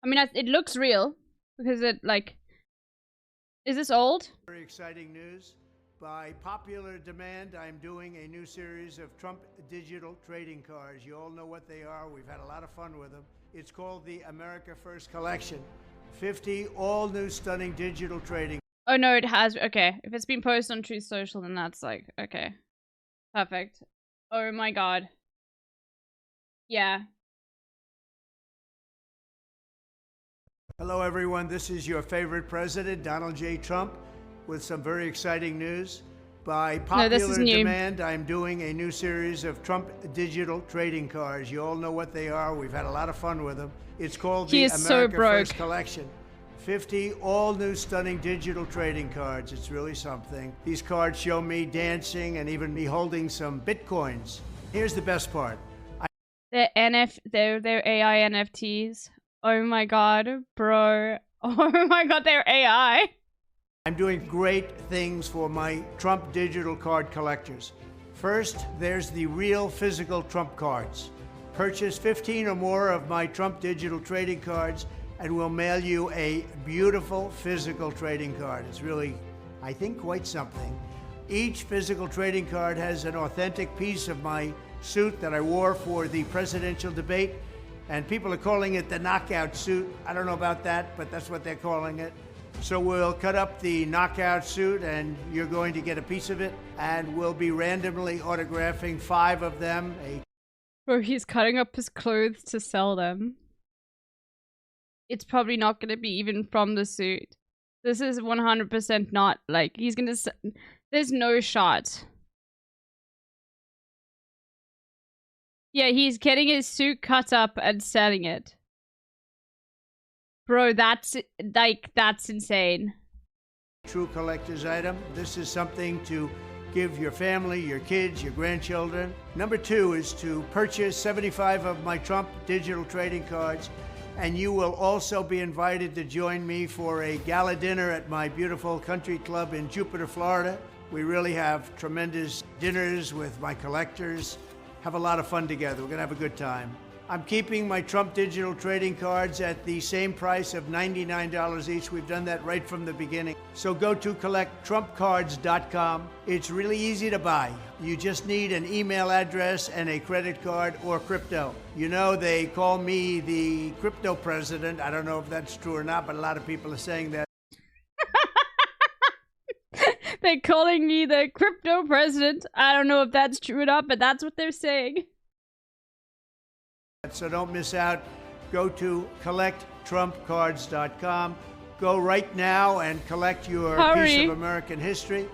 I mean, it looks real because it, like, is this old? Very exciting news. By popular demand, I'm doing a new series of Trump digital trading cards. You all know what they are. We've had a lot of fun with them. It's called the America First Collection. 50 all new stunning digital trading. Oh no, it has. Okay, if it's been posted on Truth Social, then that's like, okay. Perfect. Oh my god. Yeah. Hello, everyone. This is your favorite president, Donald J. Trump, with some very exciting news. By No, this is popular new. demand, I'm doing a new series of Trump digital trading cards. You all know what they are. We've had a lot of fun with them. It's called He the is so America broke. First Collection. 50 all-new stunning digital trading cards. It's really something. These cards show me dancing and even me holding some bitcoins. Here's the best part. They're AI NFTs. Oh my god, bro. Oh my god, they're AI. I'm doing great things for my Trump digital card collectors. First, there's the real physical Trump cards. Purchase 15 or more of my Trump digital trading cards and we'll mail you a beautiful physical trading card. It's really, I think, quite something. Each physical trading card has an authentic piece of my suit that I wore for the presidential debate, and people are calling it the knockout suit. I don't know about that, but that's what they're calling it. So we'll cut up the knockout suit and you're going to get a piece of it, and we'll be randomly autographing 5 of them. Bro, he's cutting up his clothes to sell them. It's probably not going to be even from the suit. This is 100% not, like, he's going to... There's no shot. Yeah, he's getting his suit cut up and selling it. Bro, that's insane. True collector's item. This is something to give your family, your kids, your grandchildren. Number 2 is to purchase 75 of my Trump digital trading cards, and you will also be invited to join me for a gala dinner at my beautiful country club in Jupiter, Florida. We really have tremendous dinners with my collectors. Have a lot of fun together. We're gonna have a good time. I'm keeping my Trump digital trading cards at the same price of $99 each. We've done that right from the beginning. So go to collecttrumpcards.com. It's really easy to buy. You just need an email address and a credit card or crypto. You know, they call me the crypto president. I don't know if that's true or not, but a lot of people are saying that. They're calling me the crypto president. I don't know if that's true or not, but that's what they're saying. So don't miss out. Go to collecttrumpcards.com. Go right now and collect your piece of American history.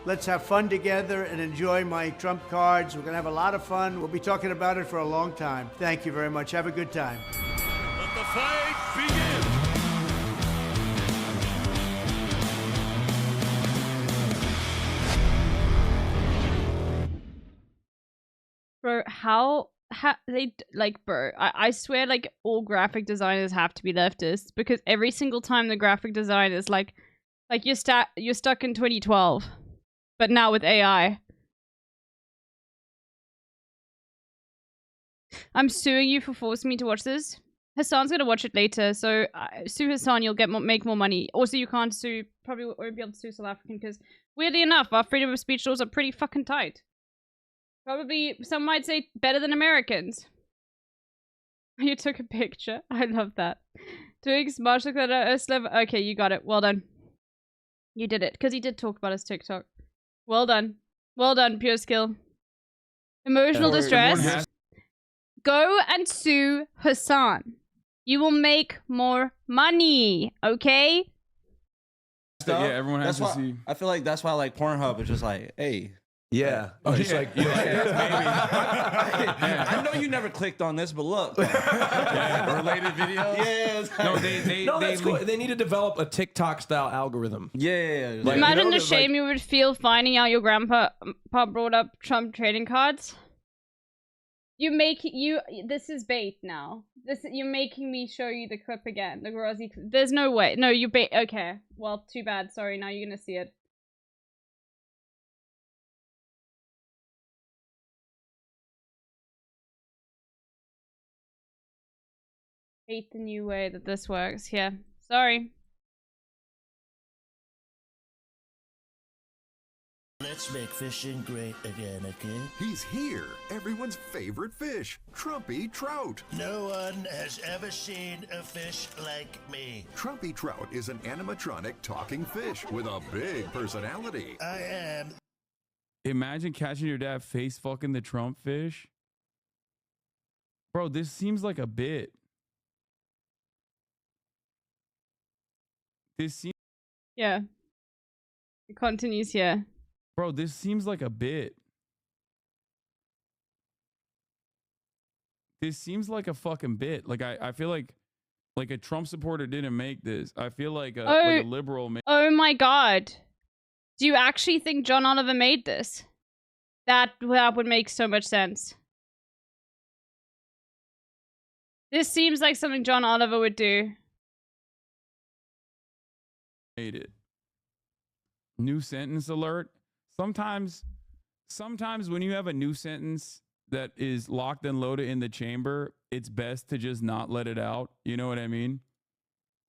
Let's have fun together and enjoy my Trump cards. We're going to have a lot of fun. We'll be talking about it for a long time. Thank you very much. Have a good time. Let the fight begin. Bro, how they, like, bro, I swear, like, all graphic designers have to be leftists, because every single time the graphic design is like you're stuck in 2012, but now with AI. I'm suing you for forcing me to watch this. Hassan's gonna watch it later, so sue Hassan, you'll make more money. Also, you can't sue, probably won't be able to sue South African, because weirdly enough, our freedom of speech laws are pretty fucking tight. Probably, some might say, better than Americans. You took a picture. I love that. Doing smart look at Ursula. Okay, you got it. Well done. You did it. Because he did talk about his TikTok. Well done. Well done, pure skill. Emotional distress. Go and sue Hassan. You will make more money, okay? Yeah, everyone has to see. I feel like that's why, like, Pornhub is just like, hey. Yeah. Oh, just like, I know you never clicked on this, but look. Related videos? Yes. No, that's cool. They need to develop a TikTok style algorithm. Yeah. Like, imagine the shame you would feel finding out your grandpa brought up Trump trading cards. This is bait now. You're making me show you the clip again. The Grozzy. There's no way. No, you bait. Okay. Well, too bad. Sorry. Now you're gonna see it. Hate the new way that this works. Yeah. Sorry. Let's make fishing great again, okay? He's here, everyone's favorite fish, Trumpy Trout. No one has ever seen a fish like me. Trumpy Trout is an animatronic talking fish with a big personality. I am. Imagine catching your dad face fucking the Trump fish. Bro, this seems like a bit. This seems... Yeah. It continues here. Bro, this seems like a bit. This seems like a fucking bit. Like I feel like a Trump supporter didn't make this. I feel like a liberal made. Oh my god. Do you actually think John Oliver made this? That would make so much sense. This seems like something John Oliver would do. Made it. New sentence alert. Sometimes when you have a new sentence that is locked and loaded in the chamber, it's best to just not let it out. You know what I mean?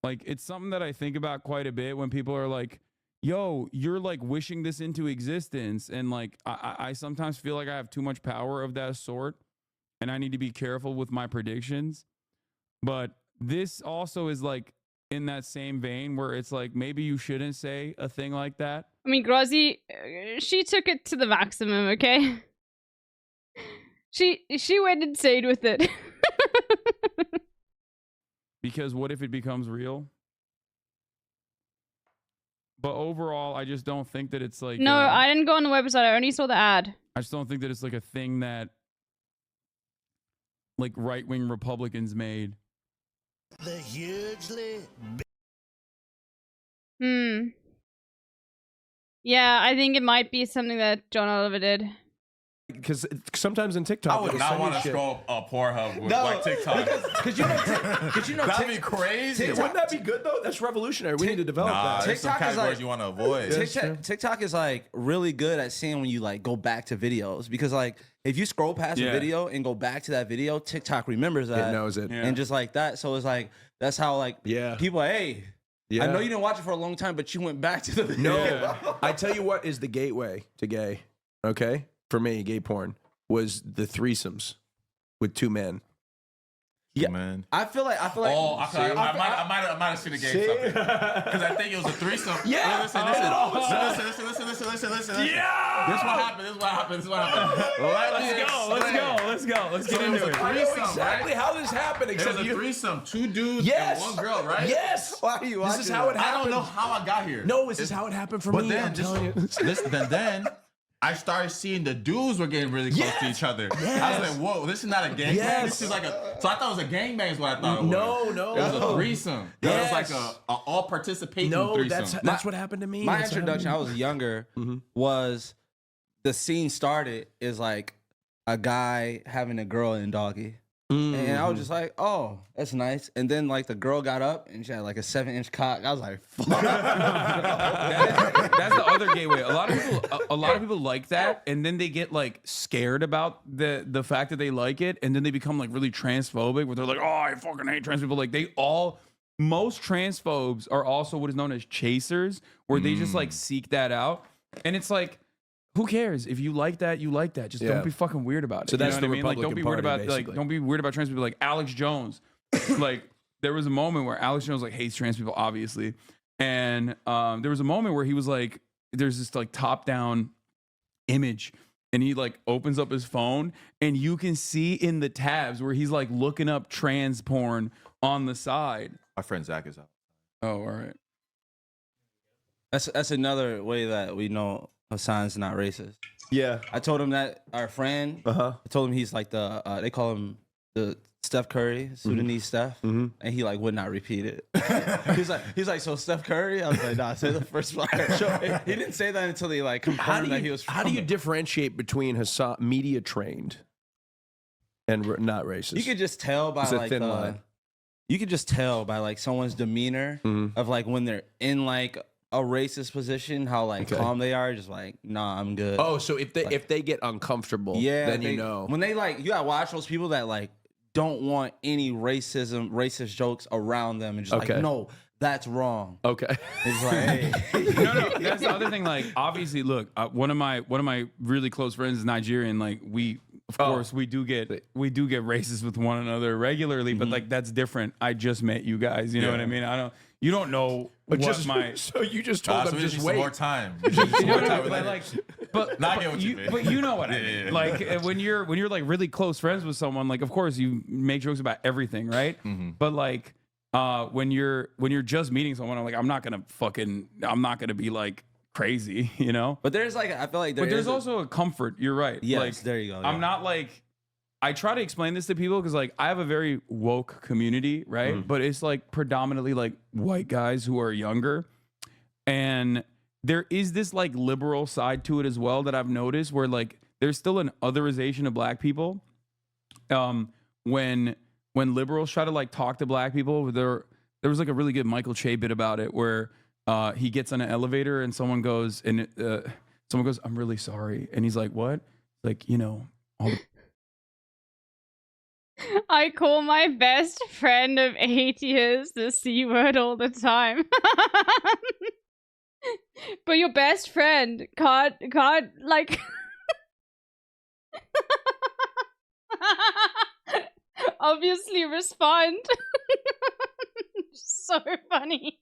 Like, it's something that I think about quite a bit when people are like, yo, you're like wishing this into existence. And like, I sometimes feel like I have too much power of that sort and I need to be careful with my predictions. But this also is like in that same vein where it's like, maybe you shouldn't say a thing like that. I mean, Grazi, she took it to the maximum, okay? She went insane with it. Because what if it becomes real? But overall, I just don't think that it's like... No, I didn't go on the website. I only saw the ad. I just don't think that it's like a thing that like right-wing Republicans made. The hugely... Yeah, I think it might be something that John Oliver did. Because sometimes in TikTok, I would not want to scroll Pornhub with like TikTok. Because you know, that'd be crazy. Wouldn't that be good though? That's revolutionary. We need to develop that. There's some categories you want to avoid. TikTok is like really good at seeing when you like go back to videos, because like if you scroll past a video and go back to that video, TikTok remembers that. It knows it. And just like that. So it's like, that's how like people, hey, I know you didn't watch it for a long time, but you went back to the video. No, I tell you what is the gateway to gay. Okay, for me, gay porn was the threesomes with two men. Yeah, man. I feel like. Oh, I might have seen a gay something because I think it was a threesome. Yeah. Listen. Yeah. This is what happened. Let's go. Let's get into it. I know exactly how this happened. Except it was a threesome, 2 dudes and 1 girl, right? Yes. Why are you watching? This is how it happened. I don't know how I got here. No, this is how it happened for me. I'm telling you. Then I started seeing the dudes were getting really close to each other. I was like, whoa, this is not a gangbang. This is like a... So I thought it was a gangbang is what I thought it was. No. It was a threesome. It was like a all participating threesome. That's what happened to me. My introduction, I was younger, was the scene started is like a guy having a girl and doggy. And I was just like, oh, that's nice. And then like the girl got up and she had like a 7-inch cock. I was like, fuck. That's the other gateway. A lot of people like that, and then they get like scared about the fact that they like it, and then they become like really transphobic where they're like, oh, I fucking hate trans people. Like most transphobes are also what is known as chasers, where they just like seek that out. And it's like, who cares? If you like that, you like that. Just don't be fucking weird about it. So that's you know what I mean? Like, Republican don't be weird Party, about basically. don't be weird about trans people. Like Alex Jones, like there was a moment where Alex Jones like hates trans people, obviously, and there was a moment where he was like, there's this like top-down image, and he like opens up his phone, and you can see in the tabs where he's like looking up trans porn on the side. My friend Zach is out. Oh, all right. That's another way that we know Hasan's not racist. Yeah. I told him that our friend, I told him he's like the, they call him the Steph Curry, Sudanese Steph, and he like would not repeat it. he's like, so Steph Curry? I was like, nah, say the first part. He didn't say that until they like confirmed that he was from How do you differentiate between Hasan media trained and not racist? You could just tell by like thin line. You could just tell by like someone's demeanor of like when they're in like a racist position, how like calm they are, just like, nah, I'm good. Oh, so if they get uncomfortable, then you know. When they like, you gotta watch those people that like don't want any racist jokes around them, and just like, no, that's wrong. Okay. It's like, hey. No, that's the other thing. Like, obviously, look, one of my really close friends is Nigerian. Like, of course, we do get racist with one another regularly, but like that's different. I just met you guys. You know what I mean? You don't know but what just, my. So you just told them just wait. More time. But you know what I mean. Like when you're like really close friends with someone, like of course you make jokes about everything, right? But like when you're just meeting someone, I'm like I'm not gonna be like crazy, you know. But there's like, I feel like there's also a comfort. You're right. Yes, like, there you go. I'm not like, I try to explain this to people because like I have a very woke community, right? But it's like predominantly like white guys who are younger, and there is this like liberal side to it as well that I've noticed where like there's still an otherization of black people. When liberals try to like talk to black people, there was like a really good Michael Che bit about it where he gets on an elevator and someone goes, I'm really sorry. And he's like, what? Like, you know, all the I call my best friend of 8 years the C word all the time. But your best friend can't like obviously respond. So funny.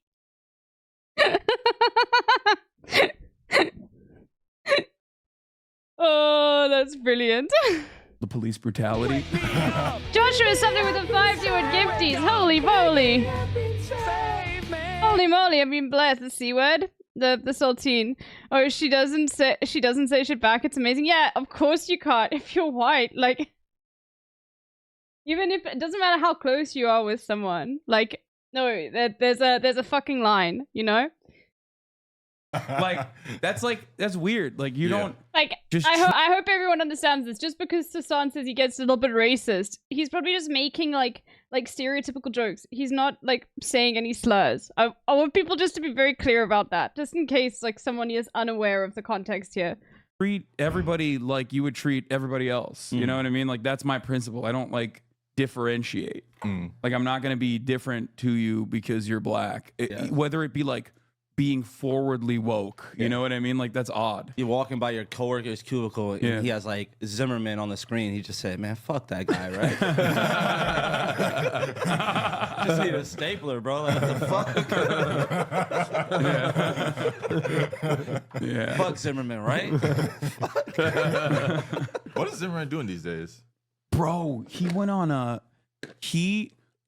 Oh, that's brilliant. The police brutality. Joshua something with a 5 doing gifties. Holy moly. Holy moly, I've been blessed. The C word. The saltine. Oh, she doesn't say shit back. It's amazing. Yeah, of course you can't. If you're white, like even if it doesn't matter how close you are with someone, like no, there's a fucking line, you know? Like that's weird. Like you don't like. Just I hope everyone understands this. Just because Sasan says he gets a little bit racist, he's probably just making like stereotypical jokes. He's not like saying any slurs. I want people just to be very clear about that, just in case like someone is unaware of the context here. treat everybody like you would treat everybody else. You know what I mean? Like that's my principle. I don't like differentiate. Like I'm not gonna be different to you because you're black. Whether it be like being forwardly woke, you know what I mean? Like that's odd. You're walking by your coworker's cubicle and he has like Zimmerman on the screen. He just said, "Man, fuck that guy," right? Just need a stapler, bro. Like what the fuck? Fuck Zimmerman, right? What is Zimmerman doing these days? Bro, he went on I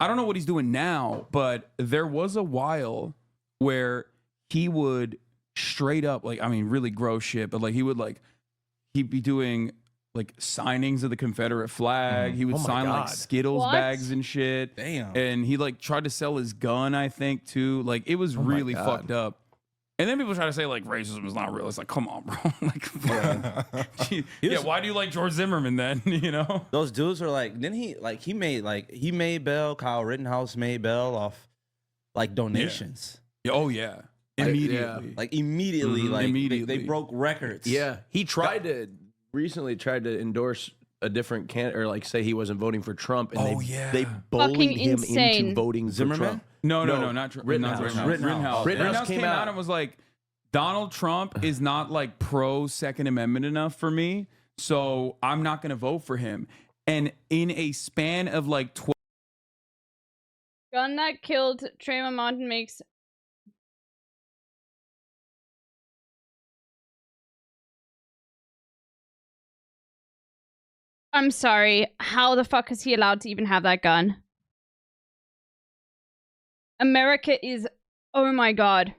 don't know what he's doing now, but there was a while where he would straight up, like, I mean, really gross shit, but like he'd be doing like signings of the Confederate flag. He would sign like Skittles bags and shit. Damn. And he like tried to sell his gun, I think, too. Like it was really fucked up. And then people try to say like racism is not real. It's like, come on, bro. Like, why do you like George Zimmerman then? You know, those dudes are like. Then he made bail. Kyle Rittenhouse made bail off like donations. Oh yeah, immediately. Like immediately, like immediately. They broke records. Yeah, he recently tried to endorse a different candidate, or like say he wasn't voting for Trump, and they bullied him into voting Zimmerman? for Trump. No, not Trump. Rittenhouse came out and was like, Donald Trump is not like pro Second Amendment enough for me, so I'm not going to vote for him. And in a span of like 12. Gun that killed Trayvon Martin makes. I'm sorry. How the fuck is he allowed to even have that gun? America is... Oh my god.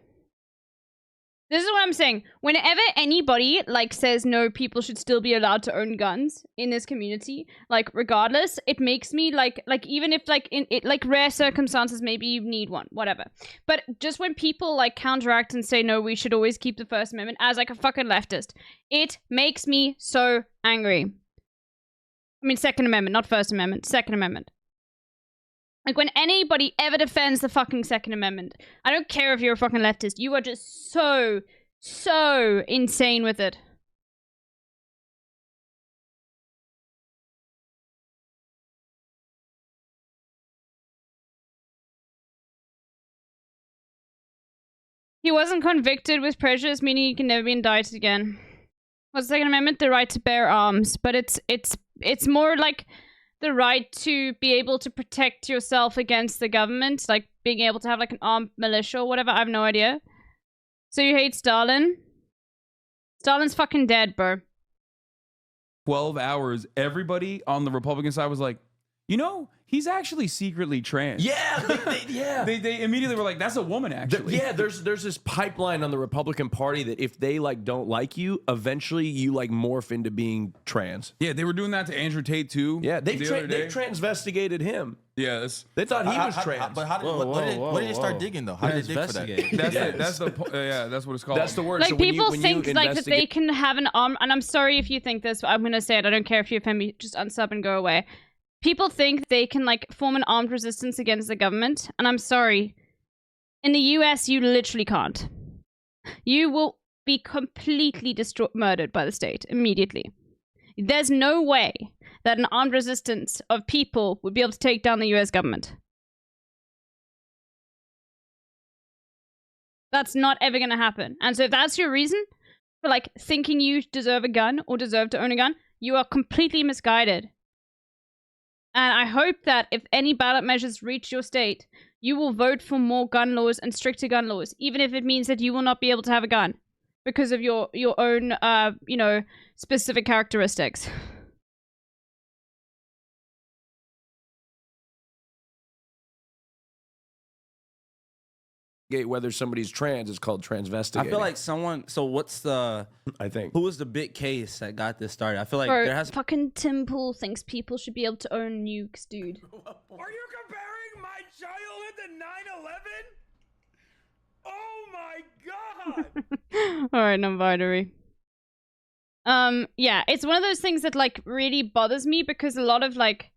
This is what I'm saying. Whenever anybody, like, says, no, people should still be allowed to own guns in this community, like, regardless, it makes me, like even if, like, in rare circumstances, maybe you need one, whatever. But just when people, like, counteract and say, no, we should always keep the First Amendment, as, like, a fucking leftist, it makes me so angry. I mean, Second Amendment, not First Amendment. Second Amendment. Like, when anybody ever defends the fucking Second Amendment, I don't care if you're a fucking leftist, you are just so insane with it. He wasn't convicted with prejudice, meaning he can never be indicted again. What's the Second Amendment? The right to bear arms, but it's more like the right to be able to protect yourself against the government, like being able to have like an armed militia or whatever. I have no idea. So you hate Stalin? Stalin's fucking dead, bro. 12 hours, everybody on the Republican side was like, you know, he's actually secretly trans. Yeah, They immediately were like, that's a woman, actually. There's this pipeline on the Republican Party that if they like don't like you, eventually you like morph into being trans. Yeah, they were doing that to Andrew Tate too. Yeah, they the other day. transvestigated him. Yeah, they thought he was trans. But how did, what did they start digging though? How did they dig for that? That's what it's called. That's the word. Like So people when think you like that they can have an arm, and I'm sorry if you think this, but I'm gonna say it. I don't care if you offend me. Just unsub and go away. People think they can like form an armed resistance against the government, and I'm sorry. In the US, you literally can't. You will be completely murdered by the state immediately. There's no way that an armed resistance of people would be able to take down the US government. That's not ever going to happen. And so if that's your reason for like thinking you deserve a gun or deserve to own a gun, you are completely misguided. And I hope that if any ballot measures reach your state, you will vote for more gun laws and stricter gun laws, even if it means that you will not be able to have a gun because of your own, you know, specific characteristics. Whether somebody's trans is called transvestigating. I feel like someone. So what's the? I think who was the big case that got this started? I feel like Bro, there has. Fucking Tim Pool thinks people should be able to own nukes, dude. Are you comparing my childhood to 9/11? Oh my god! All right, non-binary. Yeah, it's one of those things that like really bothers me because a lot of like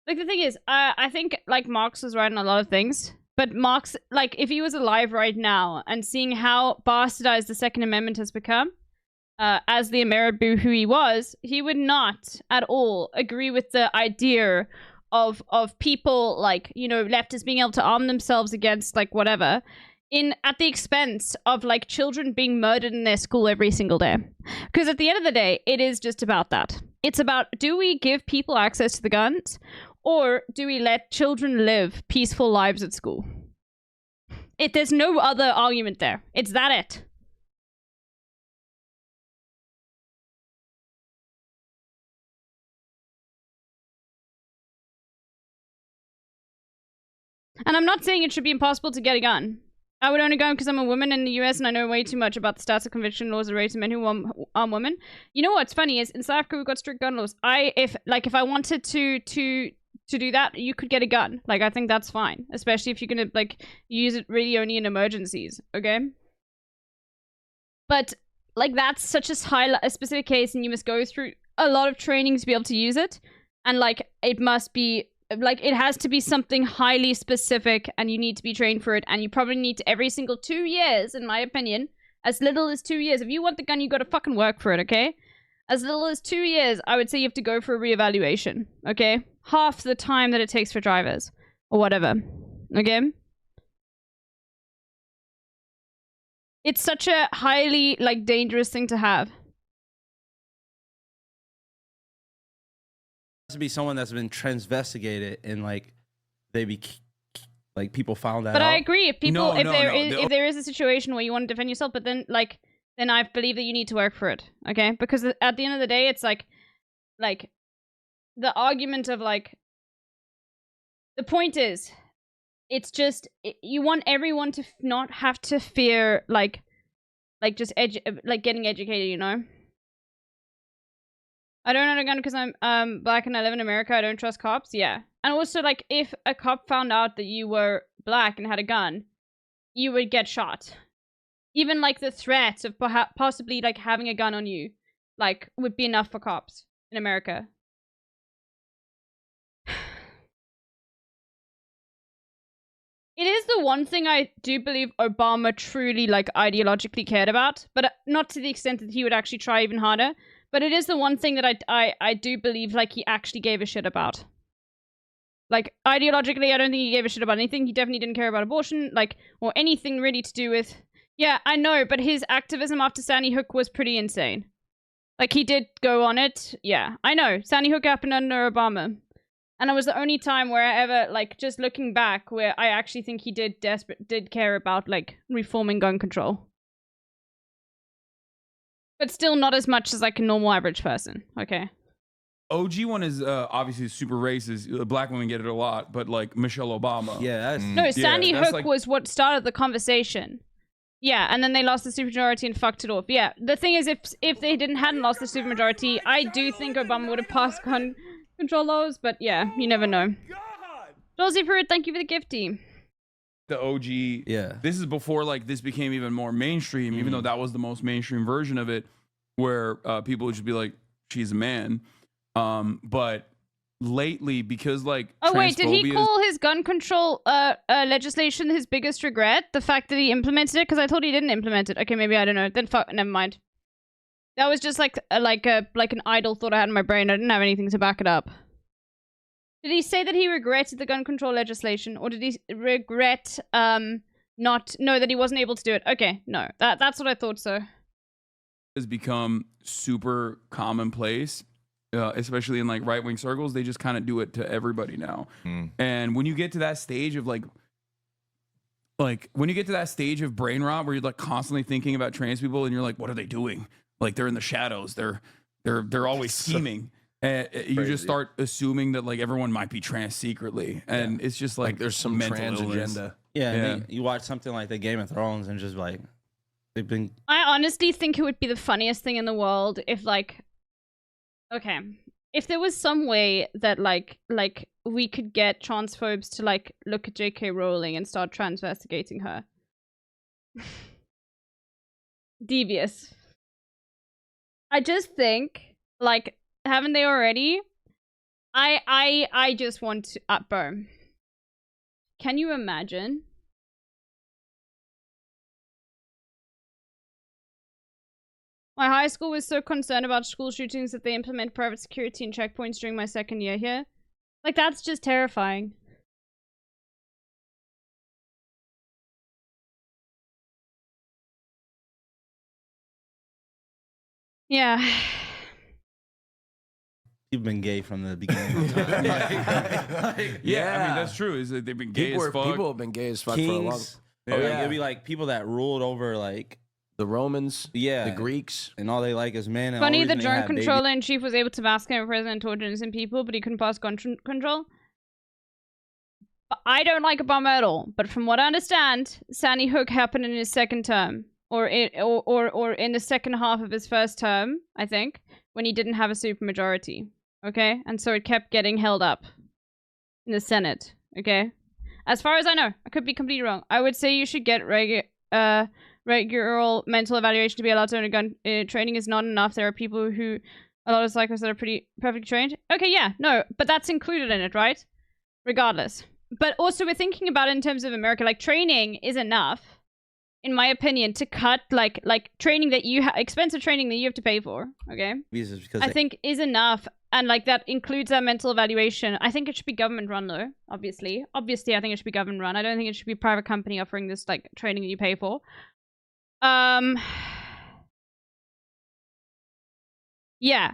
the thing is, I think like Marx was right on a lot of things. But Marx, like, if he was alive right now and seeing how bastardized the Second Amendment has become, as the Ameribu who he was, he would not at all agree with the idea of people, like, you know, leftists being able to arm themselves against, like, whatever, at the expense of, like, children being murdered in their school every single day. Because at the end of the day, it is just about that. It's about, do we give people access to the guns? Or do we let children live peaceful lives at school? There's no other argument there. It's that it. And I'm not saying it should be impossible to get a gun. I would own a gun because I'm a woman in the US and I know way too much about the stats of conviction laws of rape to men who arm women. You know what's funny is in South Africa we've got strict gun laws. If I wanted to do that, you could get a gun. Like, I think that's fine. Especially if you're gonna, like, use it really only in emergencies, okay? But, like, that's such a specific case and you must go through a lot of training to be able to use it. And, like, it must be, like, it has to be something highly specific and you need to be trained for it. And you probably need to, every single 2 years, in my opinion, as little as 2 years. If you want the gun, you gotta fucking work for it, okay? As little as 2 years, I would say you have to go for a reevaluation, okay? Half the time that it takes for drivers, or whatever, okay? It's such a highly, like, dangerous thing to have. Has to be someone that's been transvestigated and, like, like, people found that out. But I agree, if people, if there is a situation where you want to defend yourself, but then, like, then I believe that you need to work for it, okay? Because at the end of the day, it's like the argument of, like, the point is, it's just, you want everyone to not have to fear, like just getting educated, you know? I don't own a gun because I'm black and I live in America. I don't trust cops. Yeah. And also, like, if a cop found out that you were black and had a gun, you would get shot. Even, like, the threat of possibly, like, having a gun on you, like, would be enough for cops in America. It is the one thing I do believe Obama truly, like, ideologically cared about, but not to the extent that he would actually try even harder. But it is the one thing that I do believe, like, he actually gave a shit about. Like, ideologically, I don't think he gave a shit about anything. He definitely didn't care about abortion, like, or anything really to do with... Yeah, I know, but his activism after Sandy Hook was pretty insane. Like, he did go on it. Yeah, I know. Sandy Hook happened under Obama. And it was the only time where I ever, like, just looking back, where I actually think he did care about, like, reforming gun control. But still not as much as, like, a normal average person, okay? OG one is obviously super racist. Black women get it a lot, but like Michelle Obama. Yeah, that's No, Sandy Hook like, was what started the conversation. Yeah, and then they lost the supermajority and fucked it off. Yeah, the thing is, if they hadn't lost the supermajority, I do think Obama would have passed gun control laws. But yeah, you never know. Josie Fruit, thank you for the gifty. The OG. Yeah. This is before like this became even more mainstream, even though that was the most mainstream version of it, where people would just be like, "She's a man." But lately, because like oh wait, did he call his gun control legislation his biggest regret? The fact that he implemented it? Because I thought he didn't implement it. Okay, maybe I don't know. Then fuck, never mind. That was just like an idle thought I had in my brain. I didn't have anything to back it up. Did he say that he regretted the gun control legislation, or did he regret that he wasn't able to do it? Okay, no, that's what I thought. So has become super commonplace. Especially in like right-wing circles, they just kind of do it to everybody now. And when you get to that stage of like when you get to that stage of brain rot where you're like constantly thinking about trans people and you're like, what are they doing? Like they're in the shadows. They're always scheming. And you just start assuming that like everyone might be trans secretly, and it's just like there's some mental trans illness. agenda. Yeah, and you watch something like the Game of Thrones and just like they've been. I honestly think it would be the funniest thing in the world if like. Okay, if there was some way that like we could get transphobes to like look at J.K. Rowling and start transvestigating her. Devious. I just think like haven't they already? I just want to bro. Can you imagine? My high school was so concerned about school shootings that they implement private security and checkpoints during my second year here. Like, that's just terrifying. Yeah. You've been gay from the beginning of time. Yeah, I mean, that's true. Is that they've been gay as fuck. People have been gay as fuck for a long time. It'd be like people that ruled over like the Romans, the Greeks, and all they like is men. And Funny, the drone controller in chief was able to massacre president towards innocent people, but he couldn't pass gun control. I don't like Obama at all, but from what I understand, Sandy Hook happened in his second term, or in the second half of his first term, I think, when he didn't have a supermajority. Okay, and so it kept getting held up in the Senate. Okay, as far as I know, I could be completely wrong. I would say you should get regular mental evaluation to be allowed to own a gun. Training is not enough. There are people who, a lot of psychos that are pretty perfectly trained. Okay, yeah, no, but that's included in it, right? Regardless. But also we're thinking about it in terms of America. Like, training is enough, in my opinion, to cut like training that you expensive training that you have to pay for. Okay, visas because I think is enough, and like that includes that mental evaluation. I think it should be government run though. Obviously, I think it should be government run. I don't think it should be a private company offering this like training that you pay for. Yeah.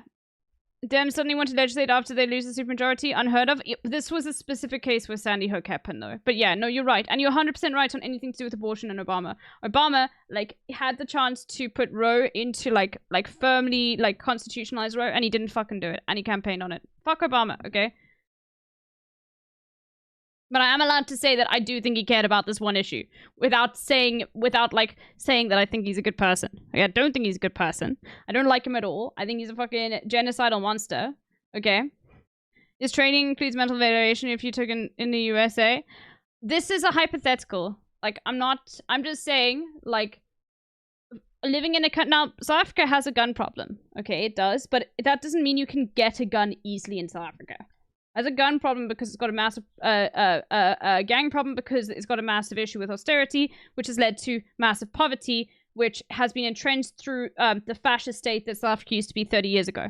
Dem suddenly want to legislate after they lose the supermajority. Unheard of. This was a specific case where Sandy Hook happened, though. But yeah, no, you're right. And you're 100% right on anything to do with abortion and Obama. Obama, like, had the chance to put Roe into, like firmly, like, constitutionalize Roe, and he didn't fucking do it. And he campaigned on it. Fuck Obama, okay? But I am allowed to say that I do think he cared about this one issue without saying that I think he's a good person. Like, I don't think he's a good person. I don't like him at all. I think he's a fucking genocidal monster. Okay? His training includes mental evaluation if you took in the USA. This is a hypothetical. Like, I'm just saying, like, living in now, South Africa has a gun problem. Okay, it does. But that doesn't mean you can get a gun easily in South Africa. Has a gun problem because it's got a massive gang problem because it's got a massive issue with austerity, which has led to massive poverty, which has been entrenched through the fascist state that South Africa used to be 30 years ago.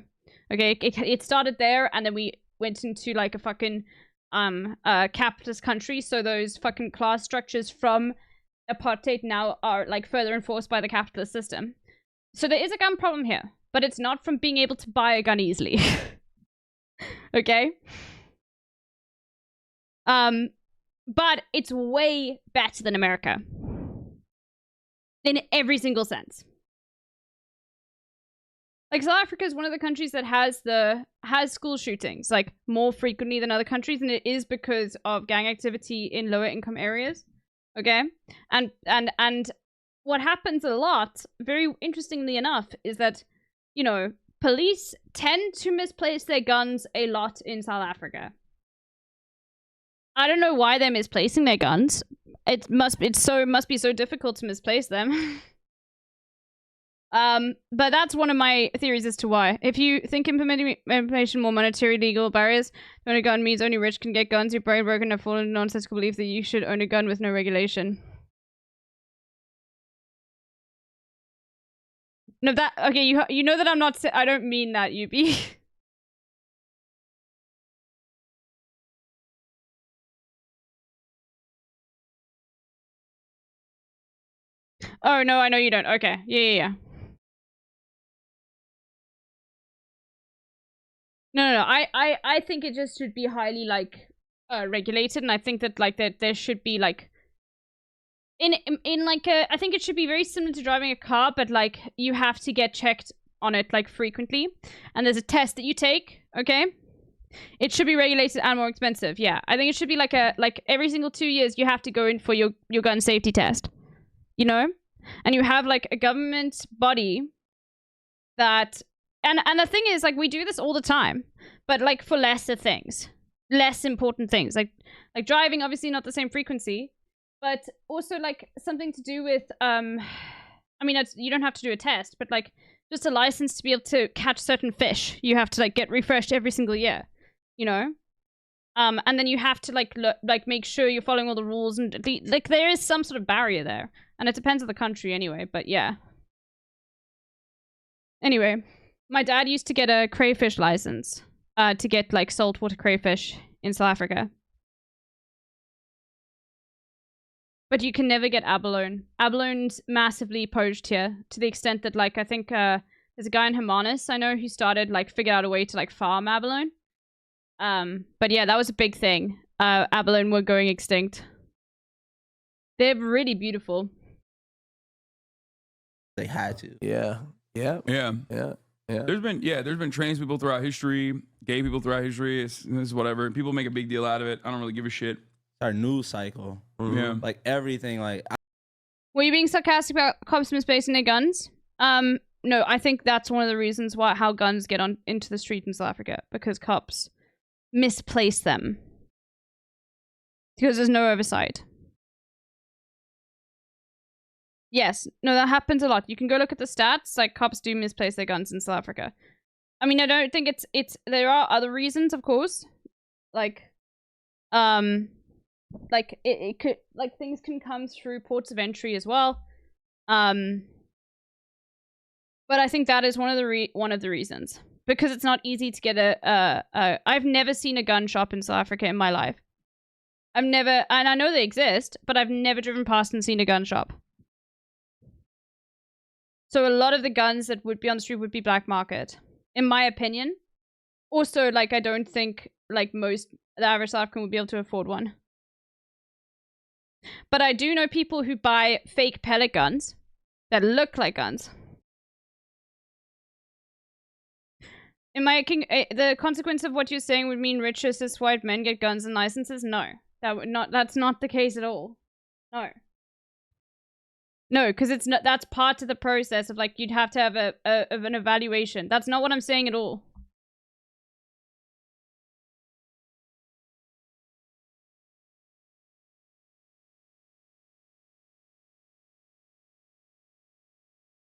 Okay, it started there, and then we went into like a fucking capitalist country. So those fucking class structures from apartheid now are like further enforced by the capitalist system. So there is a gun problem here, but it's not from being able to buy a gun easily. Okay? But it's way better than America. In every single sense. Like South Africa is one of the countries that has school shootings like more frequently than other countries, and it is because of gang activity in lower income areas. Okay, and what happens a lot, very interestingly enough, is that, you know, police tend to misplace their guns a lot in South Africa. I don't know why they're misplacing their guns. It must be so difficult to misplace them. But that's one of my theories as to why. If you think implementing more monetary legal barriers to own a gun means only rich can get guns, you're brain broken and have fallen into nonsensical belief that you should own a gun with no regulation. No, that okay. You know that I'm not. I don't mean that, Yubi. Oh no, I know you don't. Okay, yeah. No. I think it just should be highly like regulated, and I think that like there should be like in like I think it should be very similar to driving a car, but like you have to get checked on it like frequently, and there's a test that you take. Okay, it should be regulated and more expensive. Yeah, I think it should be like every single 2 years you have to go in for your gun safety test. You know, and you have like a government body that. And the thing is, like, we do this all the time, but like for lesser things, less important things, like driving, obviously not the same frequency, but also like something to do with, I mean, you don't have to do a test, but like just a license to be able to catch certain fish, you have to like get refreshed every single year, you know? And then you have to like make sure you're following all the rules, and like there is some sort of barrier there, and it depends on the country anyway, but yeah. Anyway. My dad used to get a crayfish license to get like saltwater crayfish in South Africa. But you can never get abalone. Abalone's massively poached here to the extent that like I think there's a guy in Hermanus I know who started like figured out a way to like farm abalone. But yeah, that was a big thing. Abalone were going extinct. They're really beautiful. They had to. Yeah. There's been trans people throughout history, gay people throughout history. It's whatever. People make a big deal out of it. I don't really give a shit. Our news cycle. Yeah. Like everything. Like. Were you being sarcastic about cops misplacing their guns? No, I think that's one of the reasons how guns get into the street in South Africa, because cops misplace them because there's no oversight. Yes, no, that happens a lot. You can go look at the stats. Like, cops do misplace their guns in South Africa. I mean, I don't think it's. There are other reasons, of course. Like, it could like things can come through ports of entry as well. But I think that is one of the reasons, because it's not easy to get I've never seen a gun shop in South Africa in my life. And I know they exist, but I've never driven past and seen a gun shop. So a lot of the guns that would be on the street would be black market, in my opinion. Also, like, I don't think, like, the average South African would be able to afford one. But I do know people who buy fake pellet guns that look like guns. The consequence of what you're saying would mean richer cis white men get guns and licenses? No. That's not the case at all. No, because that's part of the process of like you'd have to have an evaluation. That's not what I'm saying at all.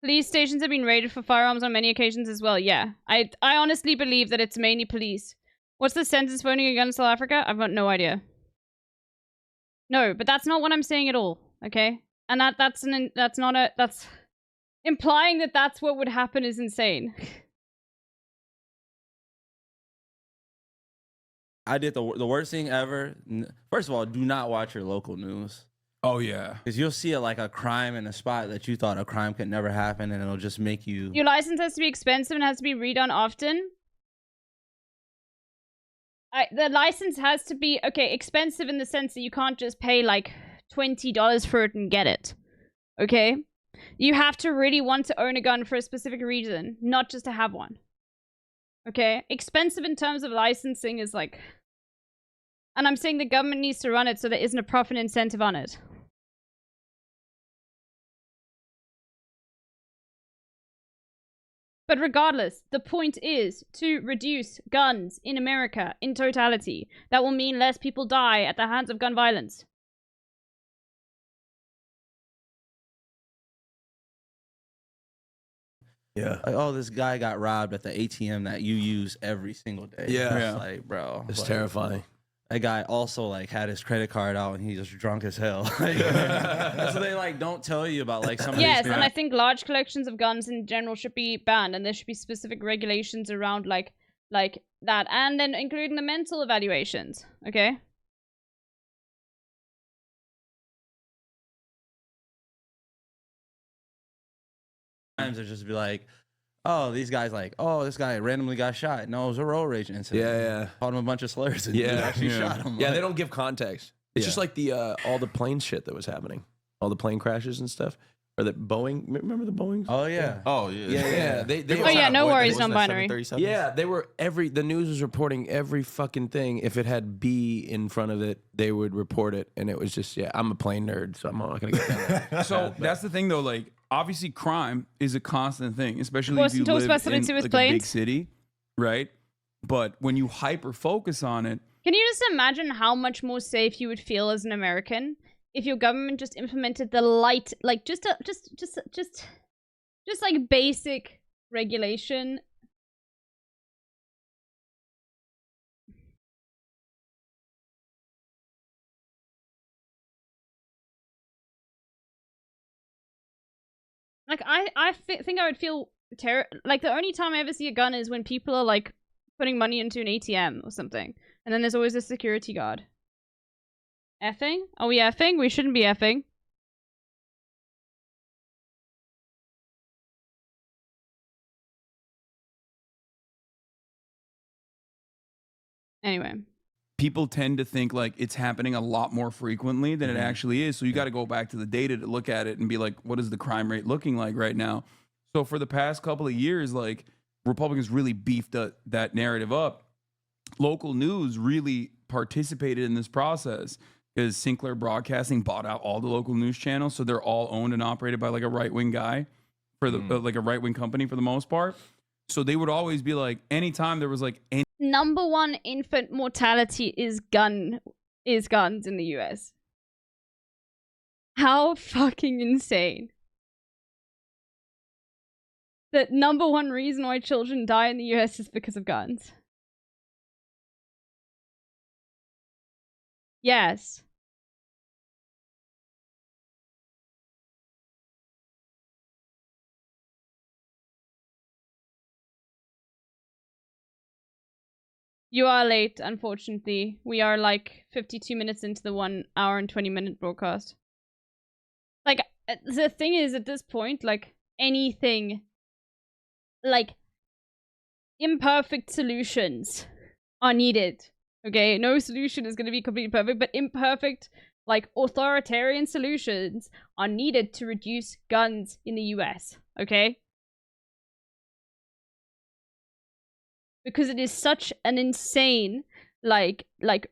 Police stations have been raided for firearms on many occasions as well. Yeah, I honestly believe that it's mainly police. What's the census for owning a gun in South Africa? I've got no idea. No, but that's not what I'm saying at all. Okay. And that's implying that that's what would happen is insane. I did the worst thing ever. First of all, do not watch your local news. Oh yeah, because you'll see like a crime in a spot that you thought a crime could never happen, and it'll just make you. Your license has to be expensive and has to be redone often. The license has to be expensive in the sense that you can't just pay like $20 for it and get it. Okay? You have to really want to own a gun for a specific reason, not just to have one. Okay? Expensive in terms of licensing is like... And I'm saying the government needs to run it so there isn't a profit incentive on it. But regardless, the point is to reduce guns in America in totality. That will mean less people die at the hands of gun violence. Yeah. Like, oh, this guy got robbed at the ATM that you use every single day. Yeah. It's like, bro. It's like, terrifying. That guy also like had his credit card out and he's just drunk as hell. Like, that's what they like don't tell you about like some of Yes, these and I think large collections of guns in general should be banned, and there should be specific regulations around like that, and then including the mental evaluations. Okay. times it just be like, oh, these guys like, oh, this guy randomly got shot. No, it was a road rage incident. Yeah. Called him a bunch of slurs and actually shot him. Yeah, Like, they don't give context. It's just like the all the plane shit that was happening, all the plane crashes and stuff, or the Boeing. Remember the Boeings? Oh yeah. Oh yeah. Yeah. They Oh yeah, no worries, non-binary. Yeah, they were the news was reporting every fucking thing. If it had B in front of it, they would report it, and it was just I'm a plane nerd, so I'm not gonna get that. So that's the thing though, like obviously crime is a constant thing, especially if you Talks live about something in to do with like a big planes. city, right? But when you hyper focus on it, Can you just imagine how much more safe you would feel as an American if your government just implemented the light, like just like basic regulation? Like I think I would feel like the only time I ever see a gun is when people are like putting money into an ATM or something, and then there's always a security guard. Effing? Are we effing? We shouldn't be effing. Anyway. people tend to think like it's happening a lot more frequently than it actually is. So you got to go back to the data to look at it and be like, what is the crime rate looking like right now? So for the past couple of years, like Republicans really beefed that narrative up. Local news really participated in this process because Sinclair Broadcasting bought out all the local news channels. So they're all owned and operated by like a right-wing guy for the like a right-wing company for the most part. So they would always be like, anytime there was like any Number one infant mortality is guns in the US. How fucking insane. The number one reason why children die in the US is because of guns. Yes. You are late, unfortunately. We are like 52 minutes into the 1 hour and 20-minute broadcast. Like, the thing is, at this point, like, anything, like, imperfect solutions are needed. Okay? No solution is going to be completely perfect, but imperfect, like, authoritarian solutions are needed to reduce guns in the US. Okay? Because it is such an insane, like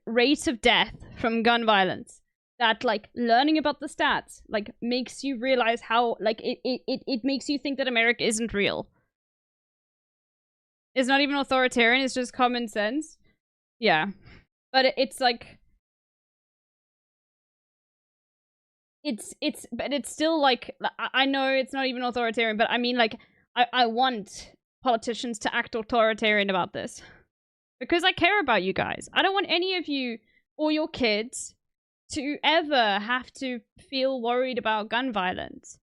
rate of death from gun violence that, like, learning about the stats, like, makes you realize how, like, it makes you think that America isn't real. It's not even authoritarian, it's just common sense. Yeah. But it's like... But it's still, like, I know it's not even authoritarian, but I mean, like, I want politicians to act authoritarian about this because I care about you guys. I don't want any of you or your kids to ever have to feel worried about gun violence.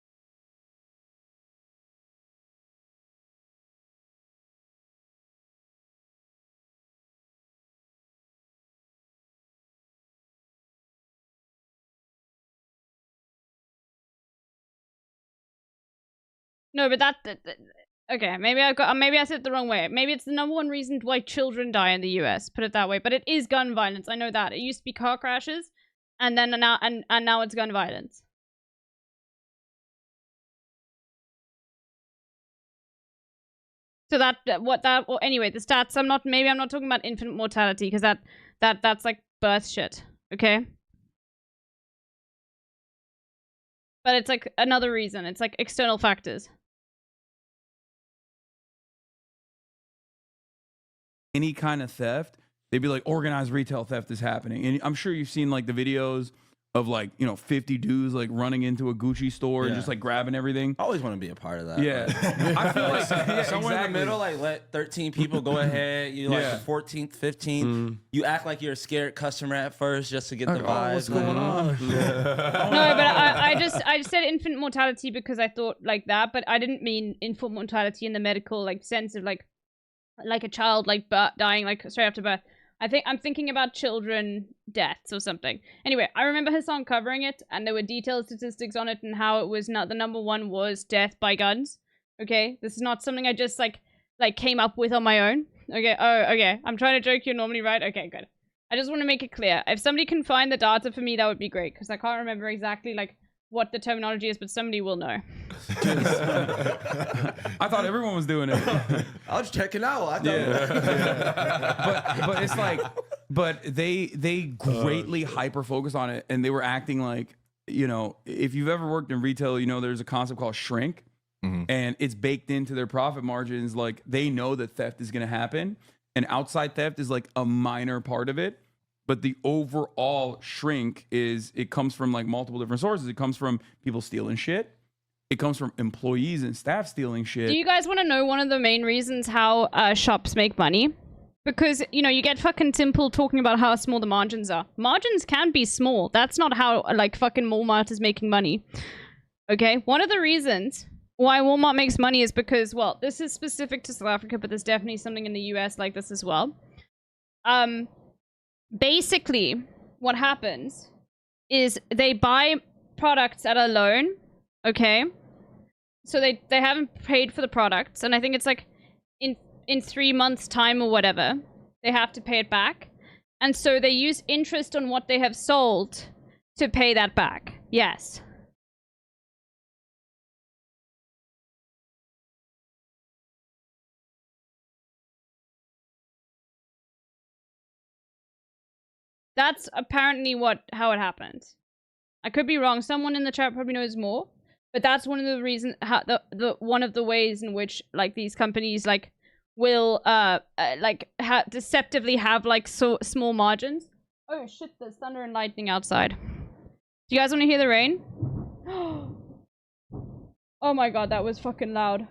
No, but okay, maybe I said it the wrong way. Maybe it's the number one reason why children die in the US, put it that way. But it is gun violence. I know that. It used to be car crashes, and then now it's gun violence. So well, anyway, the stats, I'm not talking about infant mortality, because that's like birth shit, okay? But it's like another reason. It's like external factors. Any kind of theft, they'd be like, organized retail theft is happening. And I'm sure you've seen like the videos of like, 50 dudes like running into a Gucci store and just like grabbing everything. I always want to be a part of that. Yeah. I feel like somewhere in the middle, like let 13 people go ahead. You like the 14th, 15th. You act like you're a scared customer at first just to get the vibe. What's going on? No, but I just said infant mortality because I thought like that, but I didn't mean infant mortality in the medical like sense of like a child like dying like straight after birth. I'm thinking about children deaths or something. Anyway, I remember Hassan covering it, and there were detailed statistics on it, and how it was not the number one was death by guns. Okay, this is not something I just like came up with on my own. Okay, okay. I'm trying to joke. You're normally right. Okay, good. I just want to make it clear. If somebody can find the data for me, that would be great, because I can't remember exactly like what the terminology is, but somebody will know. I thought everyone was doing it. I was checking out. I thought but it's like, but they greatly hyper focus on it, and they were acting like, if you've ever worked in retail, there's a concept called shrink, and it's baked into their profit margins. Like they know that theft is going to happen, and outside theft is like a minor part of it. But the overall shrink it comes from like multiple different sources. It comes from people stealing shit. It comes from employees and staff stealing shit. Do you guys want to know one of the main reasons how shops make money? Because, you get fucking simple talking about how small the margins are. Margins can be small. That's not how like fucking Walmart is making money. Okay? One of the reasons why Walmart makes money is because, well, this is specific to South Africa, but there's definitely something in the US like this as well. Basically, what happens is they buy products at a loan, okay? So they haven't paid for the products, and I think it's like in 3 months' time or whatever, they have to pay it back. And so they use interest on what they have sold to pay that back. Yes. That's apparently how it happens. I could be wrong. Someone in the chat probably knows more, but that's one of the reasons, one of the ways in which like these companies like will deceptively have like so small margins. Oh shit! There's thunder and lightning outside. Do you guys want to hear the rain? Oh my god, that was fucking loud.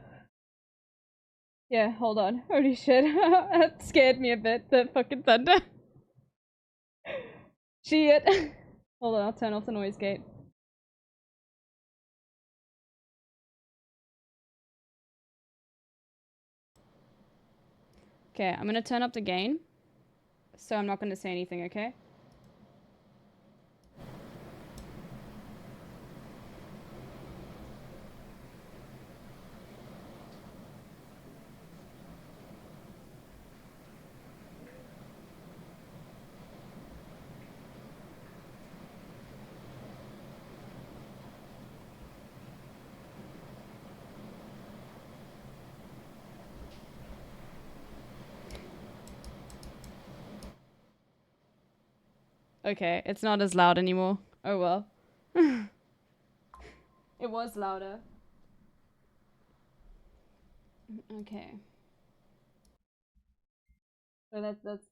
Yeah, hold on. Holy shit, that scared me a bit. The fucking thunder. Shit. Hold on, I'll turn off the noise gate. Okay, I'm gonna turn up the gain. So I'm not gonna say anything, okay? Okay, it's not as loud anymore. Oh well. It was louder. Okay. So that's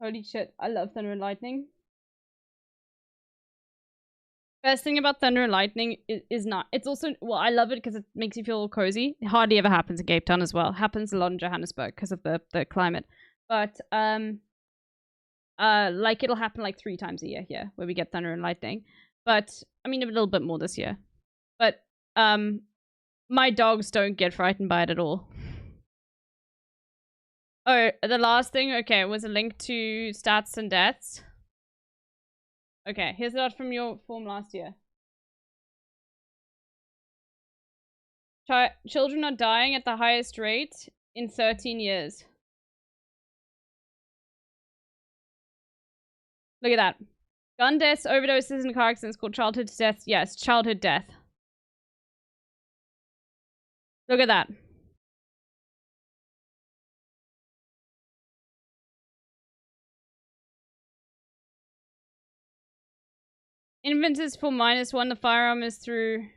holy shit, I love Thunder and Lightning. Best thing about Thunder and Lightning is not. It's also, well, I love it because it makes you feel cozy. It hardly ever happens in Cape Town as well. Happens a lot in Johannesburg because of the climate. But like it'll happen like 3 times a year here where we get Thunder and Lightning. But I mean a little bit more this year. But my dogs don't get frightened by it at all. Oh, the last thing, okay, was a link to stats and deaths. Okay, here's that from your form last year. Children are dying at the highest rate in 13 years. Look at that. Gun deaths, overdoses, and car accidents called childhood deaths. Yes, childhood death. Look at that. Infants is for -1. The firearm is through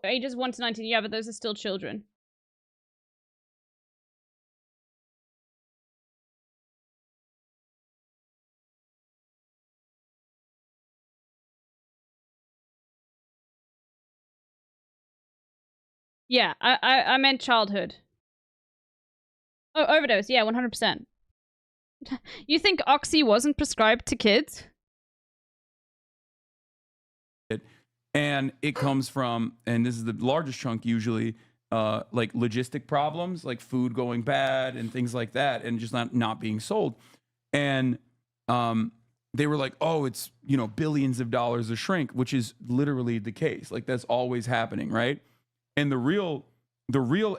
ages 1 to 19. Yeah, but those are still children. Yeah, I meant childhood. Oh, overdose. Yeah, 100%. You think Oxy wasn't prescribed to kids? And it comes from, and this is the largest chunk usually, like logistic problems, like food going bad and things like that, and just not being sold. And they were like, oh, it's, you know, billions of dollars a shrink, which is literally the case. Like that's always happening, right? And the real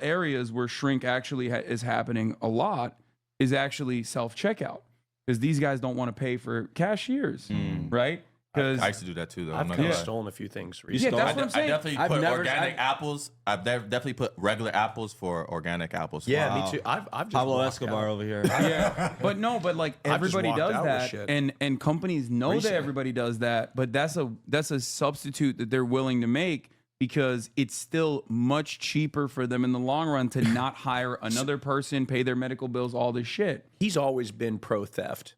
areas where shrink actually is happening a lot is actually self-checkout, because these guys don't want to pay for cashiers, right? Because I used to do that too, though. I've kind of stolen a few things recently. Yeah, that's what I'm saying. I definitely put organic apples. I've definitely put regular apples for organic apples. Yeah, me too. I've just Pablo walked Escobar out. over here. Yeah, but like I've just everybody walked does out with that, shit. and companies know Recently. that everybody does that, but that's a substitute that they're willing to make because it's still much cheaper for them in the long run to not hire another person, pay their medical bills, all this shit. He's always been pro theft.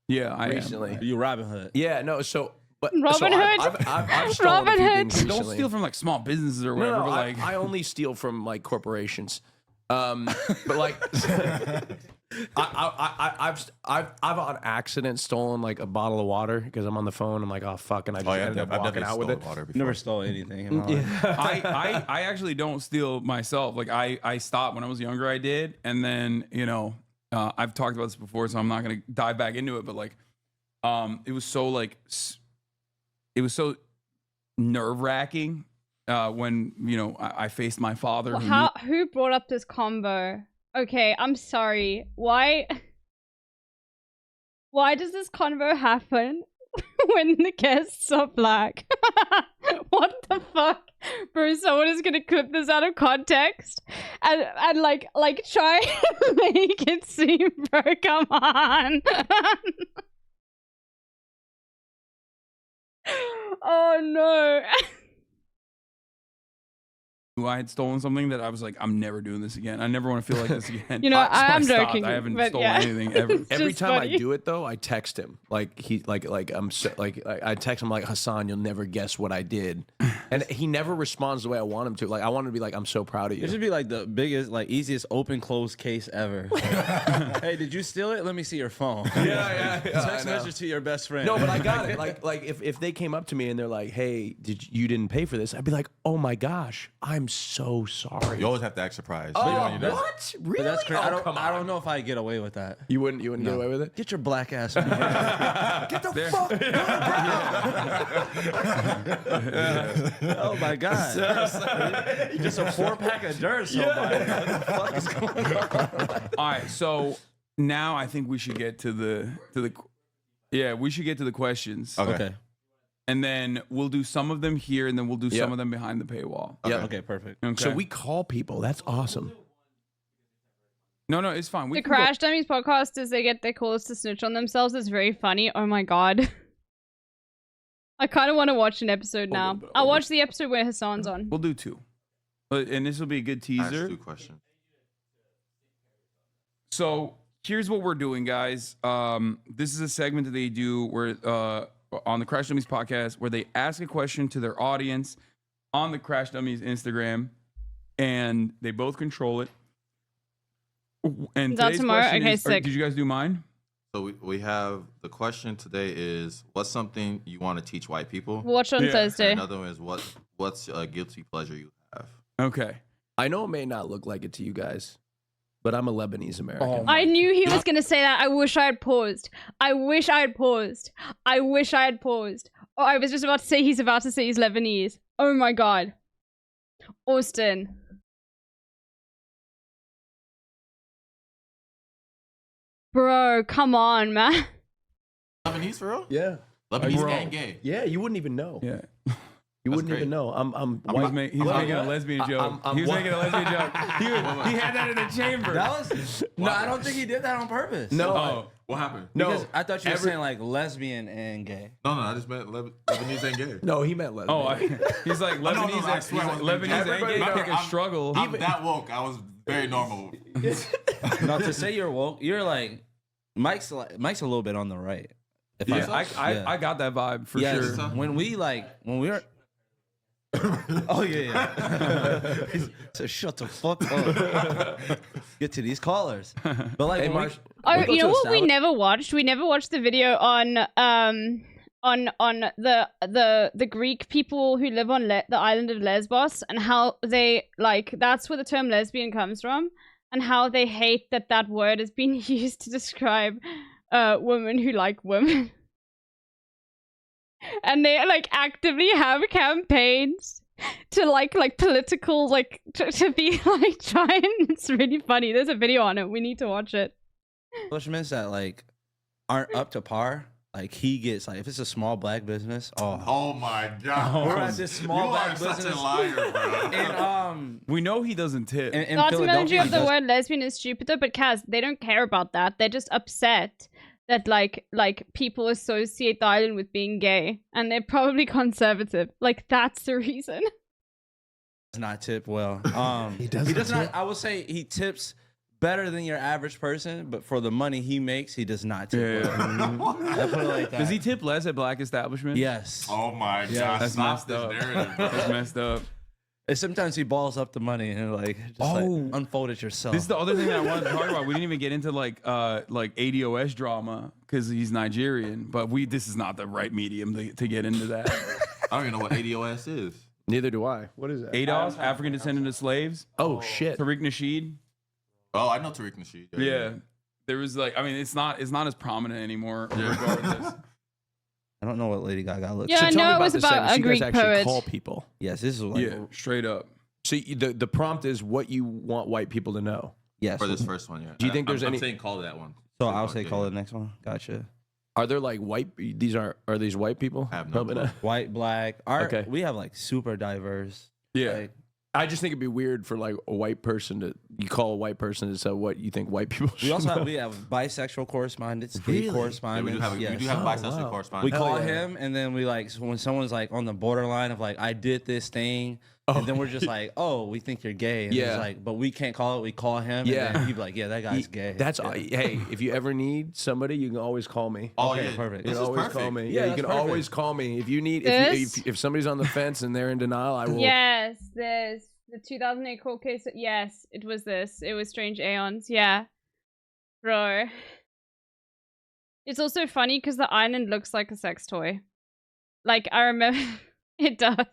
Yeah, I recently. am. You Robin Hood. Yeah, no, so. But, Robin so Hood? I've stolen a few things Don't recently. steal from like small businesses or whatever. No, but like, I only steal from like corporations. But like, I've on accident stolen like a bottle of water because I'm on the phone. I'm like, oh fuck, and I just ended up walking out with it. Never stole anything. In my life. I actually don't steal myself. Like I stopped when I was younger. I did, and then you know I've talked about this before, so I'm not gonna dive back into it. But like, it was so nerve wracking when you know I faced my father. Well, who brought up this combo? Okay, I'm sorry. Why does this convo happen when the guests are black? What the fuck? Bro, someone is gonna clip this out of context and like try and make it seem, bro, come on. Oh no. I had stolen something that I was like, I'm never doing this again. I never want to feel like this again. You know, I'm stopped. joking. I haven't but stolen yeah. anything ever. Every time funny. I do it though, I text him like I text him like, Hassan, you'll never guess what I did, and he never responds the way I want him to. Like I want him to be like, I'm so proud of you. It should be like the biggest, like easiest open close case ever. Hey, did you steal it? Let me see your phone. Yeah. Text message to your best friend. No, but I got it. Like if they came up to me and they're like, hey, you didn't pay for this? I'd be like, oh my gosh, I'm so sorry. You always have to act surprised. Oh, When you do that. what? Really? But that's crazy. Oh, I don't know if I get away with that. You wouldn't get away with it? Get your black ass. Get the fuck. Oh my god. Just a 4-pack of dirt. Somebody. What the fuck is going on? All right, so now I think we should get to the questions. Okay. And then we'll do some of them here, and then we'll do some of them behind the paywall. Yeah. Okay, perfect. Okay. So we call people. That's awesome. No, it's fine. We The can go- Crash Dummies podcast is they get their callers to snitch on themselves. It's very funny. Oh my god. I kind of want to watch an episode now. I'll watch the episode where Hassan's on. We'll do 2. And this will be a good Ask teaser. 2 questions. So here's what we're doing, guys. This is a segment that they do where on the Crash Dummies podcast where they ask a question to their audience on the Crash Dummies Instagram, and they both control it. And Is that today's tomorrow? question Okay, is, sick. did you guys do mine? So we have the question today is what's something you want to teach white people? Watch on Thursday. And another one is what's a guilty pleasure you have? Okay. I know it may not look like it to you guys, but I'm a Lebanese American. I knew he was going to say that. I wish I had paused. I wish I had paused. Oh, I was just about to say he's about to say he's Lebanese. Oh my god. Austin. Bro, come on, man. Lebanese for real? Yeah. Lebanese Bro. gang gay. Yeah, you wouldn't even know. Yeah. You That's wouldn't great. even know. I'm He's white. making a lesbian joke. He was making a lesbian joke. He had that in the chamber. That was no. I don't think he did that on purpose. No. Oh. What happened? Because I thought you were saying like lesbian and gay. No, I just meant Lebanese and gay. No, he meant lesbian. Oh, he's like Lebanese. I swear I wasn't Lebanese and Everybody gay know pick a I'm- struggle. I'm that woke. I was very normal. No, to say you're woke, you're like Mike's a little bit on the right. If Yeah, I got that vibe for sure. When we were. Oh yeah. So shut the fuck up. Get to these callers. But like, Hey, when Marsh, Oh, you know what we never watched? We never watched the video on the Greek people who live on the island of Lesbos and how they like that's where the term lesbian comes from and how they hate that word has been used to describe women who like women. And they like actively have campaigns to like political to be like trying. It's really funny. There's a video on it. We need to watch it. establishments that like aren't up to par. Like he gets like if it's a small black business. Oh my god! We're at this small black such business. a liar, bro. And we know he doesn't tip. In Not to mention Philadelphia, of the word lesbian is stupid though, but Kaz, they don't care about that. They're just upset that like people associate the island with being gay, and they're probably conservative. Like that's the reason. does not tip well. He does not. I will say he tips better than your average person, but for the money he makes, he does not tip well. I put it like that. Does he tip less at black establishments? Yes. Oh my Yes. god! That's Stop messed this up. narrative, bro. That's messed up. And sometimes he balls up the money and like just like unfold it yourself. This is the other thing that I wanted to talk about. We didn't even get into like ADOS drama because he's Nigerian, but this is not the right medium to get into that. I don't even know what ADOS is. Neither do I. What is that? ADOS, African descendant of slaves. Oh shit. Tariq Nasheed. Oh, I know Tariq Nasheed. Yeah. There was like, I mean, it's not as prominent anymore. Regardless. I don't know what Lady Gaga looks. Yeah, So I tell me know it about was this about segment. a So you Greek guys actually poet. call people. Yes, this is like Yeah, straight up. So the prompt is what you want white people to know. yes. For this first one, yeah. Do you think there's I'm any? saying call that one. So I'll say call the next one. Gotcha. Are there like white? Are these white people? I have no Probably clue. not. White, black. Okay. We have like super diverse. Yeah. Like, I just think it'd be weird for like a white person to call a white person to say what you think white people should we also know. have bisexual correspondents, gay Really? Yeah, correspondents. we do have yes. bisexual wow. correspondents. We call yeah. him, and then we like so when someone's like on the borderline of like I did this thing, and then we're just like, oh, we think you're gay. And Yeah. it's like, but we can't call it. We call him. Yeah. And then he'd be like, yeah, that guy's gay. That's yeah. hey. If you ever need somebody, you can always call me. Oh Okay, yeah, perfect. You This can is always perfect. call me. Yeah, Yeah, you that's can perfect. always call me if you need. This? If somebody's on the fence and they're in denial, I will. Yes, there's the 2008 court case. Yes, it was this. It was Strange Aeons. Yeah, bro. It's also funny because the island looks like a sex toy. Like I remember, it does.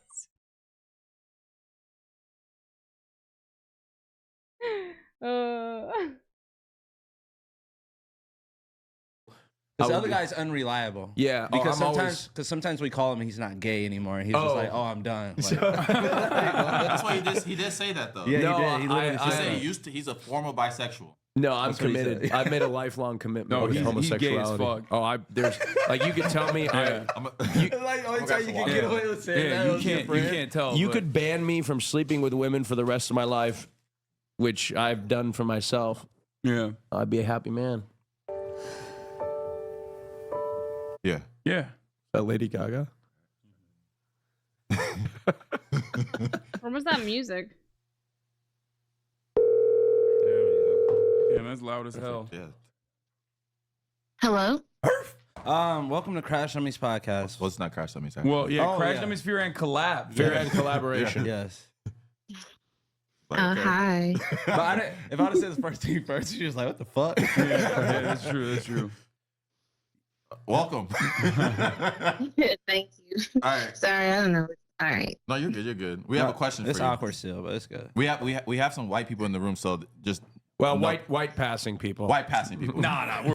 This I would other be- guy's unreliable. Yeah, because I'm always- sometimes we call him, he's not gay anymore. He's just like, oh, I'm done. Like, That's why he did say that though. yeah, No, he did. He literally He said said that. he's a former bisexual. No, I'm That's what he committed. said. I've made a lifelong commitment No, with he's gay as homosexuality. fuck. Oh, there's like you could tell me. like only time you can get away with saying that. you was your can't friend. tell. You but- could ban me from sleeping with women for the rest of my life, which I've done for myself. Yeah. I'd be a happy man. Yeah. Yeah. That Lady Gaga. What was that music? Yeah, that's loud as hell. Yeah. Hello? Welcome to Crash Dummies podcast. Well, it's not Crash Dummies. Well, yeah, Oh, Crash yeah. Dummies Fear and collab. Fear and collaboration. Yes. Hi. But if I'd have said the first thing first, she was like, what the fuck? Yeah, that's true. That's true. Welcome. Thank you. All right. Sorry, I don't know. All right. No, you're good. You're good. We have a question It's for you. awkward still, but it's good. We have some white people in the room, so just Well, no- white passing people. white passing people. Nah.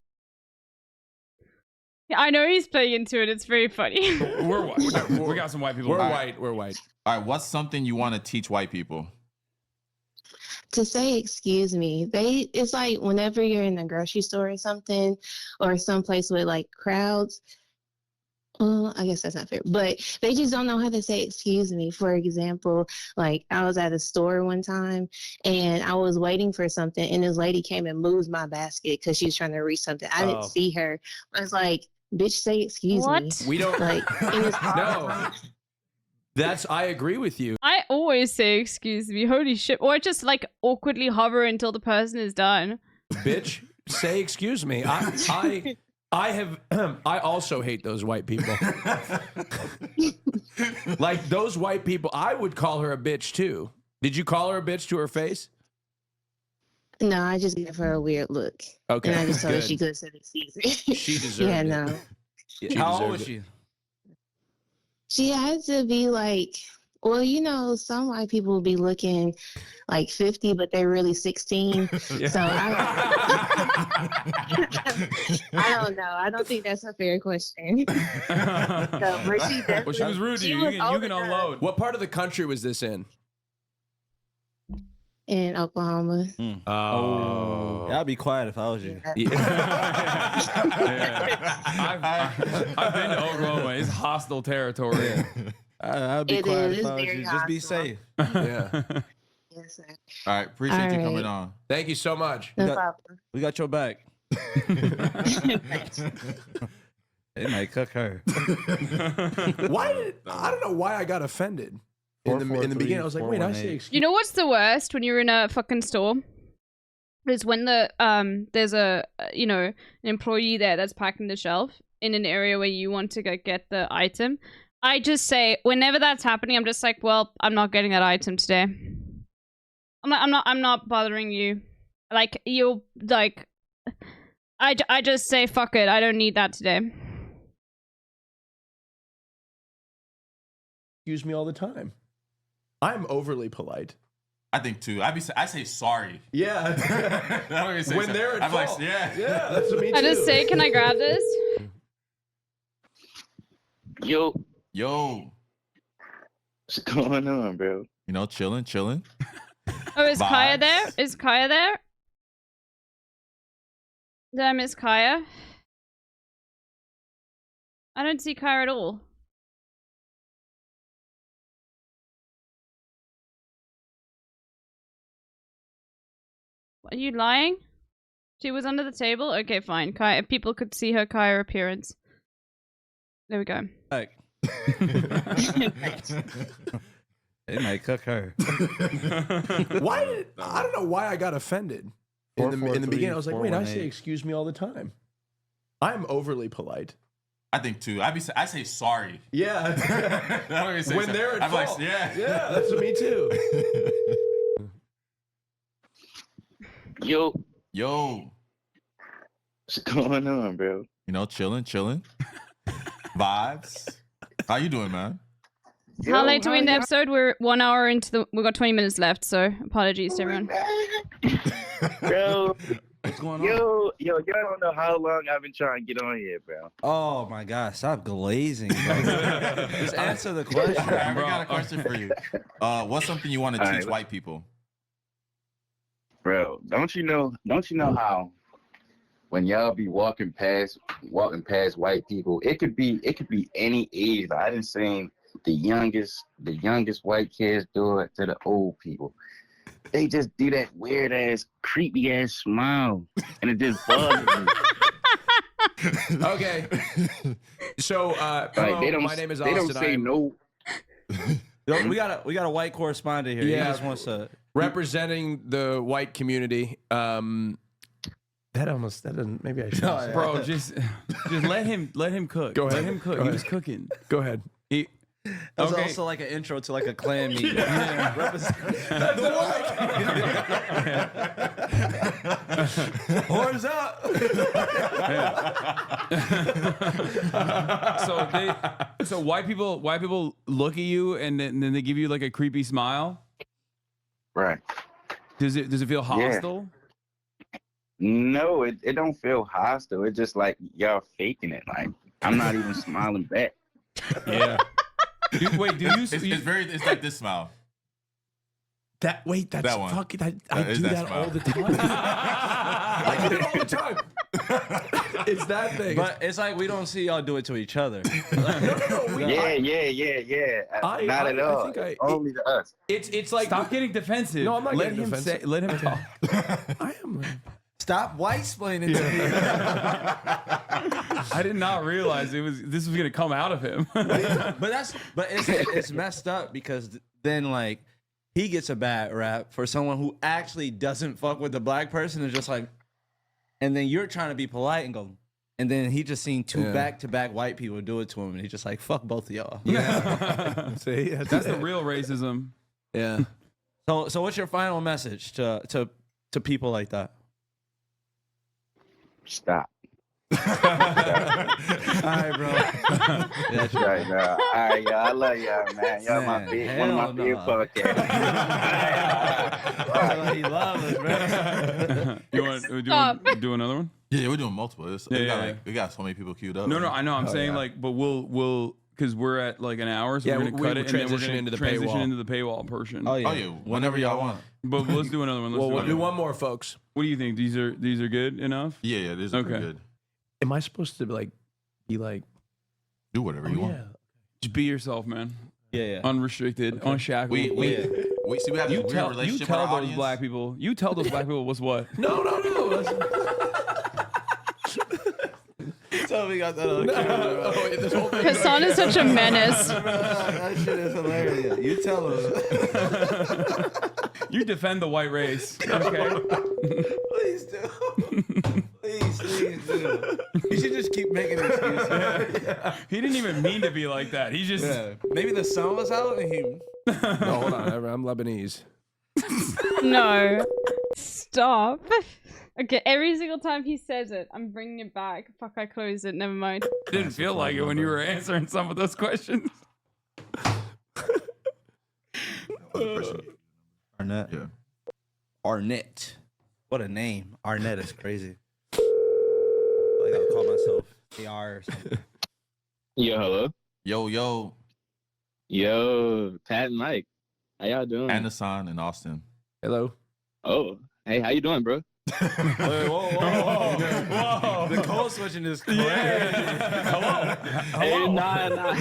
Yeah, I know he's playing into it. It's very funny. We're white. We got some white people. We're All right. white. We're white. All right. What's something you want to teach white people? To say excuse me, it's like whenever you're in the grocery store or something, or someplace with like crowds, I guess that's not fair, but they just don't know how to say excuse me. For example, like I was at a store one time and I was waiting for something, and this lady came and moved my basket because she was trying to reach something. I didn't see her. I was like, bitch, say excuse me. We don't like no. I agree with you. I always say excuse me. Holy shit. Or just like awkwardly hover until the person is done. Bitch, say excuse me. I also hate those white people. Like those white people, I would call her a bitch too. Did you call her a bitch to her face? No, I just gave her a weird look. Okay, and I just told her good. she could have said excuse me. She deserved yeah, it. no. How old was she? She had to be like, well, you know, some white people will be looking like 50, but they're really 16. Yeah. So I don't know. I don't think that's a fair question. But she Well, she was rude to you. You can unload. What part of the country was this in? In Oklahoma. Oh. Yeah, I'd be quiet if I was you. I've been to Oklahoma. It's hostile territory. I'd be It quiet is if I was very you. Just be hostile. safe. Yeah. Yes, sir. All right, appreciate you coming right. on. Thank you so much. No problem. We got your back. They might cook her. I don't know why I got offended. In the beginning, I was like, wait, I say excuse You know what's the worst when you're in a fucking store? Is when the there's a an employee there that's packing the shelf in an area where you want to go get the item. I just say whenever that's happening, I'm just like, well, I'm not getting that item today. I'm not bothering you. Like you'll like, I just say fuck it. I don't need that today. excuse me all the time. I'm overly polite. I think too. I say sorry. Yeah. When they're at fault. Like, yeah. Yeah, that's what me too. I just say, can I grab this? Yo. What's going on, bro? You know, chilling. Oh, is Kaya there? Is Kaya there? Did I miss Kaya? I don't see Kaya at all. Are you lying? She was under the table? Okay, fine. Kaya, if people could see her Kaya appearance. There we go. Like, they might cook her. I don't know why I got offended. In the beginning, I was like, wait, I say excuse me all the time. I'm overly polite. I think too. I say sorry. Yeah. When they're at fault. Like, yeah. Yeah, that's what me too. Yo. What's going on, bro? You know, chilling. Vibes. How you doing, man? How late are we in the episode? We're 1 hour into the... We've got 20 minutes left, so apologies to everyone. Bro. What's going on? Yo, y'all don't know how long I've been trying to get on here, bro. Oh my God, stop glazing, bro. Just answer the question. All right, we got a question for you. What's something you want to teach white people? Bro, don't you know how when y'all be walking past white people, it could be any age. Like, I done seen the youngest white kids do it to the old people. They just do that weird ass, creepy ass smile, and it just bothers me. Okay. So, hello, my name is Austin. They don't say no. Yo, we got a white correspondent here. Yeah. He just wants to representing the white community. That doesn't. Maybe I should. Bro, just let him cook. Go ahead. Let him cook. He was cooking. Go ahead. That was also like an intro to like a clan meeting. Horns up. So white people look at you and then they give you like a creepy smile. Right. Does it feel hostile? No, it don't feel hostile. It's just like y'all faking it. Like I'm not even smiling back. Yeah. Do you? It's like this smile. That's that one. fucking. I do that all the time. I do it all the time. It's that thing. But it's like we don't see y'all do it to each other. Yeah. Not at all. I think Only to us. It's like Stop getting defensive. No, I'm not let getting him defensive. Say, let him talk. I am. Stop white-splaining to me. I did not realize this was gonna come out of him. but it's messed up because then like he gets a bad rap for someone who actually doesn't fuck with the black person and just like, and then you're trying to be polite and go, and then he just seen two back-to-back white people do it to him, and he's just like, fuck both of y'all. Yeah. See, that's the real racism. Yeah. So what's your final message to people like that? Stop. All right, bro. That's right, bro. All right, y'all. I love y'all, man. Y'all one of my favorite podcasts. He loves us, man. You want to do another one? Yeah, we're doing multiple. We got so many people queued up. No, I know. I'm saying like, but we'll because we're at like an hour, so we're gonna cut it and then we're gonna transition into the paywall portion. Oh yeah, whenever y'all want. But let's do another one. We'll do one more, folks. What do you think? These are good enough? Yeah, these are pretty good. Am I supposed to like be like do whatever you want? Just be yourself, man. Yeah. Unrestricted, unshackled. We see we have this weird relationship. You tell with our those audience. black people. You tell those black people what's what. No. Tell me got that on camera. Hasan is such a menace. That shit is hilarious. You tell him. You defend the white race, okay? Please do. Please do. You should just keep making excuses. Yeah. He didn't even mean to be like that. He just maybe the sun was out and he. No, hold on. I'm Lebanese. No. Stop. Okay, every single time he says it, I'm bringing it back. Fuck, I closed it. Never mind. It didn't feel like it when you were answering some of those questions. Arnett. Yeah. Arnett. What a name. Arnett is crazy. I gotta call myself AR or something. Yo, hello. Yo, Pat and Mike. How y'all doing? And Hasan in Austin. Hello. Oh, hey, how you doing, bro? Whoa. The code switching is crazy. Hello. Hey, nah.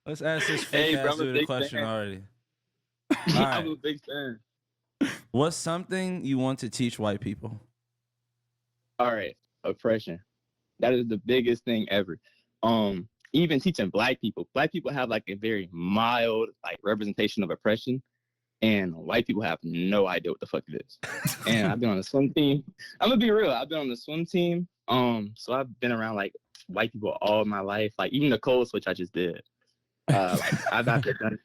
Let's ask this fake ass dude a question already. All right. I'm a big fan. What's something you want to teach white people? All right, oppression. That is the biggest thing ever. Even teaching black people have like a very mild like representation of oppression, and white people have no idea what the fuck it is. And I've been on the swim team. I'm gonna be real. I've been on the swim team. So I've been around like white people all my life. Like even the code switch I just did. I've had to done.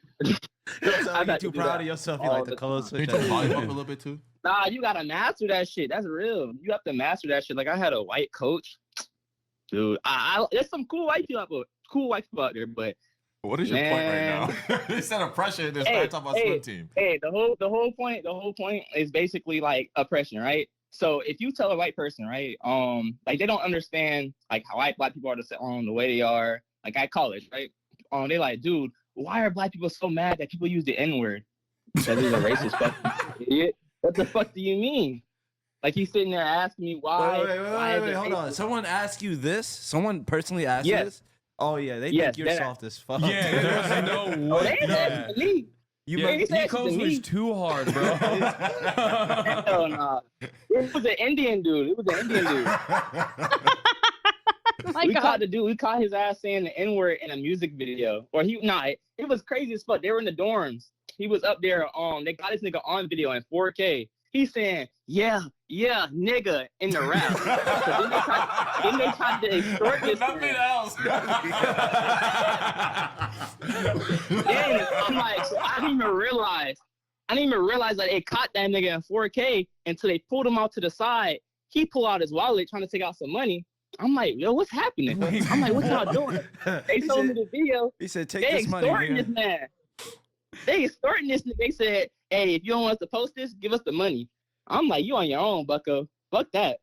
You're too proud of yourself. You like the code switch. You turn the volume up a little bit too. Nah, you gotta master that shit. That's real. You have to master that shit. Like I had a white coach, dude. There's some cool white people out there, but what is your point right now? Instead of pressure, they're starting talking about swim team. Hey, the whole point is basically like oppression, right? So if you tell a white person, right, like they don't understand like how white black people are the way they are, like at college, right? They like, dude, why are black people so mad that people use the N-word? Because he's a racist fucking idiot. What the fuck do you mean? Like he's sitting there asking me why. Wait, hold on. Someone asked you this? Someone personally asked you this? Oh yeah, they think you're soft as fuck. Yeah, there's no way. He code switched too hard, bro. Hell nah. It was an Indian dude. We caught his ass saying the N-word in a music video. Or it was crazy as fuck. They were in the dorms. He was up there. They got this nigga on video in 4K. He's saying, yeah, nigga, in the rap. So then they tried to extort this. Nothing else. Then I'm like, so I didn't even realize that they caught that nigga in 4K until they pulled him out to the side. He pulled out his wallet trying to take out some money. I'm like, yo, what's happening? I'm like, what y'all doing? They told me the video. He said, take this money. They extorting this man. They extorting this nigga. They said, hey, if you don't want us to post this, give us the money. I'm like, you on your own, bucko. Fuck that.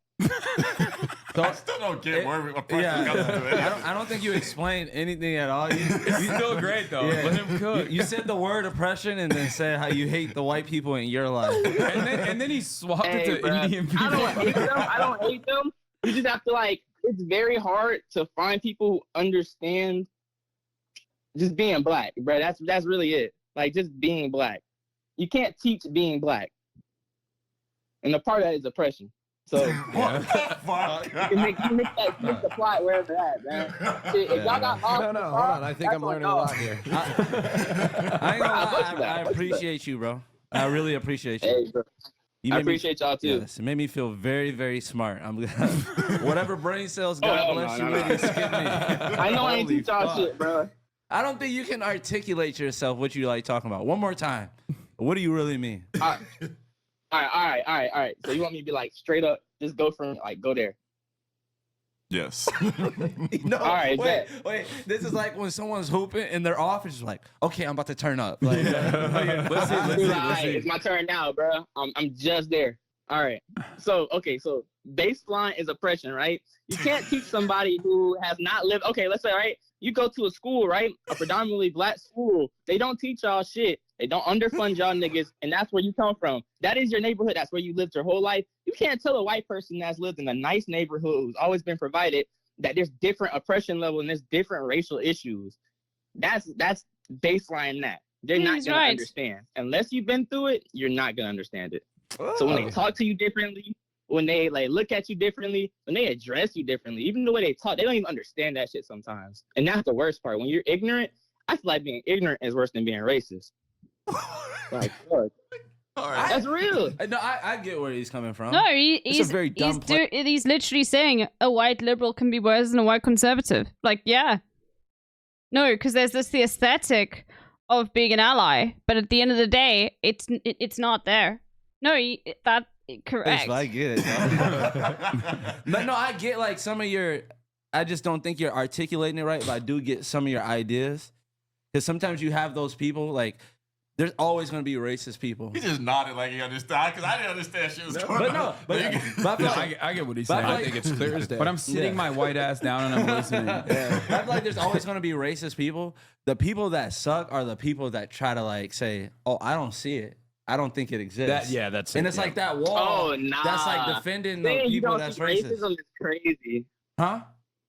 I still don't get where oppression comes to it. I don't think you explained anything at all. He's still great though. Let him cook. You said the word oppression and then said how you hate the white people in your life. And then he swapped it to bruh, Indian people. I don't hate them. You just have to like. It's very hard to find people who understand just being black, bro. That's really it. Like just being black. You can't teach being black, and a part of that is oppression. So what the fuck? You can make that apply wherever at, man. Shit, if y'all got lost, No, hold on. I think I'm learning a lot here. I ain't gonna lie, I appreciate you, bro. I really appreciate you. Hey, bro. I appreciate y'all too. Yes, it made me feel very, very smart. I'm whatever brain cells God bless you with, skip me. I know I ain't teach y'all shit, bro. I don't think you can articulate yourself what you like talking about. One more time. What do you really mean? All right. So you want me to be like straight up, just go from like go there. Yes. No. All right. Wait. This is like when someone's hooping and they're off. It's just like, okay, I'm about to turn up. Like, let's see. It's my turn now, bro. I'm just there. All right. So baseline is oppression, right? You can't teach somebody who has not lived. Okay, let's say, right? You go to a school, right? A predominantly black school. They don't teach y'all shit. They don't underfund y'all niggas, and that's where you come from. That is your neighborhood. That's where you lived your whole life. You can't tell a white person that's lived in a nice neighborhood who's always been provided that there's different oppression level and there's different racial issues. That's baseline that. They're not going to understand. Unless you've been through it, you're not going to understand it. So when they talk to you differently, when they like look at you differently, when they address you differently, even the way they talk, they don't even understand that shit sometimes. And that's the worst part. When you're ignorant, I feel like being ignorant is worse than being racist. Like, fuck. All right. That's real. No, I get where he's coming from. No, he's a very dumb he's literally saying a white liberal can be worse than a white conservative. Like, yeah. No, because there's the aesthetic of being an ally, but at the end of the day, it's not there. No, correct. I get it. No, I get like some of your. I just don't think you're articulating it right, but I do get some of your ideas. Because sometimes you have those people like. There's always going to be racist people. He just nodded like he understood, because I didn't understand shit was going on. I get what he's saying. I think it's clear as day. But I'm sitting my white ass down and I'm listening. I feel like there's always going to be racist people. The people that suck are the people that try to like say, "Oh, I don't see it. I don't think it exists." That's it. And it's like that wall. Oh, nah. That's like defending the people that's racist. Racism is crazy. Huh?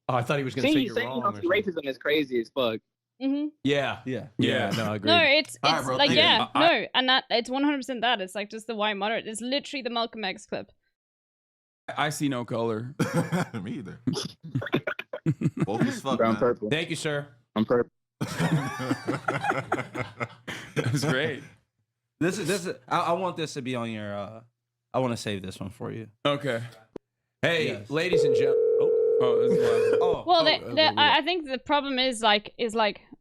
Oh, I thought he was going to say you're saying wrong. Racism is crazy as fuck. Mm-hmm. Yeah. No, I agree. No, it's All right, bro, like thank you. no, and that it's 100% that. It's like just the white moderate. It's literally the Malcolm X clip. I see no color. Me either. Woke as fuck, I'm man. purple. Thank you, sir. I'm purple. That was great. This is. I want this to be on your. I want to save this one for you. Okay. Hey, ladies and gentlemen. I think the problem is like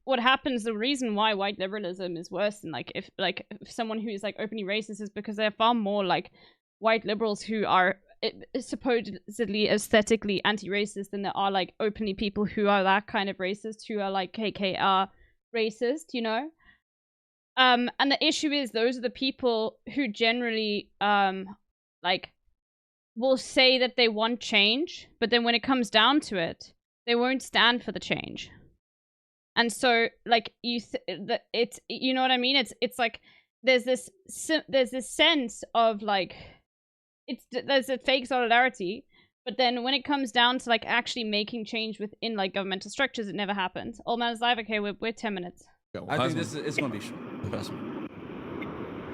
what happens. The reason why white liberalism is worse than if someone who is like openly racist is because there are far more like white liberals who are supposedly aesthetically anti-racist than there are like openly people who are that kind of racist, who are like KKR racist, you know. And the issue is those are the people who generally will say that they want change, but then when it comes down to it, they won't stand for the change. And so, like it's you know what I mean? It's like there's this sense of like there's a fake solidarity, but then when it comes down to like actually making change within like governmental structures, it never happens. Old man's live. Okay, we're 10 minutes. I think it's gonna be short. Trust me.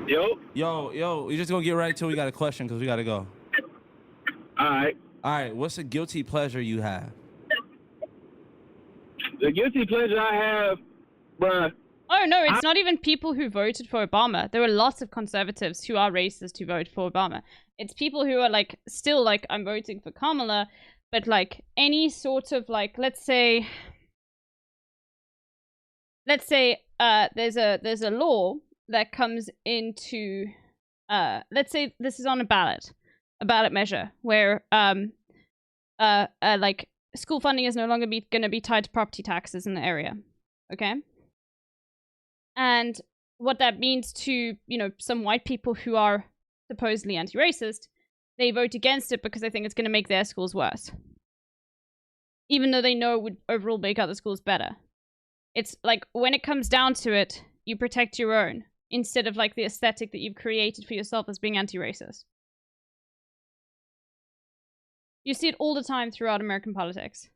Yo. You're just gonna get right to it. We got a question because we gotta go. All right. What's a guilty pleasure you have? The guilty pleasure I have, bruh. Oh no, it's not even people who voted for Obama. There were lots of conservatives who are racist who voted for Obama. It's people who are like still like I'm voting for Kamala, but like any sort of like let's say there's a law that comes into let's say this is on a ballot measure where like school funding is no longer going to be tied to property taxes in the area, okay? And what that means to, you know, some white people who are supposedly anti-racist, they vote against it because they think it's going to make their schools worse. even though they know it would overall make other schools better. It's like, when it comes down to it, you protect your own, instead of like the aesthetic that you've created for yourself as being anti-racist. You see it all the time throughout American politics.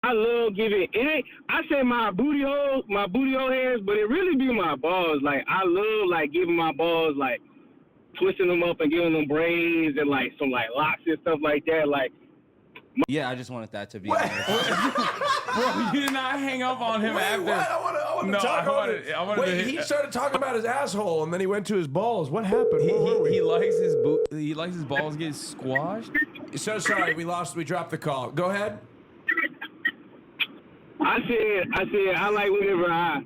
I love giving it. Ain't, I say my booty hole hairs, but it really be my balls. Like, I love like giving my balls, like twisting them up and giving them braids and like some like locks and stuff like that. Like, Yeah, I just wanted that to be. Bro, you did not hang up on him after. What? I want to talk about it. Wait, he started talking about his asshole and then he went to his balls. What happened? He likes his balls get squashed. So sorry, we dropped the call. Go ahead. I said I like whenever I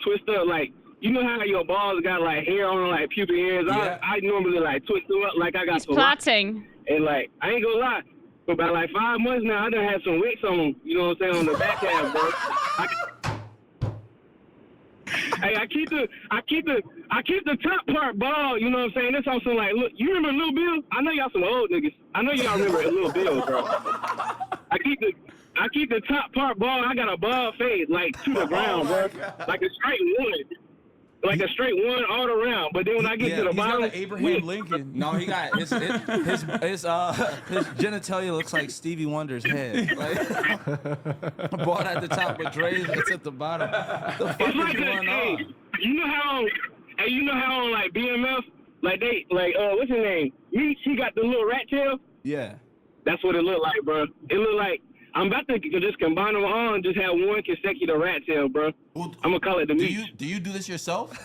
twist up, like, you know how your balls got like hair on them, like pubic hairs. Yeah. I normally like twist them up like I got He's plaiting. And like, I ain't gonna lie, for about like 5 months now, I done had some wicks on them. You know what I'm saying, on the back half, bro. Hey, I keep the top part bald. You know what I'm saying? That's also like, look, you remember Lil Bill? I know y'all some old niggas. I know y'all remember Lil Bill, bro. I keep the top part bald. I got a bald fade, like to the ground, bro. Like a straight one. Like a straight one all around. But then when I get to the bottom, got the Abraham Lincoln. No, he got his genitalia looks like Stevie Wonder's head. Like, bald at the top with dreads, it's at the bottom. The fuck it's like is going on? You know how on like BMF, like they like what's his name? He got the little rat tail. Yeah. That's what it looked like, bro. It looked like I'm about to just combine them all and just have one consecutive rat tail, bro. I'm gonna call it the meat. Do you do this yourself?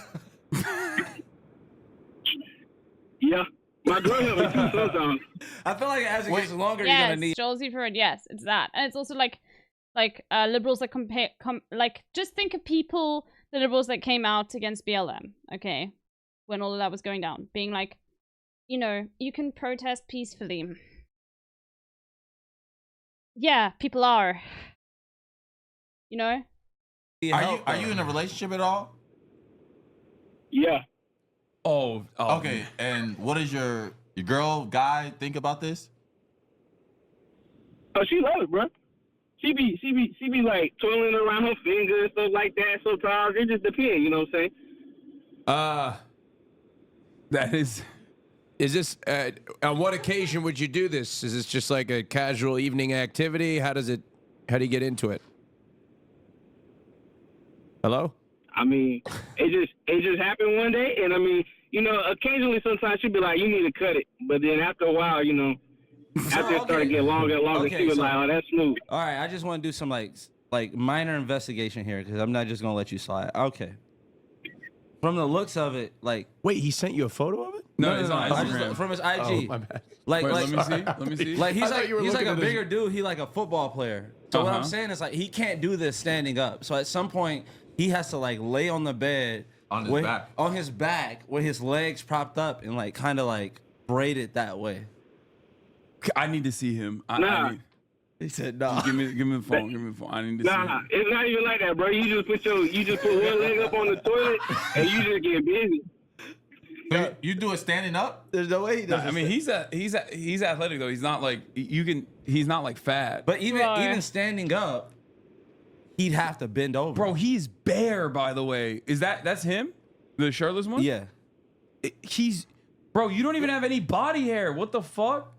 Yeah, my girl helped me too sometimes. I feel like as it gets longer, you're gonna need. Joel's Freud, yes, it's that. And it's also like liberals that like, just think of the liberals that came out against BLM, okay, when all of that was going down, being like, you know, you can protest peacefully. Yeah, people are. You know? Are you in a relationship at all? Yeah. Oh. Okay, and what does your guy think about this? Oh, she loves it, bro. She be like twirling around her finger and stuff like that sometimes. It just depends, you know what I'm saying? That is. Is this on what occasion would you do this? Is this just like a casual evening activity? How do you get into it? Hello? I mean, it just happened one day, and I mean, you know, occasionally sometimes she'd be like, you need to cut it, but then after a while, you know, after it started getting longer and longer, she was like, oh, that's smooth. All right, I just want to do some like minor investigation here because I'm not just gonna let you slide. Okay. From the looks of it, like, wait, he sent you a photo of it? No, it's on I Instagram. just, from his IG. Oh, my bad. Like, Wait, let me see. Like he's like a at bigger dude. He like a football player. So what I'm saying is like he can't do this standing up. So at some point he has to like lay on the bed on his back with his legs propped up and like kind of like braid it that way. I need to see him. He said, "Nah." Give me the phone. Give me the phone. I need to see him. Nah, it's not even like that, bro. You just put one leg up on the toilet and you just get busy. So you do it standing up? There's no way he does. I mean, he's athletic though. He's not like he's not like fat. But even standing up, he'd have to bend over. Bro, he's bare, by the way. That's him? The shirtless one? Yeah. Bro, you don't even have any body hair. What the fuck?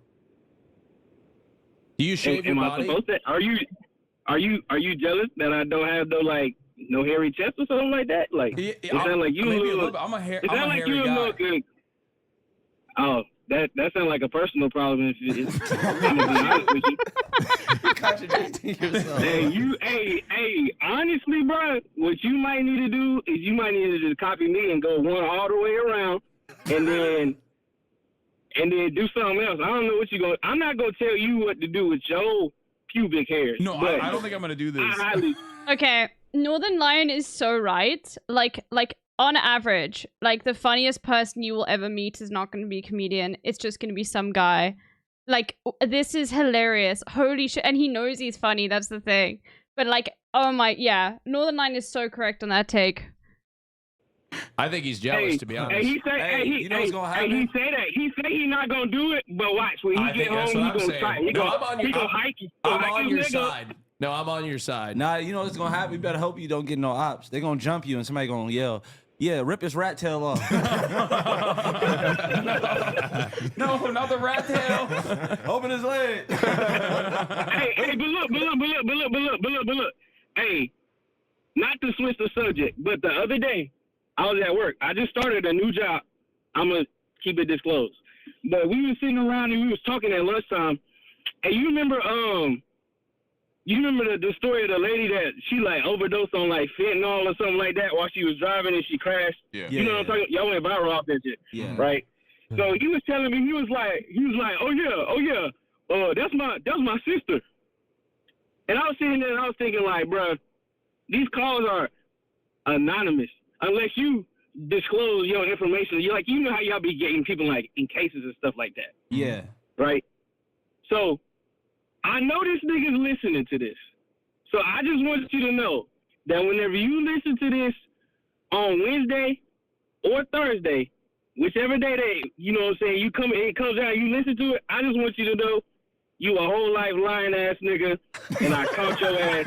Do you shave your body? Are you jealous that I don't have no hairy chest or something like that? Like, it sounds like you look. I'm a hairy Look good. Oh, that sounds like a personal problem. If I'm gonna be honest with you. You're contradicting yourself. Hey, honestly, bro, what you might need to do is you might need to just copy me and go one all the way around, and then do something else. I don't know what you're going. I'm not gonna tell you what to do with your pubic hairs. No, I don't think I'm gonna do this. Okay, Northern Lion is so right. Like on average, like the funniest person you will ever meet is not going to be a comedian. It's just going to be some guy. Like, this is hilarious. Holy shit. And he knows he's funny. That's the thing. But like, oh my, yeah. Northern Lion is so correct on that take. I think he's jealous, to be honest. He say, you know what's gonna happen? He say that. He say he not gonna do it, but watch when he get home, he gonna try. He gonna hike you. I'm on your side. No, I'm on your side. Nah, you know what's gonna happen? You better hope you don't get no ops. They're gonna jump you and somebody gonna yell, "Yeah, rip his rat tail off." No, not the rat tail. Open his leg. Hey, but look. Hey, not to switch the subject, but the other day I was at work. I just started a new job. I'm gonna keep it disclosed. But we was sitting around and we was talking at lunchtime. And you remember the story of the lady that she like overdosed on like fentanyl or something like that while she was driving and she crashed? Yeah. You know what I'm talking? Y'all went viral off that shit. Yeah. Right? So he was telling me, he was like, oh yeah, that's my sister. And I was sitting there and I was thinking like, bruh, these calls are anonymous unless you disclose your information. You know how y'all be getting people like in cases and stuff like that. Yeah. Right? So I know this nigga's listening to this. So I just want you to know that whenever you listen to this on Wednesday or Thursday, whichever day it comes out, you listen to it, I just want you to know you a whole life lying ass nigga, and I caught your ass.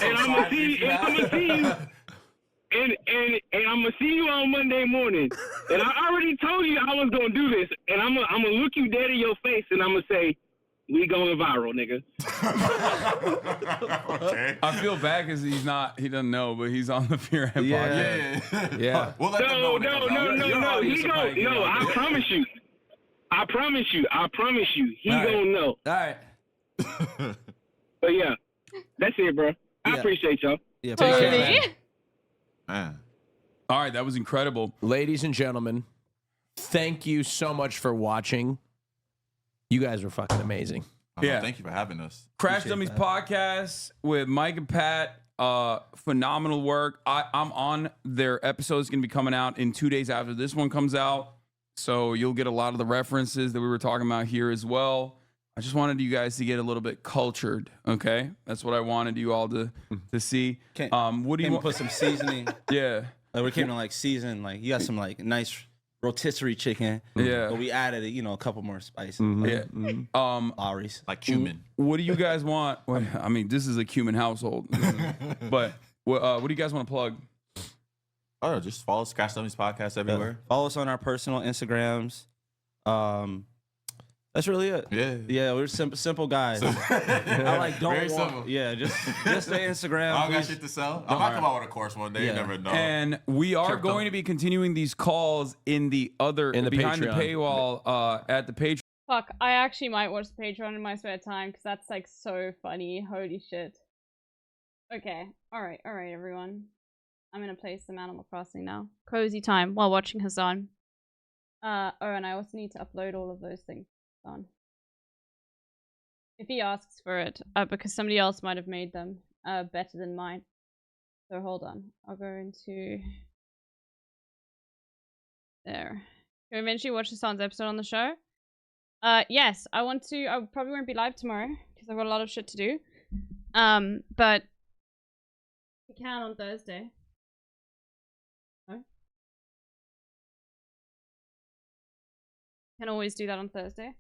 And I'm gonna see you, and I'm gonna see you on Monday morning. And I already told you I was gonna do this, and I'm gonna look you dead in your face, and I'm gonna say, "We going viral, nigga." Okay. I feel bad because he doesn't know, but he's on the Fear Head podcast. Yeah. We'll let them know when it comes out. No, I promise you. He gonna know. All right. But yeah, that's it, bro. I appreciate y'all. Yeah, Take care, man. All right, that was incredible. Ladies and gentlemen, thank you so much for watching. You guys were fucking amazing. Yeah. Thank you for having us. Crash Dummies podcast with Mike and Pat. Phenomenal work. I'm on their episode's gonna be coming out in 2 days after this one comes out. So you'll get a lot of the references that we were talking about here as well. I just wanted you guys to get a little bit cultured, okay? That's what I wanted you all to see. What do you want? Put some seasoning. Yeah. Like we came to like season, like you got some like nice rotisserie chicken. Yeah. But we added a couple more spices. Yeah. Lowry's. Like cumin. What do you guys want? Well, I mean, this is a cumin household. But what do you guys want to plug? Oh, just follow Crash Dummies podcast everywhere. Follow us on our personal Instagrams. That's really it. Yeah, we're simple guys. I like don't Very want. simple. Yeah, just the Instagram. I don't got shit to sell. I might come out with a course one day. You never know. And we are going to be continuing these calls in the behind the paywall at the Patreon. Fuck, I actually might watch the Patreon in my spare time because that's like so funny. Holy shit. Okay, alright, everyone. I'm gonna play some Animal Crossing now. Cozy time while watching Hasan. Oh, and I also need to upload all of those things. On. If he asks for it, because somebody else might have made them better than mine. So hold on, I'll go into there. Can we eventually watch Hasan's episode on the show? Yes, I want to. I probably won't be live tomorrow because I've got a lot of shit to do. But we can on Thursday. No? Can always do that on Thursday.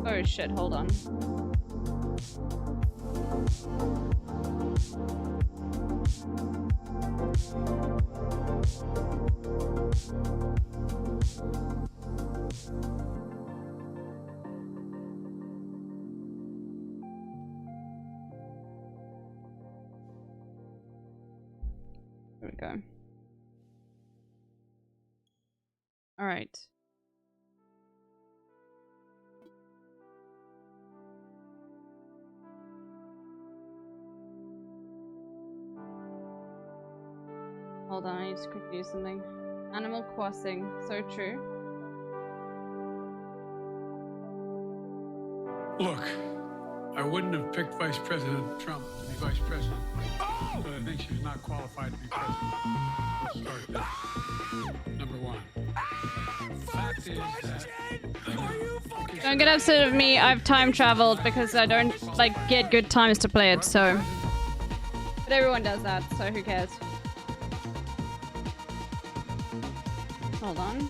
Oh shit, hold on. There we go. All right. Hold on, I need to quickly do something. Animal Crossing, so true. Look, I wouldn't have picked Vice President Trump to be vice president, but I think she's not qualified to be president. Let's start there. Number one. Fact is that Don't get upset at me. I've time traveled because I don't like get good times to play it. So, but everyone does that. So who cares? Hold on.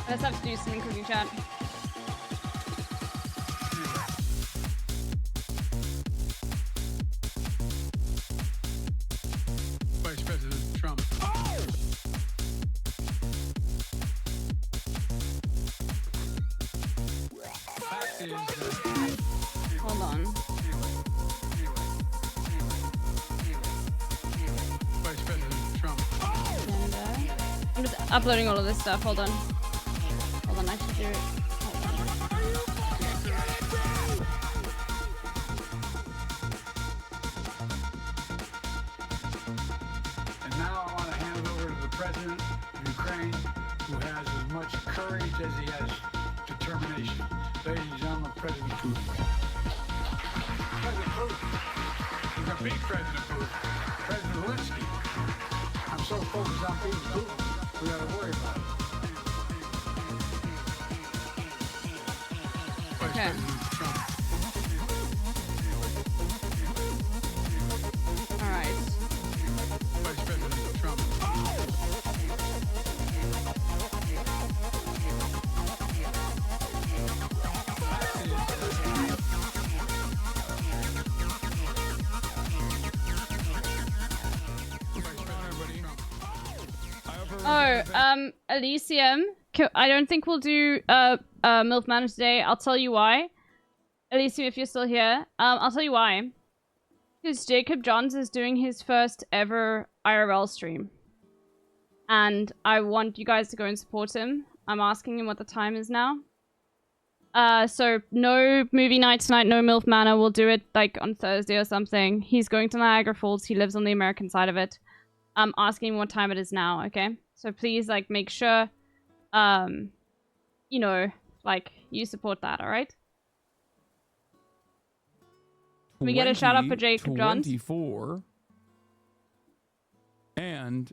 Let's have to do some cooking chat. Vice President Trump. Fact is that. Hold on. Vice President Trump. I'm just uploading all of this stuff. Hold on. Hold on, I should do it. Hold on. And now I want to hand it over to the President of Ukraine, who has as much courage as he has determination. Ladies and gentlemen, President Putin. President Putin. You can beat President Putin. President Zelensky. I'm so focused on beating Putin, we got to worry about it. Okay. All right. Vice President Trump. Oh, Elysium. I don't think we'll do MILF Manor today. I'll tell you why. Elysium, if you're still here, I'll tell you why. Because Jacob Johns is doing his first ever IRL stream, and I want you guys to go and support him. I'm asking him what the time is now. So no movie night tonight, no MILF Manor. We'll do it like on Thursday or something. He's going to Niagara Falls. He lives on the American side of it. I'm asking him what time it is now, okay? So please, like, make sure, you know, like, you support that, alright? Can we get a shout out for Jacob Johns? 24. And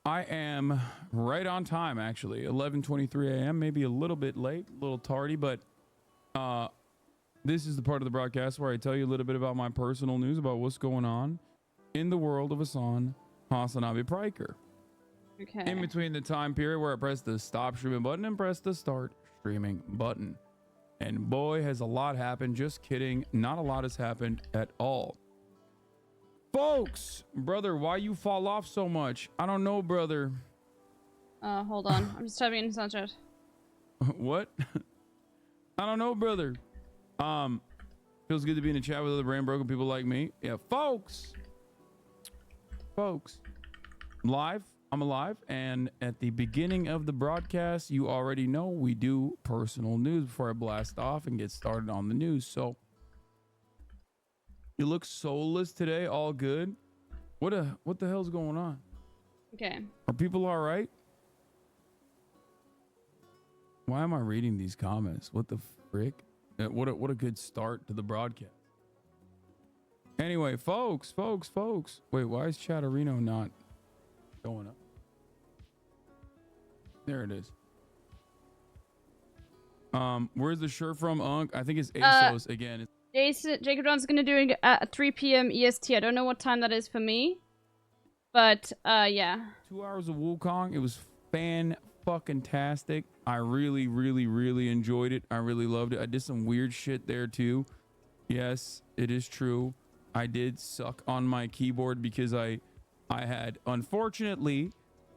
I am right on time, actually. 11:23 a.m., maybe a little bit late, a little tardy, but this is the part of the broadcast where I tell you a little bit about my personal news about what's going on in the world of hasanAbi Priker. Okay. In between the time period where I press the stop streaming button and press the start streaming button. And boy, has a lot happened. Just kidding. Not a lot has happened at all. Folks, brother, why you fall off so much? I don't know, brother. Hold on. I'm just typing in Sunset. What? I don't know, brother. Feels good to be in a chat with other brain broken people like me. Yeah, folks, I'm alive, and at the beginning of the broadcast, you already know we do personal news before I blast off and get started on the news. So you look soulless today. All good. What the hell's going on? Okay. Are people all right? Why am I reading these comments? What the frick? What a good start to the broadcast. Anyway, folks. Wait, why is Chatterino not going up? There it is. Where's the shirt from, Unc? I think it's ASOS again. Jacob John's gonna do it at 3 p.m. EST. I don't know what time that is for me, but yeah. 2 hours of Wukong. It was fan-fucking-tastic. I really, really, really enjoyed it. I really loved it. I did some weird shit there too. Yes, it is true. I did suck on my keyboard because I had unfortunately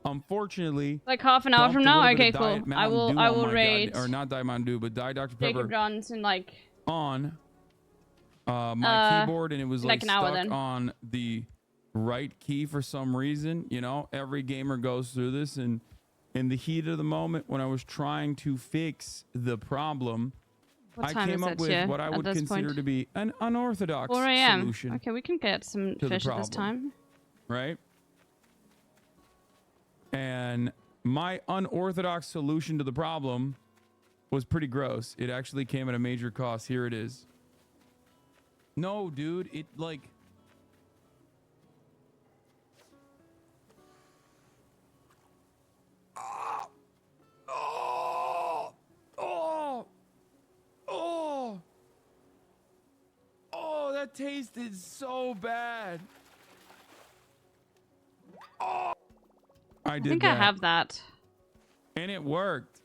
like half an hour from now. Okay, cool. I will raid. Or not Diet Mountain Dew, but Diet Dr. Pepper. Jacob Johnson like on my keyboard, and it was like an hour stuck then. on the right key for some reason. You know, every gamer goes through this, and in the heat of the moment when I was trying to fix the problem, What I time came is up it with here what I at would this consider point? to be an unorthodox 4 a.m. solution. Okay, we can get some to the fish at this problem. time. Right? And My unorthodox solution to the problem was pretty gross. It actually came at a major cost. Here it is. No, dude, it like... Oh, that tasted so bad. Oh, I think I have that. And it worked.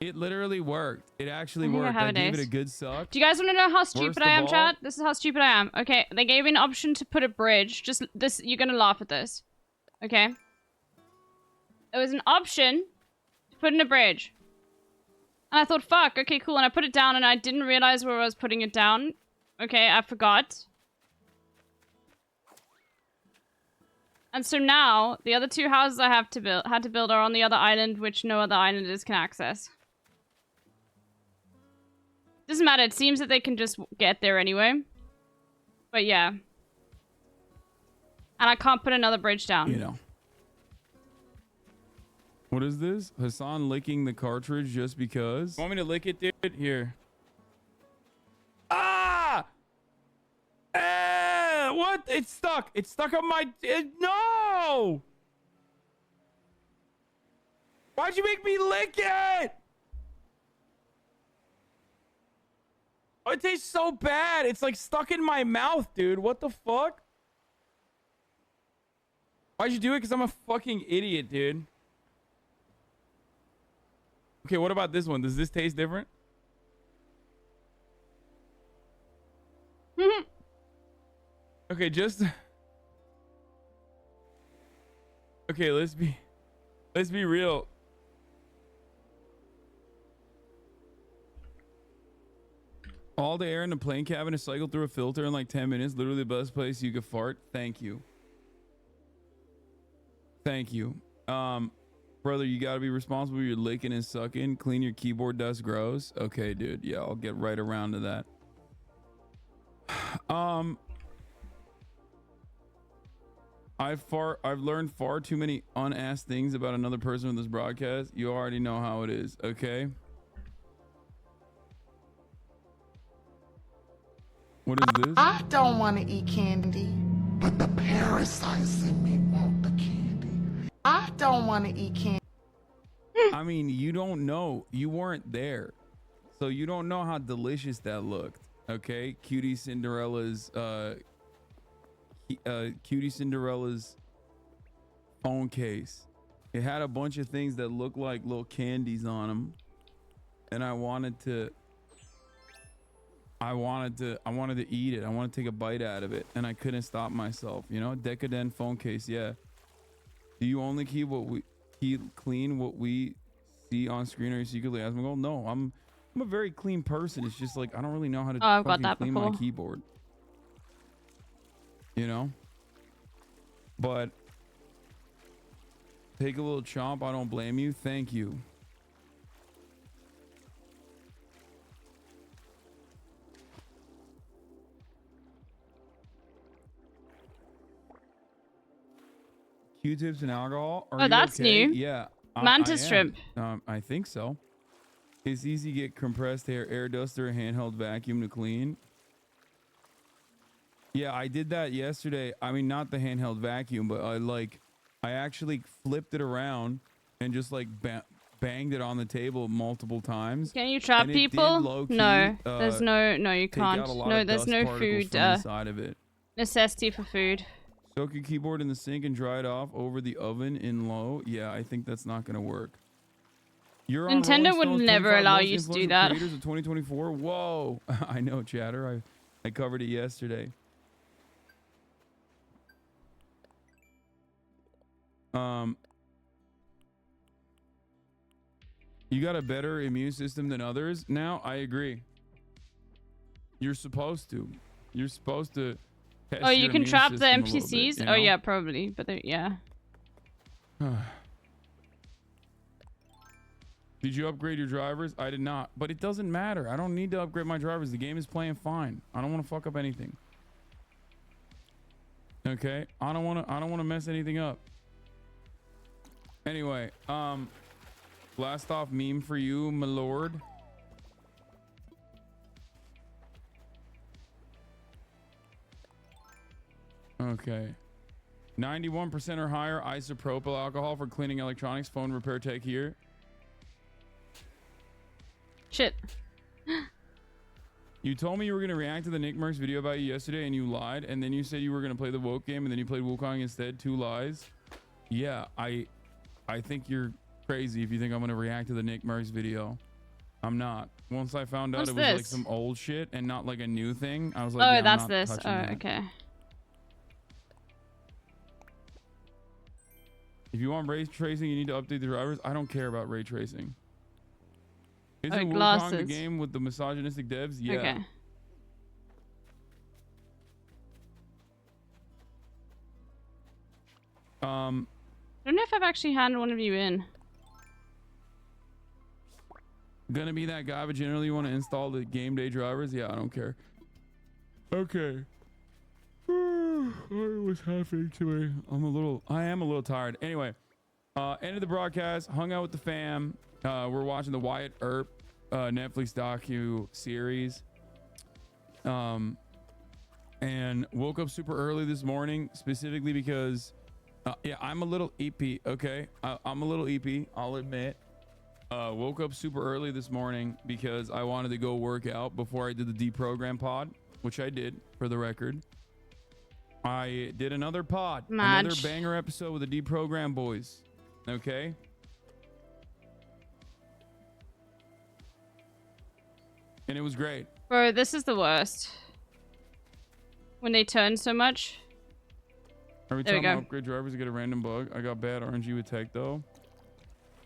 It literally worked. It actually I think I worked. have I it, gave it Ace. a good suck. Do you guys want to know how stupid Worst I of am, all- chat? This is how stupid I am. Okay, they gave me an option to put a bridge. Just this, you're gonna laugh at this. Okay. There was an option to put in a bridge. And I thought, fuck, okay, cool. And I put it down and I didn't realize where I was putting it down. Okay, I forgot. And so now, the other two houses I had to build are on the other island, which no other islanders can access. Doesn't matter, it seems that they can just get there anyway. But yeah. And I can't put another bridge down. You know. What is this? Hassan licking the cartridge just because? Want me to lick it, dude? Here. Ah! What? It's stuck. It's stuck on my... no! Why'd you make me lick it? Oh, it tastes so bad. It's like stuck in my mouth, dude. What the fuck? Why'd you do it? Because I'm a fucking idiot, dude. Okay, what about this one? Does this taste different? Okay, just... Okay, let's be real. All the air in the plane cabin is cycled through a filter in like 10 minutes. Literally the best place you could fart. Thank you. Thank you. Brother, you gotta be responsible. You're licking and sucking. Clean your keyboard dust grows. Okay, dude. Yeah, I'll get right around to that. I've learned far too many unasked things about another person with this broadcast. You already know how it is, okay? What is this? I don't want to eat candy. But the parasites in me want the candy. I don't want to eat candy. I mean, you don't know. You weren't there. So you don't know how delicious that looked. Okay? Cutie Cinderella's phone case. It had a bunch of things that looked like little candies on them. And I wanted to eat it. I wanted to take a bite out of it, and I couldn't stop myself. You know, decadent phone case. Yeah. Do you only clean what we see on screen, or you secretly ask my goal? No, I'm a very clean person. It's just like I don't really know how to I've got fucking that clean before. my keyboard. You know. But take a little chomp. I don't blame you. Thank you. Q-tips and alcohol. Are Oh, you that's okay? new. Yeah. Mantis I am. shrimp. I think so. It's easy to get compressed air duster, handheld vacuum to clean. Yeah, I did that yesterday. I mean, not the handheld vacuum, but I actually flipped it around and just like banged it on the table multiple times. Can you trap And it did people? low-key, No, there's no you take out can't. a lot No, of there's dust no particles food from inside of it. necessity for food. Soak your keyboard in the sink and dry it off over the oven in low. Yeah, I think that's not going to work. You're on Nintendo Rolling would Stone's never 25 allow most you to do influential that. Creators of 2024. Whoa, I know, chatter. I covered it yesterday. You got a better immune system than others. Now, I agree. You're supposed to. You're supposed to. Test Oh, you your can immune trap the system a little NPCs? bit, you Oh know? yeah, probably. But yeah. Did you upgrade your drivers? I did not, but it doesn't matter. I don't need to upgrade my drivers. The game is playing fine. I don't want to fuck up anything. Okay, I don't want to mess anything up. Anyway, blast off meme for you, my lord. Okay. 91% or higher isopropyl alcohol for cleaning electronics. Phone repair tech here. Shit. You told me you were going to react to the Nick Mercs video about you yesterday and you lied. And then you said you were going to play the woke game and then you played Wukong instead. 2 lies. Yeah, I think you're crazy if you think I'm going to react to the Nick Mercs video. I'm not. Once I found out What's it was this? like some old shit and not like a new thing, I was like, Oh, yeah, that's I'm not this. Oh, touching that. okay. If you want ray tracing, you need to update the drivers. I don't care about ray tracing. Isn't Wukong the glasses. game with the misogynistic devs? Yeah. Okay. I don't know if I've actually had one of you in. Gonna be that guy, but generally you want to install the game day drivers? Yeah, I don't care. Okay. What's happening to me? I am a little tired. Anyway, end of the broadcast, hung out with the fam. We're watching the Wyatt Earp Netflix docu series. And woke up super early this morning, specifically because yeah, I'm a little EP. Okay, I'm a little EP, I'll admit. Woke up super early this morning because I wanted to go work out before I did the deprogram pod, which I did, for the record. I did another pod, another banger episode with the deprogram boys. Okay. And it was great. Bro, this is the worst. When they turn so much. Every There we time I go. upgrade drivers, I get a random bug. I got bad RNG with tech though.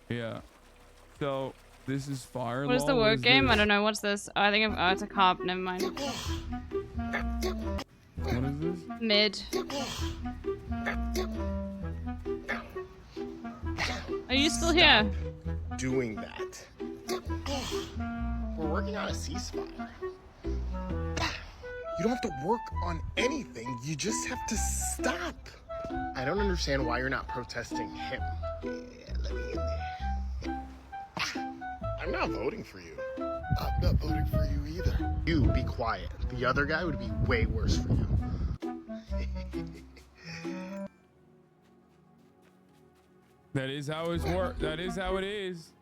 Yeah. So this is fire. What is the work game? I don't know. What's this? Oh, I think oh, it's a carp. Never mind. What is this? Mid. Are you still here? Doing that. We're working on a ceasefire. You don't have to work on anything. You just have to stop. I don't understand why you're not protesting him. Yeah, let me in there. I'm not voting for you. I'm not voting for you either. You be quiet. The other guy would be way worse for you. That is how it's work. That is how it is.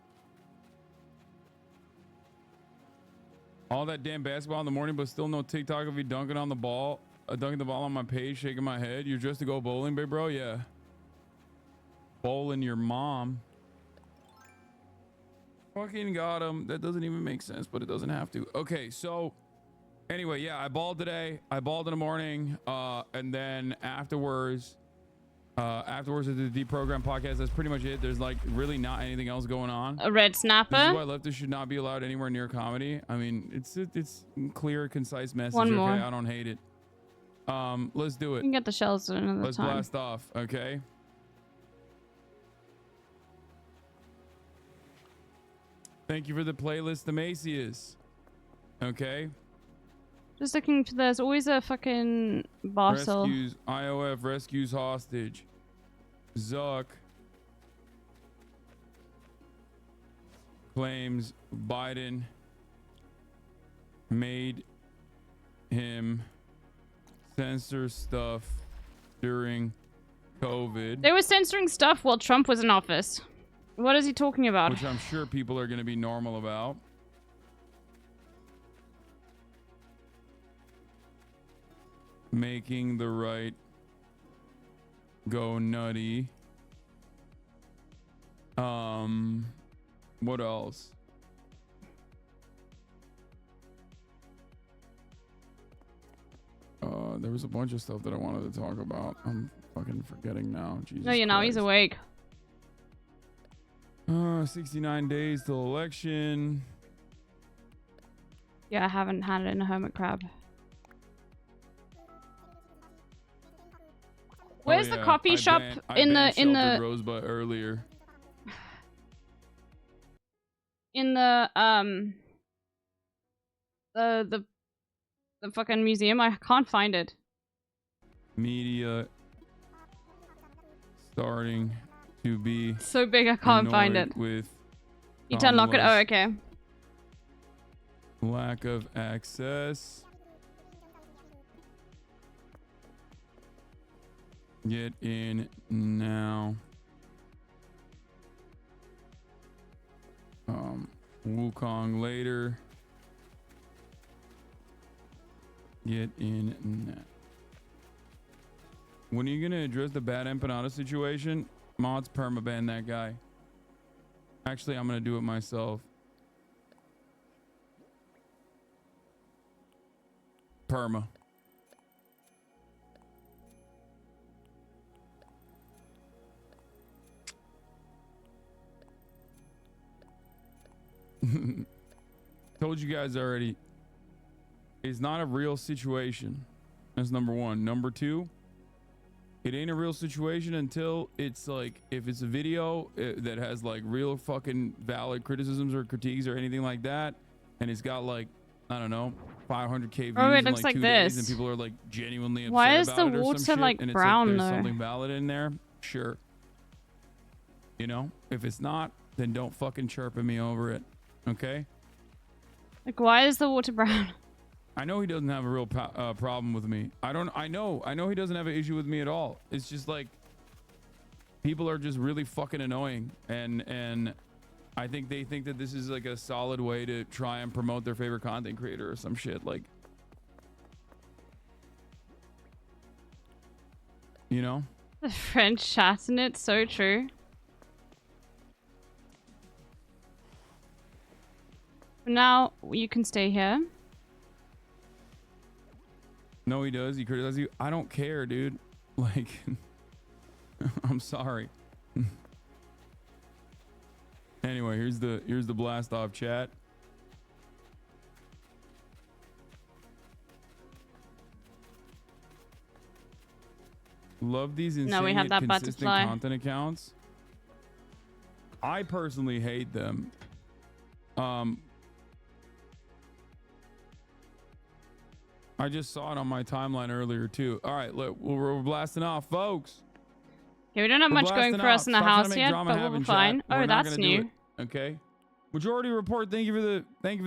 All that damn basketball in the morning, but still no TikTok of you dunking on the ball, dunking the ball on my page, shaking my head. You're just to go bowling, big bro? Yeah. Bowling your mom. Fucking got him. That doesn't even make sense, but it doesn't have to. Okay, so anyway, yeah, I balled today. I balled in the morning, and then afterwards I did the deprogram podcast. That's pretty much it. There's like really not anything else going on. A red snapper. This is why leftists should not be allowed anywhere near comedy. I mean, it's clear, concise message. One more. Okay, I don't hate it. Let's do You it. can get the shells at another Let's time. blast off. Okay. Thank you for the playlist, Amacius. Okay. Just looking for. There's always a fucking bottle. Rescues IOF rescues hostage. Zuck claims Biden made him censor stuff during COVID. They were censoring stuff while Trump was in office. What is he talking about? Which I'm sure people are going to be normal about. Making the right go nutty. What else? There was a bunch of stuff that I wanted to talk about. I'm fucking forgetting now. Jesus No, you know, he's Christ. awake. 69 days till election. Yeah, I haven't had it in a hermit crab. Where's the coffee shop in the Rosebud earlier. in the fucking museum? I can't find it. Media starting to be So big I can't find annoyed it. With You to unlock it. Oh, okay. lack of access. Get in now. Wukong later. Get in now. When are you gonna address the bad empanada situation? Mods permaban that guy. Actually, I'm gonna do it myself. Perma. Told you guys already. It's not a real situation. That's number one. Number two, it ain't a real situation until it's like, if it's a video that has like real fucking valid criticisms or critiques or anything like that, and it's got like, I don't know, 500k views Oh, it in looks like like 2 days, this. and people are like genuinely upset Why is about the it or water some shit, like and it's brown, like there's though? something valid in there. Sure. You know, if it's not, then don't fucking chirp at me over it. Okay? Like, why is the water brown? I know he doesn't have a real problem with me. I know he doesn't have an issue with me at all. It's just like people are just really fucking annoying, and I think they think that this is like a solid way to try and promote their favorite content creator or some shit. Like, you know? The French chat in it, so true. Now you can stay here. No, he does. He criticizes you. I don't care, dude. Like, I'm sorry. Anyway, here's the blast off chat. Love these insane No, we have that consistent butterfly. content accounts. I personally hate them. I just saw it on my timeline earlier too. All right, look, we're blasting off, folks. Okay, we don't have We're much going blasting for us off. in the Stop trying to house make yet, drama but we'll happen, be chat. fine. We're Oh, not that's gonna do new. it, okay. Majority report. Thank you for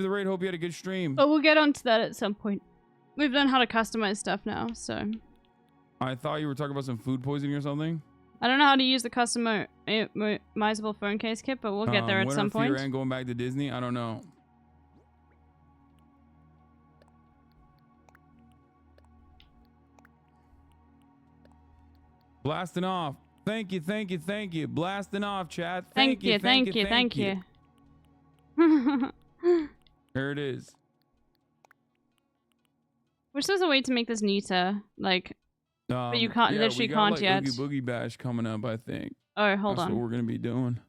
the raid. Hope you had a good stream. But we'll get onto that at some point. We've learned how to customize stuff now, so I thought you were talking about some food poisoning or something. I don't know how to use the customizable phone case kit, but we'll get there at Winter some Fear point. and going back to Disney. I don't know. Blasting off. Thank you. Blasting off, chat. Thank you. There it is. Wish there's a way to make this neater, like, but you can't. Yeah, Literally we got, can't like, yet. Oogie Boogie Bash coming up, I think. Oh, hold That's on. what we're gonna be doing.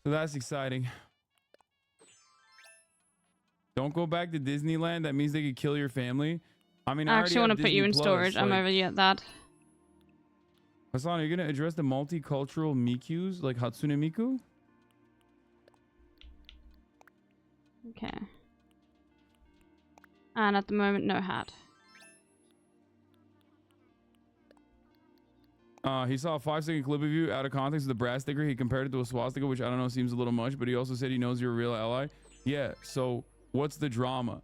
So that's exciting. Don't go back to Disneyland. That means they could kill your family. I mean, I actually want want to put you in storage. I'm over at that. Hasan, are you gonna address the multicultural Mikus like Hatsune Miku? Okay. And at the moment, no hat. He saw a 5-second clip of you out of context of the brass sticker. He compared it to a swastika, which I don't know seems a little much, but he also said he knows you're a real ally. Yeah, so what's the drama?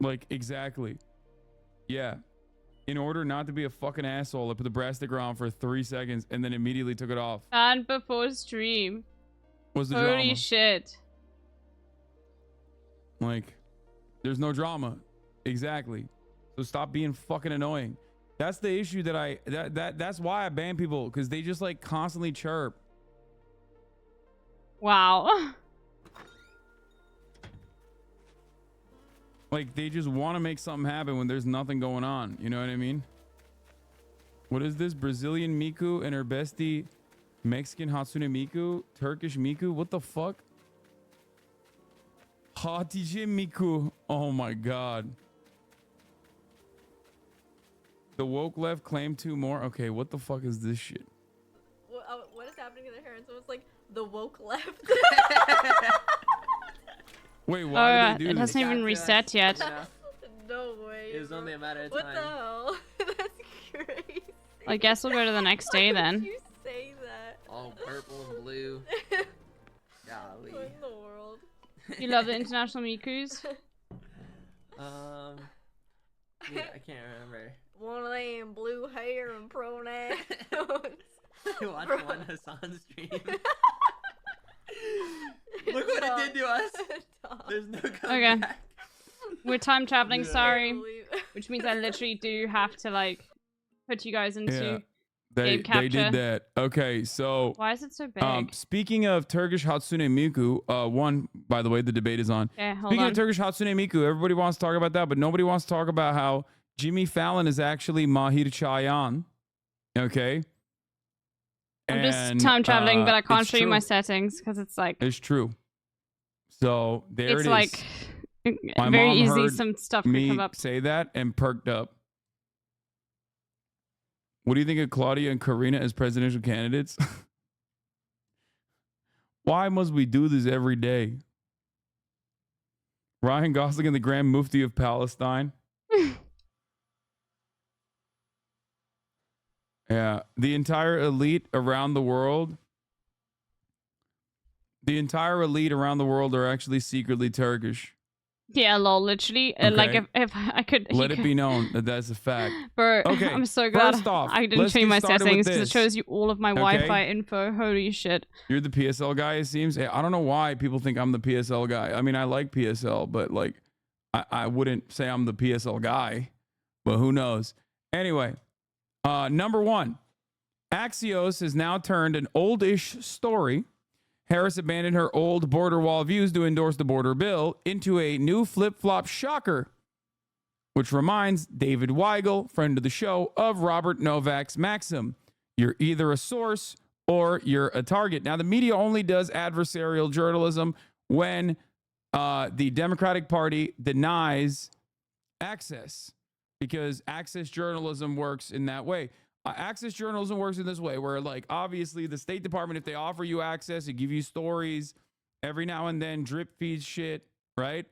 Like, exactly. Yeah. In order not to be a fucking asshole, I put the brass sticker on for 3 seconds and then immediately took it off. And before stream. What's the Holy drama? shit. Like, there's no drama. Exactly. So stop being fucking annoying. That's the issue that's why I ban people, because they just like constantly chirp. Wow. Like, they just want to make something happen when there's nothing going on. You know what I mean? What is this? Brazilian Miku and her bestie Mexican Hatsune Miku? Turkish Miku? What the fuck? Hatice Miku. Oh my god. The woke left claimed 2 more. Okay, what the fuck is this shit? What is happening in their hair? And someone's like, the woke left. Wait, why did they do it this? hasn't even reset yet. No way. It was only a matter of what time. the hell? That's crazy. I guess we'll go to the next day then. You say that. All purple and blue. Golly. What in the world? You love the international Mikus? Dude, I can't remember. One of them blue hair and pronouns. I watched one Hassan stream. Look what it did to us. There's no coming back. We're time traveling, Yeah. sorry. Which means I literally do have to like put you guys into game capture. They did that. Okay, so Why is it so big? speaking of Turkish Hatsune Miku, one, by the way, the debate is on. Okay, hold Speaking on. of Turkish Hatsune Miku, everybody wants to talk about that, but nobody wants to talk about how Jimmy Fallon is actually Mahir Chayan. Okay? I'm just time traveling, but I can't it's show you my true. settings because it's like It's true. So there it's it is. like My very mom easy. heard Some stuff could me come up. say that and perked up. What do you think of Claudia and Karina as presidential candidates? Why must we do this every day? Ryan Gosling and the Grand Mufti of Palestine. Yeah, the entire elite around the world. The entire elite around the world are actually secretly Turkish. Yeah, lol. Literally, like Okay. if I could Let it be known that that's a fact. Bro, Okay, I'm so glad first off, I didn't let's change get my started with settings because it this. shows you all of my Okay? Wi-Fi info. Holy shit. You're the PSL guy, it seems. I don't know why people think I'm the PSL guy. I mean, I like PSL, but like, I wouldn't say I'm the PSL guy, but who knows? Anyway, number one, Axios has now turned an oldish story. Harris abandoned her old border wall views to endorse the border bill into a new flip-flop shocker, which reminds David Weigel, friend of the show, of Robert Novak's maxim: you're either a source or you're a target. Now, the media only does adversarial journalism when the Democratic Party denies access, because access journalism works in that way. Access journalism works in this way, where like obviously the State Department, if they offer you access, they give you stories every now and then, drip feeds shit, right?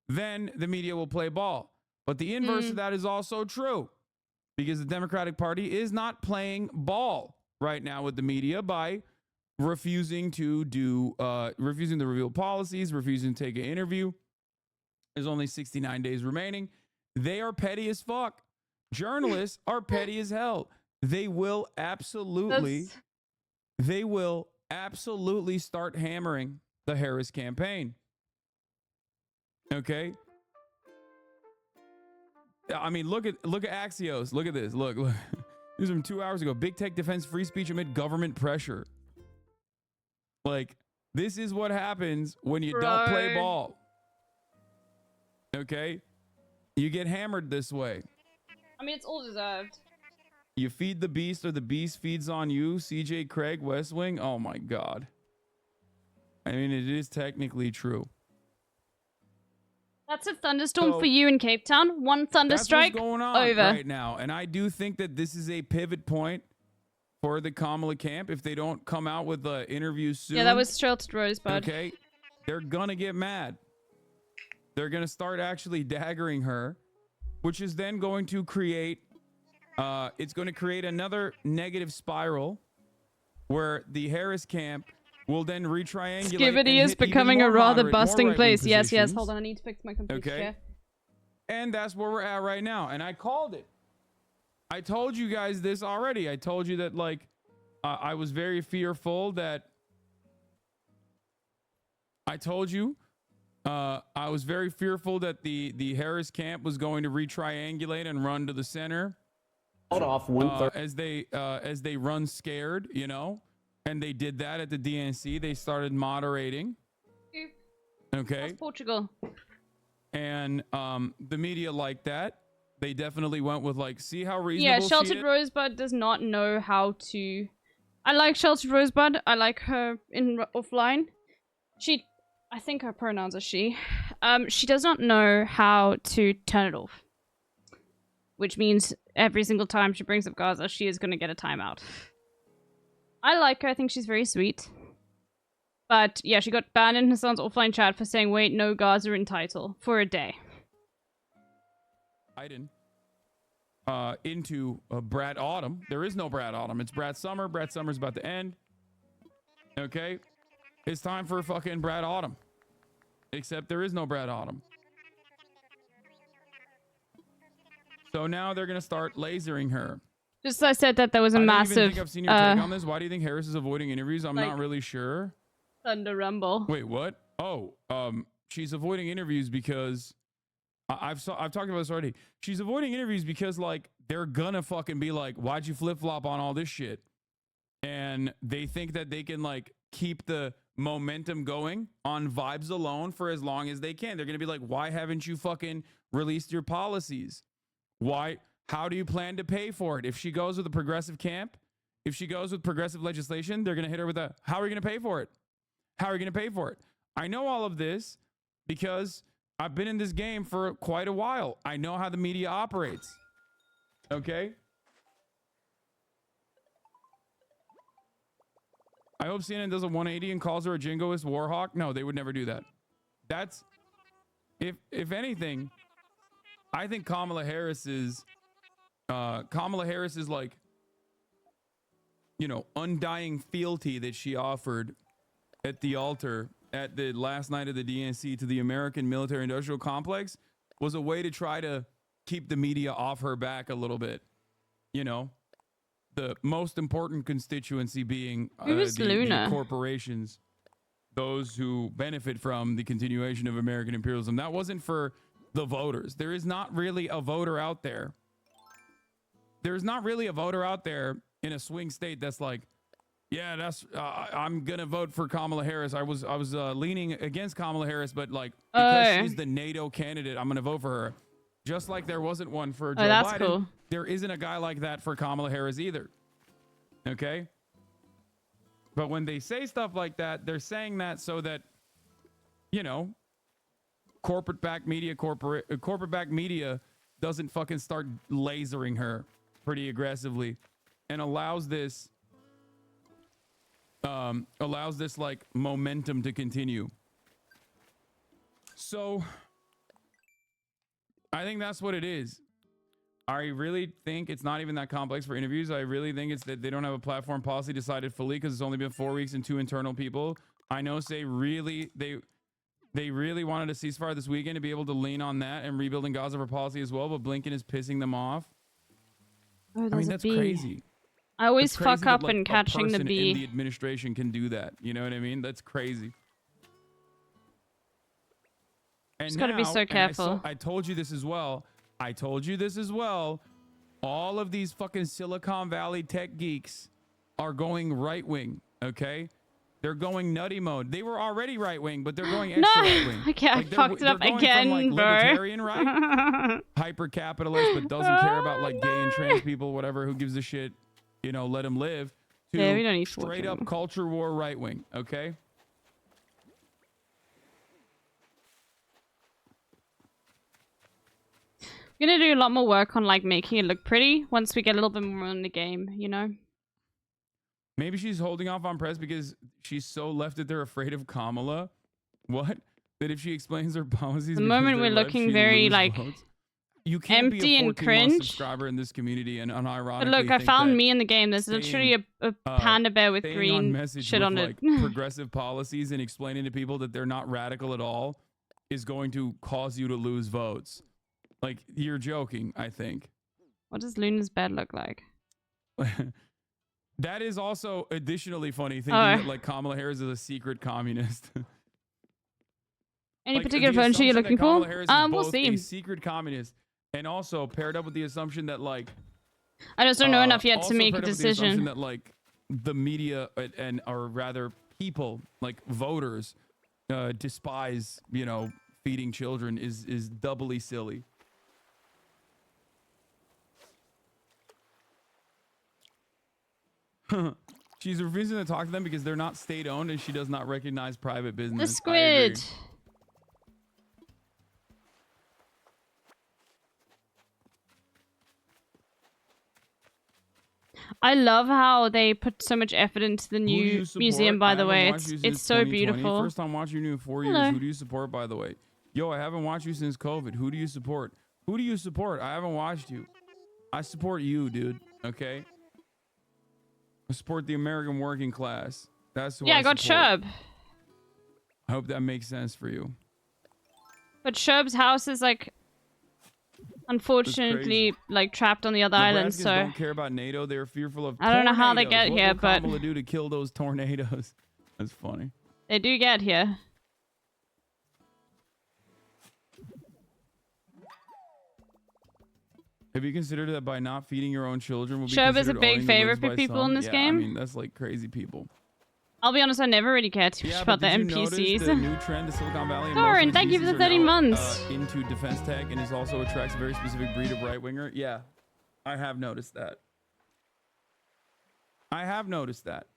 Then the media will play ball. But the inverse of that is also true, because the Democratic Party is not playing ball right now with the media by refusing to reveal policies, refusing to take an interview. There's only 69 days remaining. They are petty as fuck. Journalists are petty as hell. They will absolutely start hammering the Harris campaign. Okay? I mean, look at Axios. Look at this. Look. This is from 2 hours ago. Big tech defends free speech amid government pressure. Like, this is what happens when you don't play ball. Okay? You get hammered this way. I mean, it's all deserved. You feed the beast or the beast feeds on you. CJ Craig, West Wing. Oh my God. I mean, it is technically true. That's a thunderstorm So- for you in Cape Town. One thunderstrike. That's what's going on over. right now. And I do think that this is a pivot point for the Kamala camp. If they don't come out with the interview soon. Yeah, that was Sheltered Rosebud. Okay. They're going to get mad. They're going to start actually daggering her, which is then going to create, it's going to create another negative spiral where the Harris camp will then retriangulate. Skibbity and is hit even becoming a more rather moderate, more busting right-wing place. Yes, yes. positions. Hold on, I need to fix my computer Okay. chair. And that's where we're at right now. And I called it. I told you guys this already. I told you that, like, I was very fearful that. I told you I was very fearful that the Harris camp was going to retriangulate and run to the center. Hold off 1/3. As they run scared, you know, and they did that at the DNC. They started moderating. Okay. That's Portugal. And the media liked that. They definitely went with like, see how reasonable Yeah, she Sheltered is? Rosebud does not know how to. I like Sheltered Rosebud. I like her in offline. I think her pronouns are she. She does not know how to turn it off, which means every single time she brings up Gaza, she is going to get a timeout. I like her. I think she's very sweet. But yeah, she got banned in her son's offline chat for saying, wait, no Gaza in title for a day. I didn't. into Brad Autumn. There is no Brad Autumn. It's Brad Summer. Brad Summer's about to end. Okay? It's time for fucking Brad Autumn. Except there is no Brad Autumn. So now they're going to start lasering her. Just I said that there was a I don't massive. even think I've seen your take on this. Why do you think Harris is avoiding interviews? I'm like- not really sure. Thunder Rumble. Wait, what? Oh, she's avoiding interviews because I've talked about this already. She's avoiding interviews because like they're gonna fucking be like, why'd you flip flop on all this shit? And they think that they can like keep the momentum going on vibes alone for as long as they can. They're gonna be like, why haven't you fucking released your policies? Why? How do you plan to pay for it? If she goes with a progressive camp, if she goes with progressive legislation, they're gonna hit her with a, how are you gonna pay for it? How are you going to pay for it? I know all of this because I've been in this game for quite a while. I know how the media operates. Okay? I hope CNN does a 180 and calls her a jingoist warhawk. No, they would never do that. That's, if anything, I think Kamala Harris is like, you know, undying fealty that she offered at the altar at the last night of the DNC to the American military industrial complex was a way to try to keep the media off her back a little bit. You know, the most important constituency being the corporations, those who benefit from the continuation of American imperialism. That wasn't for the voters. There is not really a voter out there. There's not really a voter out there in a swing state that's like, yeah, that's I'm gonna vote for Kamala Harris. I was leaning against Kamala Harris, but like because she's the NATO candidate, I'm gonna vote for her. Just like there wasn't one for Joe that's Biden, cool. There isn't a guy like that for Kamala Harris either. Okay, but when they say stuff like that, they're saying that so that, you know, corporate-backed media doesn't fucking start lasering her pretty aggressively, and allows this like momentum to continue. So I think that's what it is. I really think it's not even that complex for interviews. I really think it's that they don't have a platform policy decided fully because it's only been 4 weeks and 2 internal people. I know they really wanted a ceasefire this weekend to be able to lean on that and rebuilding Gaza for policy as well, but Blinken is pissing them off. Oh, I mean, that's crazy. I always That's crazy fuck up that, like, in catching the a person bee. in the administration can do that. You know what I mean? That's crazy. And Just gotta be so careful. I told you this as well. All of these fucking Silicon Valley tech geeks are going right wing. Okay, they're going nutty mode. They were already right wing, but they're going extra right wing. Okay, I fucked it up again, from, like, bro. libertarian right, hyper capitalist, but doesn't care about like gay and trans people, whatever. Who gives a shit? You know, let them live. To Yeah, we don't need straight fortune. up culture war right wing. Okay. We're gonna do a lot more work on like making it look pretty once we get a little bit more in the game, you know? Maybe she's holding off on press because she's so left that they're afraid of Kamala. What? That if she explains her policies, The because moment they're we're left, looking she'd very, lose like, votes. You can't empty be a and 14-month cringe. subscriber in this community and unironically But look, I think found that me in the game. There's literally a panda bear with staying green on message shit with, on it. like, progressive policies and explaining to people that they're not radical at all is going to cause you to lose votes. Like, you're joking, I think. What does Luna's bed look like? That is also additionally funny, thinking Oh. that like Kamala Harris is a secret communist. Any Like, particular the furniture you're assumption that looking Kamala for? Harris is We'll both see. a secret communist and also paired up with the assumption that like I just don't know enough yet to also make a paired up with the assumption decision. that like the media and or rather people like voters despise, you know, feeding children is doubly silly. She's refusing to talk to them because they're not state-owned and she does not recognize private business. The I agree. squid. I love how they put so much effort into the Who do you new support? museum, by I the haven't way. watched you It's since so 2020. beautiful. First time watching you in 4 years. Hello. Who do you support, by the way? Yo, I haven't watched you since COVID. Who do you support? Who do you support? I haven't watched you. I support you, dude. Okay. I support the American working class. That's who Yeah, I got support. Sherb. I hope that makes sense for you. But Sherb's house is like, unfortunately, like trapped on the other island. Nebraskans So don't care about NATO. They're fearful of I don't know how they tornadoes. get What here, will but Kamala do to kill those tornadoes? That's funny. they do get here. Have you considered that by not feeding your own children will be Sherb is a considered big owning the favorite lives for by people some? in this Yeah, game. I mean, that's like crazy people. I'll be honest, I never really cared too much Yeah, about but the did you notice NPCs. the new trend to Silicon Valley? and Doran, most of its thank you for the users are 30 now, months. into defense tech, and it also attracts a very specific breed of right winger. Yeah, I have noticed that. I have noticed that,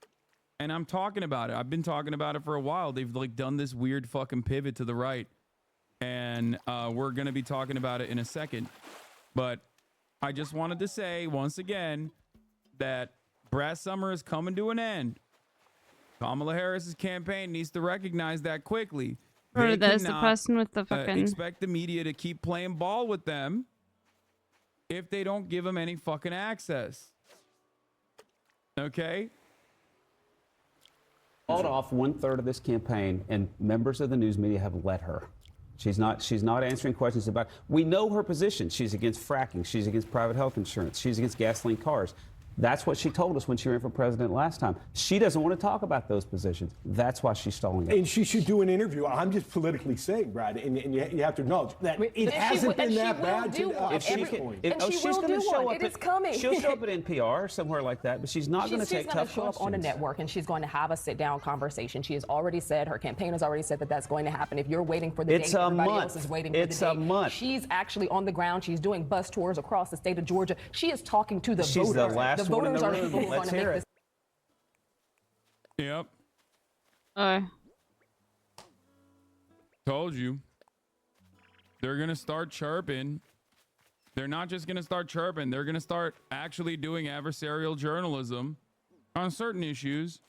and I'm talking about it. I've been talking about it for a while. They've like done this weird fucking pivot to the right, and we're gonna be talking about it in a second. But I just wanted to say once again that Brass Summer is coming to an end. Kamala Harris's campaign needs to recognize that quickly. Or They there's the cannot, person with the fucking... expect the media to keep playing ball with them if they don't give them any fucking access. Okay? Called off 1/3 of this campaign, and members of the news media have let her. She's not answering questions about. We know her position. She's against fracking. She's against private health insurance. She's against gasoline cars. That's what she told us when she ran for president last time. She doesn't want to talk about those positions. That's why she's stalling it. And she should do an interview. I'm just politically saying, Brad, and you have to acknowledge that it hasn't been that bad to this point. She's going to show up. It is coming. She'll show up at NPR or somewhere like that, but she's not going to take tough questions. She's going to show up on a network, and she's going to have a sit-down conversation. She has already said, her campaign has already said that that's going to happen. If you're waiting for the day, everybody else is waiting for the day. It's a month. She's actually on the ground. She's doing bus tours across the state of Georgia. She is talking to the voters. She's the last one in the room. Let's hear it. Yep. Told you. They're going to start chirping. They're not just going to start chirping. They're going to start actually doing adversarial journalism on certain issues.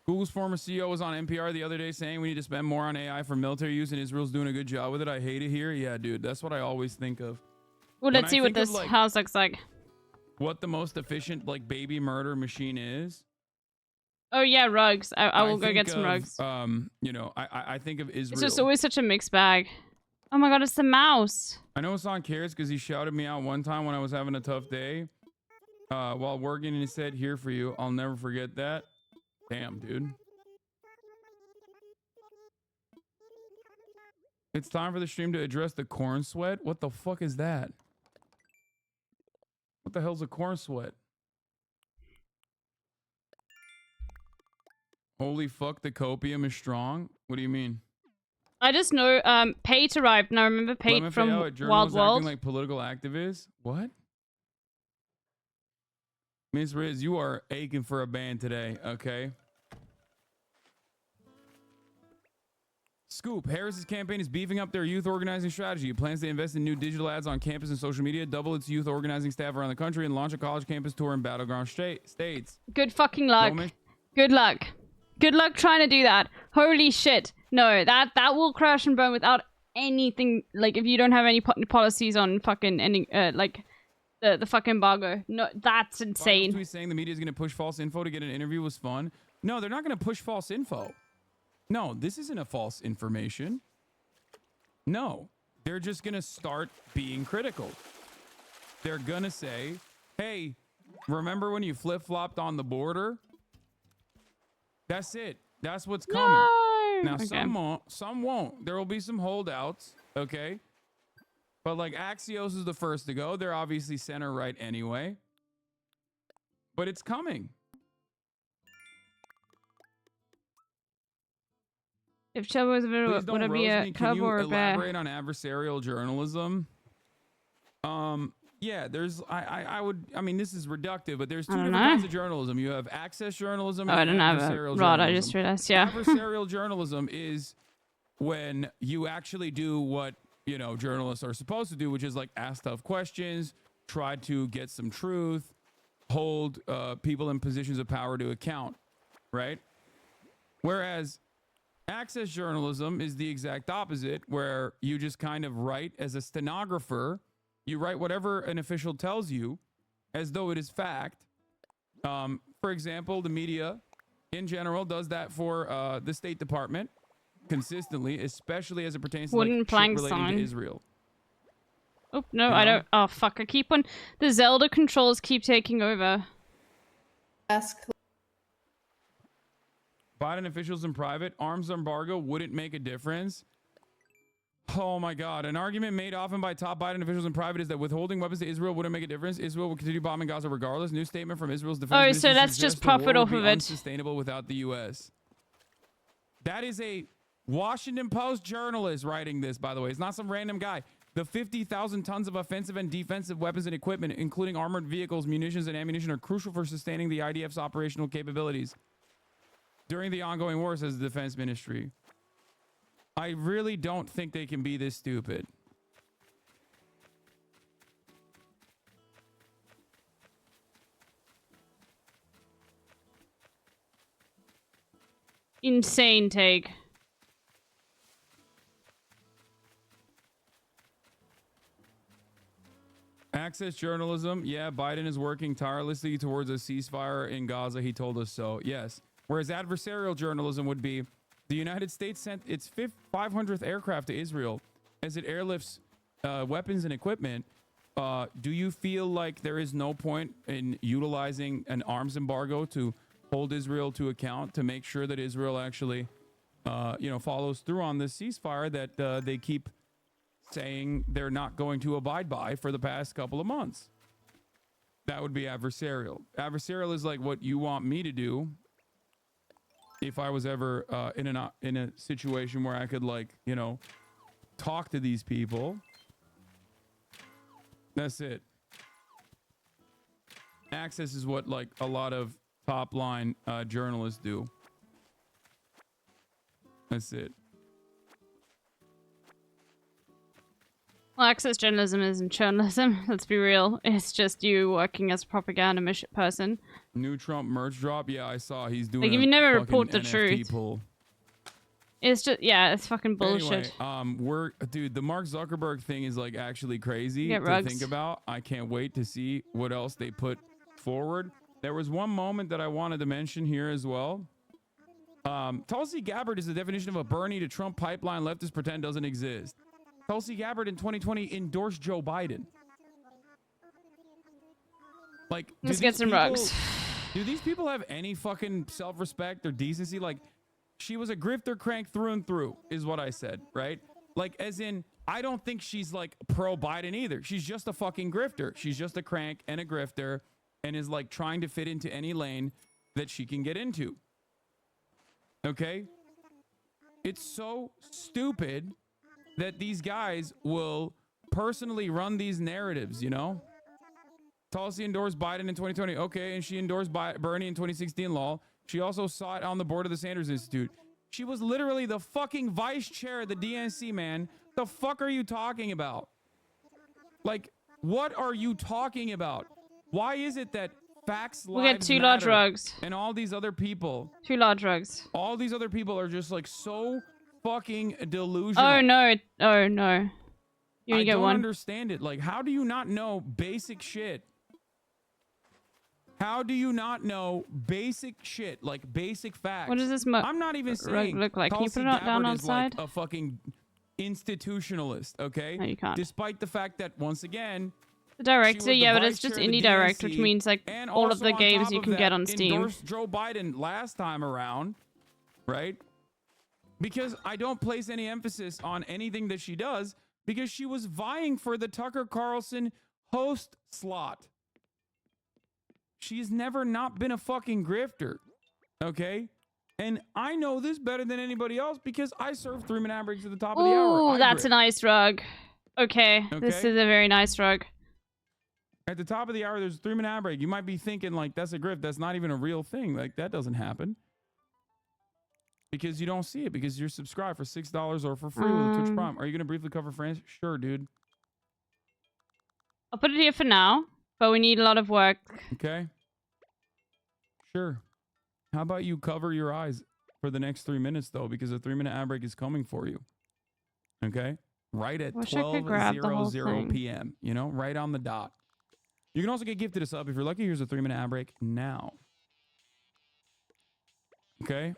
Google's former CEO was on NPR the other day saying we need to spend more on AI for military use, and Israel's doing a good job with it. I hate it here. Yeah, dude, that's what I always think of. Well, let's see what this house looks like. What the most efficient like baby murder machine is. Oh yeah, rugs. I will go get some rugs. You know, I think of Israel. It's just always such a mixed bag. Oh my god, it's the mouse. I know Hassan cares because he shouted me out one time when I was having a tough day while working, and he said, "Here for you. I'll never forget that." Damn, dude. It's time for the stream to address the corn sweat. What the fuck is that? What the hell's a corn sweat? Holy fuck, the copium is strong. What do you mean? I just know Pate arrived, and I remember Pate from Wild World. Acting like political activists? What? Miss Riz, you are aching for a band today, okay? Scoop, Harris's campaign is beefing up their youth organizing strategy. It plans to invest in new digital ads on campus and social media, double its youth organizing staff around the country, and launch a college campus tour in battleground states. Good fucking luck. Good luck. Good luck trying to do that. Holy shit. No, that will crash and burn without anything. Like, if you don't have any policies on fucking ending, like, the fucking embargo. No, that's insane. Tweet saying the media is going to push false info to get an interview was fun. No, they're not going to push false info. No, this isn't a false information. No, they're just going to start being critical. They're going to say, hey, remember when you flip-flopped on the border? That's it. That's what's coming. No. Now, Okay. some won't. There will be some holdouts, okay? But, like, Axios is the first to go. They're obviously center-right anyway. But it's coming. If Chubba was a bit, Please don't would it be roast a me. cub Can you or a bear? elaborate on adversarial journalism? Yeah, there's I mean, this is reductive, but there's two I don't different know. kinds of journalism. You have access journalism Oh, I and don't have a adversarial rod. I journalism. just realized, yeah. Adversarial journalism is when you actually do what, you know, journalists are supposed to do, which is like ask tough questions, try to get some truth, hold people in positions of power to account, right? Whereas access journalism is the exact opposite, where you just kind of write as a stenographer. You write whatever an official tells you as though it is fact. For example, the media in general does that for the State Department consistently, especially as it pertains to like Wooden shit plank relating sign. to Israel. Oh, no, You I know? don't. Oh, fuck. I keep on. The Zelda controls keep taking over. Biden officials in private, arms embargo wouldn't make a difference. Oh my God. An argument made often by top Biden officials in private is that withholding weapons to Israel wouldn't make a difference. Israel will continue bombing Gaza regardless. New statement from Israel's defense Oh, ministry so that's suggests just the war profit would off be of it. unsustainable without the U.S. That is a Washington Post journalist writing this, by the way. It's not some random guy. The 50,000 tons of offensive and defensive weapons and equipment, including armored vehicles, munitions, and ammunition, are crucial for sustaining the IDF's operational capabilities during the ongoing war, says the defense ministry. I really don't think they can be this stupid. Insane take. Access journalism. Yeah, Biden is working tirelessly towards a ceasefire in Gaza. He told us so. Yes. Whereas adversarial journalism would be the United States sent its 500th aircraft to Israel as it airlifts weapons and equipment. Do you feel like there is no point in utilizing an arms embargo to hold Israel to account to make sure that Israel actually, follows through on this ceasefire that they keep saying they're not going to abide by for the past couple of months? That would be adversarial. Adversarial is like what you want me to do if I was ever in a situation where I could talk to these people. That's it. Access is what a lot of top line journalists do. That's it. Well, access journalism isn't journalism. Let's be real. It's just you working as a propaganda person. New Trump merch drop. Yeah, I saw. He's doing. Like, if you never report the NFT truth, pull. it's just it's fucking bullshit. Anyway, dude, the Mark Zuckerberg thing is actually crazy Get to rugs. think about. I can't wait to see what else they put forward. There was one moment that I wanted to mention here as well. Tulsi Gabbard is the definition of a Bernie to Trump pipeline leftists pretend doesn't exist. Tulsi Gabbard in 2020 endorsed Joe Biden. Let's get some rugs. Do these people have any fucking self-respect or decency? She was a grifter crank through and through, is what I said, right? As in, I don't think she's pro-Biden either. She's just a fucking grifter. She's just a crank and a grifter and is trying to fit into any lane that she can get into. Okay? It's so stupid that these guys will personally run these narratives, Tulsi endorsed Biden in 2020. Okay, and she endorsed Bernie in 2016 law. She also sat on the board of the Sanders Institute. She was literally the fucking vice chair of the DNC, man. The fuck are you talking about? What are you talking about? Why is it that Facts We'll get Lives 2 large Matter rugs. and all these other people, 2 large rugs. all these other people are just so fucking delusional? Oh no! Oh no! You only I get don't one. understand it. How do you not know basic shit? How do you not know basic shit, basic facts? What does this I'm not even saying look like? Can you Tulsi put it down Gabbard outside? is a fucking institutionalist, okay? No, you can't. Despite the fact that, once again, The director, she was the yeah, but vice it's just chair of the indie direct, which DNC, means and all of also the on games top you of can that, get on Steam. endorsed Joe Biden last time around, right? Because I don't place any emphasis on anything that she does because she was vying for the Tucker Carlson host slot. She's never not been a fucking grifter, okay? And I know this better than anybody else because I serve 3-minute ad breaks at the top of the hour. Ooh, that's a nice rug. Okay, this Okay. is a very nice rug. At the top of the hour, there's a 3-minute ad break. You might be thinking, that's a grift. That's not even a real thing. That doesn't happen. Because you don't see it. Because you're subscribed for $6 or for free with a Twitch Prime. Are you going to briefly cover France? Sure, dude. I'll put it here for now, but we need a lot of work. Okay. Sure. How about you cover your eyes for the next 3 minutes, though? Because a 3-minute ad break is coming for you. Okay? right at Wish I could grab the whole 12:00 thing. p.m. You know, right on the dot. You can also get gifted a sub if you're lucky. Here's a 3-minute ad break now. Okay.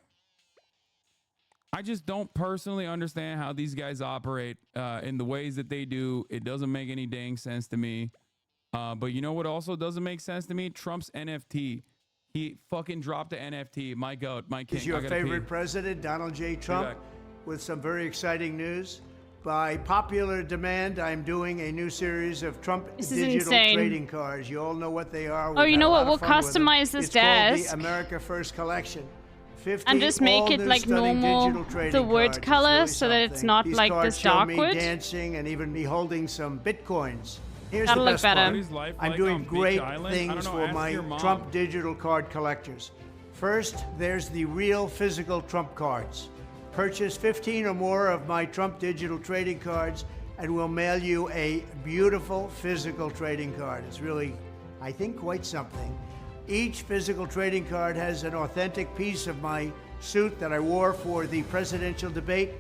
I just don't personally understand how these guys operate in the ways that they do. It doesn't make any dang sense to me. But you know what also doesn't make sense to me? Trump's NFT. He fucking dropped the NFT. My God, my king. Is your I gotta favorite pee. president, Donald J. Trump, back. with some very exciting news. By popular demand, I'm doing a new series of Trump This is digital insane. trading cards. You all know what they are. Oh, We've you had know a what? lot We'll of fun with them. customize this It's called desk. the America First Collection. 50 And just make all it new like stunning normal, digital trading the word cards. It's color, really so that it's something. not These like cards this show dark me wood. dancing and even me holding some bitcoins. Here's That'll the look best better. part. What is life I'm like doing on Beach great Island? I things don't know, for ask my your mom. Trump digital card collectors. First, there's the real physical Trump cards. Purchase 15 or more of my Trump digital trading cards and we'll mail you a beautiful physical trading card. It's really, I think, quite something. Each physical trading card has an authentic piece of my suit that I wore for the presidential debate,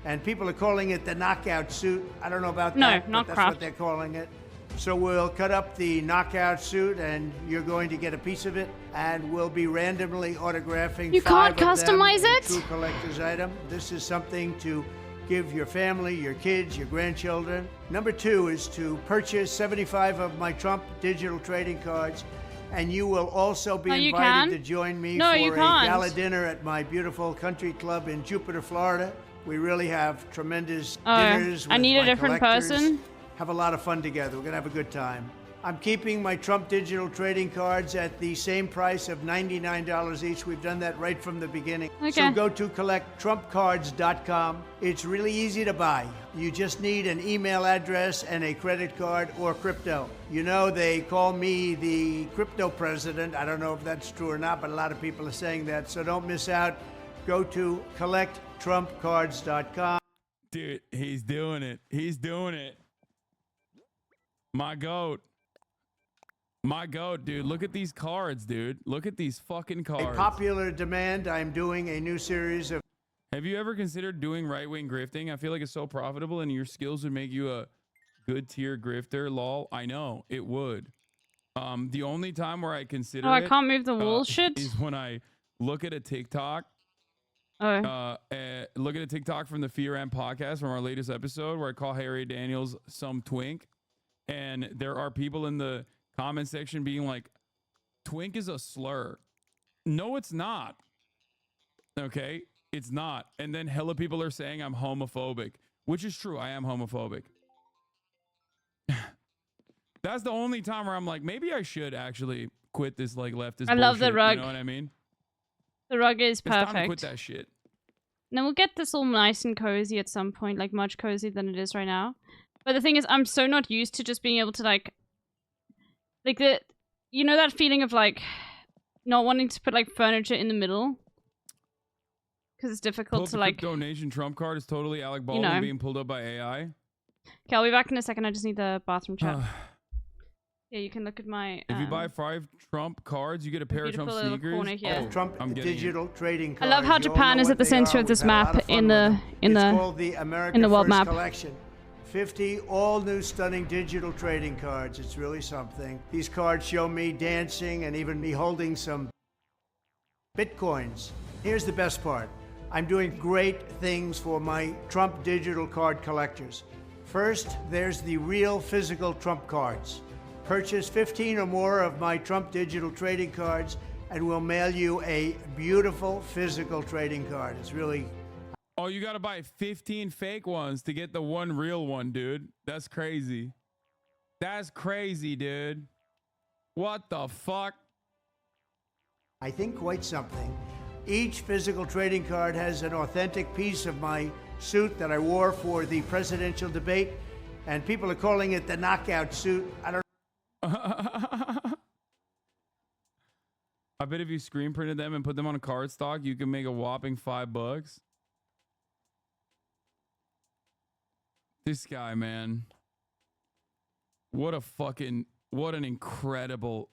and people are calling it the knockout suit. I don't know about No, that, not but that's cropped. what they're calling it. So we'll cut up the knockout suit, and you're going to get a piece of it, and we'll be randomly autographing You 5 can't of them customize in it? True collector's item. This is something to give your family, your kids, your grandchildren. Number 2 is to purchase 75 of my Trump digital trading cards, and you will also be No, you invited can. to join me No, for you a can't. gala dinner at my beautiful country club in Jupiter, Florida. We really have tremendous dinners with I need a my different collectors. person. Have a lot of fun together. We're gonna have a good time. I'm keeping my Trump digital trading cards at the same price of $99 each. We've done that right from the beginning. Okay. So go to collecttrumpcards.com. It's really easy to buy. You just need an email address and a credit card or crypto. You know, they call me the crypto president. I don't know if that's true or not, but a lot of people are saying that. So don't miss out. Go to collecttrumpcards.com. Dude, he's doing it. He's doing it. My goat. My goat, dude. Look at these cards, dude. Look at these fucking A cards. popular demand, I'm doing a new series of Have you ever considered doing right-wing grifting? I feel like it's so profitable and your skills would make you a good tier grifter. Lol. I know it would. The only time where I consider Oh, I it, can't move the wall shit? is when I look at a TikTok. Look at a TikTok from the Fear and podcast from our latest episode where I call Harry Daniels some twink. And there are people in the comment section being like, twink is a slur. No, it's not. Okay? It's not. And then hella people are saying I'm homophobic, which is true. I am homophobic. That's the only time where I'm like, maybe I should actually quit this like leftist I love the bullshit, rug. You know what I mean? The rug is It's time to perfect. quit that shit. Then we'll get this all nice and cozy at some point, like much cozier than it is right now. But the thing is, I'm so not used to just being able to like the, you know, that feeling of like not wanting to put like furniture in the middle because it's difficult Pull to the like. donation Trump card is totally Alec Baldwin know. being pulled up by AI. Okay, I'll be back in a second. I just need the bathroom chat. Yeah, you can look at my. If you buy 5 Trump cards, you get a pair of Trump beautiful little sneakers. corner here. Oh, Trump I'm getting digital it. trading I cards. love how You all Japan know is what at the they center are. of this We've had a lot map of fun in with the them. in It's the called the America in the world First map. Collection. 50 all new stunning digital trading cards. It's really something. These cards show me dancing and even me holding some bitcoins. Here's the best part. I'm doing great things for my Trump digital card collectors. First, there's the real physical Trump cards. Purchase 15 or more of my Trump digital trading cards and we'll mail you a beautiful physical trading card. It's really Oh, you got to buy 15 fake ones to get the one real one, dude. That's crazy. That's crazy, dude. What the fuck? I think quite something. Each physical trading card has an authentic piece of my suit that I wore for the presidential debate, and people are calling it the knockout suit. I don't I bet if you screen printed them and put them on a card stock, you can make a whopping $5. This guy, man. What an incredible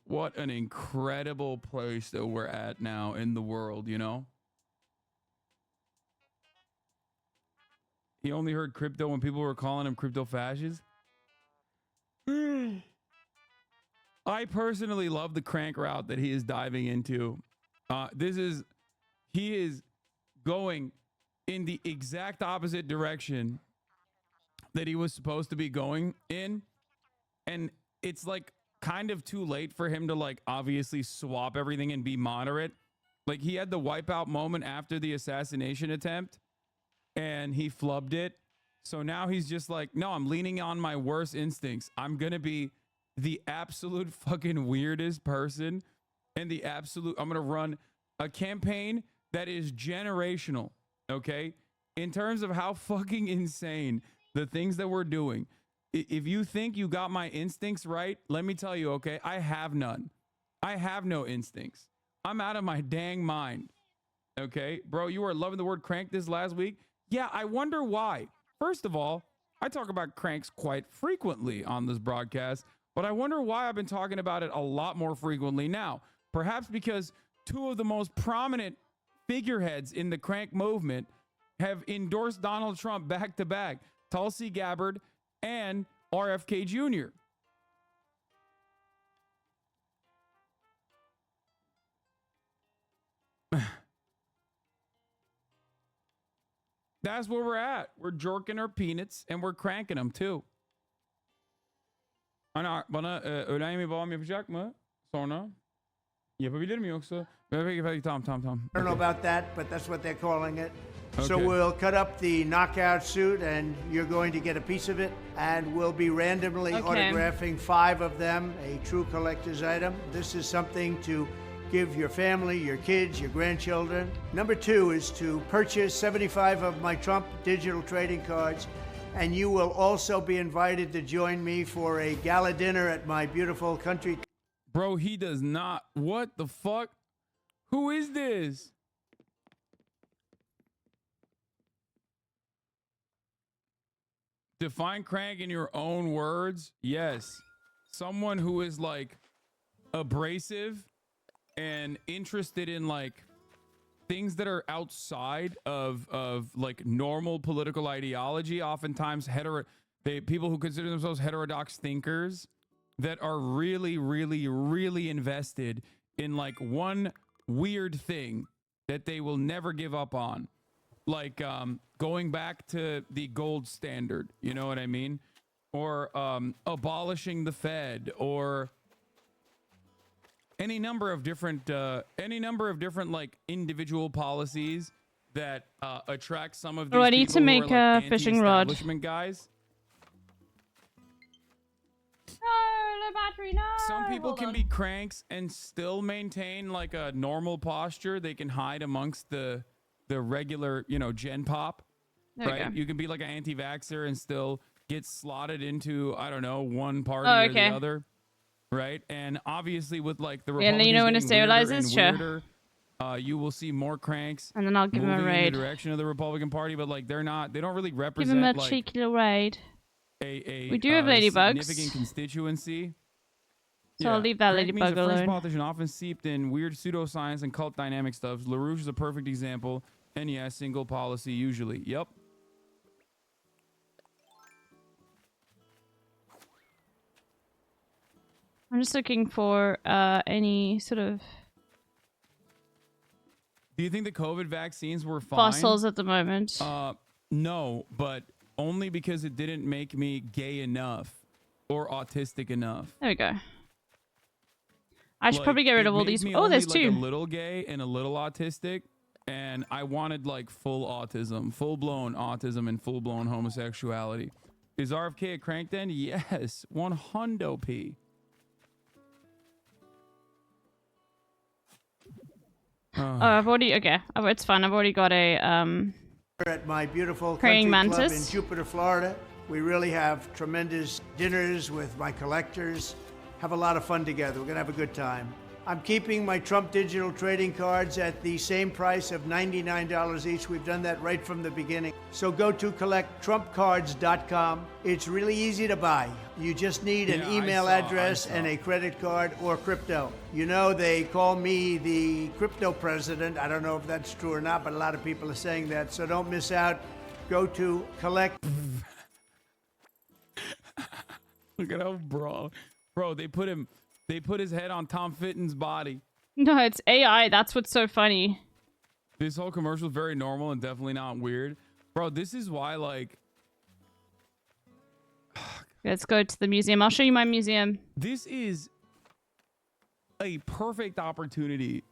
place that we're at now in the world, you know? He only heard crypto when people were calling him crypto fascist. I personally love the crank route that he is diving into. He is going in the exact opposite direction that he was supposed to be going in. And it's like kind of too late for him to like obviously swap everything and be moderate. Like he had the wipeout moment after the assassination attempt and he flubbed it. So now he's just like, no, I'm leaning on my worst instincts. I'm going to be the absolute fucking weirdest person and I'm going to run a campaign that is generational. Okay. In terms of how fucking insane the things that we're doing. If you think you got my instincts right, let me tell you, okay, I have none. I have no instincts. I'm out of my dang mind. Okay, bro, you were loving the word crank this last week. Yeah, I wonder why. First of all, I talk about cranks quite frequently on this broadcast, but I wonder why I've been talking about it a lot more frequently now. Perhaps because two of the most prominent figureheads in the crank movement have endorsed Donald Trump back to back. Tulsi Gabbard and RFK Jr. That's where we're at. We're jorking our peanuts and we're cranking them too. Bana öğlen yemeği babam yapacak mı? Sonra yapabilir mi yoksa? Tamam. I don't know about that, but that's what they're calling it. Okay. So we'll cut up the knockout suit and you're going to get a piece of it, and we'll be randomly autographing 5 of them, a true collector's item. This is something to give your family, your kids, your grandchildren. Number 2 is to purchase 75 of my Trump digital trading cards, and you will also be invited to join me for a gala dinner at my beautiful country. Bro, he does not. What the fuck? Who is this? Define crank in your own words. Yes. Someone who is like abrasive and interested in like things that are outside of like normal political ideology. Oftentimes people who consider themselves heterodox thinkers that are really, really, really invested in like one weird thing that they will never give up on. Like going back to the gold standard, you know what I mean? Or abolishing the Fed, or any number of different like individual policies that attract some of these I need people to who make are, like, a fishing rod. anti-establishment guys. No, battery, no. Some people can be cranks and still maintain like a normal posture. They can hide amongst the regular, gen pop, right? You can be like an anti-vaxxer and still get slotted into, I don't know, one party or the other, right? And obviously with like the Republicans when it getting weirder and stabilizes, sure. weirder, you will see more cranks and then I'll give him a moving in raid. the direction of the Republican Party, but like they don't really Give represent him a like cheeky little raid. We do have ladybugs. Significant constituency. So I'll leave that Crank means ladybug a French alone. politician often seeped in weird pseudoscience and cult dynamic stuff. LaRouche is a perfect example. And yeah, single policy usually. Yep. I'm just looking for any sort of Do you think the COVID vaccines were fine? fossils at the moment. No, but only because it didn't make me gay enough or autistic enough. There we go. I should probably get rid of all these. Oh, there's 2. Like a little gay and a little autistic, and I wanted like full autism, full-blown autism, and full-blown homosexuality. Is RFK a crank then? Yes, 100p. Oh, I've already it's fine. I've already got a At my beautiful praying country club in mantis. Jupiter, Florida. We really have tremendous dinners with my collectors. Have a lot of fun together. We're gonna have a good time. I'm keeping my Trump digital trading cards at the same price of $99 each. We've done that right from the beginning. So go to collecttrumpcards.com. It's really easy to buy. You just need an email address and a credit card or crypto. You know, they call me the crypto president. I don't know if that's true or not, but a lot of people are saying that. So don't miss out. Go to collect. Look at how bro, they put his head on Tom Fitton's body. No, it's AI. That's what's so funny. This whole commercial is very normal and definitely not weird. Bro, this is why, like... Let's go to the museum. I'll show you my museum. This is a perfect opportunity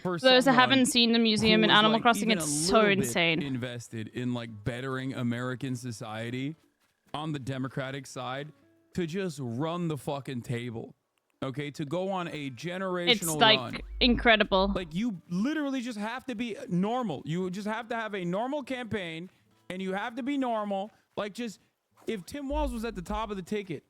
for those that someone haven't seen the museum who in is, Animal like, Crossing. even It's a so little bit insane. invested in, like, bettering American society on the Democratic side to just run the fucking table. Okay, to go on a generational It's like run. incredible. Like, you literally just have to be normal. You just have to have a normal campaign, and you have to be normal. Like, just if Tim Walz was at the top of the ticket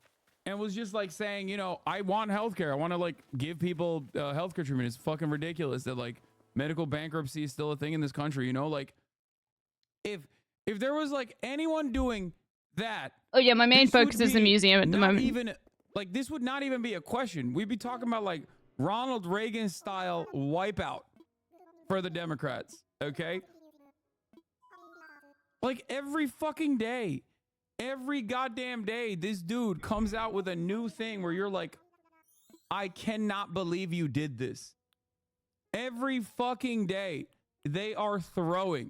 and was just like saying, you know, I want healthcare, I want to like give people healthcare treatment. It's fucking ridiculous that like medical bankruptcy is still a thing in this country. You know, like if there was like anyone doing that. Oh yeah, my main this would focus is the be museum at the not moment. Even like this would not even be a question. We'd be talking about like Ronald Reagan style wipeout for the Democrats. Okay. Like every fucking day, every goddamn day, this dude comes out with a new thing where you're like, I cannot believe you did this. Every fucking day, they are throwing.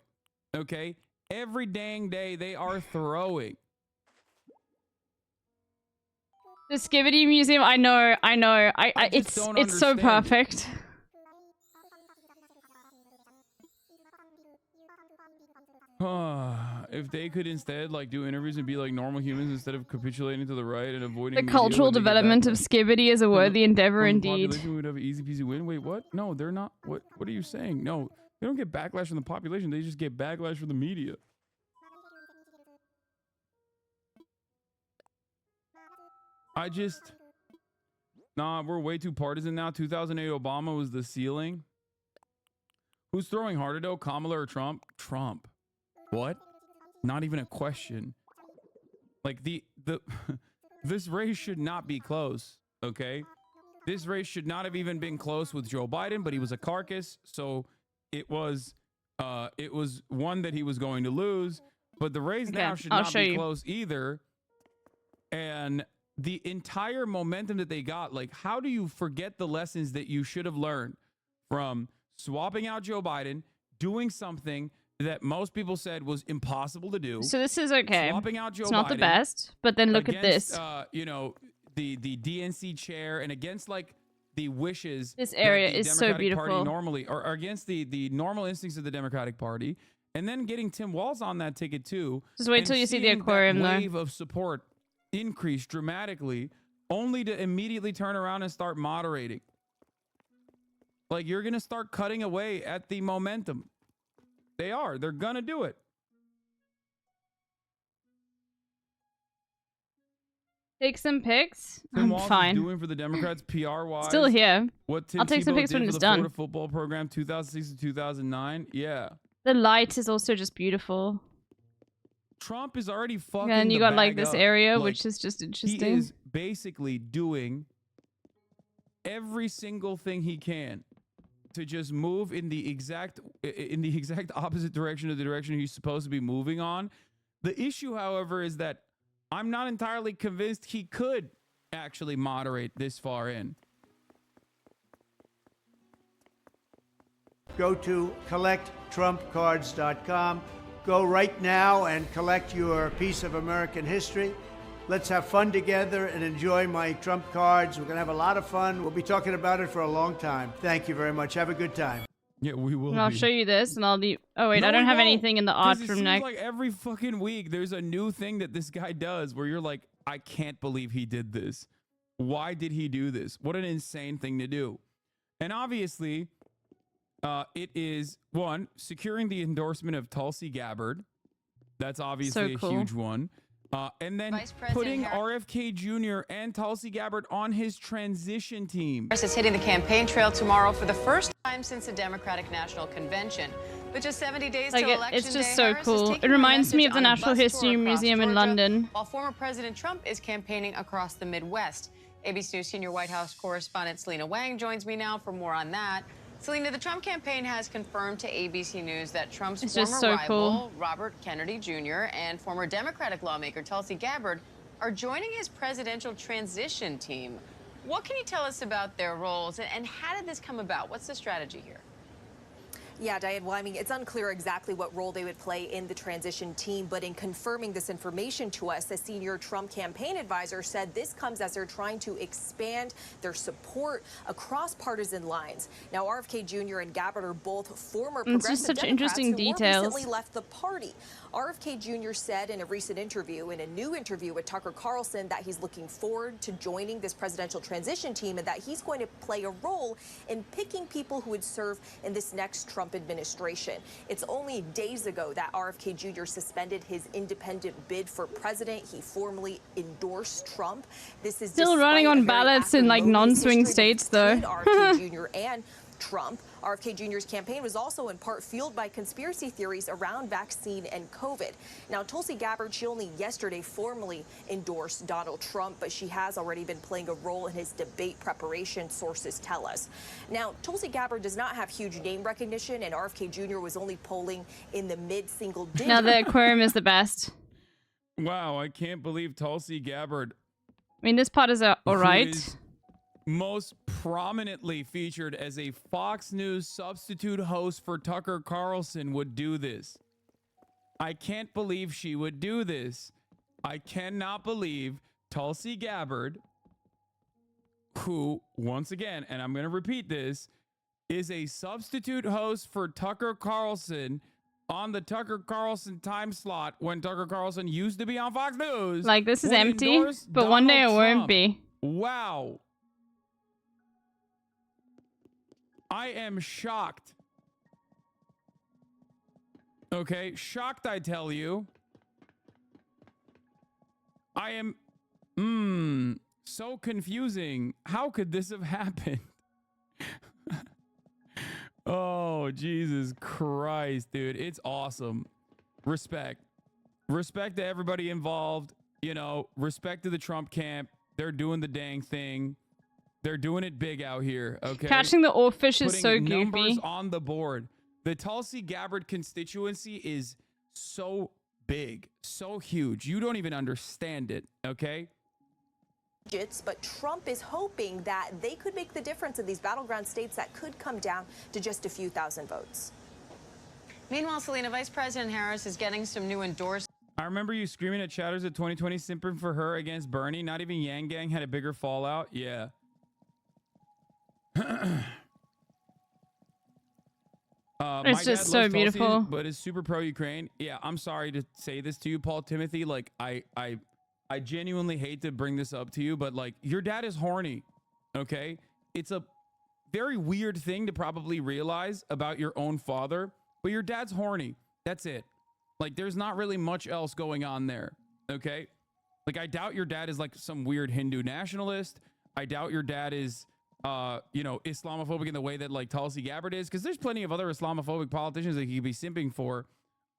Okay. Every dang day, they are throwing. The Skibidi Museum, I know. It's so understand. perfect. If they could instead like do interviews and be like normal humans instead of capitulating to the right and avoiding The media cultural when they get development of backlash. Skibidi is a worthy endeavor From the indeed. population would have an easy peasy win. Wait, what? No, they're not. What are you saying? No, they don't get backlash from the population. They just get backlash from the media. Nah, we're way too partisan now. 2008 Obama was the ceiling. Who's throwing harder though, Kamala or Trump? Trump. What? Not even a question. Like the this race should not be close, okay? This race should not have even been close with Joe Biden, but he was a carcass, so it was one that he was going to lose, but the race now should not be close either. And the entire momentum that they got, like, how do you forget the lessons that you should have learned from swapping out Joe Biden, doing something that most people said was impossible to do? So this is okay. Swapping out Joe It's not Biden the best, but then look at against, this. You know, the DNC chair and against like the wishes. This area that the is so Democratic beautiful. Party normally, or against the normal instincts of the Democratic Party, and then getting Tim Walz on that ticket too. Just wait and till you see the seeing that aquarium, though. wave of support increase dramatically, only to immediately turn around and start moderating. Like, you're gonna start cutting away at the momentum. They're gonna do it. Take some pics. Tim I'm Walz fine. is doing for the Democrats PR wise. Still here. What Tim I'll take some Tebow pics did when for it's the done. Florida football program 2006 to 2009. Yeah. The light is also just beautiful. Trump is already fucking And you the got like bag this up. area, Like, which is just he interesting. is basically doing every single thing he can to just move in the exact opposite direction of the direction he's supposed to be moving on. The issue, however, is that I'm not entirely convinced he could actually moderate this far in. Go to collecttrumpcards.com. Go right now and collect your piece of American history. Let's have fun together and enjoy my Trump cards. We're going to have a lot of fun. We'll be talking about it for a long time. Thank you very much. Have a good time. Yeah, we will. And I'll show you this, and I'll be. Oh wait, No, I don't we have won't, anything in the 'cause art it from seems next. like every fucking week there's a new thing that this guy does where you're like, I can't believe he did this. Why did he do this? What an insane thing to do. And obviously, it is one, securing the endorsement of Tulsi Gabbard. That's obviously So a cool. huge one. And then Vice President putting RFK Jr. and Tulsi Gabbard on his transition team. Harris is hitting the campaign trail tomorrow for the first time since the Democratic National Convention. With just 70 days Like till it, election it's just day, so Harris is cool. taking It her reminds me message of the on a Natural bus tour History across Museum in Georgia, London. while former President Trump is campaigning across the Midwest. ABC News senior White House correspondent Selena Wang joins me now for more on that. Selena, the Trump campaign has confirmed to ABC News that Trump's It's former just so rival, cool. Robert Kennedy Jr., and former Democratic lawmaker Tulsi Gabbard are joining his presidential transition team. What can you tell us about their roles, and how did this come about? What's the strategy here? Yeah, Diane, well, I mean, it's unclear exactly what role they would play in the transition team, but in confirming this information to us, a senior Trump campaign advisor said this comes as they're trying to expand their support across partisan lines. Now, RFK Jr. and Gabbard are both former It's just progressive such Democrats interesting who more details. recently left the party. RFK Jr. said in a recent interview, in a new interview with Tucker Carlson, that he's looking forward to joining this presidential transition team and that he's going to play a role in picking people who would serve in this next Trump administration. It's only days ago that RFK Jr. suspended his independent bid for president. He formally endorsed Trump. This is Still running on ballots in like non-swing states though. RFK Jr. and Trump. RFK Jr.'s campaign was also in part fueled by conspiracy theories around vaccine and COVID. Now, Tulsi Gabbard, she only yesterday formally endorsed Donald Trump, but she has already been playing a role in his debate preparation, sources tell us. Now, Tulsi Gabbard does not have huge name recognition, and RFK Jr. was only polling in the mid-single digits. Now the aquarium is the best. Wow, I can't believe Tulsi Gabbard, I mean, this part is all who right. is most prominently featured as a Fox News substitute host for Tucker Carlson, would do this. I can't believe she would do this. I cannot believe Tulsi Gabbard, who, once again, and I'm going to repeat this, is a substitute host for Tucker Carlson on the Tucker Carlson time slot when Tucker Carlson used to be on Fox News. Like, this is would empty, endorse but one day it Donald won't Trump. be. Wow. I am shocked. Okay, shocked, I tell you. I am, so confusing. How could this have happened? Oh, Jesus Christ, dude. It's awesome. Respect. Respect to everybody involved. You know, respect to the Trump camp. They're doing the dang thing. They're doing it big out here, okay? Catching the oarfish is so Putting numbers goofy. on the board. The Tulsi Gabbard constituency is so big, so huge. You don't even understand it, okay? But Trump is hoping that they could make the difference in these battleground states that could come down to just a few thousand votes. Meanwhile, Selena, Vice President Harris is getting some new endorsements. I remember you screaming at Chatters at 2020, simping for her against Bernie. Not even Yang Gang had a bigger fallout. Yeah. It's just so beautiful. But is super pro Ukraine. Yeah, I'm sorry to say this to you, Paul Timothy. Like, I genuinely hate to bring this up to you, but like, your dad is horny. Okay, it's a very weird thing to probably realize about your own father, but your dad's horny. That's it. Like, there's not really much else going on there. Okay, like, I doubt your dad is like some weird Hindu nationalist. I doubt your dad is you know, Islamophobic in the way that like Tulsi Gabbard is, because there's plenty of other Islamophobic politicians that he could be simping for.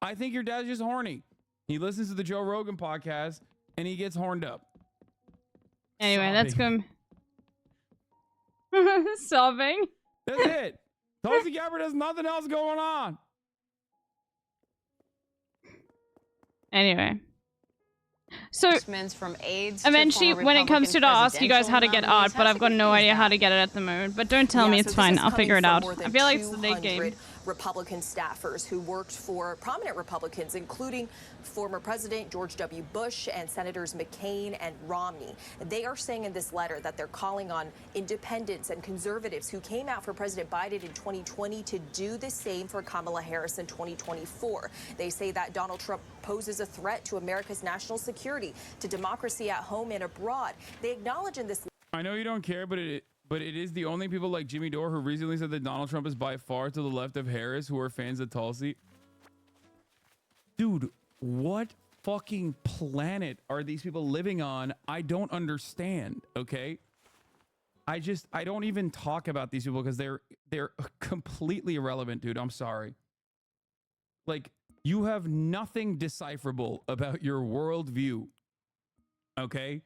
I think your dad's just horny. He listens to the Joe Rogan podcast and he gets horned up. Anyway, let's go. Sobbing. That's it. Tulsi Gabbard has nothing else going on. Anyway. So, from AIDS eventually, when it comes to it, I'll ask you guys how to get art, but I've got no idea how to get it at the moment. But don't tell me, it's fine. I'll figure it out. I feel like it's the late game. Republican staffers who worked for prominent Republicans, including former President George W. Bush and Senators McCain and Romney. They are saying in this letter that they're calling on independents and conservatives who came out for President Biden in 2020 to do the same for Kamala Harris in 2024. They say that Donald Trump poses a threat to America's national security, to democracy at home and abroad. They acknowledge in this. I know you don't care, but it is the only people like Jimmy Dore who recently said that Donald Trump is by far to the left of Harris who are fans of Tulsi. Dude, what fucking planet are these people living on? I don't understand, okay? I don't even talk about these people because they're completely irrelevant, dude. I'm sorry. Like, you have nothing decipherable about your worldview, okay?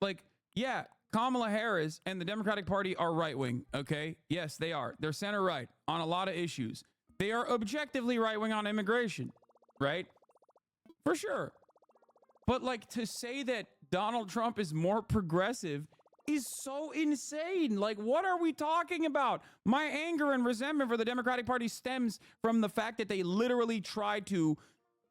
Like, yeah, Kamala Harris and the Democratic Party are right-wing, okay? Yes, they are. They're center-right on a lot of issues. They are objectively right-wing on immigration, right? For sure. But like to say that Donald Trump is more progressive is so insane. Like, what are we talking about? My anger and resentment for the Democratic Party stems from the fact that they literally try to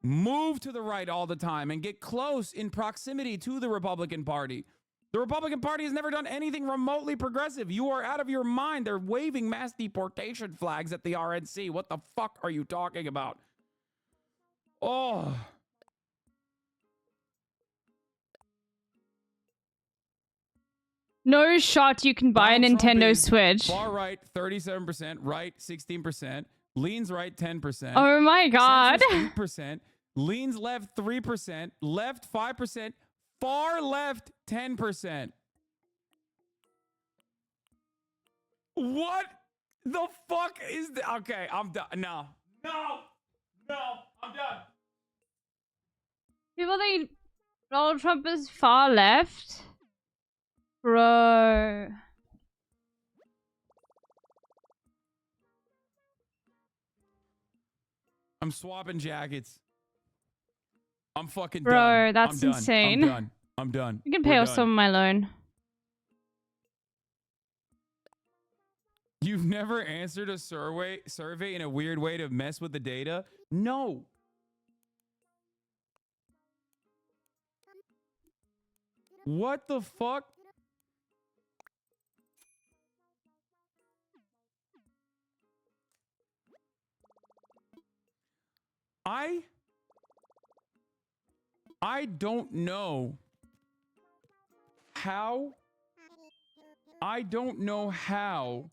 move to the right all the time and get close in proximity to the Republican Party. The Republican Party has never done anything remotely progressive. You are out of your mind. They're waving mass deportation flags at the RNC. What the fuck are you talking about? Oh. No shot you can buy a Donald Trump Nintendo is Switch. Far right, 37%. Right, 16%. Leans right, 10%. Oh my god. Census, 8%. Leans left, 3%. Left, 5%. Far left, 10%. What the fuck is that? Okay, I'm done. No, I'm done. People think Donald Trump is far left? Bro. I'm swapping jackets. I'm fucking Bro, done. that's I'm done. insane. I'm done. You can pay off some of my loan. You've never answered a survey in a weird way to mess with the data? No. What the fuck? I don't know how. I don't know how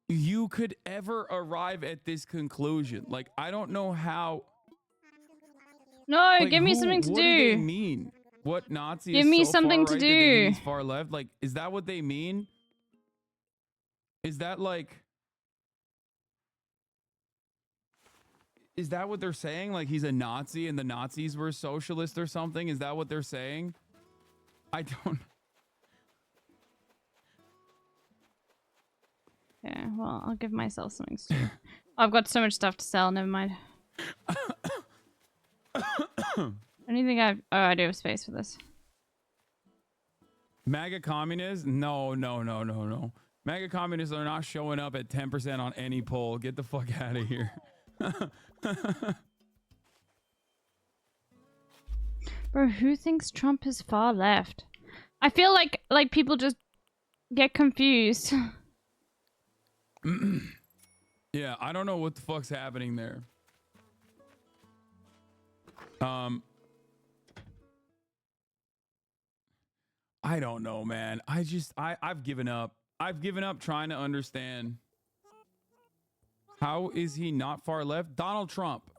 you could ever arrive at this conclusion. Like, I don't know how. No, Like, give me something to what do. they mean? What Nazi Give is me so something far to right that they mean do. he's far left? Like, is that what they mean? Is that like... Is that what they're saying? Like he's a Nazi and the Nazis were socialists or something? Is that what they're saying? I don't... Yeah, well, I'll give myself something to do. I've got so much stuff to sell, never mind. Anything I've... Oh, I do have space for this. MAGA communists? No. MAGA communists are not showing up at 10% on any poll. Get the fuck out of here. Bro, who thinks Trump is far left? I feel like people just get confused. Yeah, I don't know what the fuck's happening there. I don't know, man. I've given up. I've given up trying to understand. How is he not far left? Donald Trump.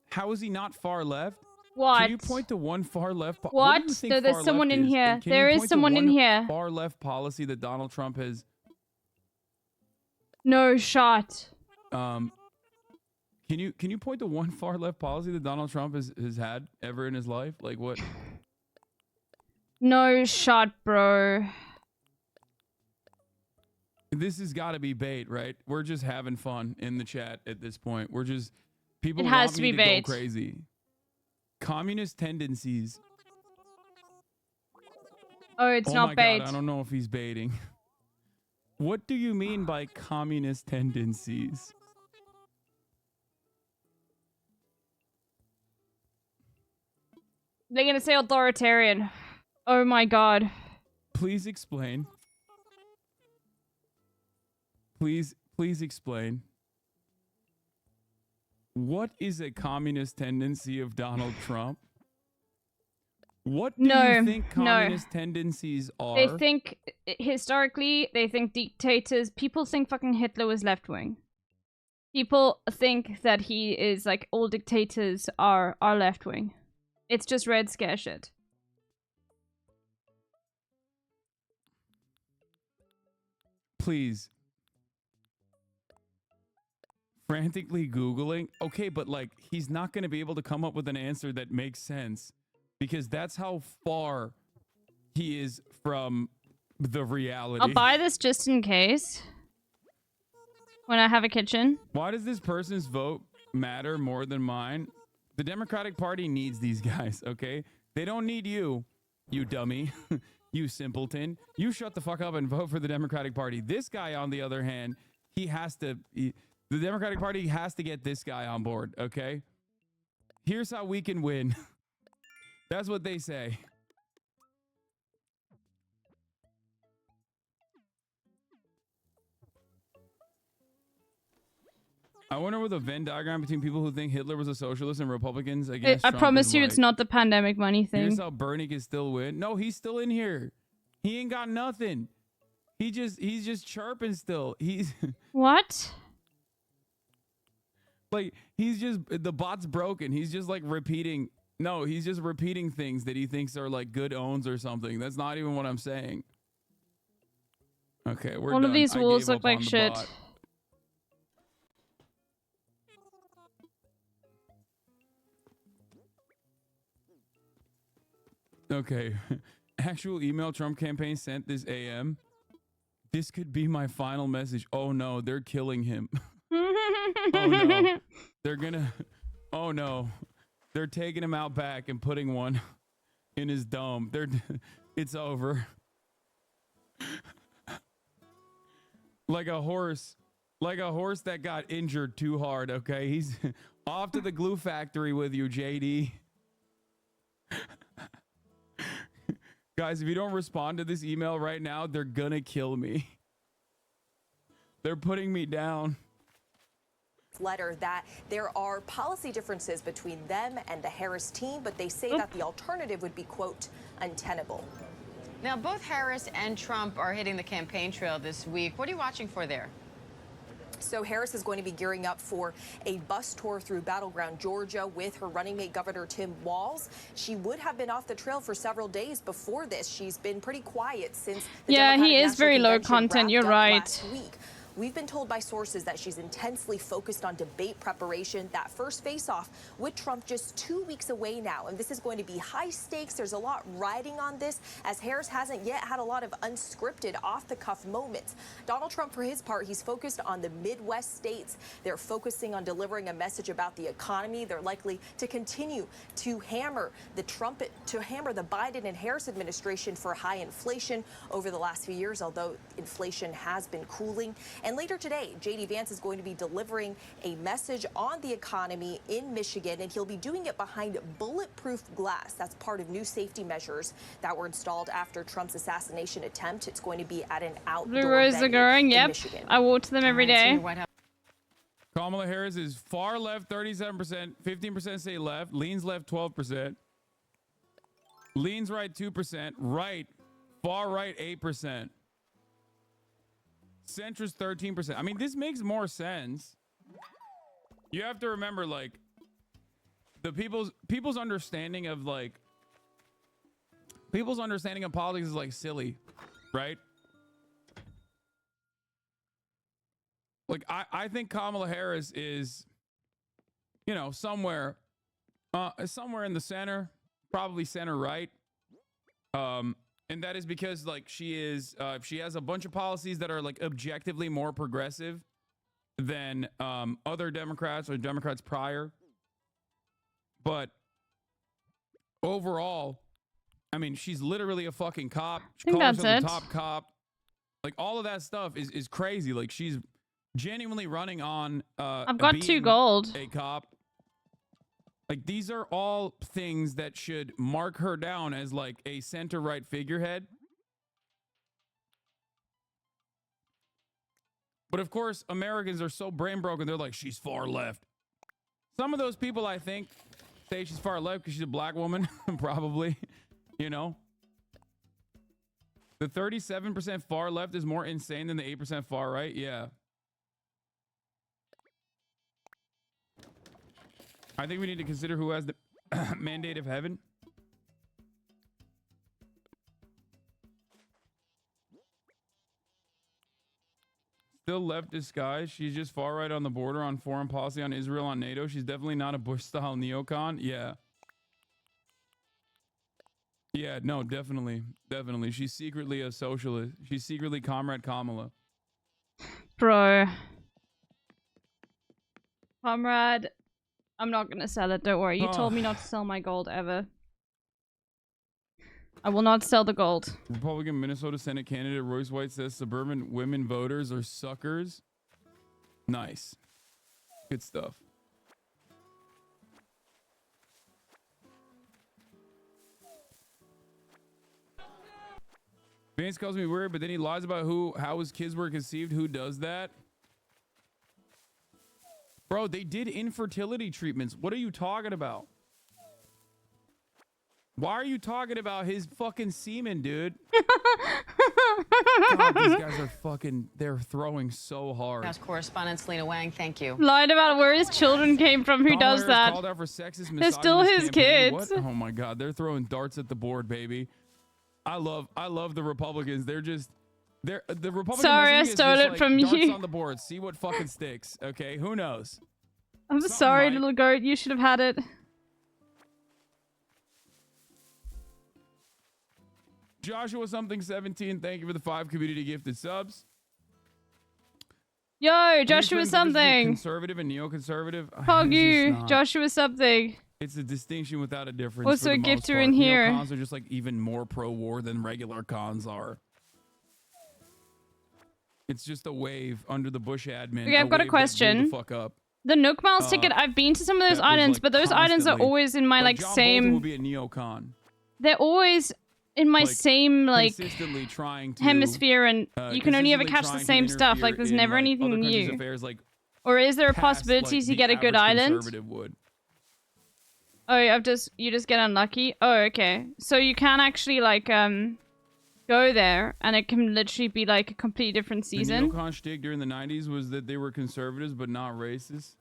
How is he not far left? What? Can you point to one far left? What? Do you think There's far someone left in is? here. And can There you is point to someone in one here. Far left policy that Donald Trump has. No shot. Can you point to one far left policy that Donald Trump has had ever in his life? Like what? No shot, bro. This has got to be bait, right? We're just having fun in the chat at this point. We're just people It has want to me be to bait. go crazy. Communist tendencies. Oh, it's Oh not my bait. God, I don't know if he's baiting. What do you mean by communist tendencies? They're gonna say authoritarian. Oh my god. Please explain. Please explain. What is a communist tendency of Donald Trump? What do you think communist tendencies are? They think, historically, they think dictators... People think fucking Hitler was left-wing. People think that he is, like, all dictators are left-wing. It's just Red Scare shit. Please. Frantically Googling? Okay, but like, he's not going to be able to come up with an answer that makes sense. Because that's how far he is from the reality. I'll buy this just in case. When I have a kitchen. Why does this person's vote matter more than mine? The Democratic Party needs these guys, okay? They don't need you, you dummy, you simpleton. You shut the fuck up and vote for the Democratic Party. This guy, on the other hand, the Democratic Party has to get this guy on board, okay? Here's how we can win. That's what they say. I wonder what the Venn diagram between people who think Hitler was a socialist and Republicans against I Trump promise is you like. it's not the pandemic money thing. Here's how Bernie can still win. No, he's still in here. He ain't got nothing. He's just chirping still. He's What? like the bot's broken. He's just like repeating. No, he's just repeating things that he thinks are like good owns or something. That's not even what I'm saying. Okay, we're All done. of these I walls gave look up like on the shit. bot. Okay. Actual email Trump campaign sent this AM. This could be my final message. Oh no, they're killing him. Oh no. They're gonna. Oh no. They're taking him out back and putting one in his dome. It's over. Like a horse that got injured too hard, okay? He's off to the glue factory with you, JD. Guys, if you don't respond to this email right now, they're gonna kill me. They're putting me down. Letter that there are policy differences between them and the Harris team, but they say that the alternative would be, quote, untenable. Now, both Harris and Trump are hitting the campaign trail this week. What are you watching for there? So Harris is going to be gearing up for a bus tour through battleground Georgia with her running mate, Governor Tim Walz. She would have been off the trail for several days before this. She's been pretty quiet since the Democratic he is National very low Convention content. You're wrapped up right. last week. We've been told by sources that she's intensely focused on debate preparation. That first face-off with Trump just 2 weeks away now, and this is going to be high stakes. There's a lot riding on this, as Harris hasn't yet had a lot of unscripted, off-the-cuff moments. Donald Trump, for his part, he's focused on the Midwest states. They're focusing on delivering a message about the economy. They're likely to continue to hammer the Biden and Harris administration for high inflation over the last few years, although inflation has been cooling. And later today, J.D. Vance is going to be delivering a message on the economy in Michigan, and he'll be doing it behind bulletproof glass. That's part of new safety measures that were installed after Trump's assassination attempt. It's going to be at an outdoor Blue roses are growing. in Yep. Michigan. I water them every day. Kamala Harris is far left 37%, 15% say left, leans left 12%, leans right 2%, far right 8%. Centrist 13%. I mean, this makes more sense. You have to remember, like, the people's understanding of politics is like silly, right? Like, I think Kamala Harris is, somewhere in the center, probably center right. And that is because, like, she has a bunch of policies that are, like, objectively more progressive than other Democrats or Democrats prior. But overall, I mean, she's literally a fucking cop. She calls herself the top cop. Like, all of that stuff is crazy. Like, she's genuinely running on I've got 2 being gold. a cop. Like, these are all things that should mark her down as, like, a center-right figurehead. But, of course, Americans are so brain-broken, they're like, she's far left. Some of those people, I think, say she's far left because she's a black woman, probably, The 37% far left is more insane than the 8% far right? Yeah. I think we need to consider who has the mandate of heaven. Still leftist guys. She's just far right on the border, on foreign policy, on Israel, on NATO. She's definitely not a Bush-style neocon. Yeah. Yeah, no, definitely. Definitely. She's secretly a socialist. She's secretly Comrade Kamala. Bro. Comrade, I'm not gonna sell it, don't worry. You told me not to sell my gold ever. I will not sell the gold. Republican Minnesota Senate candidate Royce White says suburban women voters are suckers. Nice. Good stuff. Vance calls me weird, but then he lies about how his kids were conceived. Who does that? Bro, they did infertility treatments. What are you talking about? Why are you talking about his fucking semen, dude? God, these guys are fucking, they're throwing so hard. House correspondent Selena Wang, thank you. Lied about where his children came from. Who does that? Called out for sexist, They're still his campaign. kids. What? Oh my God, they're throwing darts at the board, baby. I love the Republicans. They're the Republican. Sorry, I stole it from darts you. on the board. See what fucking sticks. Okay, who knows? I'm sorry, little goat. You should have had it. Joshua something 17. Thank you for the 5 community gifted subs. Yo, Joshua something. Conservative and neoconservative. Hug you, Joshua something. It's a distinction without a difference. Also for the a most gifter part. in here. Neocons are just like even more pro-war than regular cons are. It's just a wave under the Bush admin. Okay, I've got a wave that blew question. the fuck up. The Nook Miles ticket, I've been to some of those that was, islands, like, but those islands are constantly- always in my Like, like John Bolton will same. be a neocon. They're always in my same like consistently trying to hemisphere, and you can only ever consistently catch the trying to same stuff. interfere Like there's in, never like, anything other countries' new. affairs, like, Or is there a past, possibility like, to the get a good average island? conservative would. Oh, you just get unlucky. Oh, okay. So you can actually like go there, and it can literally be like a completely different season. The neocon shtick during the 90s was that they were conservatives but not racist.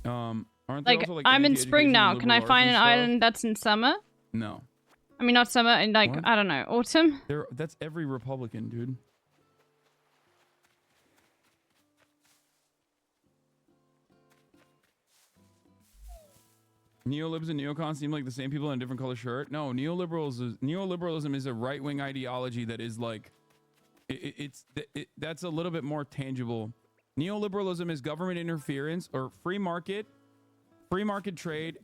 Aren't they Like also, I'm in spring anti-education now. and Can I liberal find an arts and stuff? island that's in summer? No. I mean, not summer, in like What? I don't know, autumn. That's every Republican, dude. Neolibs and neocons seem like the same people in a different color shirt. No, neoliberalism is a right-wing ideology that is like, that's a little bit more tangible. Neoliberalism is government interference or free market trade.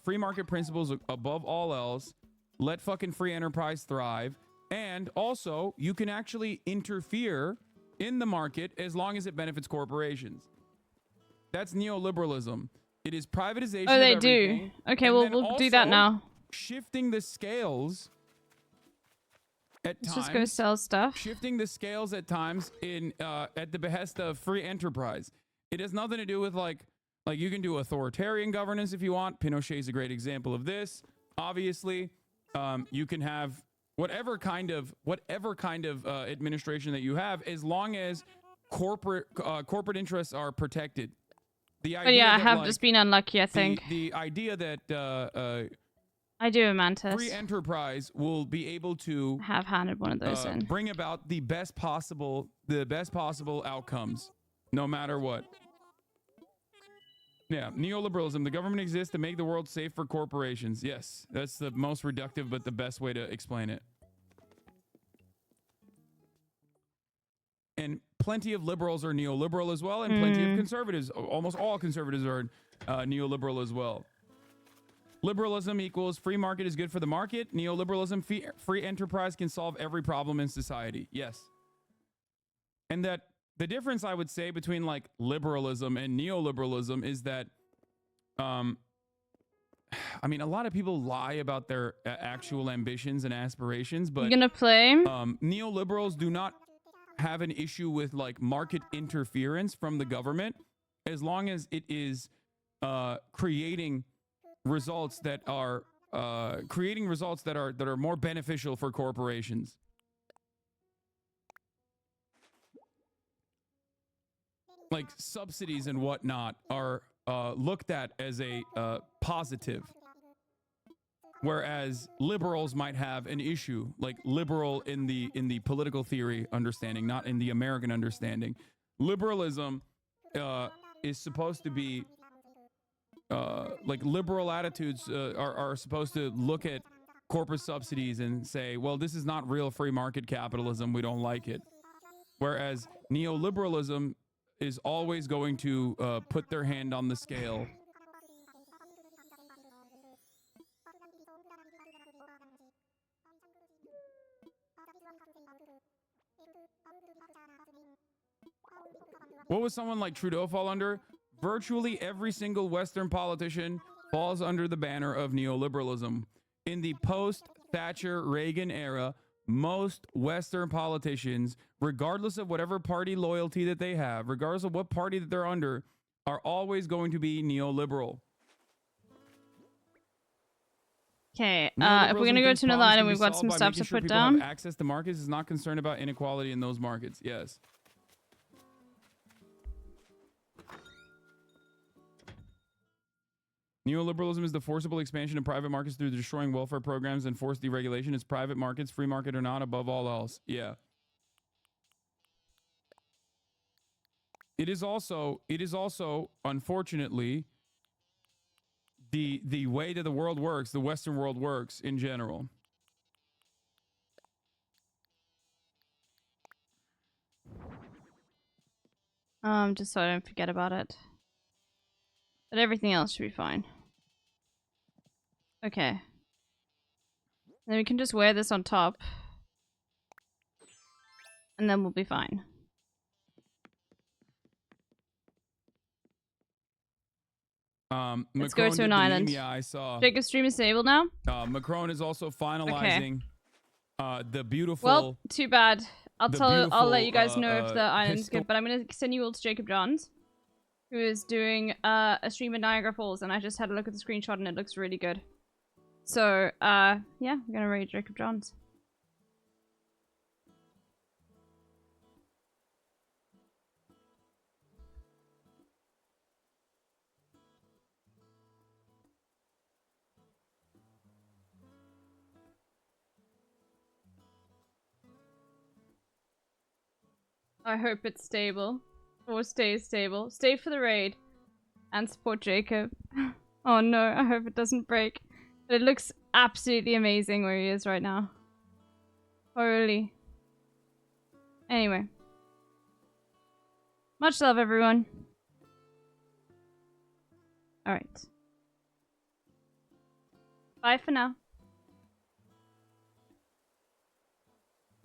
Free market principles above all else. Let fucking free enterprise thrive. And also, you can actually interfere in the market as long as it benefits corporations. That's neoliberalism. It is privatization. Oh, they of do. everything, Okay, and well, then we'll do that also now. Shifting the scales at Let's times. just go sell stuff. Shifting the scales at times in at the behest of free enterprise. It has nothing to do with like you can do authoritarian governance if you want. Pinochet is a great example of this. Obviously, you can have whatever kind of administration that you have, as long as corporate interests are protected. The idea But yeah, I that, have like, just been unlucky, I think. the idea that I do a mantis. free enterprise will be able to have handed one of those in. bring about the best possible outcomes, no matter what. Yeah, neoliberalism. The government exists to make the world safe for corporations. Yes, that's the most reductive, but the best way to explain it. And plenty of liberals are neoliberal as well, and plenty of conservatives, almost all conservatives are neoliberal as well. Liberalism equals free market is good for the market. Neoliberalism, free enterprise can solve every problem in society. Yes. And that the difference I would say between like liberalism and neoliberalism is that, I mean, a lot of people lie about their actual ambitions and aspirations, but You gonna play? Neoliberals do not have an issue with like market interference from the government, as long as it is creating results that are more beneficial for corporations. Like subsidies and whatnot are looked at as a positive, whereas liberals might have an issue, like liberal in the political theory understanding, not in the American understanding. Liberalism is supposed to be liberal attitudes are supposed to look at corporate subsidies and say, well, this is not real free market capitalism. We don't like it. Whereas neoliberalism is always going to put their hand on the scale. What would someone like Trudeau fall under? Virtually every single Western politician falls under the banner of neoliberalism. In the post-Thatcher Reagan era, most Western politicians, regardless of whatever party loyalty that they have, regardless of what party that they're under, are always going to be neoliberal. Okay, if we're going to go to another item, we've got some stuff to put down. Access to markets is not concerned about inequality in those markets. Yes. Neoliberalism is the forcible expansion of private markets through destroying welfare programs and forced deregulation. It's private markets, free market or not, above all else. Yeah. It is also, unfortunately, the way that the world works, the Western world works in general. Just so I don't forget about it. But everything else should be fine. Okay. Then we can just wear this on top. And then we'll be fine. Let's go to an island. Yeah, I saw. Jacob stream is disabled now? Macron is also finalizing the beautiful... Well, too bad. I'll let you guys know if the island's good, but I'm going to send you all to Jacob Johns, who is doing a stream at Niagara Falls, and I just had a look at the screenshot and it looks really good. So, yeah, we're gonna raid Jacob Johns. I hope it's stable. Or stays stable. Stay for the raid. And support Jacob. Oh no, I hope it doesn't break. But it looks absolutely amazing where he is right now. Holy. Anyway. Much love, everyone. Alright. Bye for now.